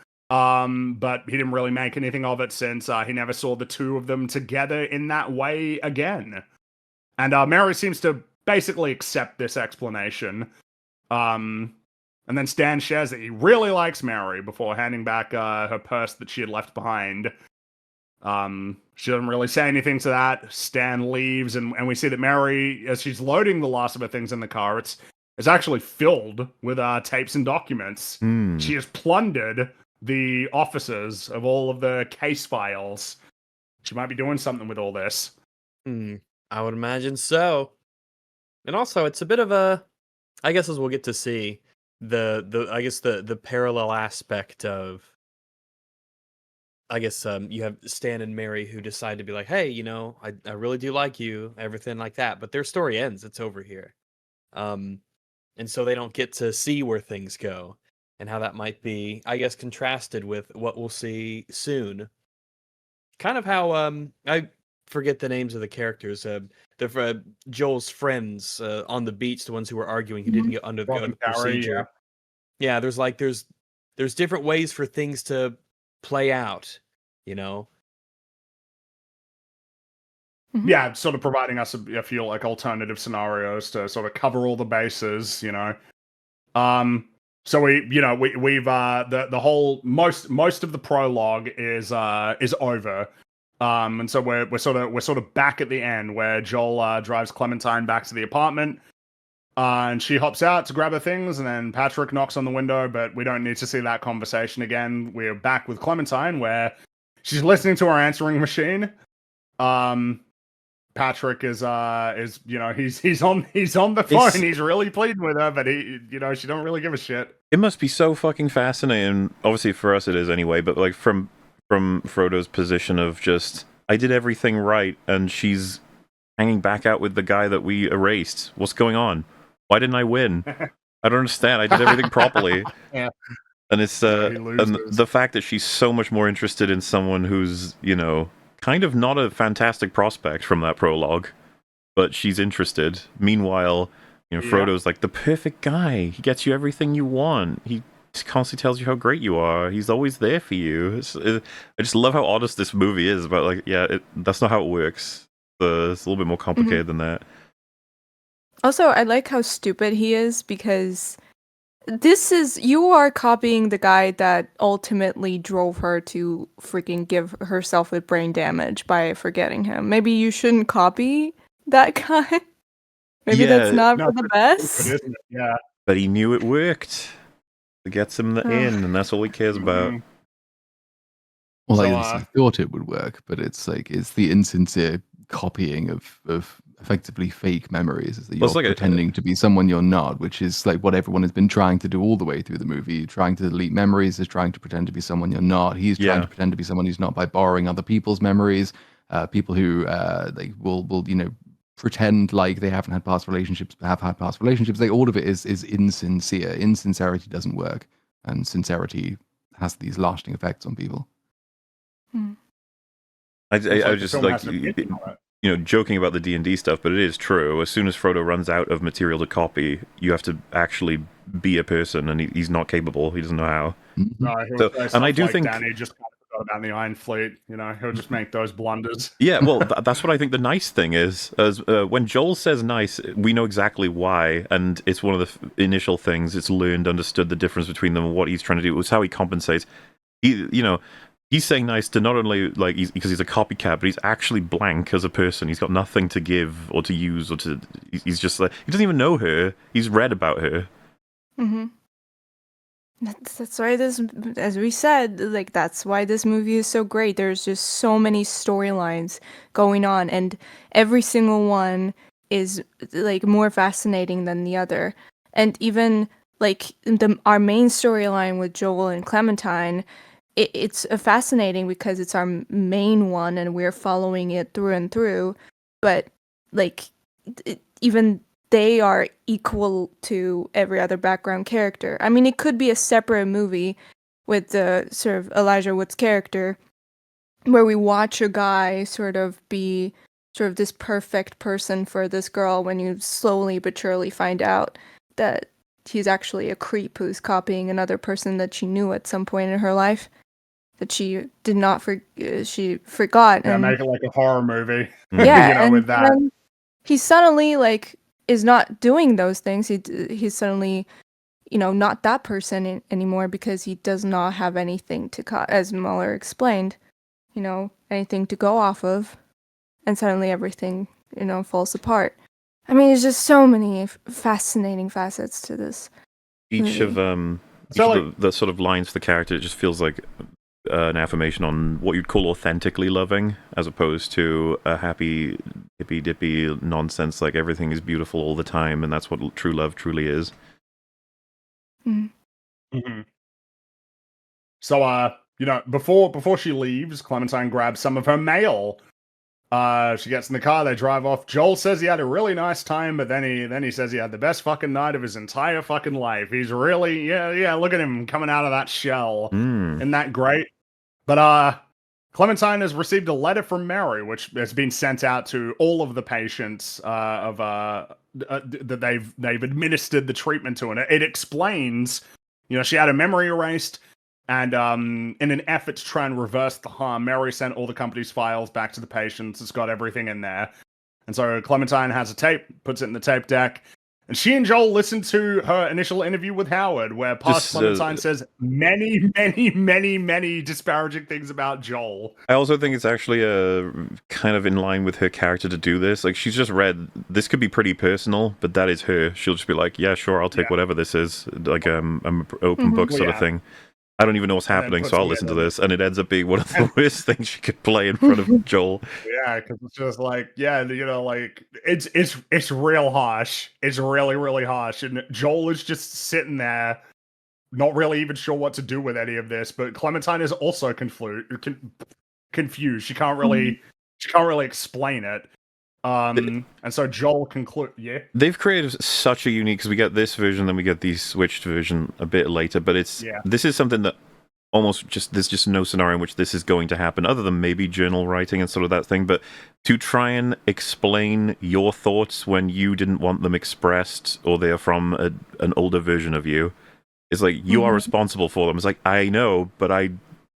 D: But he didn't really make anything of it, since he never saw the two of them together in that way again. And Mary seems to basically accept this explanation. And then Stan shares that he really likes Mary before handing back her purse that she had left behind. She doesn't really say anything to that. Stan leaves, and we see that Mary, as she's loading the last of her things in the car, it's actually filled with tapes and documents. She has plundered the offices of all of the case files. She might be doing something with all this.
A: I would imagine so. And also, it's a bit of a, I guess, as we'll get to see, the parallel aspect of, I guess, you have Stan and Mary who decide to be like, hey, I really do like you, everything like that. But their story ends. It's over here. And so they don't get to see where things go and how that might be, I guess, contrasted with what we'll see soon. Kind of how, I forget the names of the characters. Joel's friends on the beach, the ones who were arguing, who didn't get under the procedure. Yeah, there's different ways for things to play out,
D: Yeah, sort of providing us a few like alternative scenarios to sort of cover all the bases, So we've the whole most of the prologue is over. And so we're sort of back at the end where Joel drives Clementine back to the apartment. And she hops out to grab her things, and then Patrick knocks on the window, but we don't need to see that conversation again. We're back with Clementine, where she's listening to our answering machine. Patrick is he's on the phone. He's really pleading with her, but she don't really give a shit.
B: It must be so fucking fascinating. Obviously, for us it is anyway. But like from Frodo's position of just, I did everything right, and she's hanging back out with the guy that we erased. What's going on? Why didn't I win? I don't understand. I did everything properly.
D: Yeah.
B: And it's and the fact that she's so much more interested in someone who's, kind of not a fantastic prospect from that prologue, but she's interested. Meanwhile, Frodo's like the perfect guy. He gets you everything you want. He constantly tells you how great you are. He's always there for you. I just love how honest this movie is about, like, that's not how it works. It's a little bit more complicated than that.
E: Also, I like how stupid he is, because you are copying the guy that ultimately drove her to freaking give herself with brain damage by forgetting him. Maybe you shouldn't copy that guy. Maybe that's not for the best.
D: Yeah.
B: But he knew it worked. It gets him the in, and that's all he cares about.
C: Well, he thought it would work, but it's the insincere copying of effectively fake memories, is that you're pretending to be someone you're not, which is like what everyone has been trying to do all the way through the movie. Trying to delete memories is trying to pretend to be someone you're not. He's trying to pretend to be someone who's not by borrowing other people's memories. People who will pretend like they haven't had past relationships but have had past relationships. Like, all of it is insincere. Insincerity doesn't work, and sincerity has these lasting effects on people.
B: I was just like, joking about the D&D stuff, but it is true. As soon as Frodo runs out of material to copy, you have to actually be a person, and he's not capable. He doesn't know how.
D: No, and I do think Danny just kind of forgot about the Iron Fleet. He'll just make those blunders.
B: Yeah, well, that's what I think the nice thing is. As when Joel says nice, we know exactly why, and it's one of the initial things. It's learned, understood the difference between them, and what he's trying to do. It was how he compensates. He's saying nice to not only because he's a copycat, but he's actually blank as a person. He's got nothing to give or to use or to. He's just like, he doesn't even know her. He's read about her.
E: Mm-hmm. That's why this, as we said, that's why this movie is so great. There's just so many storylines going on, and every single one is more fascinating than the other. And even our main storyline with Joel and Clementine. It's fascinating because it's our main one and we're following it through and through, but even they are equal to every other background character. I mean, it could be a separate movie with the sort of Elijah Wood's character where we watch a guy sort of be sort of this perfect person for this girl, when you slowly but surely find out that he's actually a creep who's copying another person that she knew at some point in her life. That she did not she forgot.
D: Yeah, make it like a horror movie.
E: Yeah,
D: with that.
E: He suddenly is not doing those things. He's suddenly, not that person anymore because he does not have anything to as Mueller explained. anything to go off of, and suddenly everything, falls apart. I mean, it's just so many fascinating facets to this.
B: Each of the sort of lines for the character, it just feels like an affirmation on what you'd call authentically loving, as opposed to a happy, hippy-dippy nonsense, like everything is beautiful all the time, and that's what true love truly is.
D: Mm-hmm. So, before she leaves, Clementine grabs some of her mail. She gets in the car, they drive off. Joel says he had a really nice time, but then he says he had the best fucking night of his entire fucking life. He's really, look at him coming out of that shell. Isn't that great? But Clementine has received a letter from Mary, which has been sent out to all of the patients that they've administered the treatment to, and it explains, she had her memory erased. And in an effort to try and reverse the harm, Mary sent all the company's files back to the patients. It's got everything in there. And so Clementine has a tape, puts it in the tape deck. And she and Joel listen to her initial interview with Howard, where past Clementine says many, many, many, many disparaging things about Joel.
B: I also think it's actually kind of in line with her character to do this. Like, she's just read, this could be pretty personal, but that is her. She'll just be like, yeah, sure, I'll take whatever this is. Like, I'm an open book sort of thing. I don't even know what's happening, so I'll listen to this. And it ends up being one of the worst things she could play in front of Joel.
D: Yeah, because it's just like, it's real harsh. It's really, really harsh. And Joel is just sitting there, not really even sure what to do with any of this. But Clementine is also confused. She can't really explain it. And so Joel
B: they've created such a unique, because we get this version, then we get the switched version a bit later, but this is something that there's just no scenario in which this is going to happen, other than maybe journal writing and sort of that thing. But to try and explain your thoughts when you didn't want them expressed, or they are from an older version of you, is like, you are responsible for them. It's like, I know, but I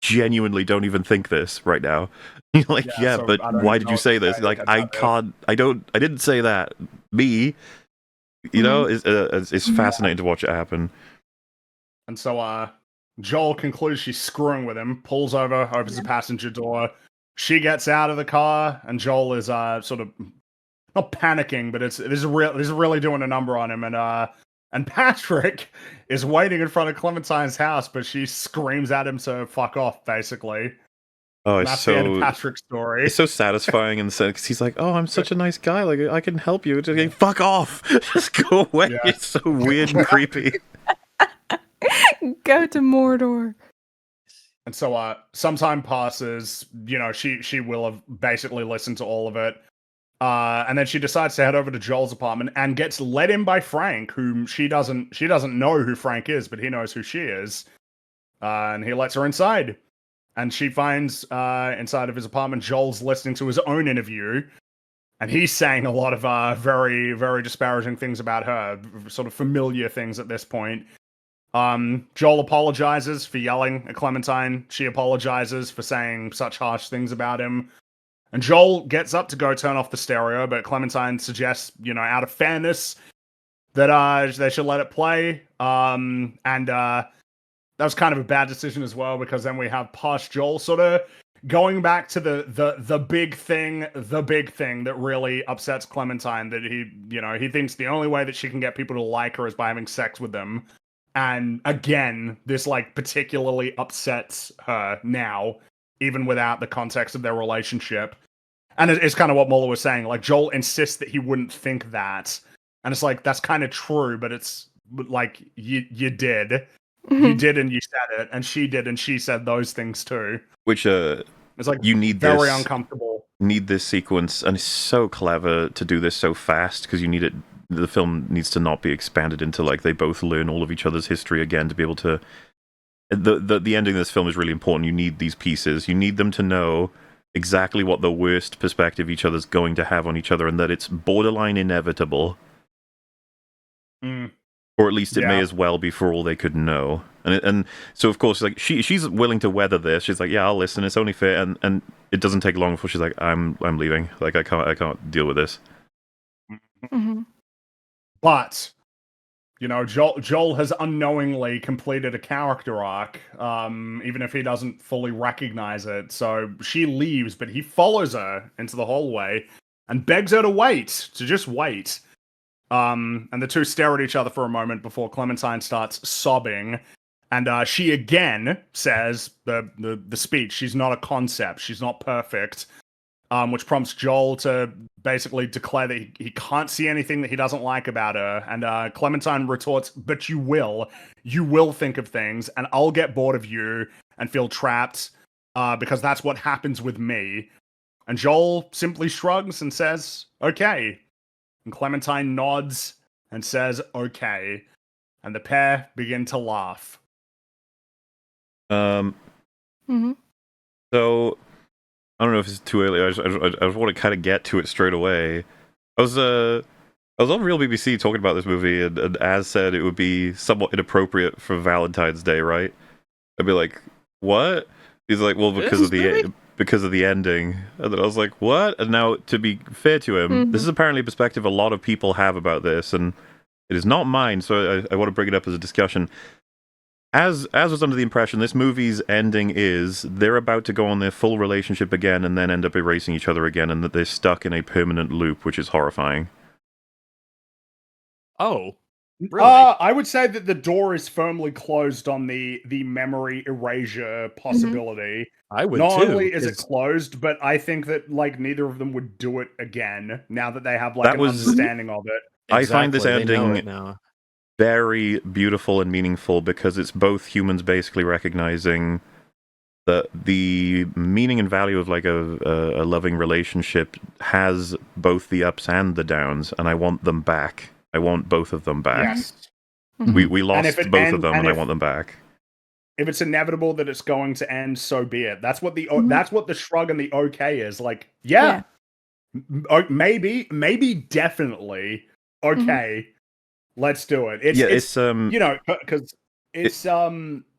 B: genuinely don't even think this right now. You're like, but why did you say this? Like, I didn't say that. Me, it's fascinating to watch it happen.
D: And so, Joel concludes she's screwing with him, pulls over, opens the passenger door. She gets out of the car, and Joel is sort of not panicking, but this is really doing a number on him. And Patrick is waiting in front of Clementine's house, but she screams at him to fuck off, basically.
B: Oh,
D: that's the end of Patrick's story.
B: It's so satisfying in the sense, because he's like, oh, I'm such a nice guy, like, I can help you. Just like, fuck off! Just go away. Yeah. It's so weird and creepy.
E: Go to Mordor.
D: And so some time passes, she will have basically listened to all of it. And then she decides to head over to Joel's apartment and gets let in by Frank, whom she doesn't know who Frank is, but he knows who she is. And he lets her inside. And she finds inside of his apartment, Joel's listening to his own interview. And he's saying a lot of very, very disparaging things about her, sort of familiar things at this point. Joel apologizes for yelling at Clementine. She apologizes for saying such harsh things about him. And Joel gets up to go turn off the stereo, but Clementine suggests, out of fairness, that they should let it play. That was kind of a bad decision as well, because then we have past Joel sort of going back to the big thing that really upsets Clementine, that he thinks the only way that she can get people to like her is by having sex with them. And again, this particularly upsets her now, even without the context of their relationship. And it's kind of what Mola was saying. Like, Joel insists that he wouldn't think that. And it's like, that's kind of true, but it's like, you did. You did, and you said it, and she did, and she said those things too.
B: Which it's like,
D: you need very uncomfortable.
B: Need this sequence, and it's so clever to do this so fast, because you need it. The film needs to not be expanded into they both learn all of each other's history again to be able to. The ending of this film is really important. You need these pieces. You need them to know exactly what the worst perspective each other's going to have on each other, and that it's borderline inevitable. Or at least it may as well be, for all they could know. And so, of course, she's willing to weather this. She's like, yeah, I'll listen. It's only fair. And it doesn't take long before she's like, I'm leaving. Like, I can't deal with this.
E: Mm-hmm.
D: But You know, Joel has unknowingly completed a character arc, even if he doesn't fully recognize it. So she leaves, but he follows her into the hallway and begs her to wait, to just wait. And the two stare at each other for a moment before Clementine starts sobbing. And she again says the speech, she's not a concept, she's not perfect. Which prompts Joel to basically declare that he can't see anything that he doesn't like about her. And Clementine retorts, but you will. You will think of things, and I'll get bored of you and feel trapped, because that's what happens with me. And Joel simply shrugs and says, okay. And Clementine nods and says, okay. And the pair begin to laugh.
E: Mm-hmm.
B: So, I don't know if it's too early. I just want to kind of get to it straight away. I was on Real BBC talking about this movie, and Az said it would be somewhat inappropriate for Valentine's Day, right? I'd be like, what? He's like, well, because of the ending. And then I was like, what? And now, to be fair to him, this is apparently a perspective a lot of people have about this, and it is not mine. So I want to bring it up as a discussion. As was under the impression, this movie's ending is they're about to go on their full relationship again and then end up erasing each other again, and that they're stuck in a permanent loop, which is horrifying.
A: Oh, really?
D: I would say that the door is firmly closed on the memory erasure possibility.
A: I would
D: Not
A: too.
D: only is it closed, but I think that like neither of them would do it again now that they have like an understanding of it.
B: I find this
A: Exactly, they know
B: ending
A: it now.
B: very beautiful and meaningful because it's both humans basically recognizing that the meaning and value of like a loving relationship has both the ups and the downs, and I want them back. I want both of them back.
D: Yes.
B: We lost both of them, and I want them back.
D: If it's inevitable that it's going to end, so be it. That's what the shrug and the okay is. Like, yeah. Maybe, definitely. Okay. Let's do it. It's you know, because it's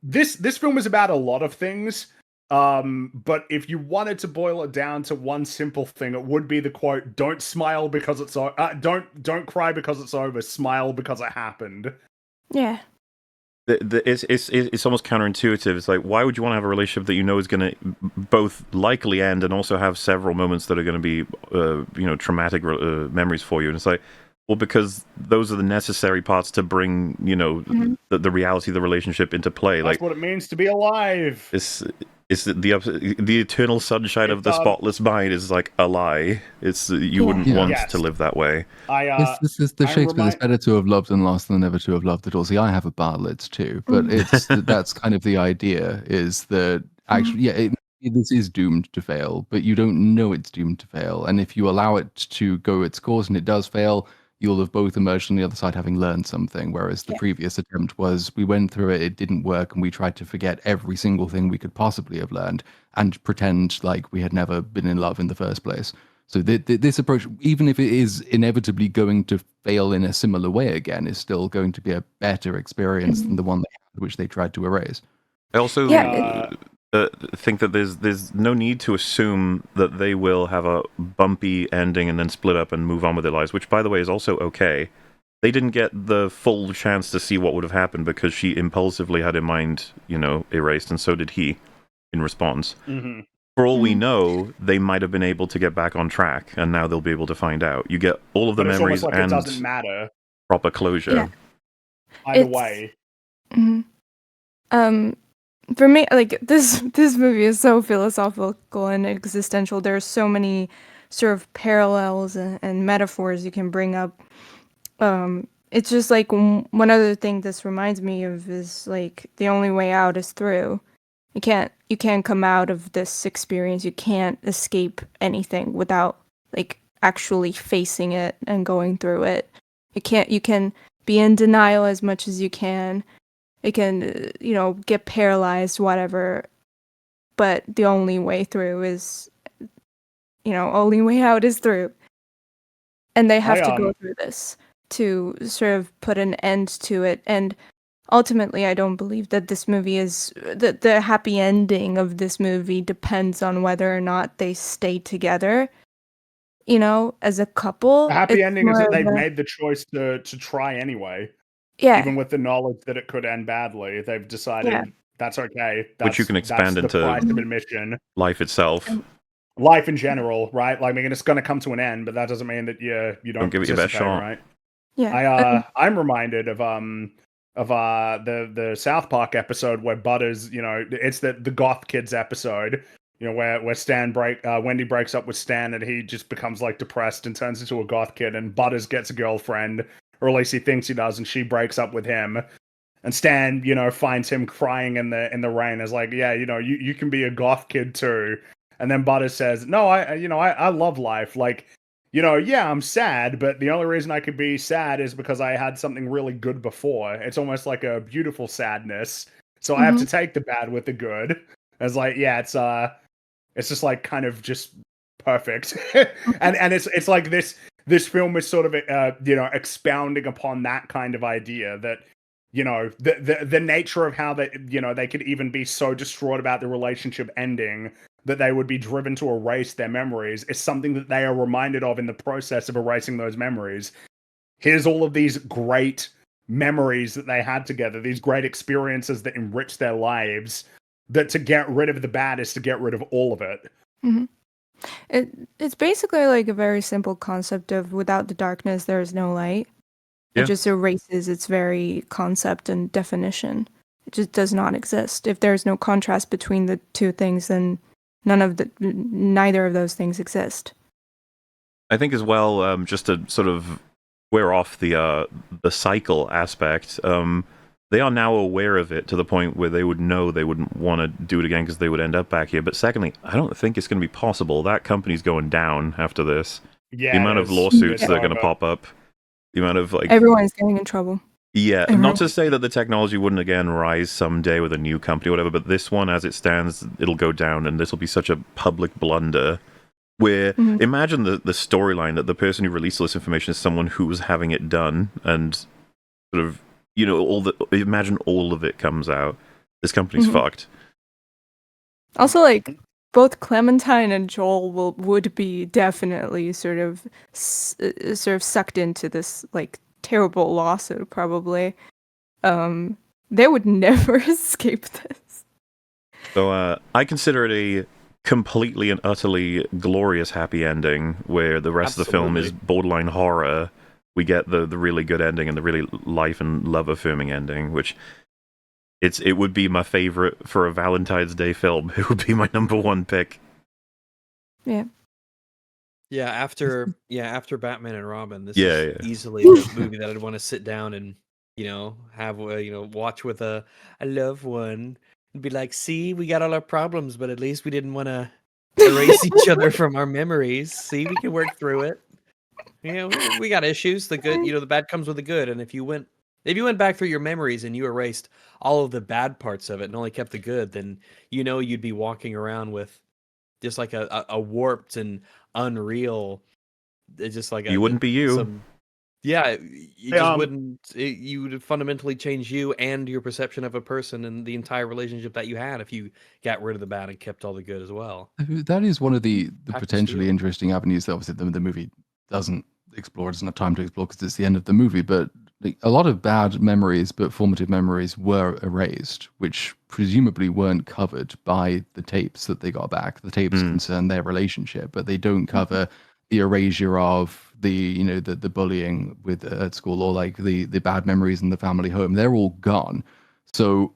D: this film is about a lot of things. But if you wanted to boil it down to one simple thing, it would be the quote: "Don't smile because it's don't cry because it's over. Smile because it happened."
E: Yeah.
B: It's almost counterintuitive. It's like, why would you want to have a relationship that you know is going to both likely end and also have several moments that are going to be traumatic memories for you? And it's like, well, because those are the necessary parts to bring, the reality of the relationship into play.
D: That's what it means to be alive.
B: It's the eternal sunshine of the spotless mind is like a lie. It's you wouldn't want to live that way.
C: This is the Shakespeare. It's better to have loved and lost than never to have loved at all. See, I have a Bartlett's too, but that's kind of the idea. Is that actually, this is doomed to fail, but you don't know it's doomed to fail, and if you allow it to go its course and it does fail, you'll have both emerged on the other side having learned something, whereas the previous attempt was we went through it, it didn't work, and we tried to forget every single thing we could possibly have learned and pretend like we had never been in love in the first place. So this approach, even if it is inevitably going to fail in a similar way again, is still going to be a better experience than the one which they tried to erase.
B: I also think that there's no need to assume that they will have a bumpy ending and then split up and move on with their lives, which, by the way, is also okay. They didn't get the full chance to see what would have happened because she impulsively had her mind, erased, and so did he in response.
D: Mm-hmm.
B: For all we know, they might have been able to get back on track, and now they'll be able to find out. You get all of the memories
D: like
B: and
D: it doesn't matter.
B: Proper closure.
E: Yeah.
D: Either way.
E: For me, like this movie is so philosophical and existential. There are so many sort of parallels and metaphors you can bring up. It's just like one other thing this reminds me of is like the only way out is through. You can't come out of this experience. You can't escape anything without like actually facing it and going through it. You can be in denial as much as you can. It can, get paralyzed, whatever. But the only way through is, only way out is through. And they have to go through this to sort of put an end to it. And ultimately, I don't believe that this movie is, the happy ending of this movie depends on whether or not they stay together, as a couple.
D: The happy ending is that they've made the choice to try anyway.
E: Yeah.
D: Even with the knowledge that it could end badly, they've decided that's okay.
B: Which you can expand
D: that's the
B: into
D: price of admission.
B: life itself.
D: Life in general, right? Like, I mean, it's going to come to an end, but that doesn't mean that you don't
B: give it your best shot,
D: right?
E: Yeah.
D: I'm reminded of the South Park episode where Butters, it's the goth kids episode, where Wendy breaks up with Stan and he just becomes like depressed and turns into a goth kid, and Butters gets a girlfriend, or at least he thinks he does, and she breaks up with him. And Stan, finds him crying in the rain. Is like, yeah, you can be a goth kid too. And then Butters says, no, I love life. Like, yeah, I'm sad, but the only reason I could be sad is because I had something really good before. It's almost like a beautiful sadness. So I have to take the bad with the good. It's like, yeah, it's just like kind of just perfect. and it's like this film is sort of expounding upon that kind of idea that the nature of how they could even be so distraught about the relationship ending that they would be driven to erase their memories is something that they are reminded of in the process of erasing those memories. Here's all of these great memories that they had together, these great experiences that enrich their lives, that to get rid of the bad is to get rid of all of it.
E: Mm-hmm. It's basically like a very simple concept of without the darkness, there is no light. It just erases its very concept and definition. It just does not exist. If there's no contrast between the two things, then neither of those things exist.
B: I think as well, just to sort of wear off the cycle aspect, they are now aware of it to the point where they would know they wouldn't want to do it again because they would end up back here. But secondly, I don't think it's going to be possible. That company's going down after this.
D: Yeah,
B: the amount of lawsuits that are going to pop up, the amount of
E: everyone's getting in trouble.
B: Yeah, not to say that the technology wouldn't again rise someday with a new company or whatever, but this one, as it stands, it'll go down, and this will be such a public blunder. Where imagine the storyline that the person who released all this information is someone who was having it done, and sort of imagine all of it comes out. This company's fucked.
E: Also, like both Clementine and Joel would be definitely sort of sucked into this like terrible lawsuit. Probably, they would never escape this.
B: So I consider it a completely and utterly glorious happy ending, where the rest of the film is borderline horror. We get the really good ending and the really life and love affirming ending, which it would be my favorite for a Valentine's Day film. It would be my number one pick.
E: Yeah.
A: Yeah, after Batman and Robin, this is easily the movie that I'd want to sit down and have watch with a loved one and be like, see, we got all our problems, but at least we didn't want to erase each other from our memories. See, we can work through it. We got issues. The good, the bad comes with the good. And if you went back through your memories and you erased all of the bad parts of it and only kept the good, then you'd be walking around with just like a warped and unreal. It's just like
B: you wouldn't be you.
A: Wouldn't. You would fundamentally change you and your perception of a person and the entire relationship that you had if you got rid of the bad and kept all the good as well.
C: That is one of the potentially interesting avenues that obviously the movie doesn't explore. It doesn't have time to explore because it's the end of the movie. But a lot of bad memories, but formative memories, were erased, which presumably weren't covered by the tapes that they got back. The tapes concern their relationship, but they don't cover the erasure of the bullying at school, or like the bad memories in the family home. They're all gone. So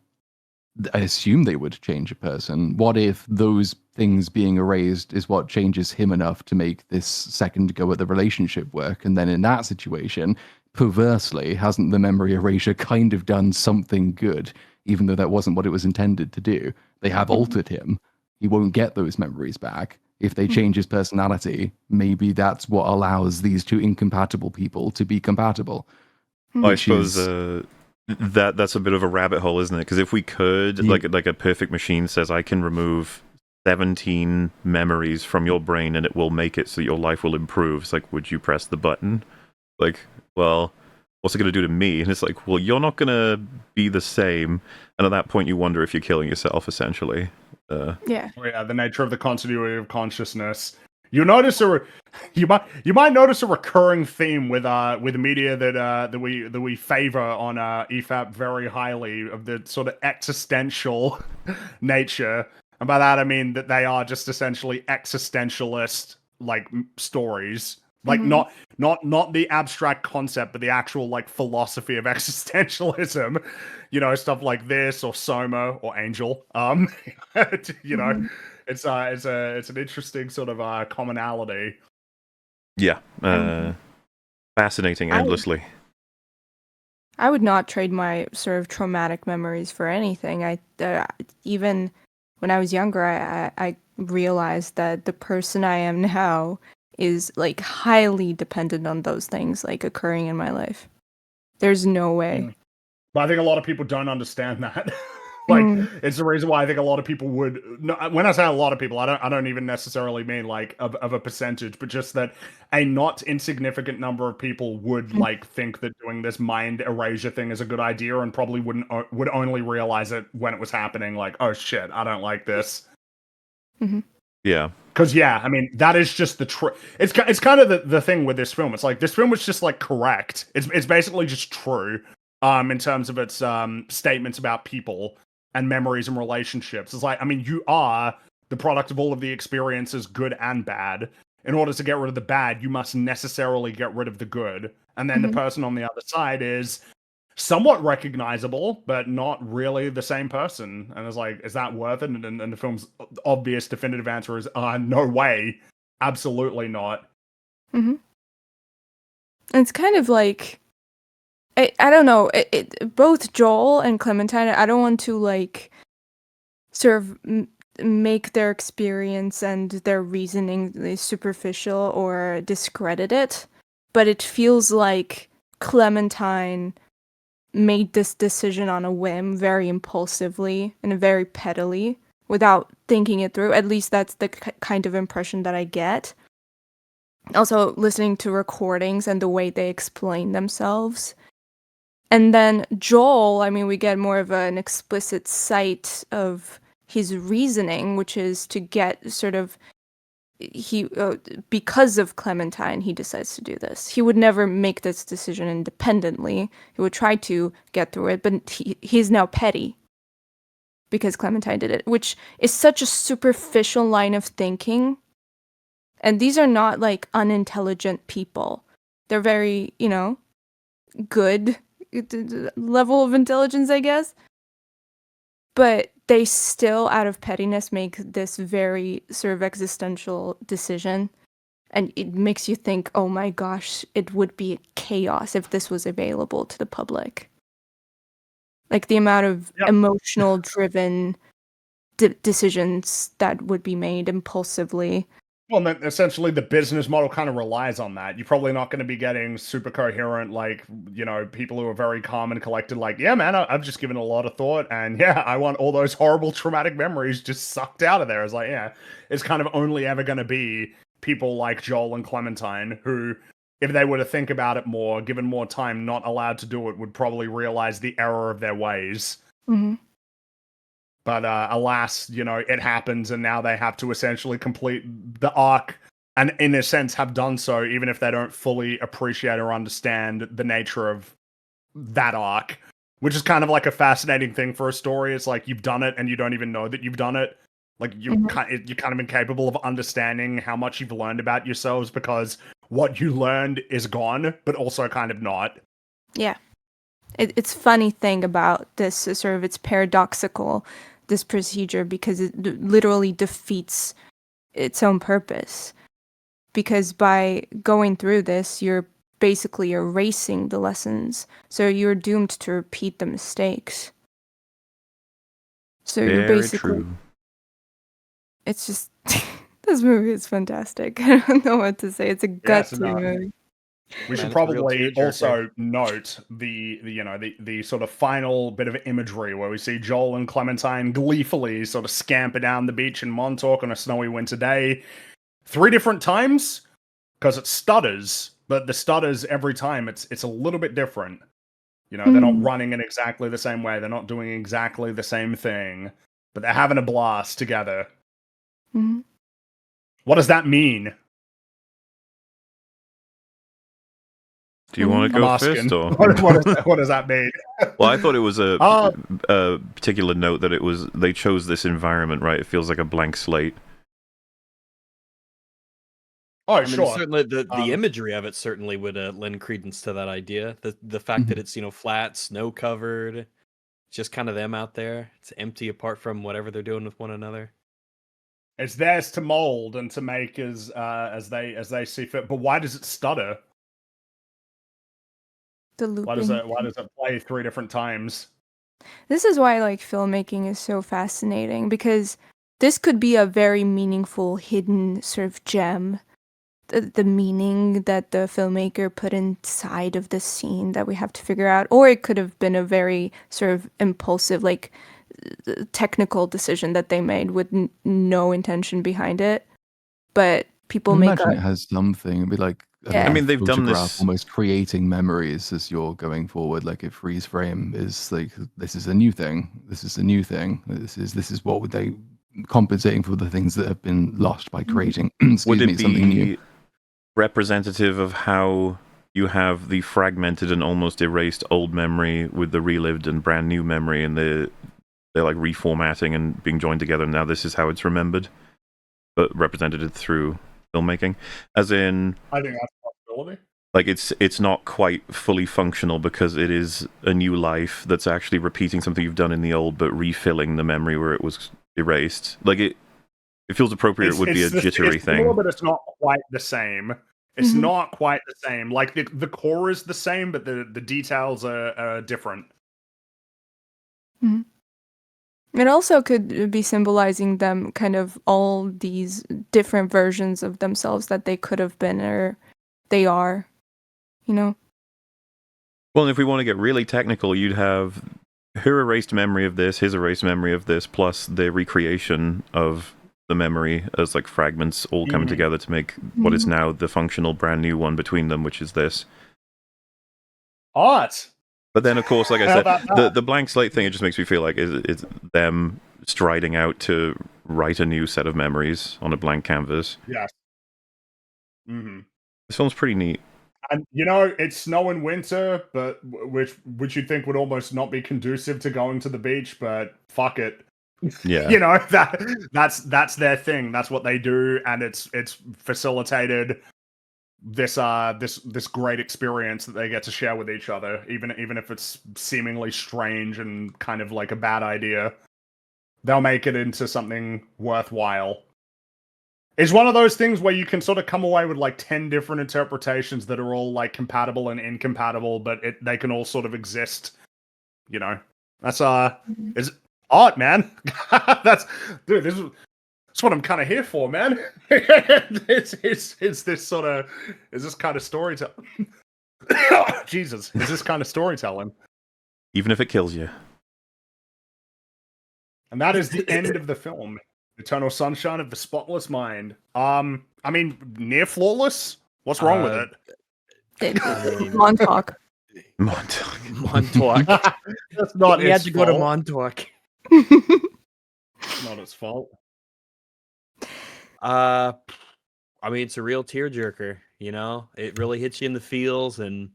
C: I assume they would change a person. What if those things being erased is what changes him enough to make this second go at the relationship work? And then in that situation, perversely, hasn't the memory erasure kind of done something good, even though that wasn't what it was intended to do? They have altered him. He won't get those memories back. If they change his personality, maybe that's what allows these two incompatible people to be compatible.
B: I suppose that's a bit of a rabbit hole, isn't it? Because if we could, like a perfect machine says, I can remove 17 memories from your brain and it will make it so your life will improve. It's like, would you press the button? Like, well, what's it going to do to me? And it's like, well, you're not going to be the same. And at that point, you wonder if you're killing yourself, essentially.
D: The nature of the continuity of consciousness. You notice you might notice a recurring theme with media that we favor on EFAP very highly, of the sort of existential nature. And by that I mean that they are just essentially existentialist like stories. Like not the abstract concept, but the actual like philosophy of existentialism. You know, stuff like this or Soma or Angel. You know, it's an interesting sort of commonality.
B: Yeah, fascinating endlessly.
E: I would not trade my sort of traumatic memories for anything. Even when I was younger, I realized that the person I am now is like highly dependent on those things like occurring in my life. There's no way.
D: But I think a lot of people don't understand that. It's the reason why I think a lot of people would. No, when I say a lot of people, I don't even necessarily mean like of a percentage, but just that a not insignificant number of people would like think that doing this mind erasure thing is a good idea, and probably would only realize it when it was happening. Like, oh shit, I don't like this.
B: Yeah.
D: Because I mean that is just the it's kind of the thing with this film. It's like this film was just like correct. It's basically just true. In terms of its statements about people and memories and relationships. It's like, I mean, you are the product of all of the experiences, good and bad. In order to get rid of the bad, you must necessarily get rid of the good. And then the person on the other side is somewhat recognizable, but not really the same person. And it's like, is that worth it? And the film's obvious definitive answer is, no way. Absolutely not.
E: It's kind of like, I don't know, both Joel and Clementine, I don't want to like sort of make their experience and their reasoning superficial or discredit it, but it feels like Clementine made this decision on a whim, very impulsively and very pettily, without thinking it through. At least that's the kind of impression that I get. Also, listening to recordings and the way they explain themselves. And then Joel, I mean, we get more of an explicit sight of his reasoning, which is to get sort of, because of Clementine, he decides to do this. He would never make this decision independently. He would try to get through it, but he's now petty because Clementine did it, which is such a superficial line of thinking. And these are not like unintelligent people. They're very, good level of intelligence, I guess. But they still, out of pettiness, make this very sort of existential decision. And it makes you think, oh my gosh, it would be chaos if this was available to the public. Like the amount of emotional driven decisions that would be made impulsively.
D: Well, then essentially the business model kind of relies on that. You're probably not going to be getting super coherent, like, people who are very calm and collected, like, yeah, man, I've just given a lot of thought, and yeah, I want all those horrible traumatic memories just sucked out of there. It's like, yeah, it's kind of only ever going to be people like Joel and Clementine who, if they were to think about it more, given more time, not allowed to do it, would probably realize the error of their ways. But alas, it happens, and now they have to essentially complete the arc, and in a sense have done so, even if they don't fully appreciate or understand the nature of that arc, which is kind of like a fascinating thing for a story. It's like you've done it, and you don't even know that you've done it. Like you're kind of incapable of understanding how much you've learned about yourselves because what you learned is gone, but also kind of not.
E: Yeah. It's funny thing about this, sort of it's paradoxical, this procedure, because it literally defeats its own purpose. Because by going through this, you're basically erasing the lessons. So you're doomed to repeat the mistakes. So you're basically...
B: True.
E: It's just... this movie is fantastic. I don't know what to say. It's a gutsy movie.
D: We should probably also note the sort of final bit of imagery where we see Joel and Clementine gleefully sort of scamper down the beach in Montauk on a snowy winter day. 3 different times, because it stutters, but the stutters every time it's a little bit different. They're not running in exactly the same way. They're not doing exactly the same thing, but they're having a blast together. What does that mean?
B: Do you want to
D: I'm
B: go
D: asking.
B: first, or
D: What does that mean?
B: Well, I thought it was a
D: Uh,
B: particular note that they chose this environment, right? It feels like a blank slate.
D: Oh,
A: I mean,
D: sure.
A: certainly the imagery of it certainly would lend credence to that idea. The fact that it's flat, snow covered, just kind of them out there. It's empty apart from whatever they're doing with one another.
D: It's theirs to mold and to make as they see fit. But why does it stutter?
E: The looping.
D: Why does it play 3 different times?
E: This is why like filmmaking is so fascinating, because this could be a very meaningful hidden sort of gem. The meaning that the filmmaker put inside of the scene that we have to figure out, or it could have been a very sort of impulsive, like technical decision that they made with no intention behind it. But people make
C: imagine it has something. It'd be like
E: Yeah.
B: I mean, they've done
C: photograph,
B: this.
C: almost creating memories as you're going forward. Like a freeze frame is like, this is a new thing. This is a new thing. This is what would they compensating for the things that have been lost by creating.
B: Would it
C: something new.
B: be representative of how you have the fragmented and almost erased old memory with the relived and brand new memory, and they're like reformatting and being joined together? Now this is how it's remembered, but represented through filmmaking, as in,
D: I think that's a possibility.
B: like it's not quite fully functional because it is a new life that's actually repeating something you've done in the old, but refilling the memory where it was erased. Like it feels appropriate. It would be a jittery
D: it's
B: thing.
D: Similar, but it's not quite the same. It's not quite the same. Like the core is the same, but the details are different.
E: Mhm. It also could be symbolizing them kind of all these different versions of themselves that they could have been or they are,
B: Well, and if we want to get really technical, you'd have her erased memory of this, his erased memory of this, plus the recreation of the memory as like fragments all coming together to make what is now the functional brand new one between them, which is this.
D: Art.
B: But then, of course, like I
D: How
B: said,
D: about that?
B: the blank slate thing, it just makes me feel like it's them striding out to write a new set of memories on a blank canvas.
D: Yes. Mm-hmm.
B: This film's pretty neat.
D: And it's snow and winter, but which you'd think would almost not be conducive to going to the beach, but fuck it.
B: Yeah.
D: That's their thing. That's what they do, and it's facilitated this great experience that they get to share with each other, even if it's seemingly strange and kind of like a bad idea. They'll make it into something worthwhile. It's one of those things where you can sort of come away with like 10 different interpretations that are all like compatible and incompatible, but they can all sort of exist. That's is art, man. That's what I'm kind of here for, man. It's this sort of kind of storytelling. Jesus, is this kind of storytelling?
B: Even if it kills you.
D: And that is the end of the film. Eternal Sunshine of the Spotless Mind. I mean, near flawless. What's wrong with it?
E: Montauk.
B: Montauk.
D: That's not.
A: He had to go to Montauk.
D: Not its fault.
A: I mean, it's a real tearjerker. It really hits you in the feels, and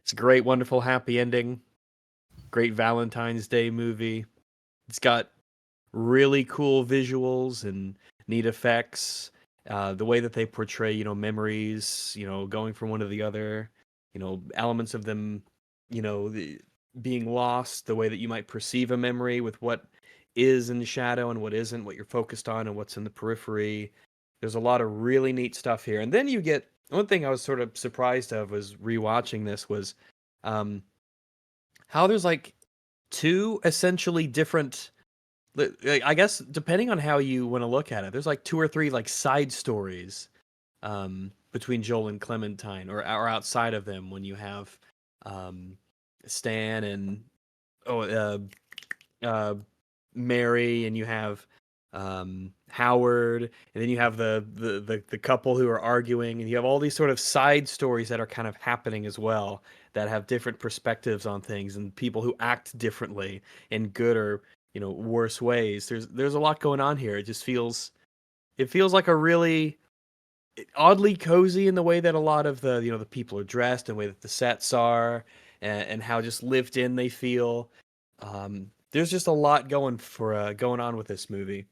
A: it's a great, wonderful, happy ending. Great Valentine's Day movie. It's got really cool visuals and neat effects. The way that they portray, memories, going from one to the other, elements of them, being lost, the way that you might perceive a memory with what is in the shadow and what isn't, what you're focused on and what's in the periphery. There's a lot of really neat stuff here. And then you get one thing I was sort of surprised of was rewatching this was how there's like 2 essentially different, I guess depending on how you want to look at it, there's like 2 or 3 like side stories between Joel and Clementine or outside of them, when you have Stan and Mary, and you have Howard, and then you have the couple who are arguing, and you have all these sort of side stories that are kind of happening as well, that have different perspectives on things and people who act differently in good or worse ways. There's a lot going on here. It just feels It feels like a really oddly cozy in the way that a lot of the the people are dressed, and the way that the sets are, and how just lived in they feel. There's just a lot going on with this movie.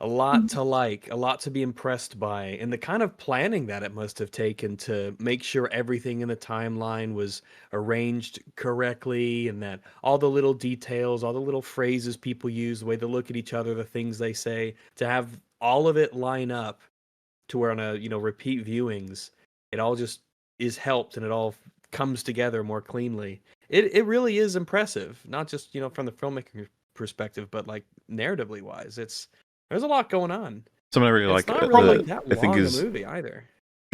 A: A lot to like, a lot to be impressed by, and the kind of planning that it must have taken to make sure everything in the timeline was arranged correctly, and that all the little details, all the little phrases people use, the way they look at each other, the things they say, to have all of it line up to where on a repeat viewings, it all just is helped and it all comes together more cleanly. It really is impressive, not just from the filmmaking perspective, but like narratively wise. There's a lot going on.
B: Something I really
A: It's
B: like,
A: not really that
B: I think,
A: long a
B: is
A: movie either.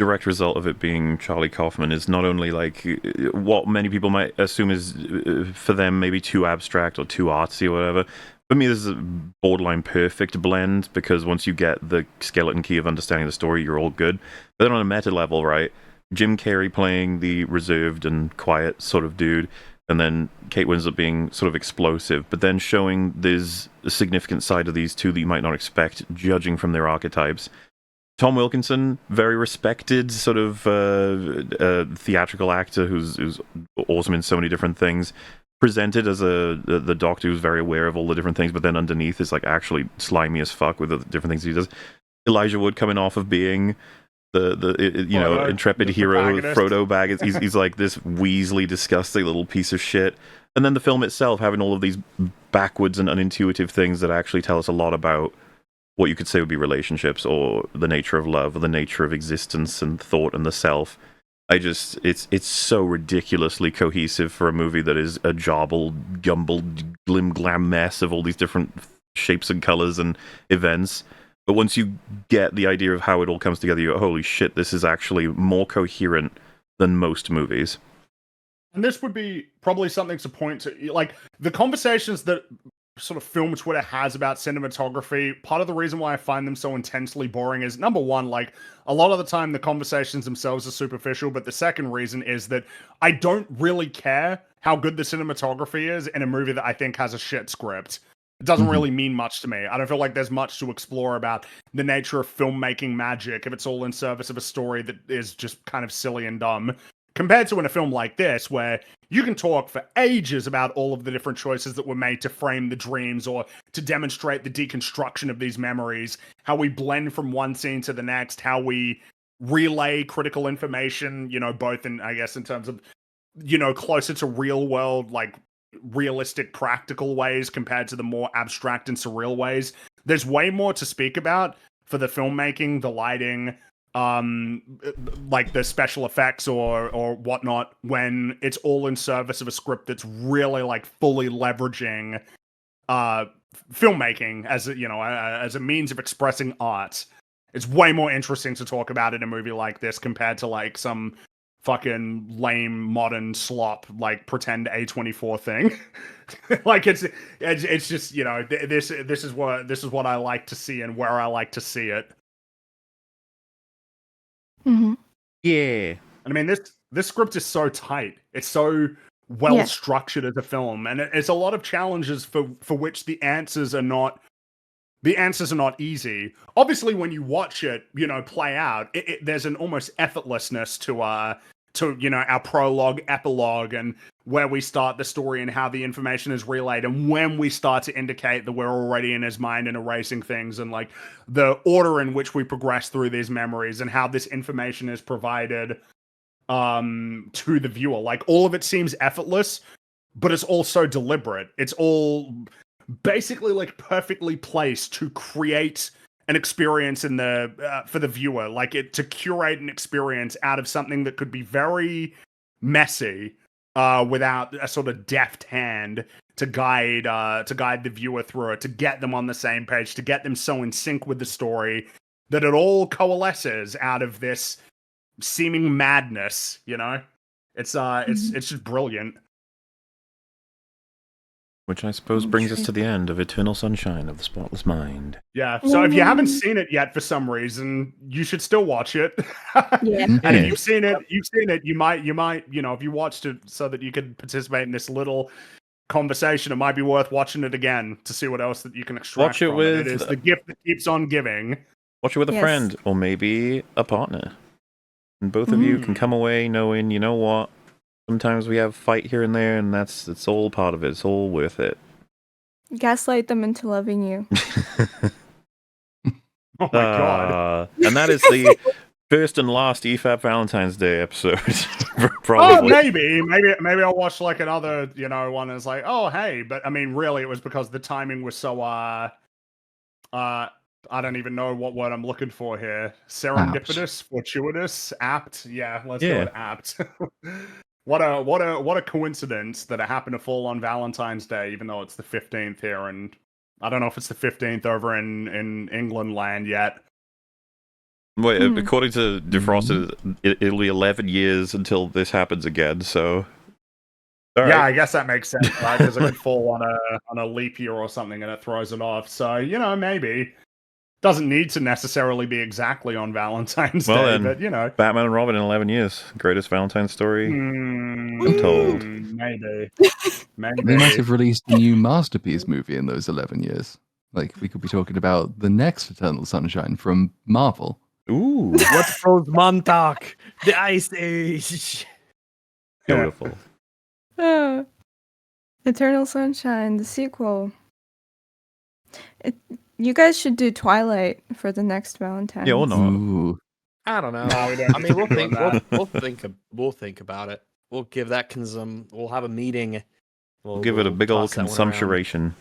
B: direct result of it being Charlie Kaufman is not only like what many people might assume is for them maybe too abstract or too artsy or whatever. For me, this is a borderline perfect blend, because once you get the skeleton key of understanding the story, you're all good. But then on a meta level, right? Jim Carrey playing the reserved and quiet sort of dude, and then Kate Winslet being sort of explosive, but then showing there's a significant side of these two that you might not expect, judging from their archetypes. Tom Wilkinson, very respected sort of theatrical actor who's awesome in so many different things. Presented as the doctor who's very aware of all the different things, but then underneath is like actually slimy as fuck with the different things he does. Elijah Wood coming off of being the intrepid hero Frodo Baggins. He's like this Weasley disgusting little piece of shit. And then the film itself having all of these backwards and unintuitive things that actually tell us a lot about what you could say would be relationships, or the nature of love, or the nature of existence and thought and the self. It's so ridiculously cohesive for a movie that is a jobbled, gumbled, glim-glam mess of all these different shapes and colors and events. But once you get the idea of how it all comes together, you go, holy shit, this is actually more coherent than most movies.
D: And this would be probably something to point to, like, the conversations that sort of film Twitter has about cinematography. Part of the reason why I find them so intensely boring is, number one, like, a lot of the time the conversations themselves are superficial, but the second reason is that I don't really care how good the cinematography is in a movie that I think has a shit script. It doesn't really mean much to me. I don't feel like there's much to explore about the nature of filmmaking magic if it's all in service of a story that is just kind of silly and dumb. Compared to in a film like this, where you can talk for ages about all of the different choices that were made to frame the dreams or to demonstrate the deconstruction of these memories, how we blend from one scene to the next, how we relay critical information, both in, I guess, in terms of, closer to real world, like, realistic, practical ways compared to the more abstract and surreal ways. There's way more to speak about for the filmmaking, the lighting, like the special effects or whatnot, when it's all in service of a script that's really like fully leveraging filmmaking as as a means of expressing art. It's way more interesting to talk about in a movie like this compared to like some fucking lame modern slop like pretend A24 thing. Like it's just this is what I like to see and where I like to see it.
E: Mm-hmm.
B: Yeah.
D: And I mean, this script is so tight. It's so well structured as a film, and it's a lot of challenges for which the answers are not easy. Obviously, when you watch it, play out, there's an almost effortlessness to our prologue, epilogue, and where we start the story and how the information is relayed, and when we start to indicate that we're already in his mind and erasing things, and like the order in which we progress through these memories and how this information is provided to the viewer. Like, all of it seems effortless, but it's also deliberate. It's all basically like perfectly placed to create an experience in the for the viewer, like to curate an experience out of something that could be very messy without a sort of deft hand to guide the viewer through it, to get them on the same page, to get them so in sync with the story that it all coalesces out of this seeming madness. It's just brilliant.
B: Which I suppose brings us to the end of Eternal Sunshine of the Spotless Mind.
D: Yeah, so if you haven't seen it yet for some reason, you should still watch it.
E: Yeah.
D: And if you've seen it, you might, if you watched it so that you could participate in this little conversation, it might be worth watching it again to see what else that you can extract
B: Watch it
D: from
B: with-
D: it. It is the gift that keeps on giving.
B: Watch it with a
E: Yes.
B: friend or maybe a partner. And both of you can come away knowing, you know what? Sometimes we have fight here and there, and it's all part of it. It's all worth it.
E: Gaslight them into loving you.
D: Oh my god.
B: And that is the first and last EFAP Valentine's Day episode.
D: Oh,
B: Probably.
D: maybe I'll watch like another, one that's like, oh hey, but I mean, really, it was because the timing was so I don't even know what word I'm looking for here. Serendipitous, fortuitous, apt. Yeah, let's go with apt. What a coincidence that it happened to fall on Valentine's Day, even though it's the 15th here, and I don't know if it's the 15th over in England land yet.
B: Wait, according to Defrosted, it'll be 11 years until this happens again, so... All
D: yeah,
B: right.
D: I guess that makes sense, right? Because it could fall on a leap year or something and it throws it off. So, maybe. Doesn't need to necessarily be exactly on Valentine's Day, but,
B: Batman and Robin in 11 years. Greatest Valentine's story untold.
D: Maybe.
C: They might have released a new masterpiece movie in those 11 years. Like, we could be talking about the next Eternal Sunshine from Marvel.
B: Ooh.
A: What's Froze Montauk? The Ice Age.
B: Beautiful.
E: Eternal Sunshine, the sequel. You guys should do Twilight for the next Valentine's.
B: Yeah, or not.
C: Ooh.
A: I don't know.
D: No, we don't
A: I mean, we'll
D: need to do
A: think. We'll think about it. We'll give that We'll have a meeting.
B: We'll give it a big old
A: toss that one around.
B: consumpturation.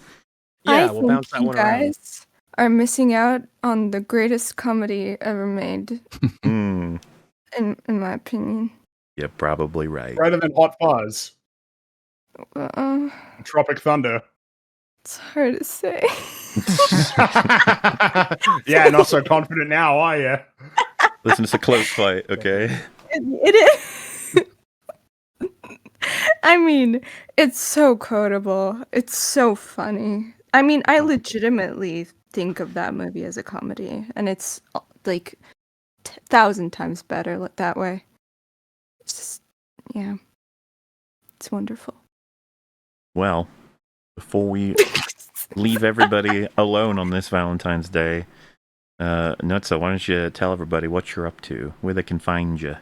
A: Yeah,
E: I
A: we'll
E: think
A: bounce that
E: you
A: one around.
E: guys are missing out on the greatest comedy ever made,
B: Mm.
E: in my opinion.
B: You're probably right.
D: Better than Hot Fuzz.
E: Uh,
D: Tropic Thunder.
E: it's hard to say.
D: Yeah, not so confident now, are you?
B: Listen, it's a close fight, okay?
E: It is. I mean, it's so quotable. It's so funny. I mean, I legitimately think of that movie as a comedy, and it's like 1,000 times better that way. It's just, yeah, it's wonderful.
B: Well, before we leave everybody alone on this Valentine's Day, Nutsa, why don't you tell everybody what you're up to, where they can find you?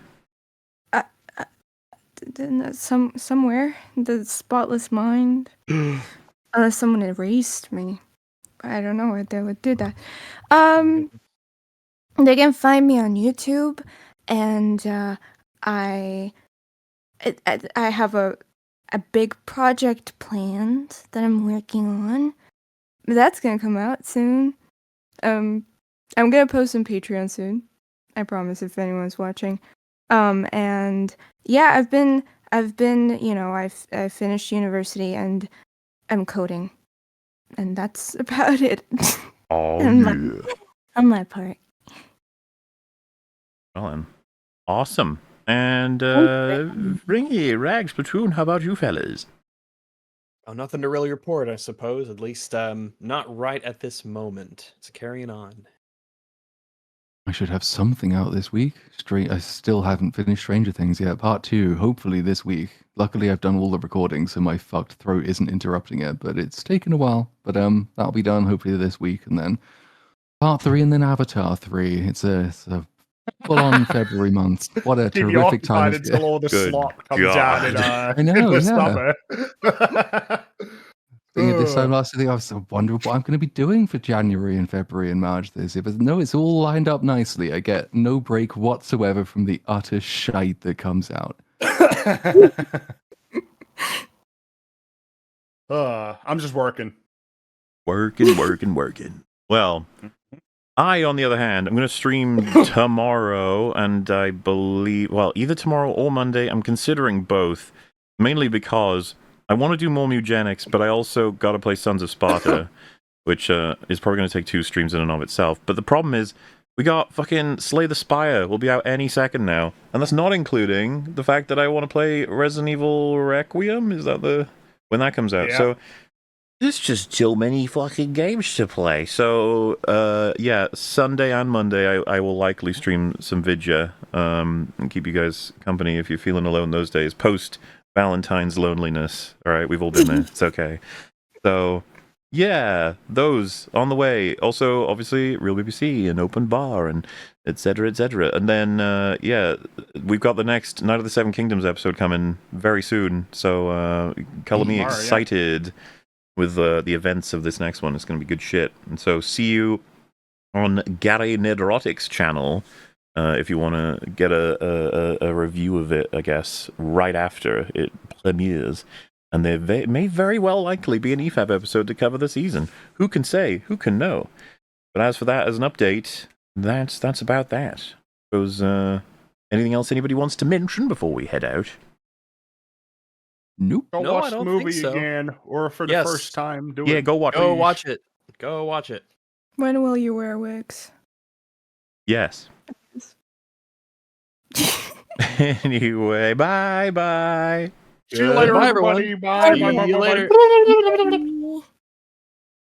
E: Somewhere, the Spotless Mind. Unless someone erased me. I don't know why they would do that. They can find me on YouTube, and I have a big project planned that I'm working on. That's gonna come out soon. I'm gonna post on Patreon soon. I promise, if anyone's watching. And yeah, I've been, I've finished university and I'm coding, and that's about it.
B: Oh,
E: on my part.
B: Well then, awesome. And
E: you.
B: Ringy, Rags, Platoon, how about you fellas?
A: Oh, nothing to really report, I suppose. At least, not right at this moment. It's carrying on.
C: I should have something out this week. I still haven't finished Stranger Things yet. Part 2, hopefully this week. Luckily, I've done all the recordings, so my fucked throat isn't interrupting it, but it's taken a while. But that'll be done hopefully this week, and then Part 3, and then Avatar 3. It's a full-on February month. What a
D: Keep you
C: terrific time!
D: occupied until all the
B: Good
D: slop comes
B: God.
D: out
C: I know,
D: in the
C: yeah.
D: summer.
C: Thing of this time last year, I was wondering what I'm going to be doing for January and February and March this year. But no, it's all lined up nicely. I get no break whatsoever from the utter shite that comes out.
D: I'm just working.
B: Working. Well, I, on the other hand, I'm going to stream tomorrow, and I believe, well, either tomorrow or Monday. I'm considering both, mainly because I want to do more Mugenics, but I also got to play Sons of Sparta, which is probably going to take 2 streams in and of itself. But the problem is, we got fucking Slay the Spire. Will be out any second now. And that's not including the fact that I want to play Resident Evil Requiem. Is that when that comes out?
D: Yeah.
B: So there's just too many fucking games to play. So, yeah, Sunday and Monday, I will likely stream some Vidya and keep you guys company if you're feeling alone those days. Post Valentine's loneliness. All right, we've all been there. It's okay. So, yeah, those on the way. Also, obviously, Real BBC and Open Bar and etc. etc. And then, yeah, we've got the next Night of the Seven Kingdoms episode coming very soon. So, color me excited with the events of this next one. It's going to be good shit. And so, see you on Gary Nedrotic's channel if you want to get a review of it, I guess, right after it premieres. And there may very well likely be an EFAP episode to cover the season. Who can say? Who can know? But as for that, as an update, that's about that. Suppose, anything else anybody wants to mention before we head out?
C: Nope.
D: Go
A: No, I
D: watch the
A: don't
D: movie
A: think so.
D: again, or for the
A: Yes.
D: first time, do
B: Yeah,
D: it.
B: go watch it.
A: Go watch it. Go watch it.
E: When will you wear wigs?
B: Yes. Anyway, bye.
D: See you later,
A: Bye,
D: everybody.
A: everyone.
D: Bye.
A: See
D: Bye. Bye.
A: you
D: Bye.
A: later.
D: Bye.